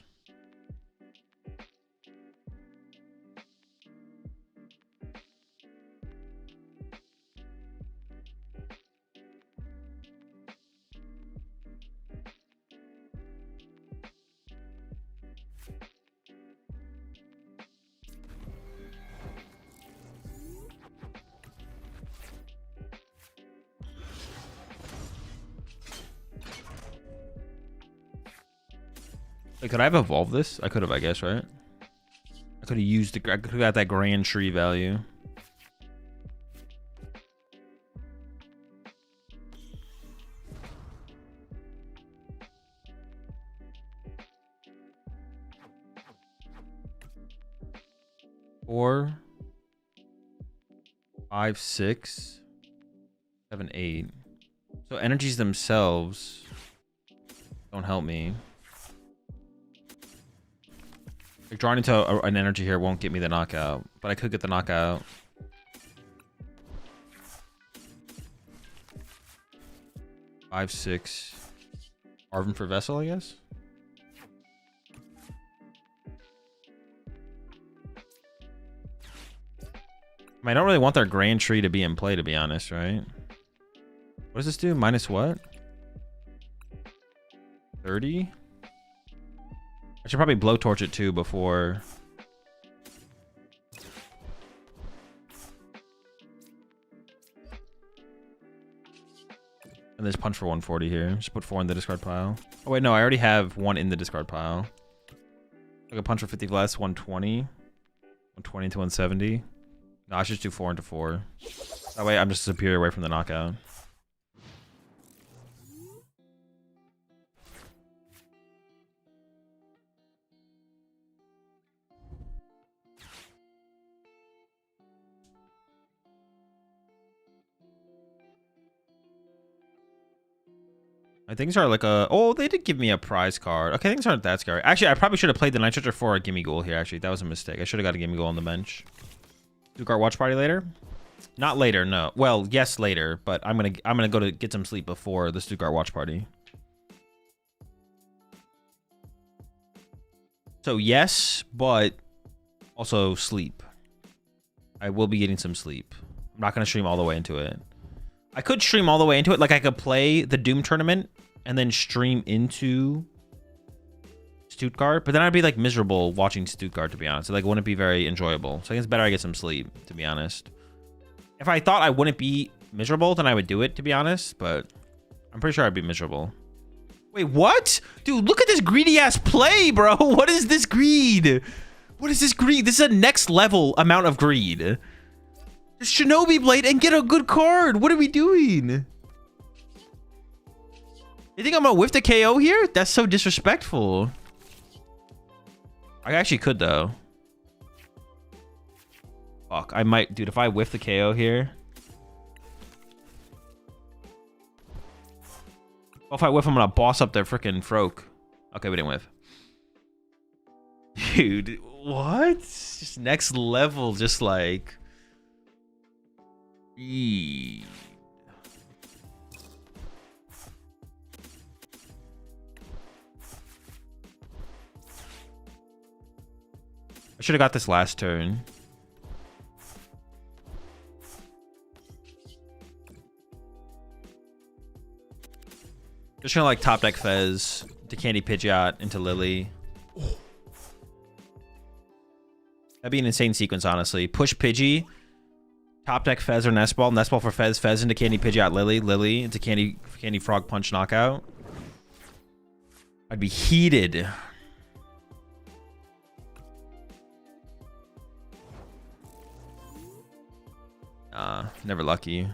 Wait, could I have evolved this? I could have, I guess, right? I could have used the. I could have got that grand tree value. Four, 5, 6, 7, 8. So energies themselves don't help me. Like drawing into an energy here won't get me the knockout, but I could get the knockout. Five, 6. Arvin for Vessel, I guess. I mean, I don't really want their Grand Tree to be in play, to be honest, right? What does this do? Minus what? 30? I should probably blowtorch it too before. And there's punch for 140 here. Just put 4 in the discard pile. Oh wait, no, I already have 1 in the discard pile. Like a punch for 50 less, 120. 120 to 170. No, I should just do 4 into 4. That way I'm just superior away from the knockout. My things are like a... Oh, they did give me a prize card. Okay, things aren't that scary. Actually, I probably should have played the Nitroger for a Gimme Ghoul here, actually. That was a mistake. I should have got a Gimme Ghoul on the bench. Stuttgart watch party later? Not later, no. Well, yes, later, but I'm gonna go to get some sleep before the Stuttgart watch party. So yes, but also sleep. I will be getting some sleep. I'm not gonna stream all the way into it. I could stream all the way into it. Like I could play the Doom tournament and then stream into Stuttgart, but then I'd be like miserable watching Stuttgart, to be honest. It like wouldn't be very enjoyable. So I think it's better I get some sleep, to be honest. If I thought I wouldn't be miserable, then I would do it, to be honest, but I'm pretty sure I'd be miserable. Wait, what? Dude, look at this greedy ass play, bro. What is this greed? What is this greed? This is a next level amount of greed. Just Shinobi Blade and get a good card. What are we doing? You think I'm gonna whiff the KO here? That's so disrespectful. I actually could though. Fuck, I might, dude. If I whiff the KO here, well, if I whiff, I'm gonna boss up their freaking Froak. Okay, we didn't whiff. Dude, what? Just next level, just like. I should have got this last turn. Just gonna like top deck Fez to Candy Pidgeot into Lily. That'd be an insane sequence, honestly. Push Pidgey, top deck Fez or Nest Ball for Fez, Fez into Candy Pidgeot Lily, Lily into Candy Frog Punch knockout. I'd be heated. Never lucky.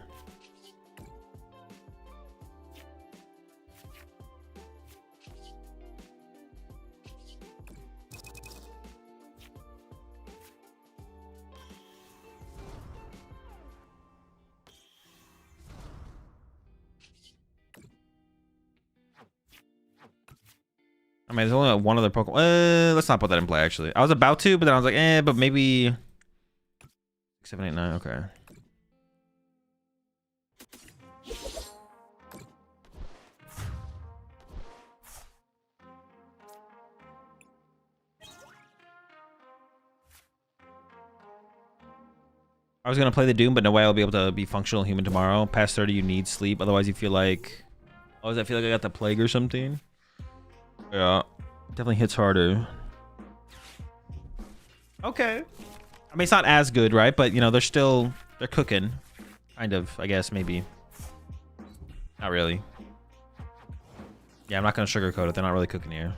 I mean, there's only one other Pokemon. Let's not put that in play, actually. I was about to, but then I was like, but maybe 6, 7, 8, 9. Okay. I was gonna play the Doom, but no way I'll be able to be functional human tomorrow. Past 30, you need sleep. Otherwise, you feel like, oh, does that feel like I got the plague or something? Yeah, definitely hits harder. Okay. I mean, it's not as good, right? But you know, they're cooking, kind of. I guess maybe. Not really. Yeah, I'm not gonna sugarcoat it. They're not really cooking here.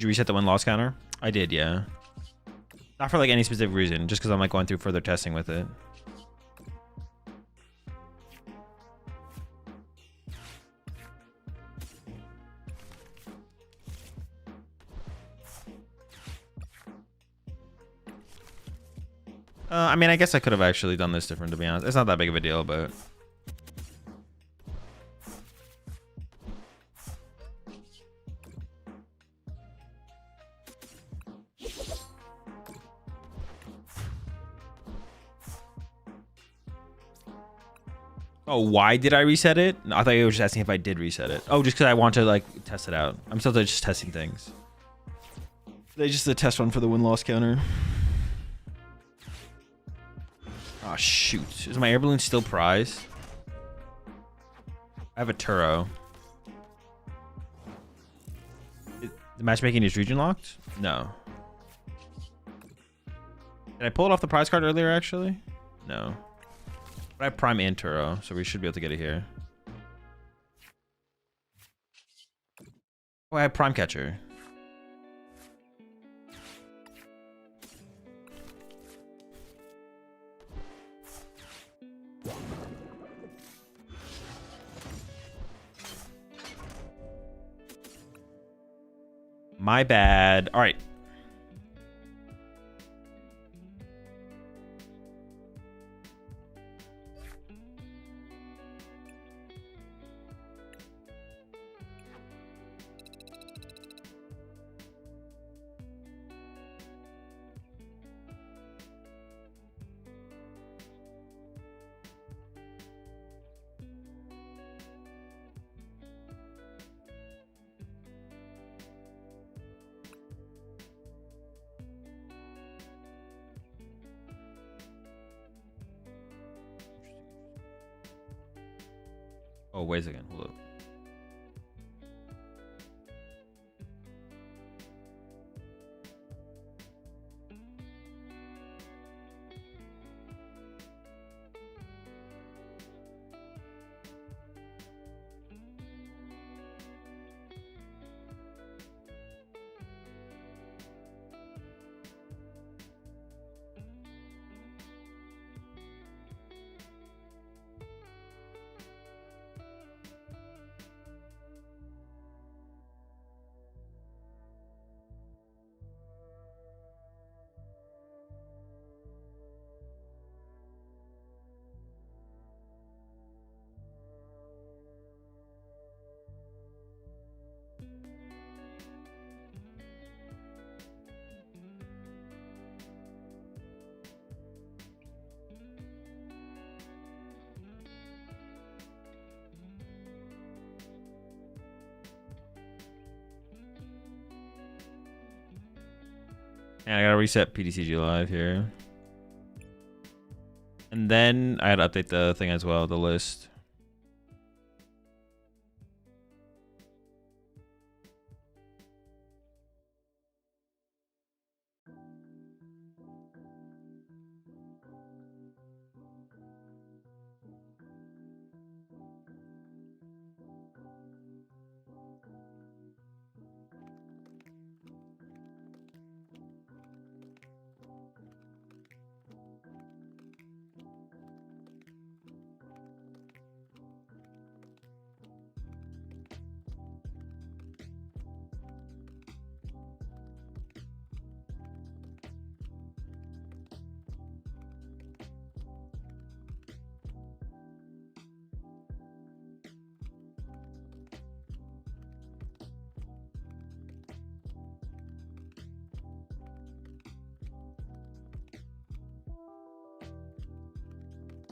Did you reset the win-loss counter? I did, yeah. Not for like any specific reason, just because I'm like going through further testing with it. I mean, I guess I could have actually done this different, to be honest. It's not that big of a deal, but... Oh, why did I reset it? No, I thought you were just asking if I did reset it. Oh, just because I want to, like, test it out. I'm still just testing things. They just a test run for the win-loss counter. Oh, shoot. Is my air balloon still prize? I have a Turo. The matchmaking is region locked? No. Did I pull it off the prize card earlier, actually? No. But I have Prime and Turo, so we should be able to get it here. Oh, I have Prime Catcher. My bad. All right. Oh, wait a second. Hold up. And I gotta reset PTCG Live here. And then I had to update the thing as well, the list.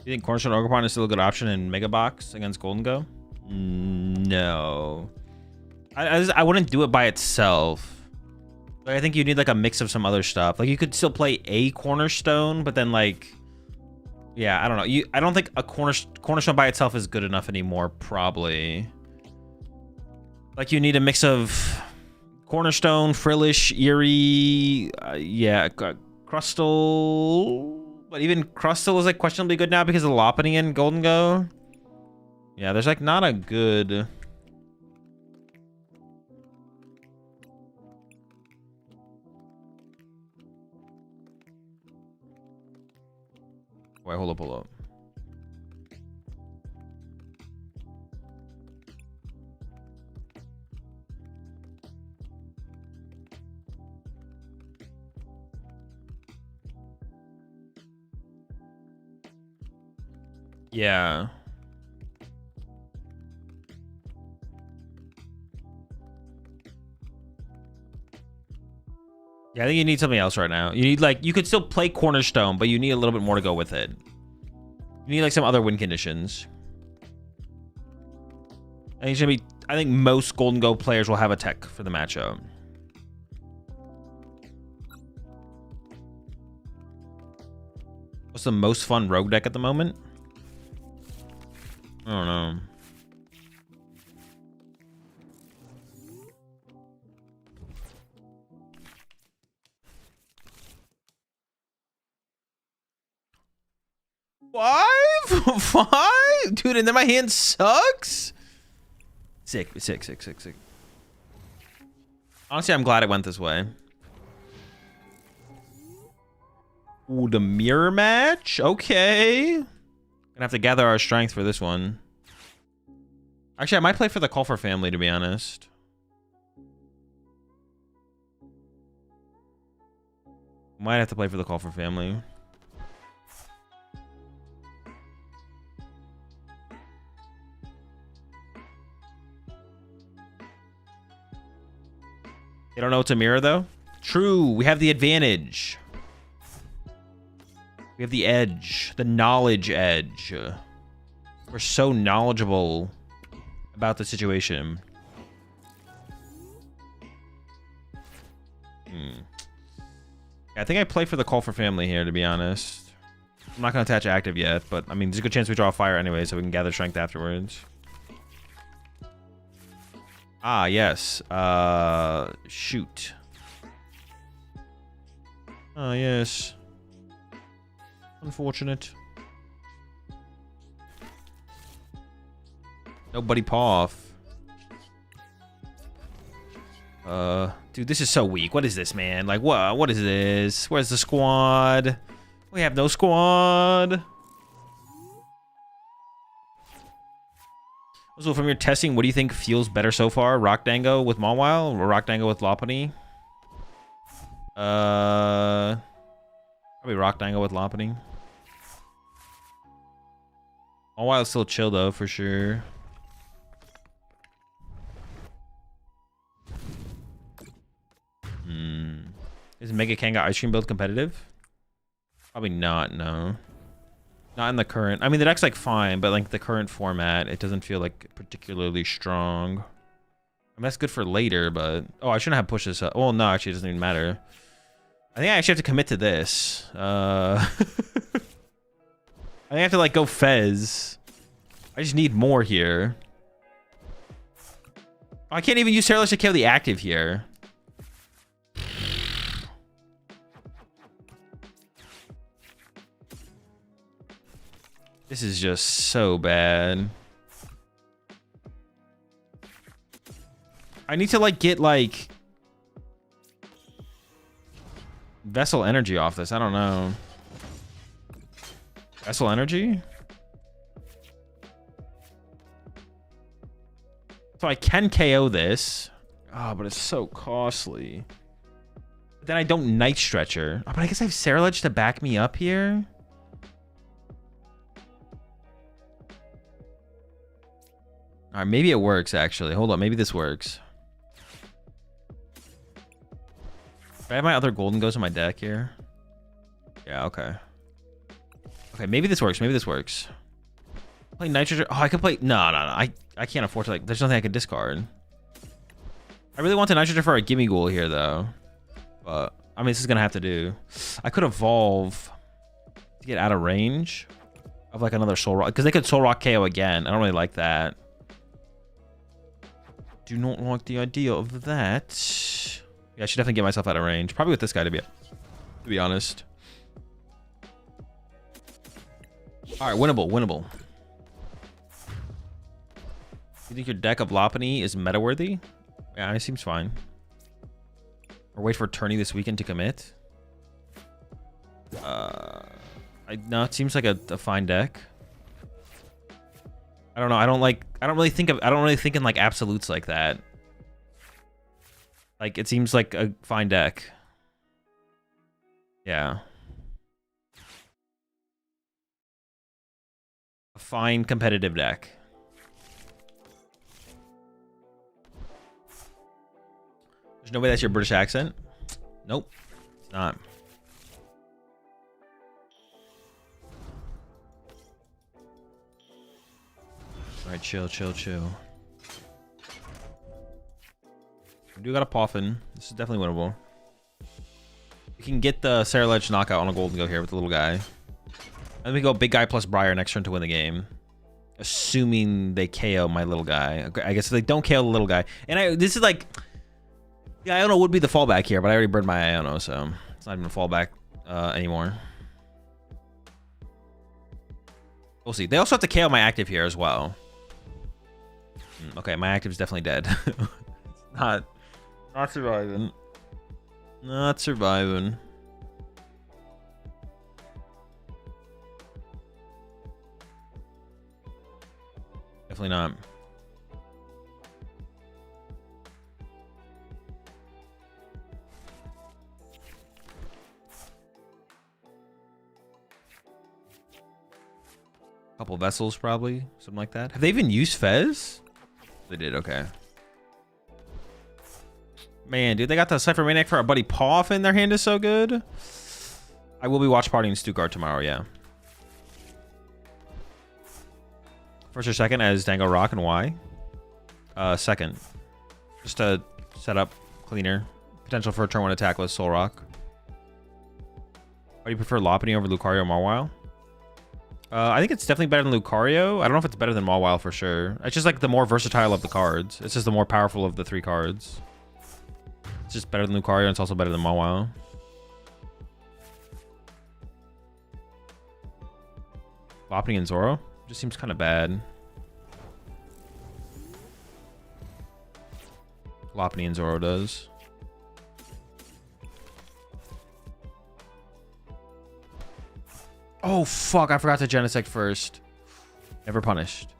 You think Cornerstone Ogre is still a good option in Mega Box against Gholdengo? No. I wouldn't do it by itself. Like, I think you need like a mix of some other stuff. Like you could still play a Cornerstone, but then like, yeah, I don't know. I don't think a Cornerstone by itself is good enough anymore. Probably. Like you need a mix of Cornerstone, Frillish, Eerie, yeah, Crustle. But even Crustle is like questionably good now because of Lopunny and Gholdengo. Yeah, there's like not a good... Wait, hold up. Yeah. Yeah, I think you need something else right now. You need, like, you could still play Cornerstone, but you need a little bit more to go with it. You need, like, some other win conditions. I think most Gholdengo players will have a tech for the matchup. What's the most fun rogue deck at the moment? I don't know. Five? Dude, and then my hand sucks? Sick. Honestly, I'm glad it went this way. Ooh, the mirror match? Okay. Gonna have to gather our strength for this one. Actually, I might play for the Call for Family, to be honest. Might have to play for the Call for Family. They don't know it's a mirror, though? True, we have the advantage. We have the edge. The knowledge edge. We're so knowledgeable about the situation. Yeah, I think I play for the Call for Family here, to be honest. I'm not going to attach active yet, but, I mean, there's a good chance we draw a fire anyway, so we can gather strength afterwards. Ah, yes. Shoot. Ah, yes. Unfortunate. Nobody paw off. Dude, this is so weak. What is this, man? Like, what is this? Where's the squad? We have no squad. So from your testing, what do you think feels better so far? Gholdengo with Mawile or Gholdengo with Lopunny? Probably Gholdengo with Lopunny. Mawile's still chill though, for sure. Is Mega Kanga Ice Cream build competitive? Probably not, no. Not in the current. I mean, the deck's like fine, but like the current format, it doesn't feel like particularly strong. I mean, that's good for later, but oh, I shouldn't have pushed this up. Well, no, actually, it doesn't even matter. I think I actually have to commit to this. I think I have to like go Fez. I just need more here. I can't even use Ceruledge to kill the active here. This is just so bad. I need to like get like Vessel Energy off this. I don't know. Vessel Energy? So I can KO this. Oh, but it's so costly. But then I don't Night Stretcher. Oh, but I guess I have Ceruledge to back me up here. All right, maybe it works, actually. Hold on, maybe this works. Do I have my other Gholdengos in my deck here? Yeah, okay. Okay, maybe this works. Maybe this works. Play Nitrogen. Oh, I could play... No. I can't afford to, like... There's nothing I could discard. I really want the Nitrogen for a Gimme Ghoul here, though. But, I mean, this is going to have to do. I could evolve to get out of range of, like, another Soul Rock. Because they could Soul Rock KO again. I don't really like that. Do not like the idea of that. Yeah, I should definitely get myself out of range. Probably with this guy, to be honest. All right, winnable. You think your deck of Lopunny is meta-worthy? Yeah, it seems fine. Or wait for tourney this weekend to commit. No, it seems like a fine deck. I don't know. I don't really think in like absolutes like that. Like, it seems like a fine deck. Yeah. A fine competitive deck. There's no way that's your British accent? Nope. It's not. Alright, chill. We do got a Poffin. This is definitely winnable. We can get the Ceruledge knockout on a Gholdengo here with the little guy. Then we go big guy plus Briar next turn to win the game. Assuming they KO my little guy. I guess if they don't KO the little guy. And this is like... Yeah, Iono would be the fallback here, but I already burned my Iono, so it's not even a fallback anymore. We'll see. They also have to KO my active here as well. Okay, my active is definitely dead. It's not surviving. Not surviving. Definitely not. Couple vessels, probably. Something like that. Have they even used Fez? They did, okay. Man, dude, they got the Cypher Maniac for our buddy Poff, and their hand is so good. I will be watch partying Stuttgart tomorrow, yeah. First or second as Dango Rock, and why? Second. Just to set up cleaner. Potential for a turn 1 attack with Soul Rock. Why do you prefer Lopunny over Lucario or Mawile? I think it's definitely better than Lucario. I don't know if it's better than Mawile for sure. It's just like the more versatile of the cards. It's just the more powerful of the 3 cards. It's just better than Lucario, and it's also better than Mawile. Lopunny and Zoro? Just seems kind of bad. Lopunny and Zoro does. Oh, fuck. I forgot to Genesect first. Never punished.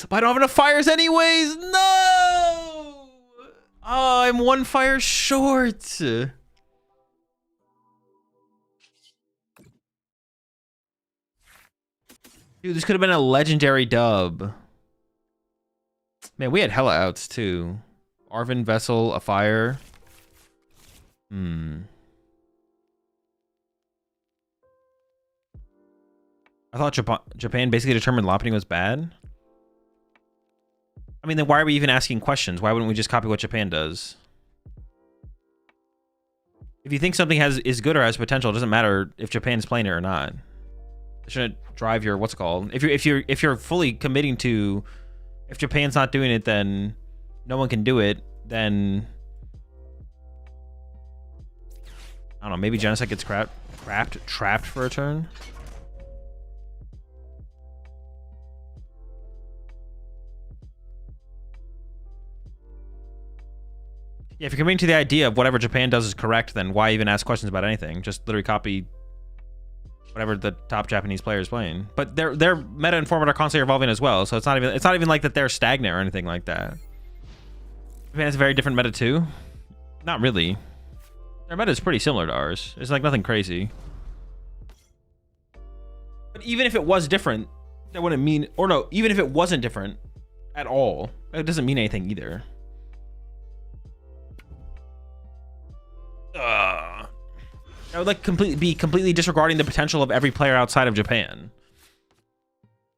But I don't have enough fires anyways. No! Oh, I'm 1 fire short. Dude, this could have been a legendary dub. Man, we had hella outs too. Arvin, Vessel, a fire. I thought Japan basically determined Lopunny was bad. I mean, then why are we even asking questions? Why wouldn't we just copy what Japan does? If you think something is good or has potential, it doesn't matter if Japan's playing it or not. It shouldn't drive your what's it called. If you're fully committing to, if Japan's not doing it, then no one can do it. Then I don't know. Maybe Genesect gets trapped for a turn. Yeah, if you're committing to the idea of whatever Japan does is correct, then why even ask questions about anything? Just literally copy whatever the top Japanese player is playing. But their meta and format are constantly evolving as well, so it's not even like that they're stagnant or anything like that. Japan has a very different meta too. Not really. Their meta is pretty similar to ours. It's like nothing crazy. But even if it was different, that wouldn't mean, or no, even if it wasn't different at all, it doesn't mean anything either. I would like be completely disregarding the potential of every player outside of Japan.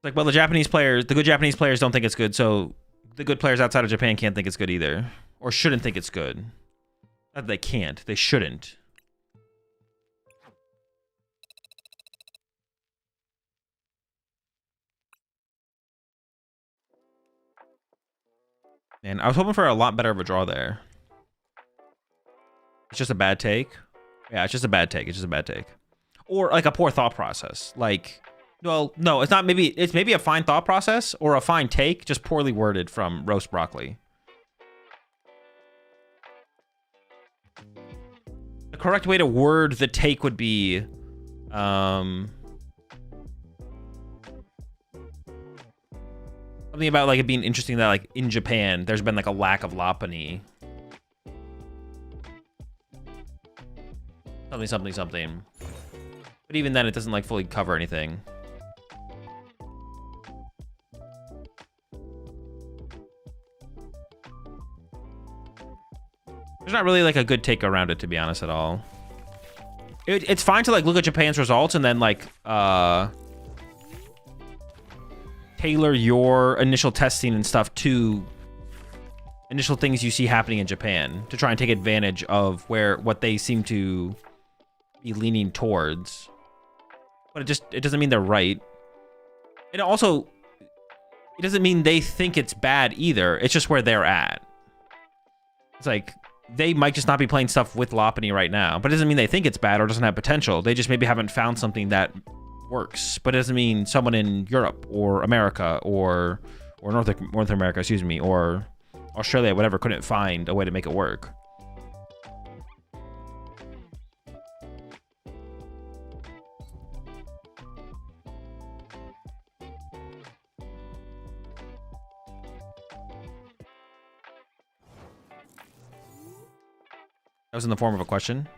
Like, well, the good Japanese players don't think it's good, so the good players outside of Japan can't think it's good either, or shouldn't think it's good. Not that they can't, they shouldn't. And I was hoping for a lot better of a draw there. It's just a bad take. Yeah, it's just a bad take. It's just a bad take. Or like a poor thought process. Like, well, no, it's not. It's maybe a fine thought process or a fine take, just poorly worded from Roast Broccoli. The correct way to word the take would be, Something about like it being interesting that like in Japan there's been like a lack of Lopunny. Something. But even then it doesn't like fully cover anything. There's not really like a good take around it, to be honest, at all. It's fine to like look at Japan's results and then like tailor your initial testing and stuff to initial things you see happening in Japan to try and take advantage of what they seem to be leaning towards. But it doesn't mean they're right. And also, it doesn't mean they think it's bad either. It's just where they're at. It's like they might just not be playing stuff with Lopunny right now, but it doesn't mean they think it's bad or doesn't have potential. They just maybe haven't found something that works. But it doesn't mean someone in Europe or America or North America, excuse me, or Australia, whatever, couldn't find a way to make it work. That was in the form of a question.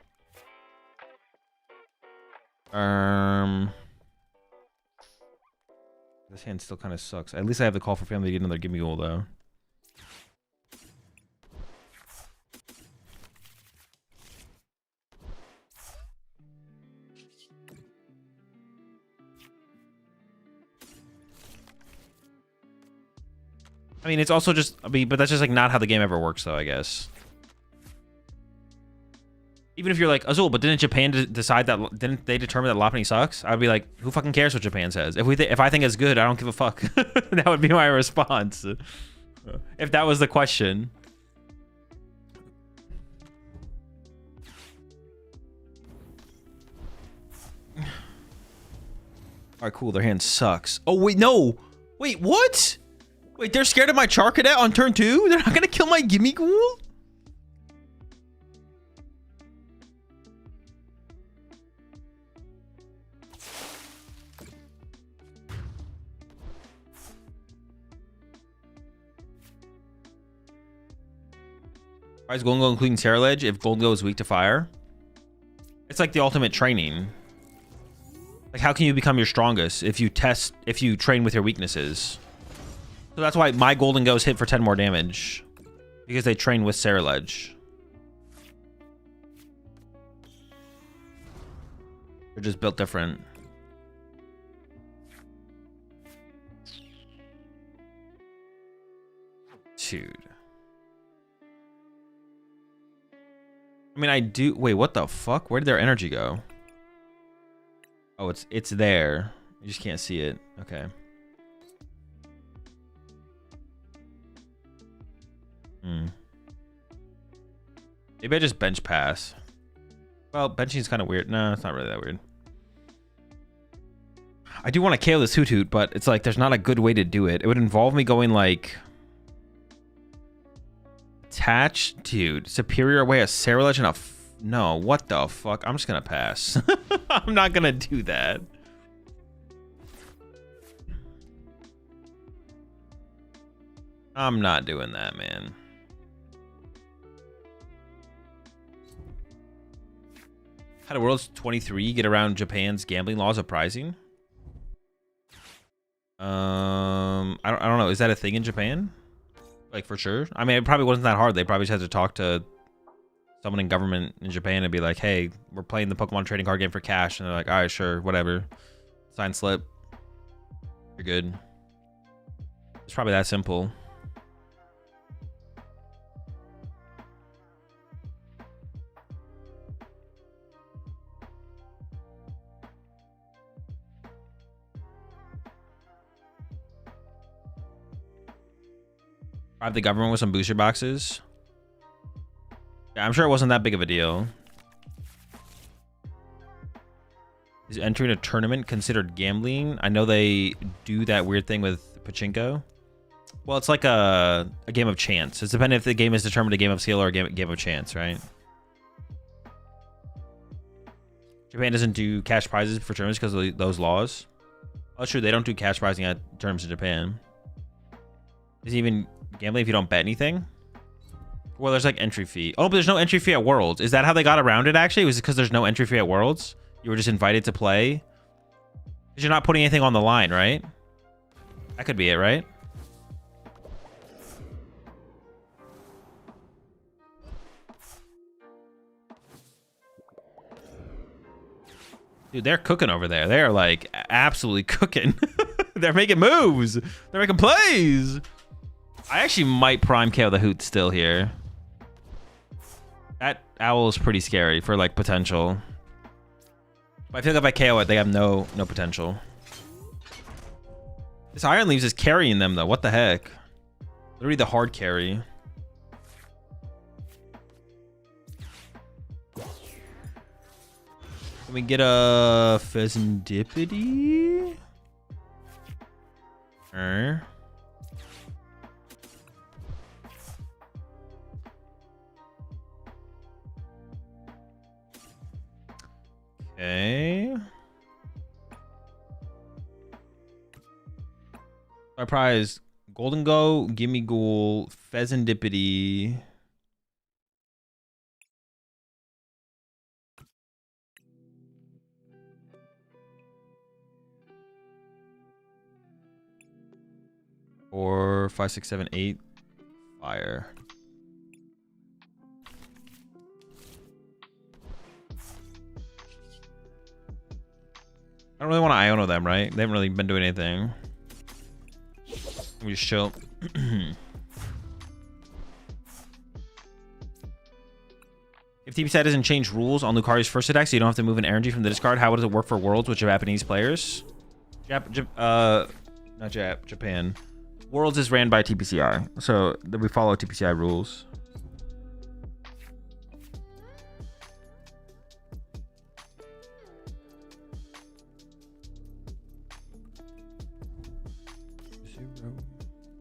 This hand still kind of sucks. At least I have the call for family to get another gimme goal though. I mean, it's also just, but that's just like not how the game ever works though, I guess. Even if you're like, Azul, but didn't Japan decide that, didn't they determine that Lopunny sucks? I'd be like, who fucking cares what Japan says? If I think it's good, I don't give a fuck. That would be my response. If that was the question. All right, cool. Their hand sucks. Oh, wait, no. Wait, what? Wait, they're scared of my Char Cadet on turn 2? They're not going to kill my Gimme Ghoul? Why is Gholdengo including Ceruledge if Gholdengo is weak to fire? It's like the ultimate training. Like, how can you become your strongest if you train with your weaknesses? So that's why my Gholdengo's hit for 10 more damage. Because they train with Ceruledge. They're just built different. Dude. I mean, I do... Wait, what the fuck? Where did their energy go? Oh, it's there. You just can't see it. Okay. Maybe I just bench pass. Well, benching is kind of weird. No, it's not really that weird. I do want to KO this Hoot Hoot, but it's like there's not a good way to do it. It would involve me going like... Attach? Dude. Superior way of Ceruledge and a... No, what the fuck? I'm just gonna pass. I'm not gonna do that. I'm not doing that, man. How do Worlds 23 get around Japan's gambling laws of pricing? I don't know. Is that a thing in Japan? Like, for sure? I mean, it probably wasn't that hard. They probably just had to talk to someone in government in Japan and be like, hey, we're playing the Pokemon trading card game for cash. And they're like, all right, sure, whatever. Sign slip. You're good. It's probably that simple. Bribe the government with some booster boxes. Yeah, I'm sure it wasn't that big of a deal. Is entering a tournament considered gambling? I know they do that weird thing with pachinko. Well, it's like a game of chance. It's depending if the game is determined a game of skill or a game of chance, right? Japan doesn't do cash prizes for tournaments because of those laws. Oh, true. They don't do cash prizing at tournaments in Japan. Is he even gambling if you don't bet anything? Well, there's like entry fee. Oh, but there's no entry fee at Worlds. Is that how they got around it actually? Was it because there's no entry fee at Worlds? You were just invited to play? Because you're not putting anything on the line, right? That could be it, right? Dude, they're cooking over there. They're like absolutely cooking. They're making moves. They're making plays. I actually might prime KO the Hoot still here. That owl is pretty scary for like potential. But I feel like if I KO it, they have no potential. This Iron Leaves is carrying them though. What the heck? Literally the hard carry. Can we get a Pheasantipity? Okay. My prize: Gholdengo, Gimme Ghoul, Pheasantipity. Or 5, 6, 7, 8. Fire. I don't really want to Iono them, right? They haven't really been doing anything. We just chill. If TPSI doesn't change rules on Lucari's first attack, so you don't have to move an energy from the discard, how does it work for Worlds with Japanese players? Not Japan. Worlds is ran by TPCI, so we follow TPCI rules.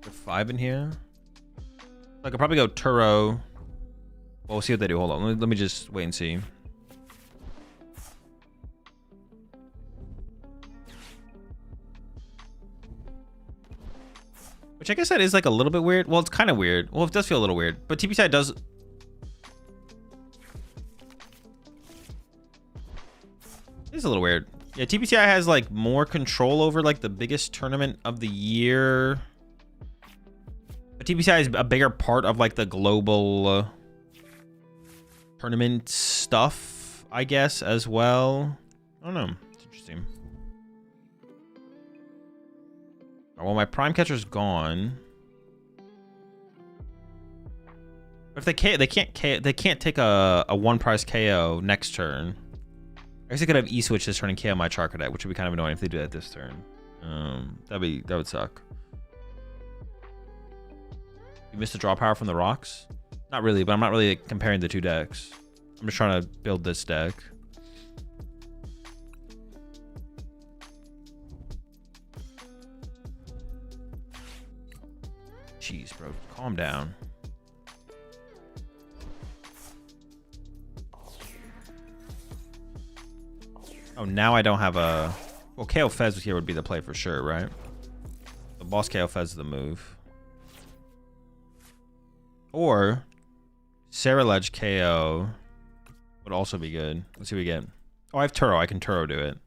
There's 5 in here. I could probably go Turo. Well, we'll see what they do. Hold on. Let me just wait and see. Which I guess that is like a little bit weird. Well, it's kind of weird. Well, it does feel a little weird. But TPCI does... It's a little weird. Yeah, TPCI has like more control over like the biggest tournament of the year. But TPCI is a bigger part of like the global tournament stuff, I guess, as well. I don't know. It's interesting. Well, my prime catcher's gone. But if they can't take a 1 prize KO next turn. I guess I could have E-switch this turn and KO my Charcadet, which would be kind of annoying if they do that this turn. That would suck. You missed the draw power from the rocks? Not really, but I'm not really comparing the two decks. I'm just trying to build this deck. Jeez, bro, calm down. Oh, now I don't have a... Well, KO Fez here would be the play for sure, right? The boss KO Fez is the move. Or Ceruledge KO would also be good. Let's see what we get. Oh, I have Turo. I can Turo do it.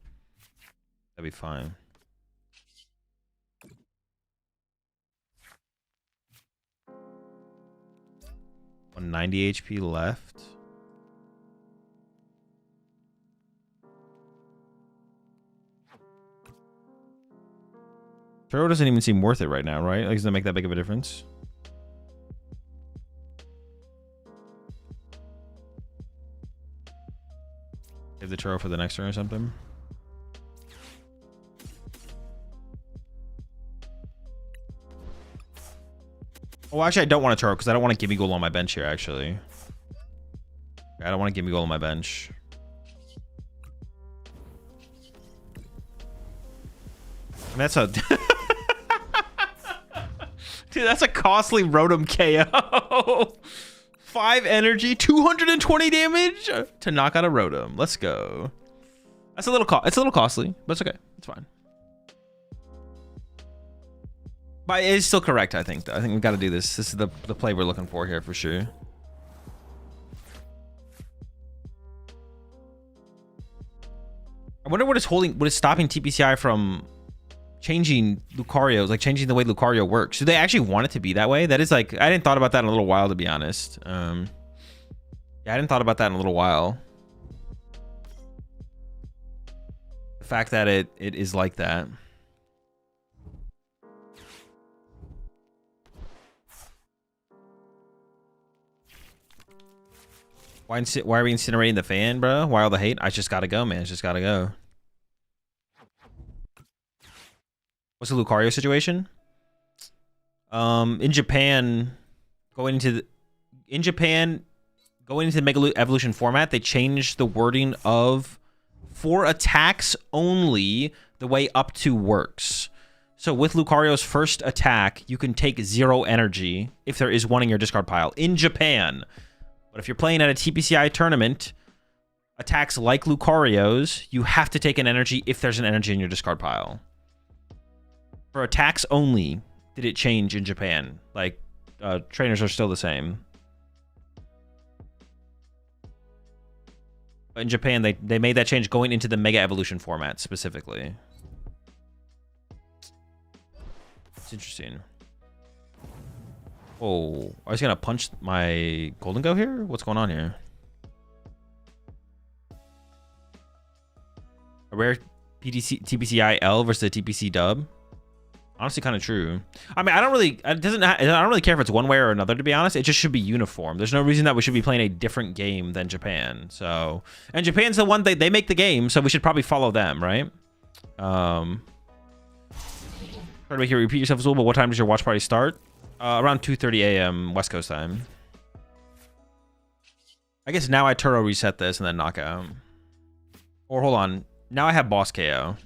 That'd be fine. On 90 HP left. Turo doesn't even seem worth it right now, right? Like, does that make that big of a difference? Save the Turo for the next turn or something. Oh, actually, I don't want to Turo because I don't want to Gimme Ghoul on my bench here, actually. I don't want to Gimme Ghoul on my bench. I mean, that's a... Dude, that's a costly Rotom KO. 5 energy, 220 damage to knock out a Rotom. Let's go. That's a little it's a little costly, but it's okay. It's fine. But it's still correct, I think, though. I think we've got to do this. This is the play we're looking for here for sure. I wonder what is stopping TPCI from changing Lucario's, like changing the way Lucario works. Do they actually want it to be that way? That is like, I didn't thought about that in a little while, to be honest. Yeah, I didn't thought about that in a little while. The fact that it is like that. Why are we incinerating the fan, bro? Why all the hate? I just gotta go, man. It's just gotta go. What's the Lucario situation? In Japan, going into the Mega Evolution format, they changed the wording of for attacks only the way up to works. So with Lucario's first attack, you can take 0 energy if there is one in your discard pile in Japan. But if you're playing at a TPCI tournament, attacks like Lucario's, you have to take an energy if there's an energy in your discard pile. For attacks only, did it change in Japan? Like, trainers are still the same. But in Japan, they made that change going into the Mega Evolution format specifically. It's interesting. Oh, I was gonna punch my Gholdengo here? What's going on here? A rare TPCI L versus a TPC dub? Honestly, kind of true. I mean, I don't really care if it's one way or another, to be honest. It just should be uniform. There's no reason that we should be playing a different game than Japan. So, and Japan's the one they make the game, so we should probably follow them, right? Try to make you repeat yourself, Azul, but what time does your watch party start? Around 2:30 a.m. West Coast time. I guess now I Turo reset this and then knockout. Or hold on. Now I have boss KO.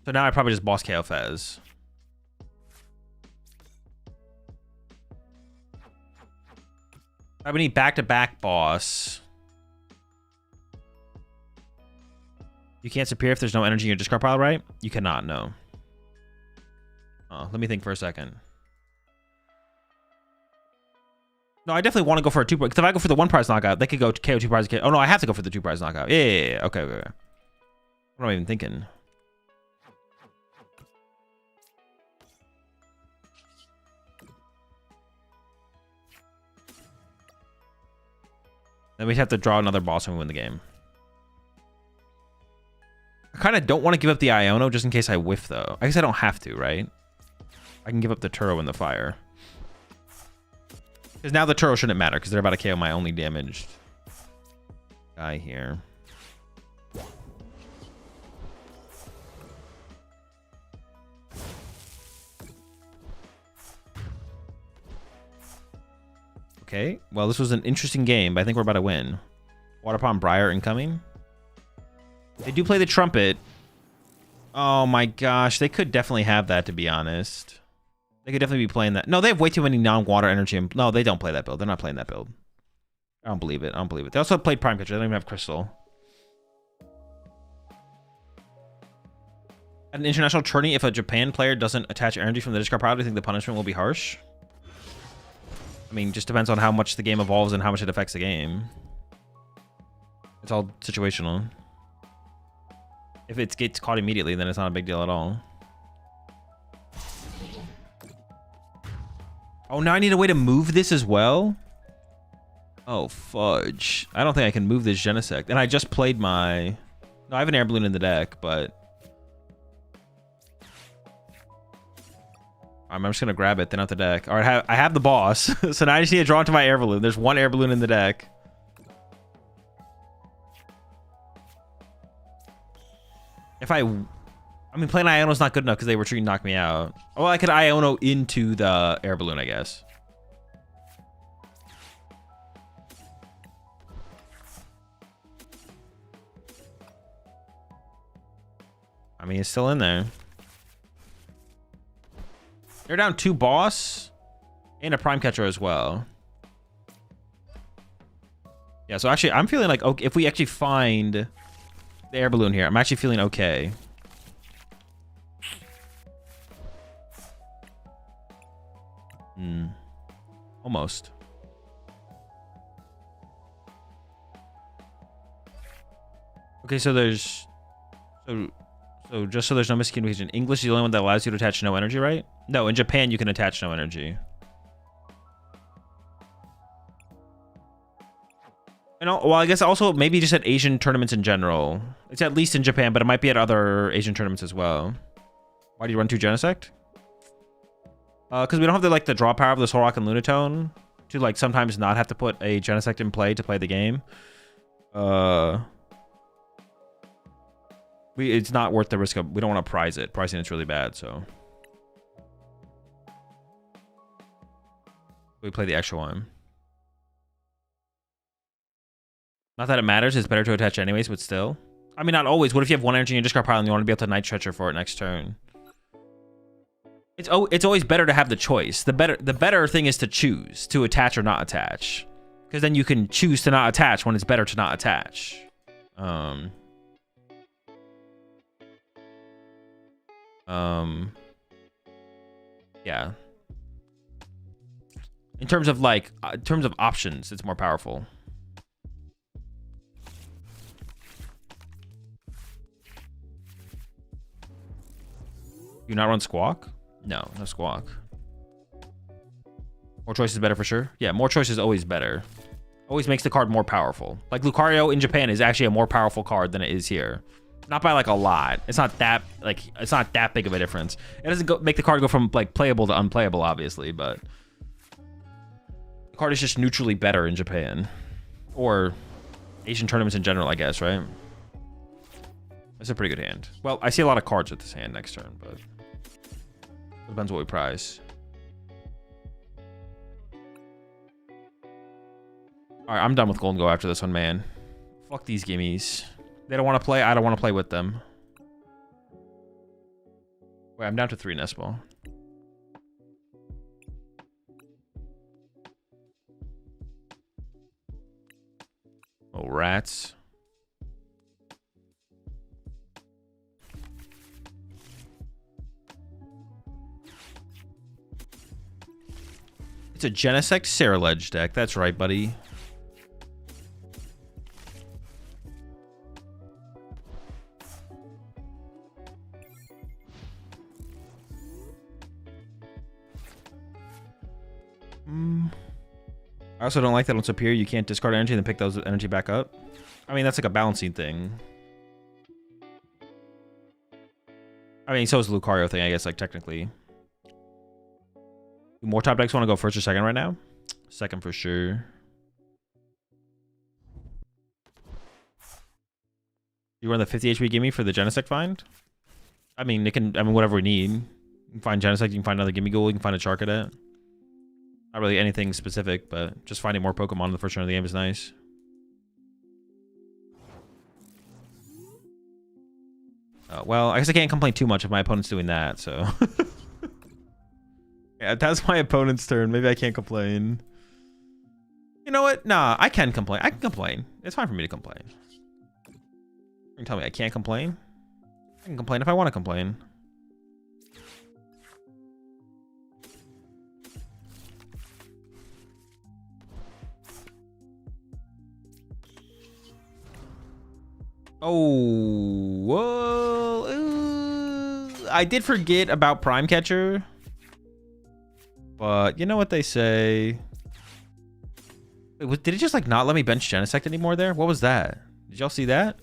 So now I probably just boss KO Fez. I would need back-to-back boss. You can't disappear if there's no energy in your discard pile, right? You cannot, no. Let me think for a second. No, I definitely want to go for a 2 prize. Because if I go for the 1 prize knockout, they could go KO 2 prize. Oh, no, I have to go for the 2 prize knockout. Yeah. Okay. What am I even thinking? Then we'd have to draw another boss and we win the game. I kind of don't want to give up the Iono just in case I whiff, though. I guess I don't have to, right? I can give up the Turo in the fire. Because now the Turo shouldn't matter because they're about to KO my only damaged guy here. Okay, well, this was an interesting game, but I think we're about to win. Water Pond Briar incoming. They do play the trumpet. Oh my gosh, they could definitely have that, to be honest. They could definitely be playing that. No, they have way too many non-water energy. No, they don't play that build. They're not playing that build. I don't believe it. They also played Prime Catcher. They don't even have Crystal. At an international tourney, if a Japan player doesn't attach energy from the discard pile, do you think the punishment will be harsh? I mean, just depends on how much the game evolves and how much it affects the game. It's all situational. If it gets caught immediately, then it's not a big deal at all. Oh, now I need a way to move this as well? Oh, fudge. I don't think I can move this Genesect. And I just played my... No, I have an air balloon in the deck, but... I'm just going to grab it, then out the deck. All right, I have the boss. So now I just need to draw into my air balloon. There's 1 air balloon in the deck. If I mean, playing Iono's not good enough because they retreat and knock me out. Oh, I could Iono into the air balloon, I guess. I mean, it's still in there. They're down 2 boss and a prime catcher as well. Yeah, so actually, I'm feeling like, okay, if we actually find the air balloon here, I'm actually feeling okay. Almost. Okay, so there's... So just so there's no miscommunication, English is the only one that allows you to attach no energy, right? No, in Japan you can attach no energy. And well, I guess also maybe just at Asian tournaments in general. It's at least in Japan, but it might be at other Asian tournaments as well. Why do you run 2 Genesect? Because we don't have the draw power of the Solrock and Lunatone to like sometimes not have to put a Genesect in play to play the game. It's not worth the risk of. We don't want to prize it. Pricing it's really bad, so we play the extra one. Not that it matters. It's better to attach anyways, but still. I mean, not always. What if you have 1 energy in your discard pile and you want to be able to Night Stretcher for it next turn? It's always better to have the choice. The better thing is to choose to attach or not attach, because then you can choose to not attach when it's better to not attach. Yeah. In terms of options, it's more powerful. You not run Squawk? No Squawk. More choice is better for sure. Yeah, more choice is always better. Always makes the card more powerful. Like Lucario in Japan is actually a more powerful card than it is here. Not by like a lot. It's not that big of a difference. It doesn't make the card go from like playable to unplayable, obviously, but the card is just neutrally better in Japan or Asian tournaments in general, I guess, right? It's a pretty good hand. Well, I see a lot of cards with this hand next turn, but it depends what we prize. All right, I'm done with Gholdengo after this one, man. Fuck these gimmies. They don't want to play. I don't want to play with them. Wait, I'm down to 3 Nest Ball. Oh, rats. It's a Genesect Ceruledge deck. That's right, buddy. I also don't like that on Superior you can't discard energy and then pick those energy back up. I mean, that's like a balancing thing. I mean, so is the Lucario thing, I guess, like technically. Do more top decks want to go first or second right now? Second for sure. You run the 50 HP gimme for the Genesect find? I mean, whatever we need. You can find Genesect, you can find another Gimme Ghoul, you can find a Charcadet. Not really anything specific, but just finding more Pokemon in the first turn of the game is nice. Well, I guess I can't complain too much if my opponent's doing that, so... Yeah, that's my opponent's turn. Maybe I can't complain. You know what? Nah, I can complain. I can complain. It's fine for me to complain. You can tell me I can't complain? I can complain if I want to complain. Oh, whoa. I did forget about Prime Catcher. But you know what they say. Wait, did it just like not let me bench Genesect anymore there? What was that? Did y'all see that?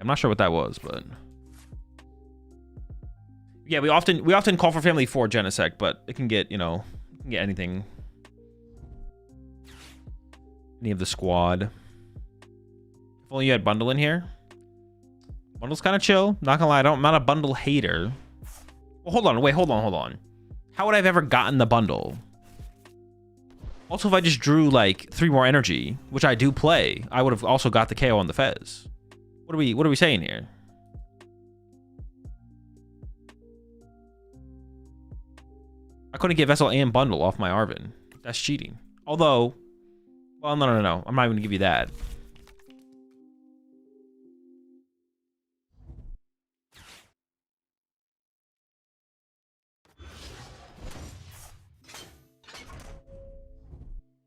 I'm not sure what that was, but yeah, we often call for family for Genesect, but it can get, you know, it can get anything. Any of the squad. If only you had bundle in here. Bundle's kind of chill. Not gonna lie, I'm not a bundle hater. Well, hold on, wait, hold on. How would I have ever gotten the bundle? Also, if I just drew like 3 more energy, which I do play, I would have also got the KO on the Fez. What are we saying here? I couldn't get Vessel and Bundle off my Arvin. That's cheating. Although, well, no. I'm not even gonna give you that.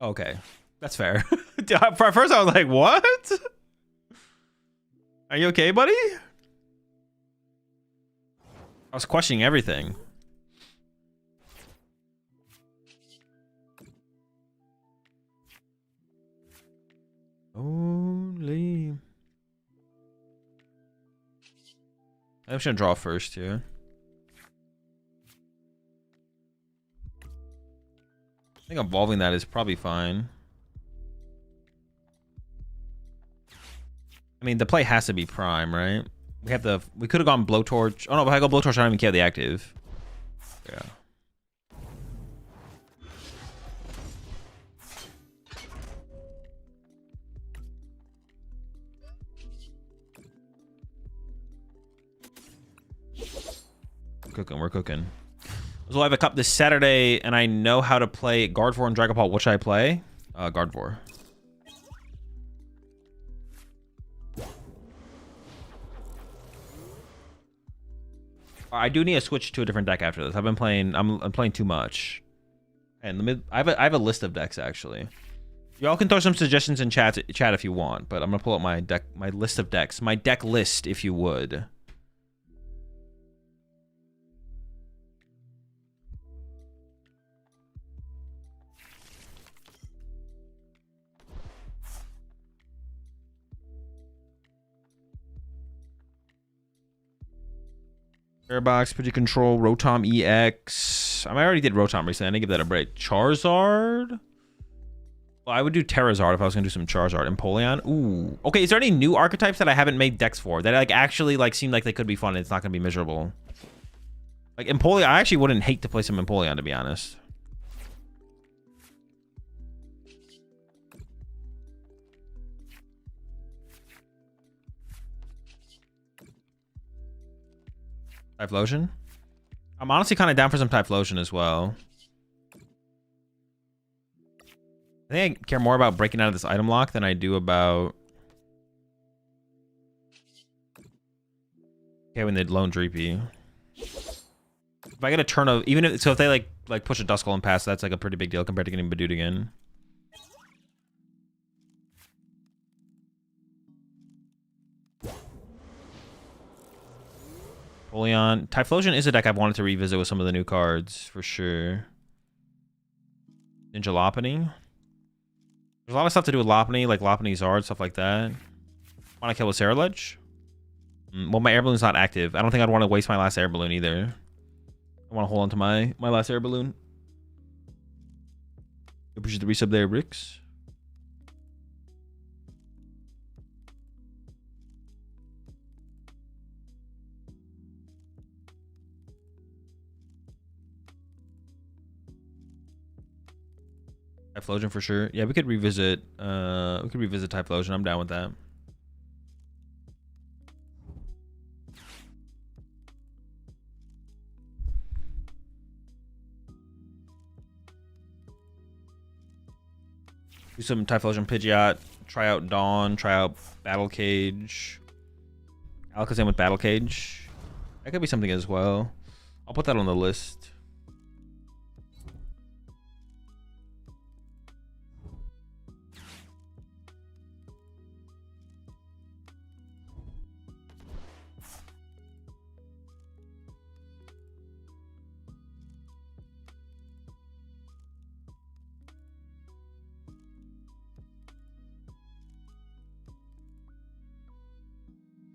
Okay, that's fair. For first, I was like, "What? Are you okay, buddy?" I was questioning everything. Only. I'm just gonna draw first here. I think evolving that is probably fine. I mean, the play has to be prime, right? We could have gone blowtorch. Oh no, if I go blowtorch, I don't even care the active. Yeah. We're cooking. So I have a cup this Saturday, and I know how to play Gardevoir and Dragapult. What should I play? Gardevoir. I do need to switch to a different deck after this. I've been playing. I'm playing too much. And I have a list of decks actually. Y'all can throw some suggestions in chat if you want, but I'm gonna pull up my list of decks, my deck list, if you would. Airbox, Pidgey Control, Rotom EX. I already did Rotom recently. I didn't give that a break. Charizard? Well, I would do Terrazard if I was gonna do some Charizard. Empoleon? Ooh. Okay, is there any new archetypes that I haven't made decks for that like actually like seem like they could be fun and it's not gonna be miserable? Like Empoleon, I actually wouldn't hate to play some Empoleon, to be honest. Typhlosion? I'm honestly kind of down for some Typhlosion as well. I think I care more about breaking out of this item lock than I do about... Okay, when they lone Dreepy. If I get a turn of... Even if... So if they like push a Duskull and pass, that's like a pretty big deal compared to getting Badooed again. Empoleon. Typhlosion is a deck I've wanted to revisit with some of the new cards, for sure. Ninja Lopunny. There's a lot of stuff to do with Lopunny, like Lopunny Zard, stuff like that. Want to kill with Ceruledge? Well, my air balloon's not active. I don't think I'd want to waste my last air balloon either. I want to hold on to my last air balloon. Appreciate the resub there, Ricks. Typhlosion for sure. Yeah, we could revisit Typhlosion. I'm down with that. Do some Typhlosion Pidgeot, try out Dawn, try out Battle Cage. Alakazam with Battle Cage. That could be something as well. I'll put that on the list.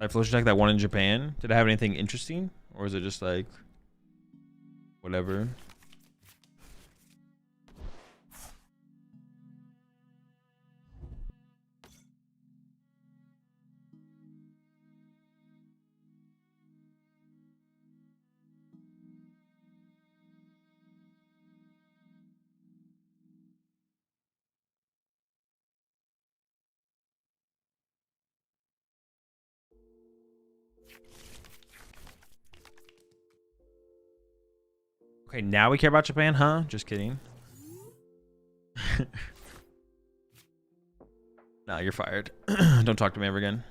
Typhlosion deck, that one in Japan. Did it have anything interesting? Or is it just like whatever? Okay, now we care about Japan, huh? Just kidding. Nah, you're fired. Don't talk to me ever again.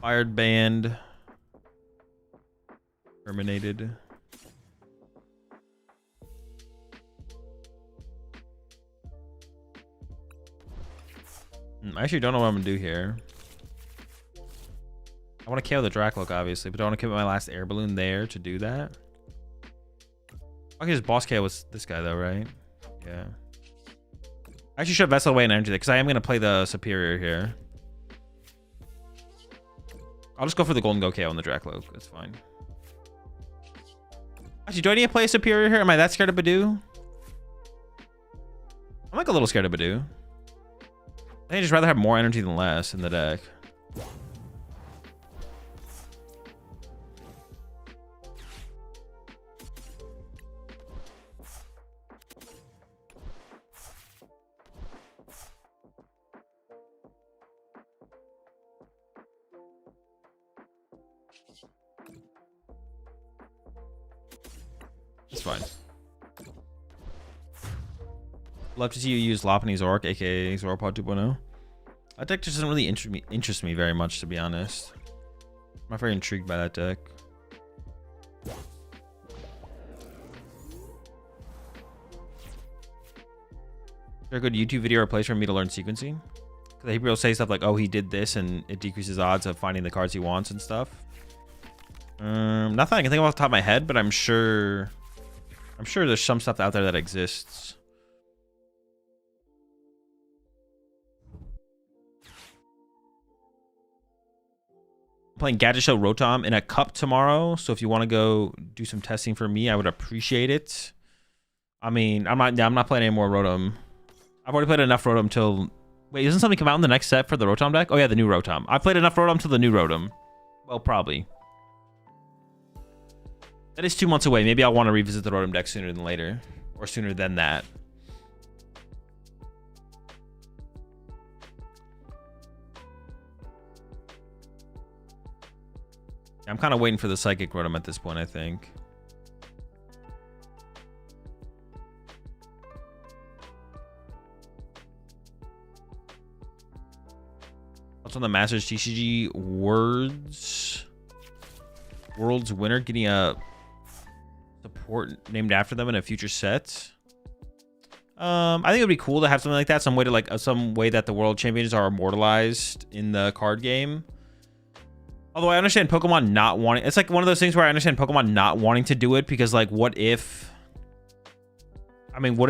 Fired, banned. Terminated. I actually don't know what I'm gonna do here. I want to KO the Dracloak, obviously, but I want to keep my last air balloon there to do that. I can just boss KO with this guy though, right? Yeah. I actually should Vessel away an energy there because I am gonna play the Superior here. I'll just go for the Gholdengo KO on the Dracloak. That's fine. Actually, do I need to play a Superior here? Am I that scared of Badoo? I'm like a little scared of Badoo. I think I'd just rather have more energy than less in the deck. It's fine. Love to see you use Lopunny's Orc, aka Zoropod 2.0. That deck just doesn't really interest me very much, to be honest. I'm not very intrigued by that deck. Is there a good YouTube video or place for me to learn sequencing? Because I hear people say stuff like, oh, he did this and it decreases odds of finding the cards he wants and stuff. Nothing I can think of off the top of my head, but I'm sure there's some stuff out there that exists. I'm playing Gadget Show Rotom in a cup tomorrow, so if you want to go do some testing for me, I would appreciate it. I mean, I'm not playing any more Rotom. I've already played enough Rotom till... Wait, isn't something come out in the next set for the Rotom deck? Oh yeah, the new Rotom. I played enough Rotom till the new Rotom. Well, probably. That is 2 months away. Maybe I'll want to revisit the Rotom deck sooner than later. Or sooner than that. I'm kind of waiting for the Psychic Rotom at this point, I think. What's on the Masters TCG Worlds winner getting a support named after them in a future set? I think it'd be cool to have something like that, some way that the world champions are immortalized in the card game. Although I understand Pokemon not wanting, it's like one of those things where I understand Pokemon not wanting to do it because, like, what if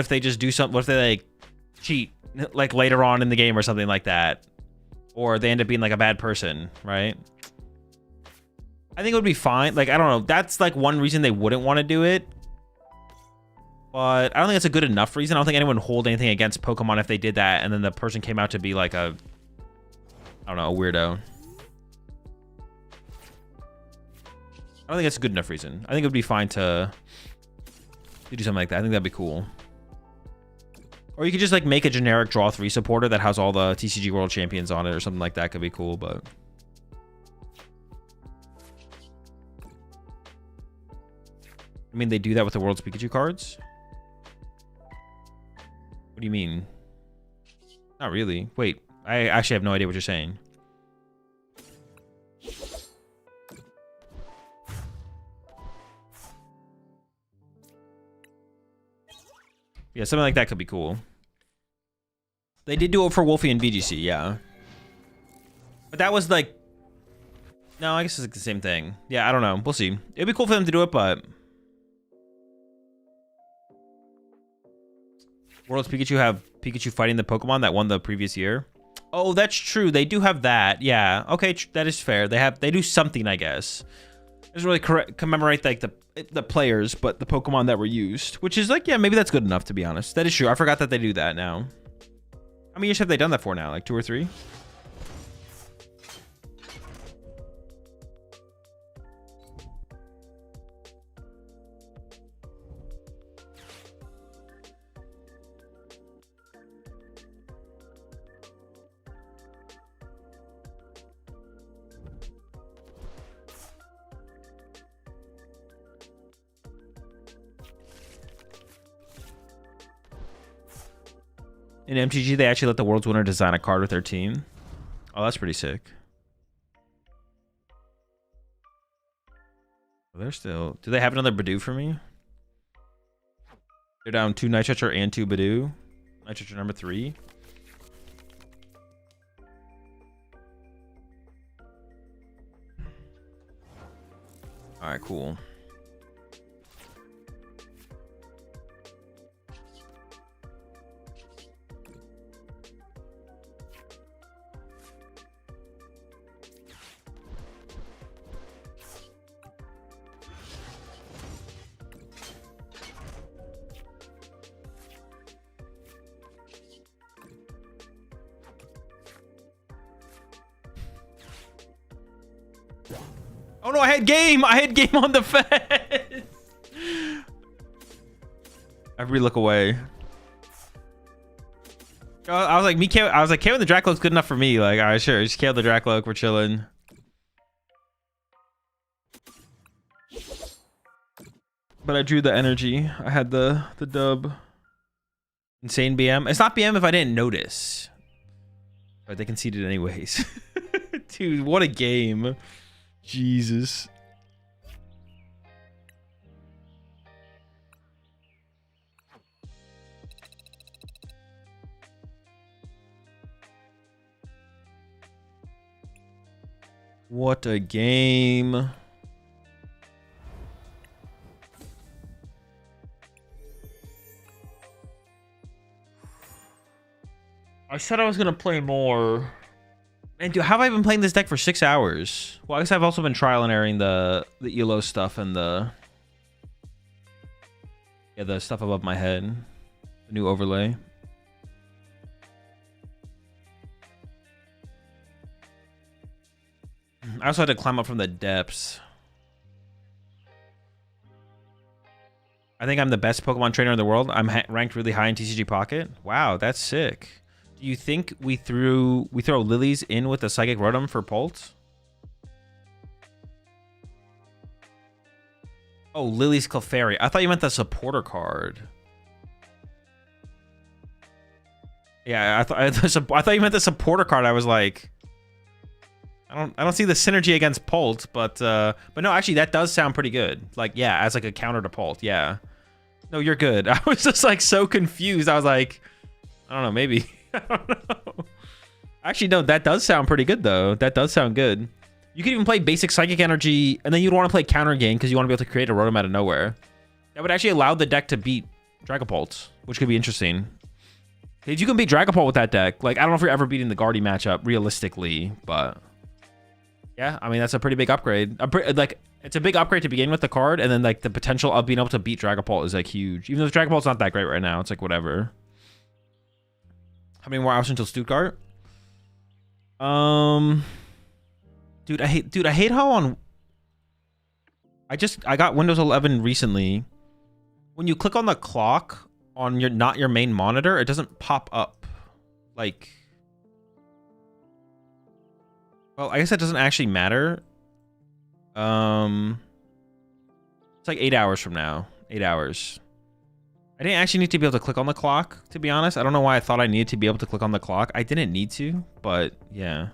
they just do something? What if they like cheat like later on in the game or something like that, or they end up being like a bad person, right? I think it would be fine. Like, I don't know. That's like one reason they wouldn't want to do it. But I don't think it's a good enough reason. I don't think anyone would hold anything against Pokemon if they did that and then the person came out to be like a, I don't know, a weirdo. I don't think that's a good enough reason. I think it would be fine to do something like that. I think that'd be cool. Or you could just like make a generic draw 3 supporter that has all the TCG World Champions on it or something like that. Could be cool, but... I mean, they do that with the World's Pikachu cards? What do you mean? Not really. Wait, I actually have no idea what you're saying. Yeah, something like that could be cool. They did do it for Wolfie and VGC, yeah. But that was like... No, I guess it's like the same thing. Yeah, I don't know. We'll see. It'd be cool for them to do it, but... World's Pikachu have Pikachu fighting the Pokemon that won the previous year. Oh, that's true. They do have that. Yeah. Okay, that is fair. They do something, I guess. It doesn't really commemorate like the players, but the Pokemon that were used, which is like, yeah, maybe that's good enough, to be honest. That is true. I forgot that they do that now. How many years have they done that for now? Like 2 or 3? In MTG, they actually let the world's winner design a card with their team. Oh, that's pretty sick. They're still... Do they have another Badoo for me? They're down 2 Night Stretcher and 2 Badoo. Night Stretcher number 3. right, cool. Oh no, I had game! I had game on the fence! I really look away. I was like, KO the Dracloak's good enough for me. Like, alright, sure, just KO the Dracloak, we're chilling. But I drew the energy. I had the dub. Insane BM. It's not BM if I didn't notice. But they conceded anyways. Dude, what a game. Jesus. What a game. I said I was gonna play more. And dude, how have I been playing this deck for 6 hours? Well, I guess I've also been trial and erroring the ELO stuff and the stuff above my head. The new overlay. I also had to climb up from the depths. I think I'm the best Pokemon trainer in the world. I'm ranked really high in TCG Pocket. Wow, that's sick. Do you think we throw Lilies in with the Psychic Rotom for Pult? Oh, Lily's Clefairy. I thought you meant the supporter card. Yeah, I thought you meant the supporter card. I was like, I don't see the synergy against Pult, but no, actually that does sound pretty good. Like, yeah, as like a counter to Pult. Yeah. No, you're good. I was just like so confused. I was like, I don't know, maybe. I don't know. Actually, no, that does sound pretty good, though. That does sound good. You could even play basic Psychic Energy, and then you'd want to play Counter Game because you want to be able to create a Rotom out of nowhere. That would actually allow the deck to beat Dragapult, which could be interesting. If you can beat Dragapult with that deck, like, I don't know if you're ever beating the Guardy matchup, realistically, but... yeah, I mean, that's a pretty big upgrade. Like, it's a big upgrade to begin with the card, and then, like, the potential of being able to beat Dragapult is, like, huge. Even though Dragapult's not that great right now, it's, like, whatever. How many more hours until Stuttgart? Dude, I hate how on... I got Windows 11 recently. When you click on the clock on not your main monitor, it doesn't pop up. Like... well, I guess that doesn't actually matter. It's like 8 hours from now. 8 hours. I didn't actually need to be able to click on the clock, to be honest. I don't know why I thought I needed to be able to click on the clock. I didn't need to, but yeah.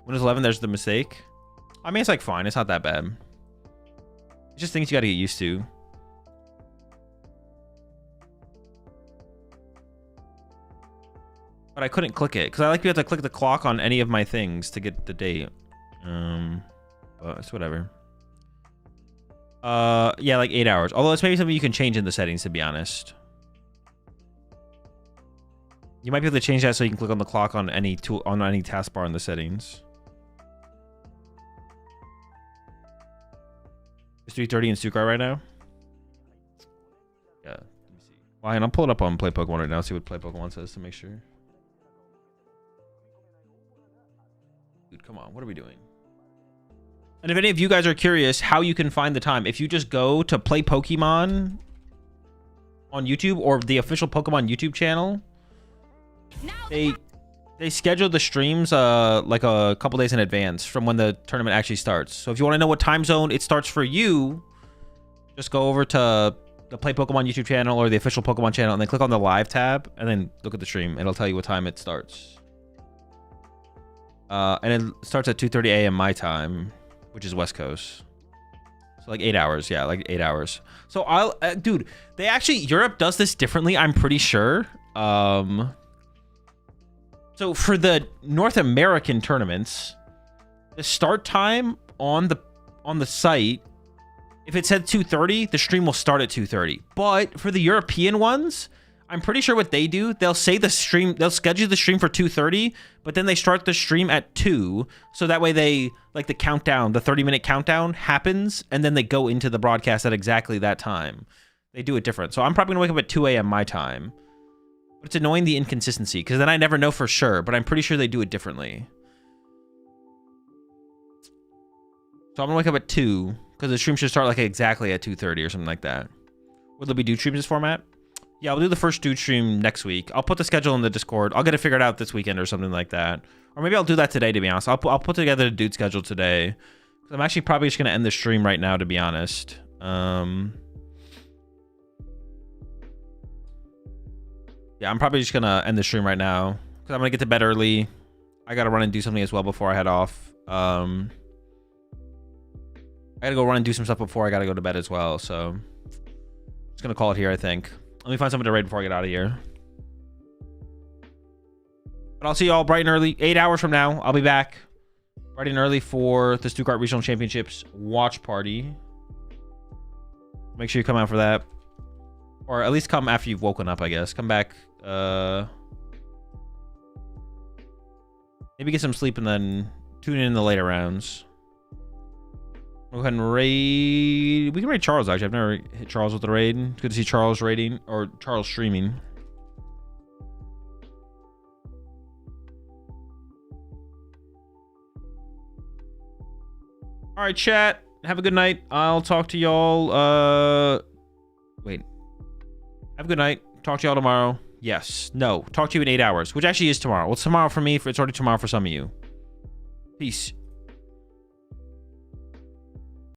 Windows 11, there's the mistake. I mean, it's like fine. It's not that bad. It's just things you gotta get used to. But I couldn't click it because I like to be able to click the clock on any of my things to get the date. But it's whatever. Yeah, like 8 hours. Although it's maybe something you can change in the settings, to be honest. You might be able to change that so you can click on the clock on any tool on any taskbar in the settings. It's 3:30 in Stuttgart right now. Yeah. Let me see. Well, I'll pull it up on Play Pokemon right now. See what Play Pokemon says to make sure. Dude, come on. What are we doing? And if any of you guys are curious how you can find the time, if you just go to Play Pokemon on YouTube or the official Pokemon YouTube channel, they schedule the streams like a couple days in advance from when the tournament actually starts. So if you want to know what time zone it starts for you, just go over to the Play Pokemon YouTube channel or the official Pokemon channel and then click on the live tab and then look at the stream. It'll tell you what time it starts. And it starts at 2:30 a.m. my time, which is West Coast. So like 8 hours. Yeah, like 8 hours. So dude, they actually, Europe does this differently, I'm pretty sure. So for the North American tournaments, the start time on the site if it said 2:30, the stream will start at 2:30. But for the European ones, I'm pretty sure what they do, they'll say the stream, they'll schedule the stream for 2:30, but then they start the stream at 2, so that way they, like the countdown, the 30-minute countdown happens, and then they go into the broadcast at exactly that time. They do it different. So I'm probably gonna wake up at 2 a.m. my time. But it's annoying the inconsistency, because then I never know for sure, but I'm pretty sure they do it differently. So I'm gonna wake up at 2, because the stream should start like exactly at 2:30 or something like that. Will there be dude streams this format? Yeah, I'll do the first dude stream next week. I'll put the schedule in the Discord. I'll get it figured out this weekend or something like that. Or maybe I'll do that today, to be honest. I'll put together the dude schedule today. I'm actually probably just gonna end the stream right now, to be honest. Yeah, I'm probably just gonna end the stream right now, because I'm gonna get to bed early. I gotta run and do something as well before I head off. I gotta go run and do some stuff before I gotta go to bed as well, so just gonna call it here, I think. Let me find something to raid before I get out of here. But I'll see y'all bright and early. 8 hours from now, I'll be back bright and early for the Stuttgart Regional Championships watch party. Make sure you come out for that. Or at least come after you've woken up, I guess. Come back. Maybe get some sleep and then tune in the later rounds. Go ahead and raid. We can raid Charles, actually. I've never hit Charles with the raid. Good to see Charles raiding, or Charles streaming. All right, chat. Have a good night. I'll talk to y'all. Wait. Have a good night. Talk to y'all tomorrow. Yes. No. Talk to you in 8 hours, which actually is tomorrow. Well, it's tomorrow for me. It's already tomorrow for some of you. Peace.